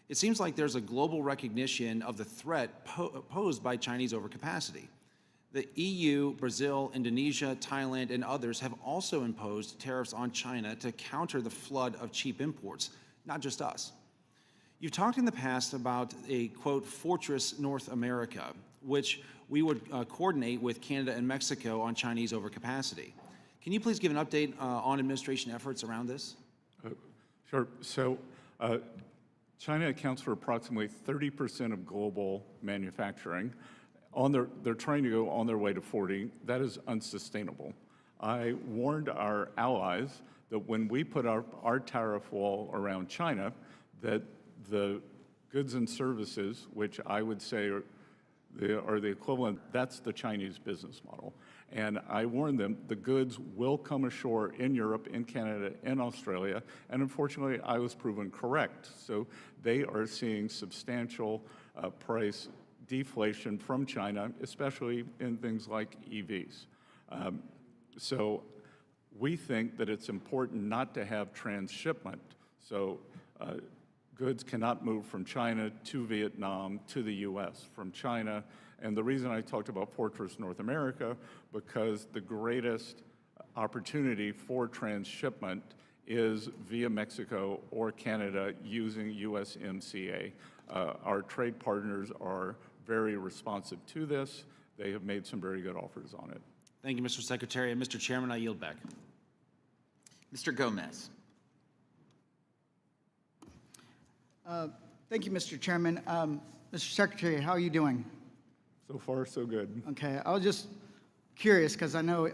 It seems like there's a global recognition of the threat posed by Chinese overcapacity. The EU, Brazil, Indonesia, Thailand, and others have also imposed tariffs on China to counter the flood of cheap imports, not just us. You've talked in the past about a, quote, fortress North America, which we would coordinate with Canada and Mexico on Chinese overcapacity. Can you please give an update on administration efforts around this? Sure. So China accounts for approximately 30% of global manufacturing. They're trying to go on their way to 40. That is unsustainable. I warned our allies that when we put our tariff wall around China, that the goods and services, which I would say are the equivalent, that's the Chinese business model. And I warned them, the goods will come ashore in Europe, in Canada, in Australia, and unfortunately, I was proven correct. So they are seeing substantial price deflation from China, especially in things like EVs. So we think that it's important not to have transshipment. So goods cannot move from China to Vietnam to the US, from China. And the reason I talked about Fortress North America, because the greatest opportunity for transshipment is via Mexico or Canada using USMCA. Our trade partners are very responsive to this. They have made some very good offers on it. Thank you, Mr. Secretary. And Mr. Chairman, I yield back. Mr. Gomez. Thank you, Mr. Chairman. Mr. Secretary, how are you doing? So far, so good. Okay, I was just curious because I know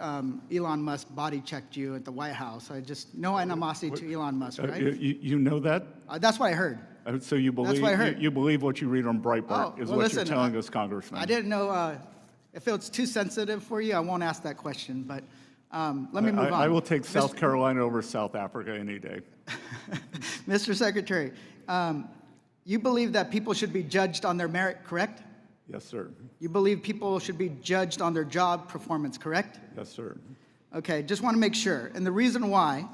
Elon Musk body checked you at the White House. I just no animosity to Elon Musk, right? You know that? That's what I heard. So you believe That's what I heard. You believe what you read on Breitbart is well, what listen, you're telling us, Congressman. I didn't know if it was too sensitive for you. I won't ask that question, but let me move on. I will take South Carolina over South Africa any day. Mr. Secretary, you believe that people should be judged on their merit, correct? Yes, sir. You believe people should be judged on their job performance, correct? Yes, sir. Okay, just want to make sure. And the reason why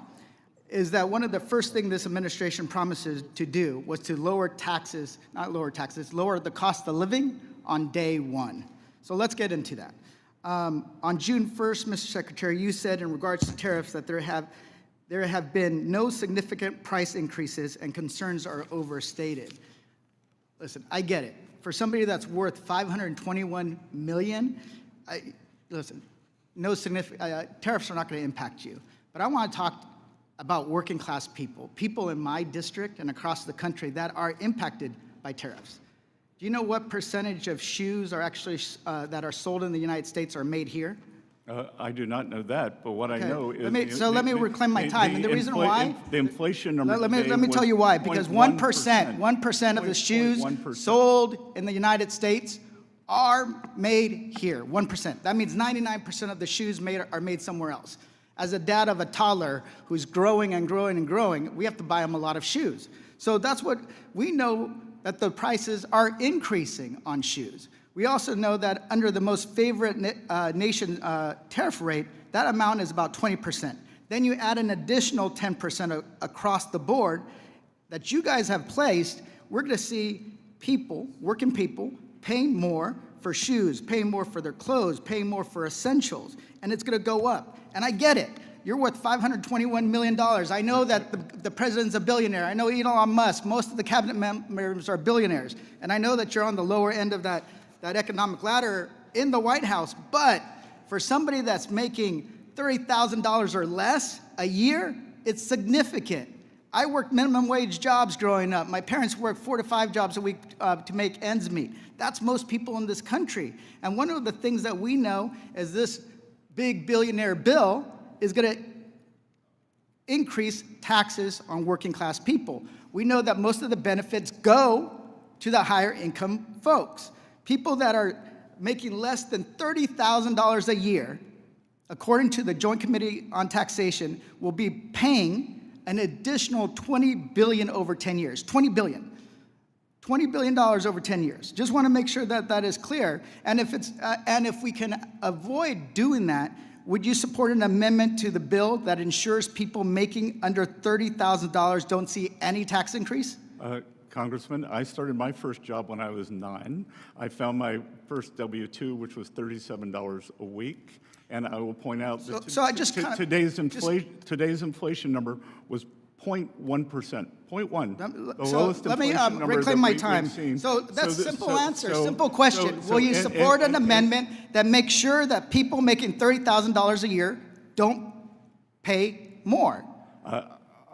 is that one of the first things this administration promises to do was to lower taxes, not lower taxes, lower the cost of living on day one. So let's get into that. On June 1st, Mr. Secretary, you said in regards to tariffs that there have been no significant price increases and concerns are overstated. Listen, I get it. For somebody that's worth $521 million, listen, no significant tariffs are not going to impact you. But I want to talk about working class people, people in my district and across the country that are impacted by tariffs. Do you know what percentage of shoes are actually that are sold in the United States are made here? I do not know that, but what I know is... Let me reclaim my time. And the reason why... The inflation number Let me tell you why. Because 1% of the shoes sold in the United States are made here. 1%. That means 99% of the shoes are made somewhere else. As a dad of a toddler who's growing and growing and growing, we have to buy him a lot of shoes. So that's what we know, that the prices are increasing on shoes. We also know that under the most favorite nation tariff rate, that amount is about 20%. Then you add an additional 10% across the board that you guys have placed, we're going to see people, working people, paying more for shoes, paying more for their clothes, paying more for essentials, and it's going to go up. And I get it. You're worth $521 million. I know that the president's a billionaire. I know Elon Musk, most of the cabinet members are billionaires. And I know that you're on the lower end of that economic ladder in the White House. But for somebody that's making $30,000 or less a year, it's significant. I worked minimum wage jobs growing up. My parents worked 4 to 5 jobs a week to make ends meet. That's most people in this country. And one of the things that we know is this big billionaire bill is going to increase taxes on working class people. We know that most of the benefits go to the higher income folks. People that are making less than $30,000 a year, according to the Joint Committee on Taxation, will be paying an additional $20 billion over 10 years. $20 billion. $20 billion over 10 years. Just want to make sure that that is clear. And if we can avoid doing that, would you support an amendment to the bill that ensures people making under $30,000 don't see any tax increase? Congressman, I started my first job when I was 9. I found my first W-2, which was $37 a week. And I will point out that today's inflation number was 0.1%. 0.1. Let me reclaim my time. So that's a simple answer, simple question. Will you support an amendment that makes sure that people making $30,000 a year don't pay more?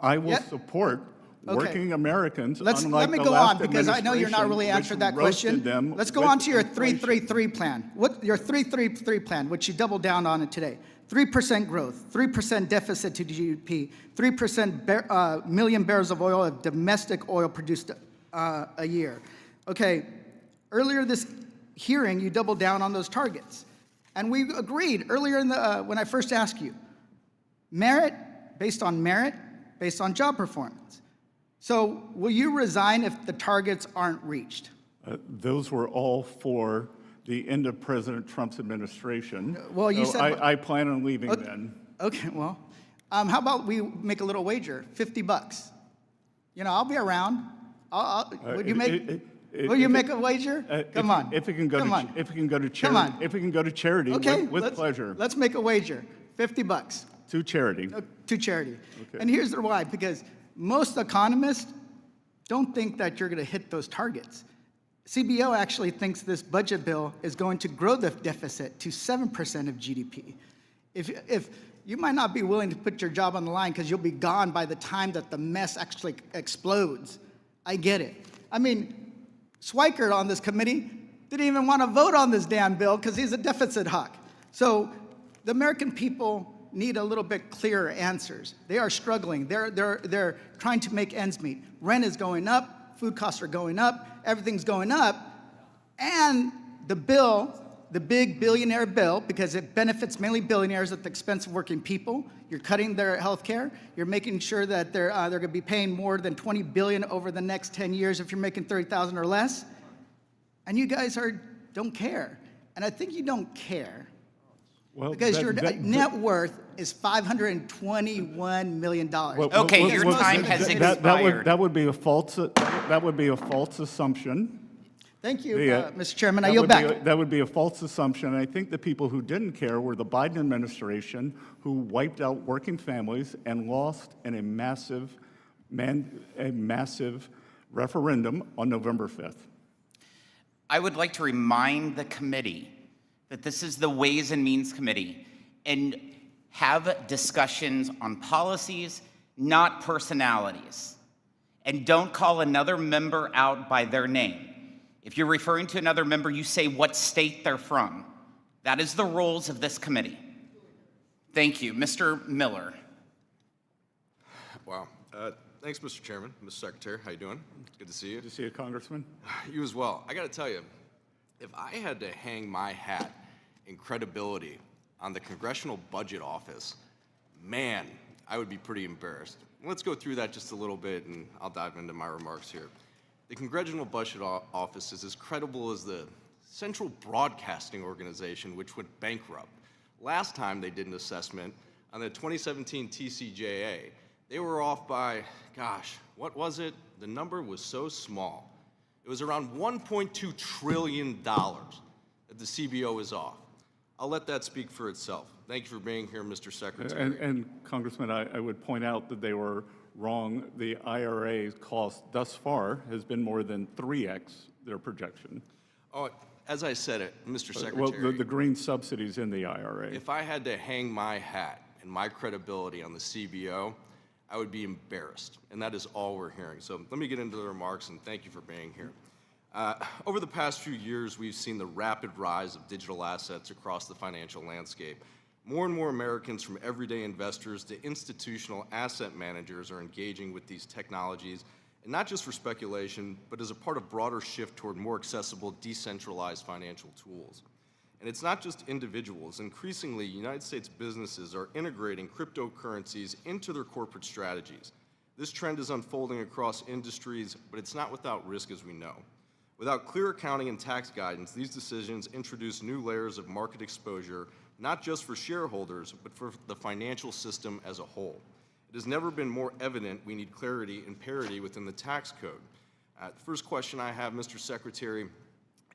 I will support working Americans. Let me go on, because I know you're not really answering that question. Let's go on to your 333 plan. Your 333 plan, which you doubled down on it today. 3% growth, 3% deficit to GDP, 3% million barrels of oil of domestic oil produced a year. Okay, earlier this hearing, you doubled down on those targets. And we agreed earlier in the, when I first asked you, merit, based on job performance. So will you resign if the targets aren't reached? Those were all for the end of President Trump's administration. Well, you said... I plan on leaving okay, then. Okay, well, how about we make a little wager, $50? You know, I'll be around. Would you make... Will you make a wager? Come on. If it can go to charity, if it can go to charity, Okay, with pleasure. Let's make a wager. $50 To charity. to charity. Okay. And here's the why, because most economists don't think that you're going to hit those targets. CBO actually thinks this budget bill is going to grow the deficit to 7% of GDP. If you might not be willing to put your job on the line because you'll be gone by the time that the mess actually explodes. I get it. I mean, Schweikert on this committee didn't even want to vote on this damn bill because he's a deficit hawk. So the American people need a little bit clearer answers. They are struggling. They're trying to make ends meet. Rent is going up, food costs are going up, everything's going up, and the bill, the big billionaire bill, because it benefits mainly billionaires at the expense of working people. You're cutting their health care. You're making sure that they're going to be paying more than $20 billion over the next 10 years if you're making $30,000 or less. And you guys don't care. And I think you don't care because your net worth is $521 million. Okay, your time has expired. That would be a false assumption. Thank you, Mr. Chairman. I yield back. That would be a false assumption. I think the people who didn't care were the Biden administration, who wiped out working families and lost in a massive referendum on November 5th. I would like to remind the committee that this is the Ways and Means Committee and have discussions on policies, not personalities. And don't call another member out by their name. If you're referring to another member, you say what state they're from. That is the rules of this committee. Thank you. Mr. Miller. Wow. Thanks, Mr. Chairman. Mr. Secretary, how you doing? It's good to see you. Good to see you, Congressman. You as well. I got to tell you, if I had to hang my hat in credibility on the Congressional Budget Office, man, I would be pretty embarrassed. Let's go through that just a little bit, and I'll dive into my remarks here. The Congressional Budget Office is as credible as the Central Broadcasting Organization, which went bankrupt. Last time they did an assessment on the 2017 TCJA, they were off by, gosh, what was it? The number was so small. It was around $1.2 trillion that the CBO is off. I'll let that speak for itself. Thank you for being here, Mr. Secretary. And Congressman, I would point out that they were wrong. The IRA cost thus far has been more than 3x their projection. Oh, as I said it, Mr. Secretary. Well, the green subsidies in the IRA. If I had to hang my hat and my credibility on the CBO, I would be embarrassed, and that is all we're hearing. So let me get into the remarks, and thank you for being here. Over the past few years, we've seen the rapid rise of digital assets across the financial landscape. More and more Americans, from everyday investors to institutional asset managers, are engaging with these technologies, and not just for speculation, but as a part of a broader shift toward more accessible, decentralized financial tools. And it's not just individuals. Increasingly, United States businesses are integrating cryptocurrencies into their corporate strategies. This trend is unfolding across industries, but it's not without risk, as we know. Without clear accounting and tax guidance, these decisions introduce new layers of market exposure, not just for shareholders, but for the financial system as a whole. It has never been more evident we need clarity and parity within the tax code. The first question I have, Mr. Secretary,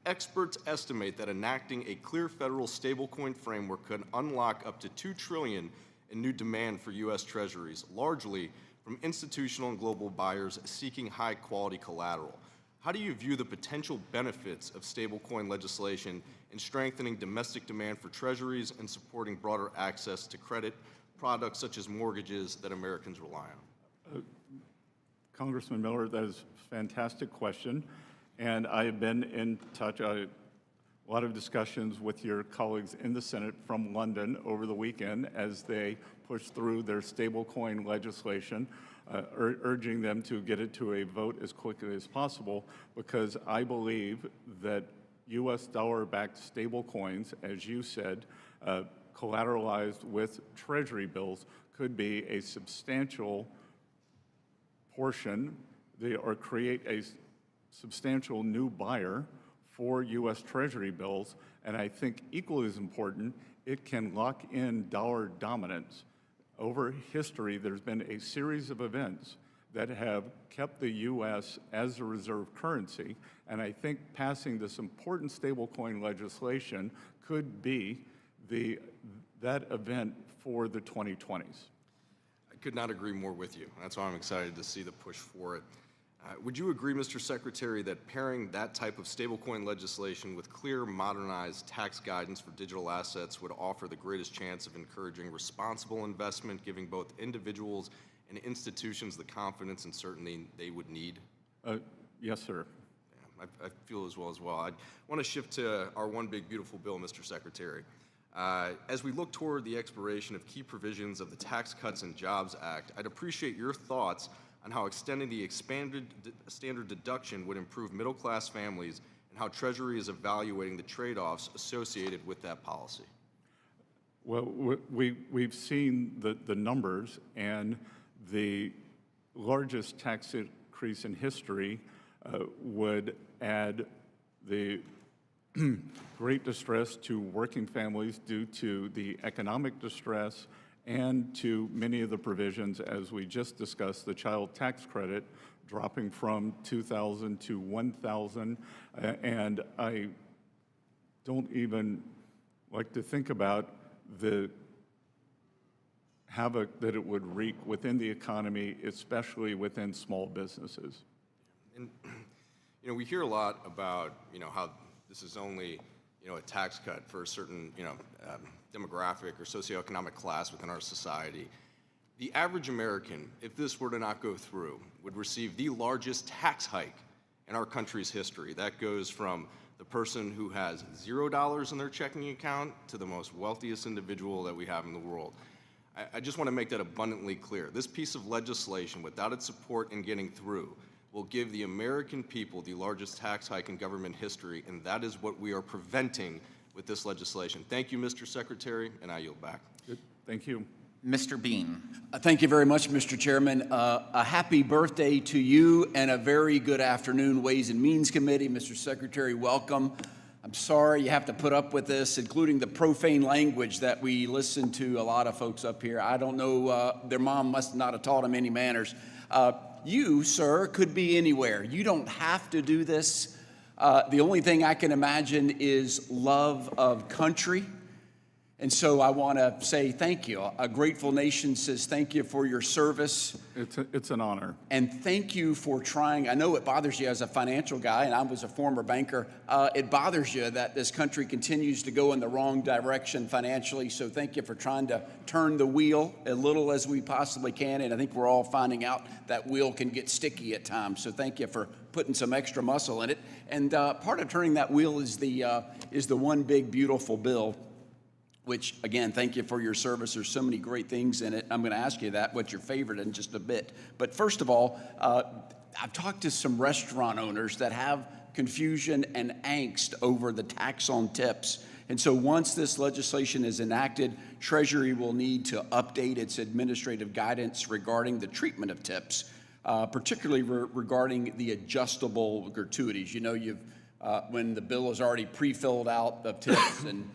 experts estimate that enacting a clear federal stablecoin framework could unlock up to $2 trillion in new demand for U.S. Treasuries, largely from institutional and global buyers seeking high-quality collateral. How do you view the potential benefits of stablecoin legislation in strengthening domestic demand for treasuries and supporting broader access to credit products such as mortgages that Americans rely on? Congressman Miller, that is a fantastic question. And I have been in touch, a lot of discussions with your colleagues in the Senate from London over the weekend as they push through their stablecoin legislation. urging them to get it to a vote as quickly as possible, because I believe that U.S. dollar-backed stable coins, as you said, collateralized with Treasury bills, could be a substantial portion, or create a substantial new buyer for U.S. Treasury bills. And I think equally as important, it can lock in dollar dominance. Over history, there's been a series of events that have kept the U.S. as a reserve currency, and I think passing this important stablecoin legislation could be that event for the 2020s. I could not agree more with you. That's why I'm excited to see the push for it. Would you agree, Mr. Secretary, that pairing that type of stablecoin legislation with clear, modernized tax guidance for digital assets would offer the greatest chance of encouraging responsible investment, giving both individuals and institutions the confidence and certainty they would need? Yes, sir. Yeah, I feel as well. I want to shift to our one big beautiful bill, Mr. Secretary. As we look toward the expiration of key provisions of the Tax Cuts and Jobs Act, I'd appreciate your thoughts on how extending the expanded standard deduction would improve middle-class families and how Treasury is evaluating the trade-offs associated with that policy. Well, we've seen the numbers, and the largest tax increase in history would add the great distress to working families due to the economic distress and to many of the provisions, as we just discussed, the child tax credit dropping from $2,000 to $1,000. And I don't even like to think about the havoc that it would wreak within the economy, especially within small businesses. And, we hear a lot about, how this is only, a tax cut for a certain, demographic or socioeconomic class within our society. The average American, if this were to not go through, would receive the largest tax hike in our country's history. That goes from the person who has $0 in their checking account to the most wealthiest individual that we have in the world. I just want to make that abundantly clear. This piece of legislation, without its support in getting through, will give the American people the largest tax hike in government history, and that is what we are preventing with this legislation. Thank you, Mr. Secretary, and I yield back. Good. Thank you. Mr. Bean. Thank you very much, Mr. Chairman. A happy birthday to you and a very good afternoon, Ways and Means Committee. Mr. Secretary, welcome. I'm sorry you have to put up with this, including the profane language that we listen to a lot of folks up here. I don't know, their mom must not have taught them any manners. You, sir, could be anywhere. You don't have to do this. The only thing I can imagine is love of country. And so I want to say thank you. A grateful nation says thank you for your service. It's an honor. And thank you for trying. I know it bothers you as a financial guy, and I was a former banker. It bothers you that this country continues to go in the wrong direction financially. So thank you for trying to turn the wheel as little as we possibly can. And I think we're all finding out that wheel can get sticky at times. So thank you for putting some extra muscle in it. And part of turning that wheel is the one big beautiful bill, which, again, thank you for your service. There's so many great things in it. I'm going to ask you that, what's your favorite in just a bit. But first of all, I've talked to some restaurant owners that have confusion and angst over the tax on tips. And so once this legislation is enacted, Treasury will need to update its administrative guidance regarding the treatment of tips, particularly regarding the adjustable gratuities. You know, when the bill is already pre-filled out of tips, and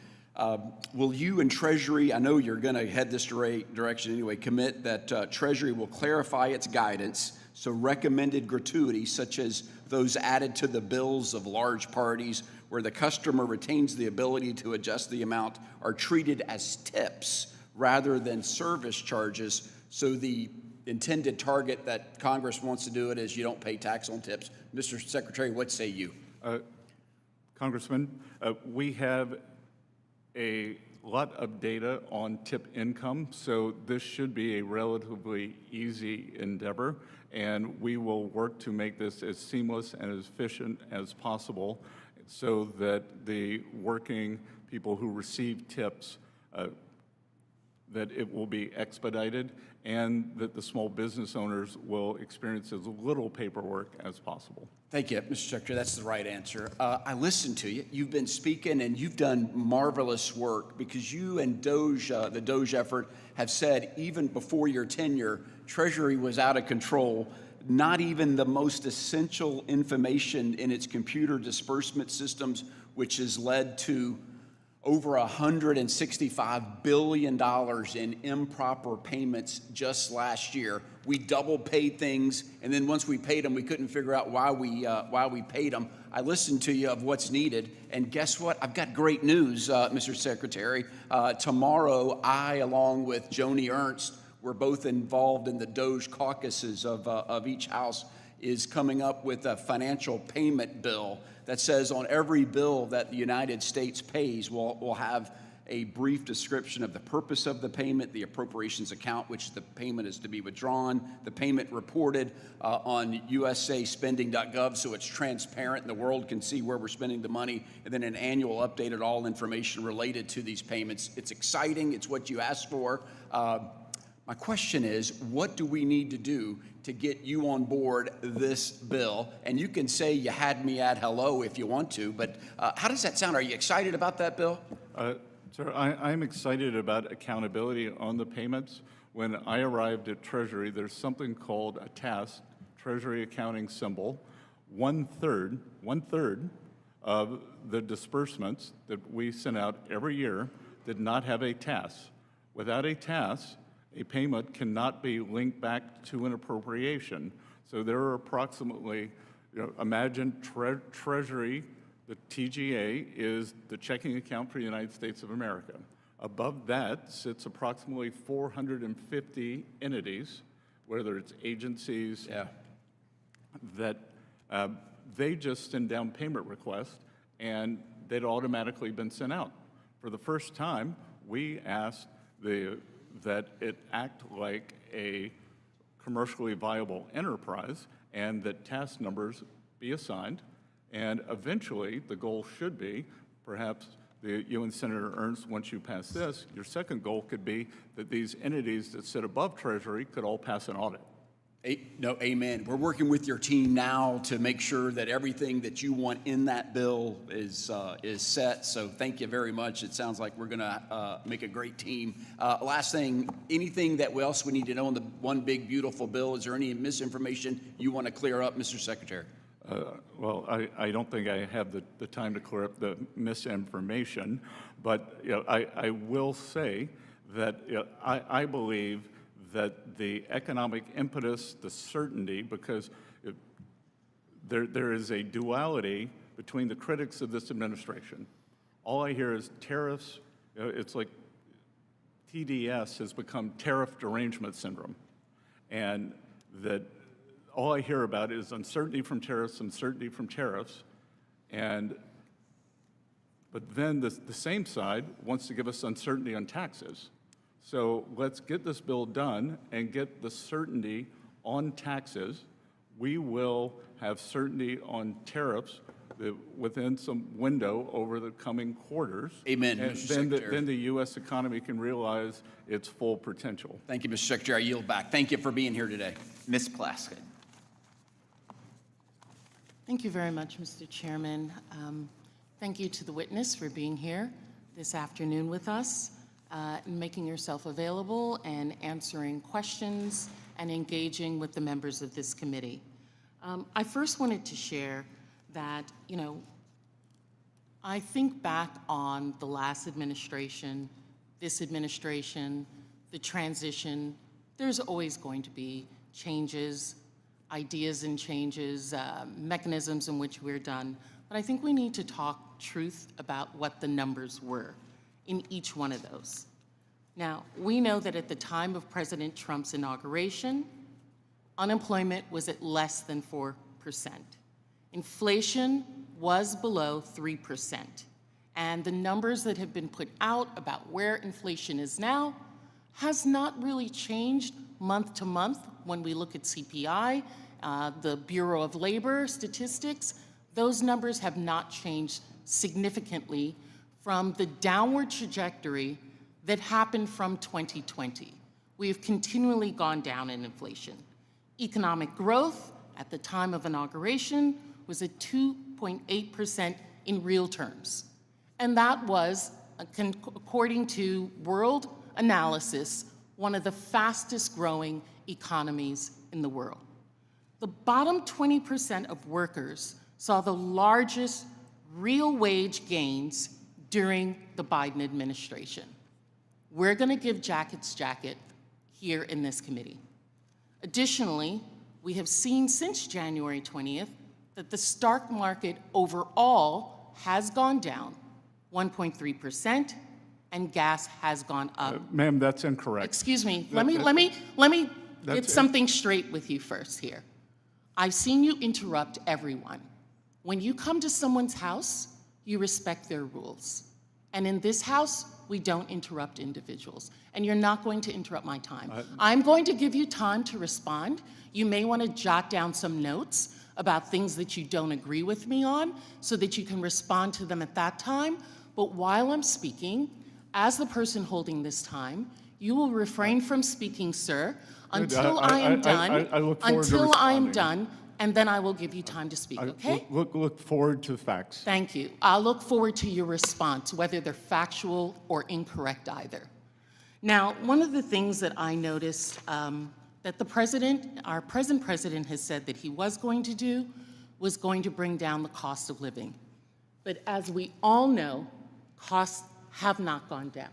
will you and Treasury, I know you're going to head this direction anyway, commit that Treasury will clarify its guidance so recommended gratuities such as those added to the bills of large parties where the customer retains the ability to adjust the amount are treated as tips rather than service charges, so the intended target that Congress wants to do it is you don't pay tax on tips. Mr. Secretary, what say you? Congressman, we have a lot of data on tip income, so this should be a relatively easy endeavor, and we will work to make this as seamless and as efficient as possible so that the working people who receive tips, that it will be expedited and that the small business owners will experience as little paperwork as possible. Thank you, Mr. Secretary. That's the right answer. I listened to you. You've been speaking, and you've done marvelous work because you and DOGE, the DOGE effort, have said even before your tenure, Treasury was out of control. Not even the most essential information in its computer disbursement systems, which has led to over $165 billion in improper payments just last year. We double paid things, and then once we paid them, we couldn't figure out why we paid them. I listened to you of what's needed, and guess what? I've got great news, Mr. Secretary. Tomorrow, I, along with Joni Ernst, we're both involved in the DOGE caucuses of each house, is coming up with a financial payment bill that says on every bill that the United States pays, we'll have a brief description of the purpose of the payment, the appropriations account, which the payment is to be withdrawn, the payment reported on usaspending.gov so it's transparent and the world can see where we're spending the money, and then an annual update on all information related to these payments. It's exciting. It's what you asked for. My question is, what do we need to do to get you on board this bill? And you can say you had me at hello if you want to, but how does that sound? Are you excited about that bill? Sir, I'm excited about accountability on the payments. When I arrived at Treasury, there's something called a TAS, Treasury Accounting Symbol. One third of the disbursements that we sent out every year did not have a TAS. Without a TAS, a payment cannot be linked back to an appropriation. So there are approximately, imagine Treasury, the TGA is the checking account for the United States of America. Above that sits approximately 450 entities, whether it's agencies, that they just send down payment requests and they'd automatically been sent out. For the first time, we asked that it act like a commercially viable enterprise and that task numbers be assigned. And eventually, the goal should be, perhaps you and Senator Ernst, once you pass this, your second goal could be that these entities that sit above Treasury could all pass an audit. No, amen. We're working with your team now to make sure that everything that you want in that bill is set. So thank you very much. It sounds like we're going to make a great team. Last thing, anything that else we need to know on the one big beautiful bill? Is there any misinformation you want to clear up, Mr. Secretary? Well, I don't think I have the time to clear up the misinformation, but I will say that I believe that the economic impetus, the certainty, because there is a duality between the critics of this administration. All I hear is tariffs. It's like TDS has become tariff derangement syndrome, and that all I hear about is uncertainty from tariffs, but then the same side wants to give us uncertainty on taxes. So let's get this bill done and get the certainty on taxes. We will have certainty on tariffs within some window over the coming quarters. Amen, And Mr. then Secretary. then the U.S. economy can realize its full potential. Thank you, Mr. Secretary. I yield back. Thank you for being here today. Ms. Plaskett. Thank you very much, Mr. Chairman. Thank you to the witness for being here this afternoon with us, and making yourself available and answering questions and engaging with the members of this committee. I first wanted to share that, I think back on the last administration, this administration, the transition. There's always going to be changes, ideas and changes, mechanisms in which we're done. But I think we need to talk truth about what the numbers were in each one of those. Now, we know that at the time of President Trump's inauguration, unemployment was at less than 4%. Inflation was below 3%. And the numbers that have been put out about where inflation is now has not really changed month to month. When we look at CPI, the Bureau of Labor statistics, those numbers have not changed significantly from the downward trajectory that happened from 2020. We have continually gone down in inflation. Economic growth at the time of inauguration was at 2.8% in real terms. And that was, according to World Analysis, one of the fastest growing economies in the world. The bottom 20% of workers saw the largest real wage gains during the Biden administration. We're going to give Jacket's jacket here in this committee. Additionally, we have seen since January 20th that the stock market overall has gone down 1.3%, and gas has gone up. Ma'am, that's incorrect. Excuse me, let me get something straight with you first here. I've seen you interrupt everyone. When you come to someone's house, you respect their rules. And in this house, we don't interrupt individuals. And you're not going to interrupt my time. I'm going to give you time to respond. You may want to jot down some notes about things that you don't agree with me on so that you can respond to them at that time. But while I'm speaking, as the person holding this time, you will refrain from speaking, sir, until I am done. I look forward to until I am responding. done, and then I will give you time to speak, okay? Look forward to the facts. Thank you. I'll look forward to your response, whether they're factual or incorrect either. Now, one of the things that I noticed that the president, our present president, has said that he was going to do was going to bring down the cost of living. But as we all know, costs have not gone down.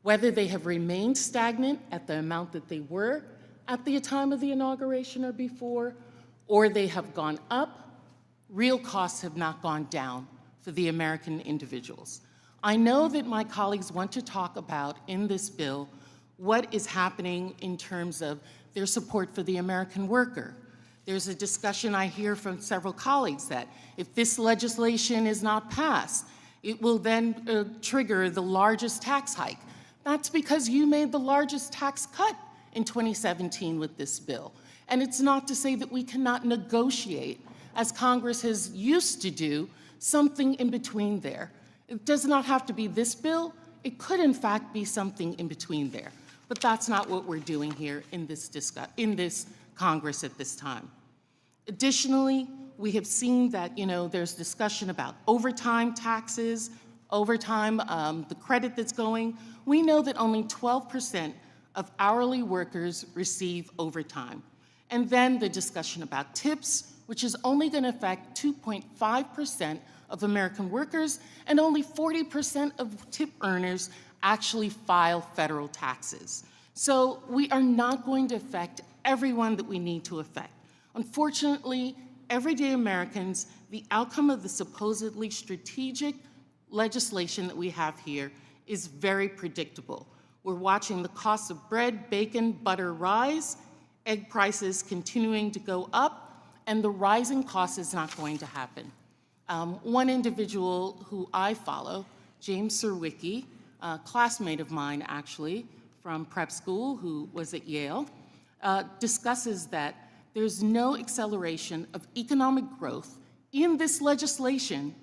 Whether they have remained stagnant at the amount that they were at the time of the inauguration or before, or they have gone up, real costs have not gone down for the American individuals. I know that my colleagues want to talk about in this bill what is happening in terms of their support for the American worker. There's a discussion I hear from several colleagues that if this legislation is not passed, it will then trigger the largest tax hike. That's because you made the largest tax cut in 2017 with this bill. And it's not to say that we cannot negotiate, as Congress has used to do, something in between there. It does not have to be this bill. It could, in fact, be something in between there. But that's not what we're doing here in this Congress at this time. Additionally, we have seen that, there's discussion about overtime taxes, overtime, the credit that's going. We know that only 12% of hourly workers receive overtime. And then the discussion about tips, which is only going to affect 2.5% of American workers, and only 40% of tip earners actually file federal taxes. So we are not going to affect everyone that we need to affect. Unfortunately, everyday Americans, the outcome of the supposedly strategic legislation that we have here is very predictable. We're watching the cost of bread, bacon, butter rise, egg prices continuing to go up, and the rising cost is not going to happen. One individual who I follow, James Serwicki, a classmate of mine actually from prep school who was at Yale, discusses that there's no acceleration of economic growth in this legislation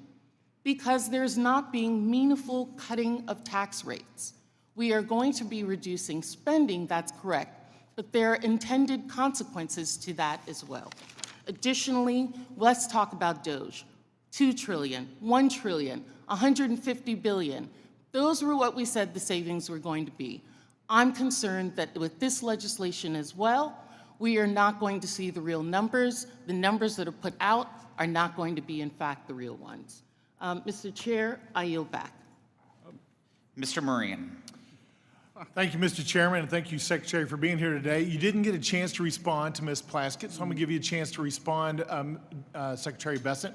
because there's not being meaningful cutting of tax rates. We are going to be reducing spending, that's correct, but there are intended consequences to that as well. Additionally, let's talk about DOGE. 2 trillion, 1 trillion, 150 billion. Those were what we said the savings were going to be. I'm concerned that with this legislation as well, we are not going to see the real numbers. The numbers that are put out are not going to be, in fact, the real ones. Mr. Chair, I yield back. Mr. Murrian. Thank you, Mr. Chairman, and thank you, Secretary, for being here today. You didn't get a chance to respond to Ms. Plaskett, so I'm going to give you a chance to respond, Secretary Bessent.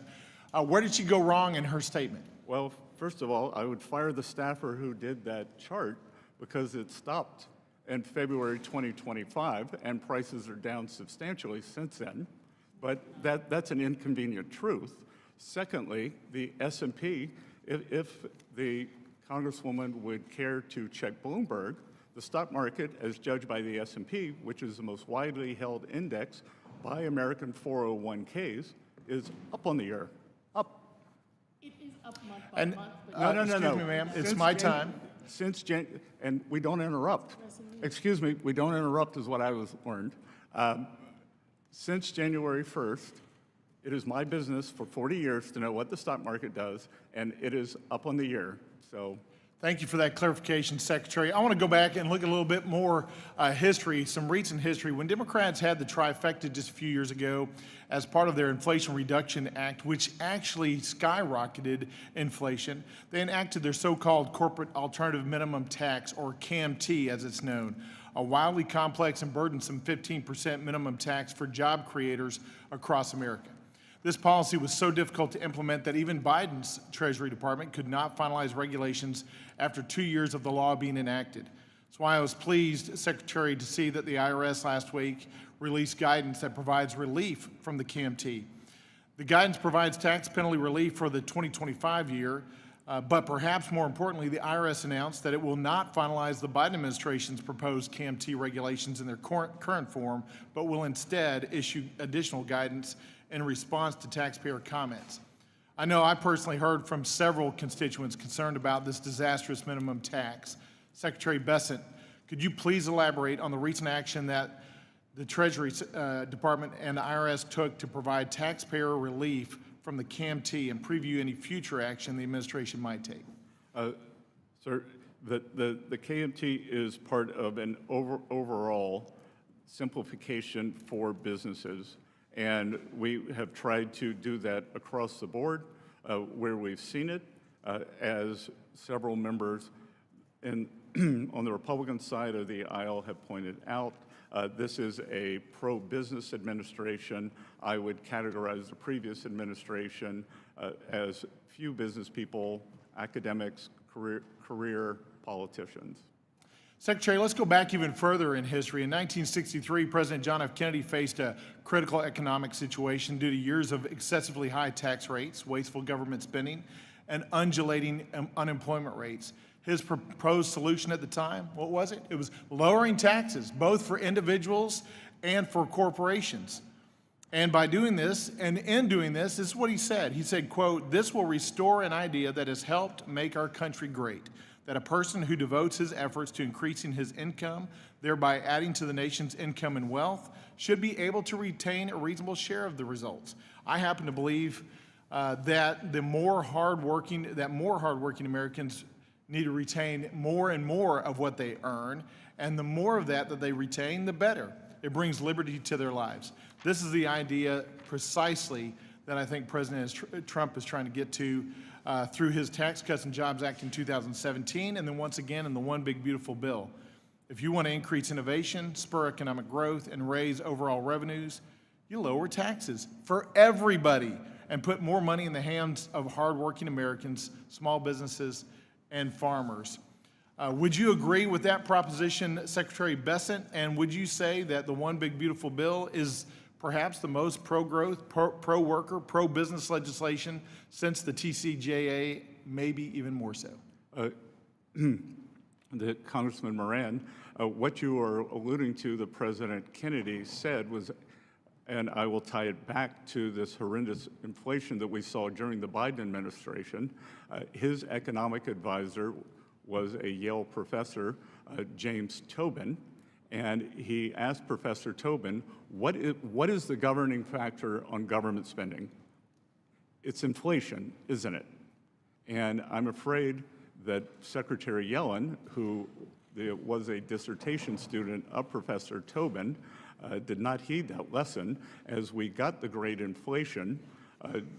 Where did she go wrong in her statement? Well, first of all, I would fire the staffer who did that chart because it stopped in February 2025, and prices are down substantially since then. But that's an inconvenient truth. Secondly, the S&P, if the Congresswoman would care to check Bloomberg, the stock market, as judged by the S&P, which is the most widely held index by American 401ks, is up on the year. Up. It is up month by And month. no. Excuse me, ma'am. It's my time. and we don't interrupt. Excuse me, we don't interrupt is what I was learned. Since January 1st, it is my business for 40 years to know what the stock market does, and it is up on the year. So, thank you for that clarification, Secretary. I want to go back and look at a little bit more history, some recent history. When Democrats had the trifecta just a few years ago as part of their Inflation Reduction Act, which actually skyrocketed inflation, they enacted their so-called Corporate Alternative Minimum Tax, or CAMT as it's known, a wildly complex and burdensome 15% minimum tax for job creators across America. This policy was so difficult to implement that even Biden's Treasury Department could not finalize regulations after 2 years of the law being enacted. That's why I was pleased, Secretary, to see that the IRS last week released guidance that provides relief from the CAMT. The guidance provides tax penalty relief for the 2025 year, but perhaps more importantly, the IRS announced that it will not finalize the Biden administration's proposed CAMT regulations in their current form, but will instead issue additional guidance in response to taxpayer comments. I know I personally heard from several constituents concerned about this disastrous minimum tax. Secretary Bessent, could you please elaborate on the recent action that the Treasury Department and the IRS took to provide taxpayer relief from the CAMT and preview any future action the administration might take? Sir, the CAMT is part of an overall simplification for businesses. And we have tried to do that across the board where we've seen it. As several members on the Republican side of the aisle have pointed out, this is a pro-business administration. I would categorize the previous administration as few business people, academics, career politicians. Secretary, let's go back even further in history. In 1963, President John F. Kennedy faced a critical economic situation due to years of excessively high tax rates, wasteful government spending, and undulating unemployment rates. His proposed solution at the time, what was it? It was lowering taxes, both for individuals and for corporations. And by doing this, and in doing this, this is what he said. He said, quote, "This will restore an idea that has helped make our country great, that a person who devotes his efforts to increasing his income, thereby adding to the nation's income and wealth, should be able to retain a reasonable share of the results." I happen to believe that more hardworking Americans need to retain more and more of what they earn, and the more of that they retain, the better. It brings liberty to their lives. This is the idea precisely that I think President Trump is trying to get to through his Tax Cuts and Jobs Act in 2017, and then once again in the One Big Beautiful Bill. If you want to increase innovation, spur economic growth, and raise overall revenues, you lower taxes for everybody and put more money in the hands of hardworking Americans, small businesses, and farmers. Would you agree with that proposition, Secretary Bessent? And would you say that the One Big Beautiful Bill is perhaps the most pro-growth, pro-worker, pro-business legislation since the TCJA, maybe even more so? Congressman Moran, what you are alluding to, the President Kennedy said was, and I will tie it back to this horrendous inflation that we saw during the Biden administration. His economic advisor was a Yale professor, James Tobin, and he asked Professor Tobin, what is the governing factor on government spending? It's inflation, isn't it? And I'm afraid that Secretary Yellen, who was a dissertation student of Professor Tobin, did not heed that lesson as we got the great inflation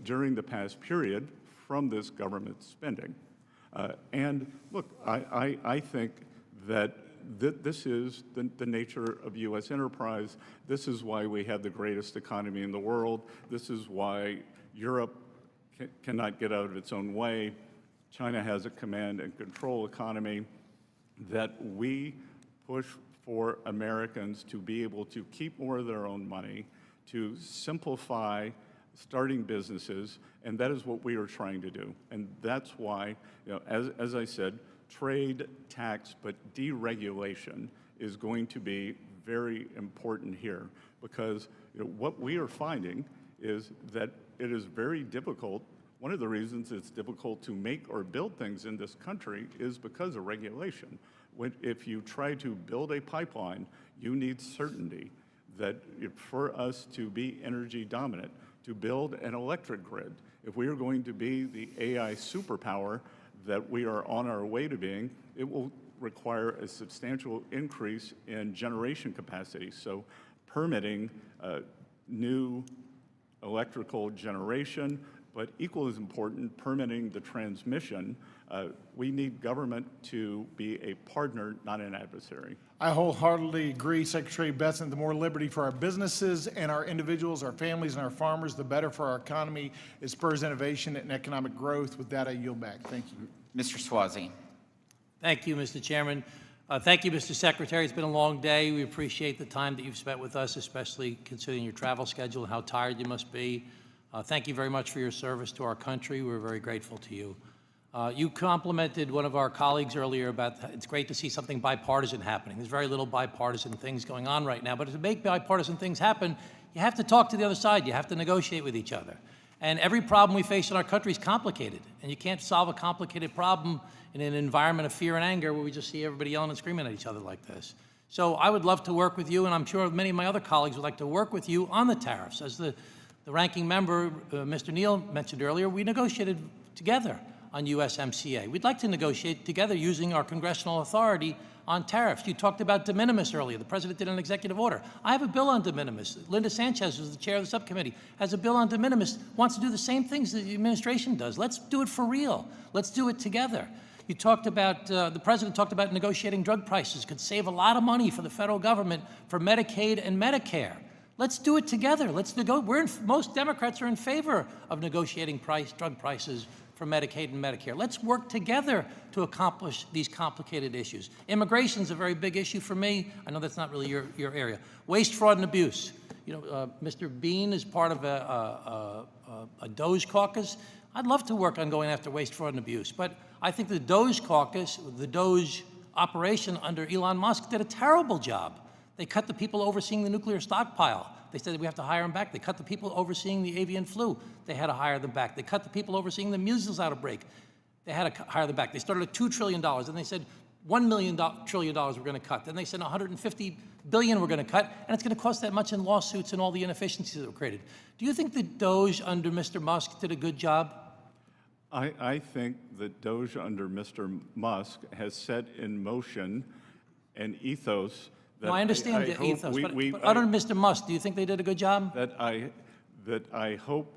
during the past period from this government spending. And look, I think that this is the nature of U.S. enterprise. This is why we have the greatest economy in the world. This is why Europe cannot get out of its own way. China has a command and control economy, that we push for Americans to be able to keep more of their own money, to simplify starting businesses, and that is what we are trying to do. And that's why, as I said, trade, tax, but deregulation is going to be very important here, because what we are finding is that it is very difficult One of the reasons it's difficult to make or build things in this country is because of regulation. If you try to build a pipeline, you need certainty that for us to be energy dominant, to build an electric grid, if we are going to be the AI superpower that we are on our way to being, it will require a substantial increase in generation capacity. So permitting new electrical generation, but equal as important, permitting the transmission. We need government to be a partner, not an adversary. I wholeheartedly agree, Secretary Bessent. The more liberty for our businesses and our individuals, our families, and our farmers, the better for our economy. It spurs innovation and economic growth. With that, I yield back. Thank you. Mr. Swazi. Thank you, Mr. Chairman. Thank you, Mr. Secretary. It's been a long day. We appreciate the time that you've spent with us, especially considering your travel schedule and how tired you must be. Thank you very much for your service to our country. We're very grateful to you. You complimented one of our colleagues earlier about it's great to see something bipartisan happening. There's very little bipartisan things going on right now, but to make bipartisan things happen, you have to talk to the other side. You have to negotiate with each other. And every problem we face in our country is complicated, and you can't solve a complicated problem in an environment of fear and anger where we just see everybody yelling and screaming at each other like this. So I would love to work with you, and I'm sure many of my other colleagues would like to work with you on the tariffs. As the ranking member, Mr. Neal, mentioned earlier, we negotiated together on USMCA. We'd like to negotiate together using our congressional authority on tariffs. You talked about de minimis earlier. The president did an executive order. I have a bill on de minimis. Linda Sanchez, who's the chair of the subcommittee, has a bill on de minimis, wants to do the same things that the administration does. Let's do it for real. Let's do it together. You talked about, the president talked about negotiating drug prices, could save a lot of money for the federal government for Medicaid and Medicare. Let's do it together. Let's most Democrats are in favor of negotiating drug prices for Medicaid and Medicare. Let's work together to accomplish these complicated issues. Immigration is a very big issue for me. I know that's not really your area. Waste, fraud, and abuse. You know, Mr. Bean is part of a DOGE caucus. I'd love to work on going after waste, fraud, and abuse, but I think the DOGE caucus, the DOGE operation under Elon Musk did a terrible job. They cut the people overseeing the nuclear stockpile. They said we have to hire them back. They cut the people overseeing the avian flu. They had to hire them back. They cut the people overseeing the measles outbreak. They had to hire them back. They started at $2 trillion, and they said $1 trillion we're going to cut. Then they said $150 billion we're going to cut, and it's going to cost that much in lawsuits and all the inefficiencies that were created. Do you think the DOGE under Mr. Musk did a good job? I think that DOGE under Mr. Musk has set in motion an ethos that No, I understand the ethos, but under Mr. Musk, do you think they did a good job? That I hope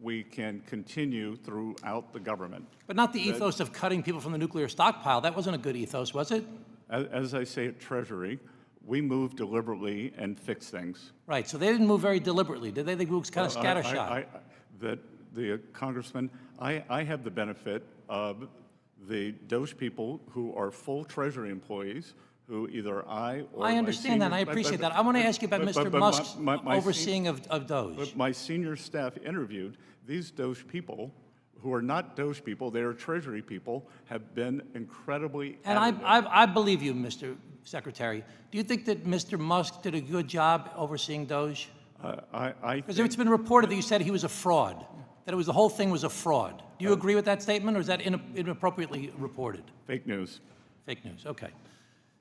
we can continue throughout the government. But not the ethos of cutting people from the nuclear stockpile. That wasn't a good ethos, was it? As I say at Treasury, we move deliberately and fix things. Right, so they didn't move very deliberately, did they? They moved kind of scattershot. The Congressman, I have the benefit of the DOGE people who are full Treasury employees who either I or I understand that, and I appreciate that. I want to ask you about Mr. Musk's overseeing of DOGE. But my senior staff interviewed these DOGE people who are not DOGE people, they are Treasury people, have been incredibly And I believe you, Mr. Secretary. Do you think that Mr. Musk did a good job overseeing DOGE? Because it's been reported that you said he was a fraud, that the whole thing was a fraud. Do you agree with that statement, or is that inappropriately reported? Fake news. Fake news, okay.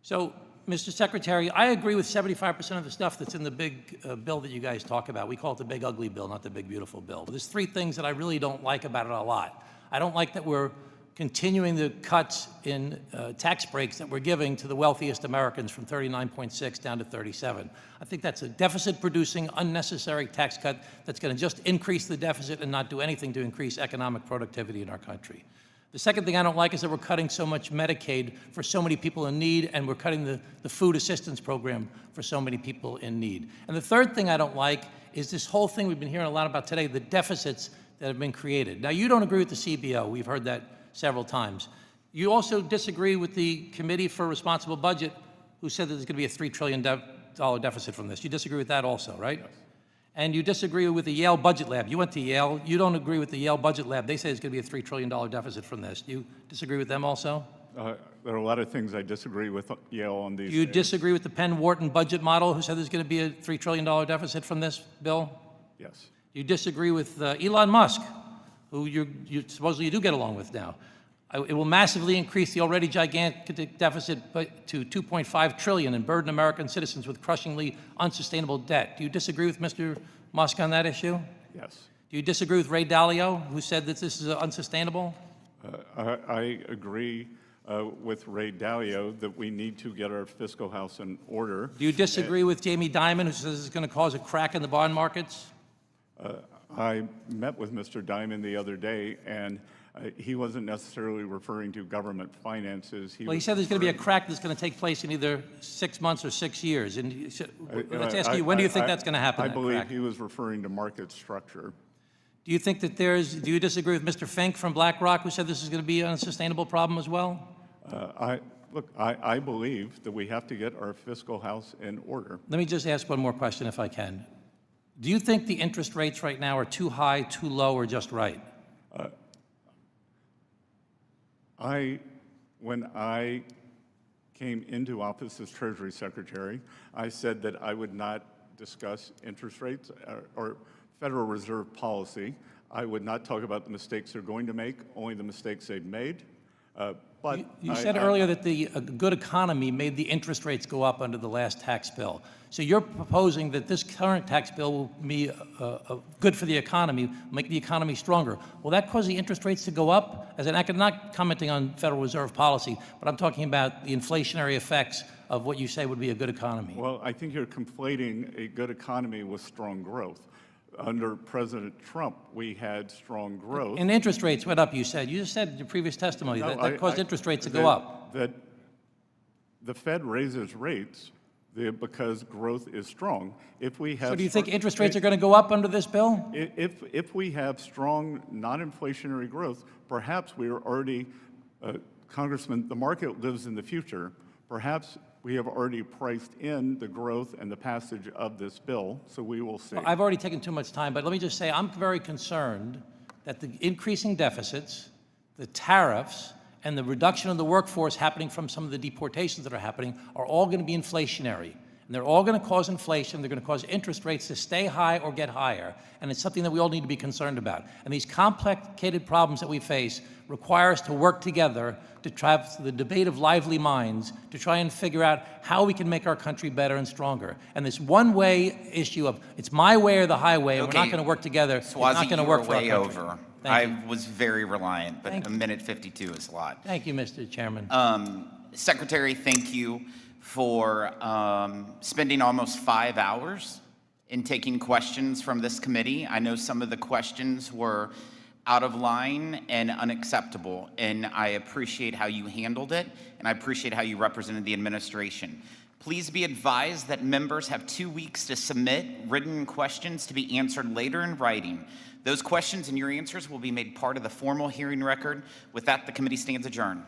So, Mr. Secretary, I agree with 75% of the stuff that's in the big bill that you guys talk about. We call it the big ugly bill, not the big beautiful bill. But there's three things that I really don't like about it a lot. I don't like that we're continuing the cuts in tax breaks that we're giving to the wealthiest Americans from 39.6 down to 37. I think that's a deficit-producing, unnecessary tax cut that's going to just increase the deficit and not do anything to increase economic productivity in our country. The second thing I don't like is that we're cutting so much Medicaid for so many people in need, and we're cutting the food assistance program for so many people in need. And the third thing I don't like is this whole thing we've been hearing a lot about today, the deficits that have been created. Now, you don't agree with the CBO. We've heard that several times. You also disagree with the Committee for Responsible Budget, who said that there's going to be a $3 trillion deficit from this. You disagree with that also, right? Yes. And you disagree with the Yale Budget Lab. You went to Yale. You don't agree with the Yale Budget Lab. They say there's going to be a $3 trillion deficit from this. Do you disagree with them also? There are a lot of things I disagree with Yale on these. Do you disagree with the Penn-Wharton budget model, who said there's going to be a $3 trillion deficit from this bill? Yes. You disagree with Elon Musk, who you supposedly do get along with now. It will massively increase the already gigantic deficit to $2.5 trillion and burden American citizens with crushingly unsustainable debt. Do you disagree with Mr. Musk on that issue? Yes. Do you disagree with Ray Dalio, who said that this is unsustainable? I agree with Ray Dalio that we need to get our fiscal house in order. Do you disagree with Jamie Dimon, who says it's going to cause a crack in the bond markets? I met with Mr. Dimon the other day, and he wasn't necessarily referring to government finances. Well, he said there's going to be a crack that's going to take place in either 6 months or 6 years. And let's ask you, when do you think that's going to happen? I believe he was referring to market structure. Do you think that do you disagree with Mr. Fink from BlackRock, who said this is going to be an unsustainable problem as well? I believe that we have to get our fiscal house in order. Let me just ask one more question, if I can. Do you think the interest rates right now are too high, too low, or just right? When I came into office as Treasury Secretary, I said that I would not discuss interest rates or Federal Reserve policy. I would not talk about the mistakes they're going to make, only the mistakes they've made. But you said earlier that a good economy made the interest rates go up under the last tax bill. So you're proposing that this current tax bill will be good for the economy, make the economy stronger. Will that cause the interest rates to go up? As I'm not commenting on Federal Reserve policy, but I'm talking about the inflationary effects of what you say would be a good economy. Well, I think you're conflating a good economy with strong growth. Under President Trump, we had strong growth. And interest rates went up, you said. You just said in your previous testimony that caused interest rates to go up. That the Fed raises rates because growth is strong. If we have so do you think interest rates are going to go up under this bill? If we have strong non-inflationary growth, perhaps we are already, Congressman, the market lives in the future. Perhaps we have already priced in the growth and the passage of this bill, so we will see. Well, I've already taken too much time, but let me just say I'm very concerned that the increasing deficits, the tariffs, and the reduction of the workforce happening from some of the deportations that are happening are all going to be inflationary. And they're all going to cause inflation. They're going to cause interest rates to stay high or get higher. And it's something that we all need to be concerned about. And these complicated problems that we face require us to work together to try the debate of lively minds to try and figure out how we can make our country better and stronger. And this one-way issue of it's my way or the highway, and we're not going to work together, it's not going to work for our country. Over. Thank you. I was very reliant, but a minute 52 is a lot. Thank you, Mr. Chairman. Secretary, thank you for spending almost 5 hours in taking questions from this committee. I know some of the questions were out of line and unacceptable, and I appreciate how you handled it, and I appreciate how you represented the administration. Please be advised that members have 2 weeks to submit written questions to be answered later in writing. Those questions and your answers will be made part of the formal hearing record. With that, the committee stands adjourned.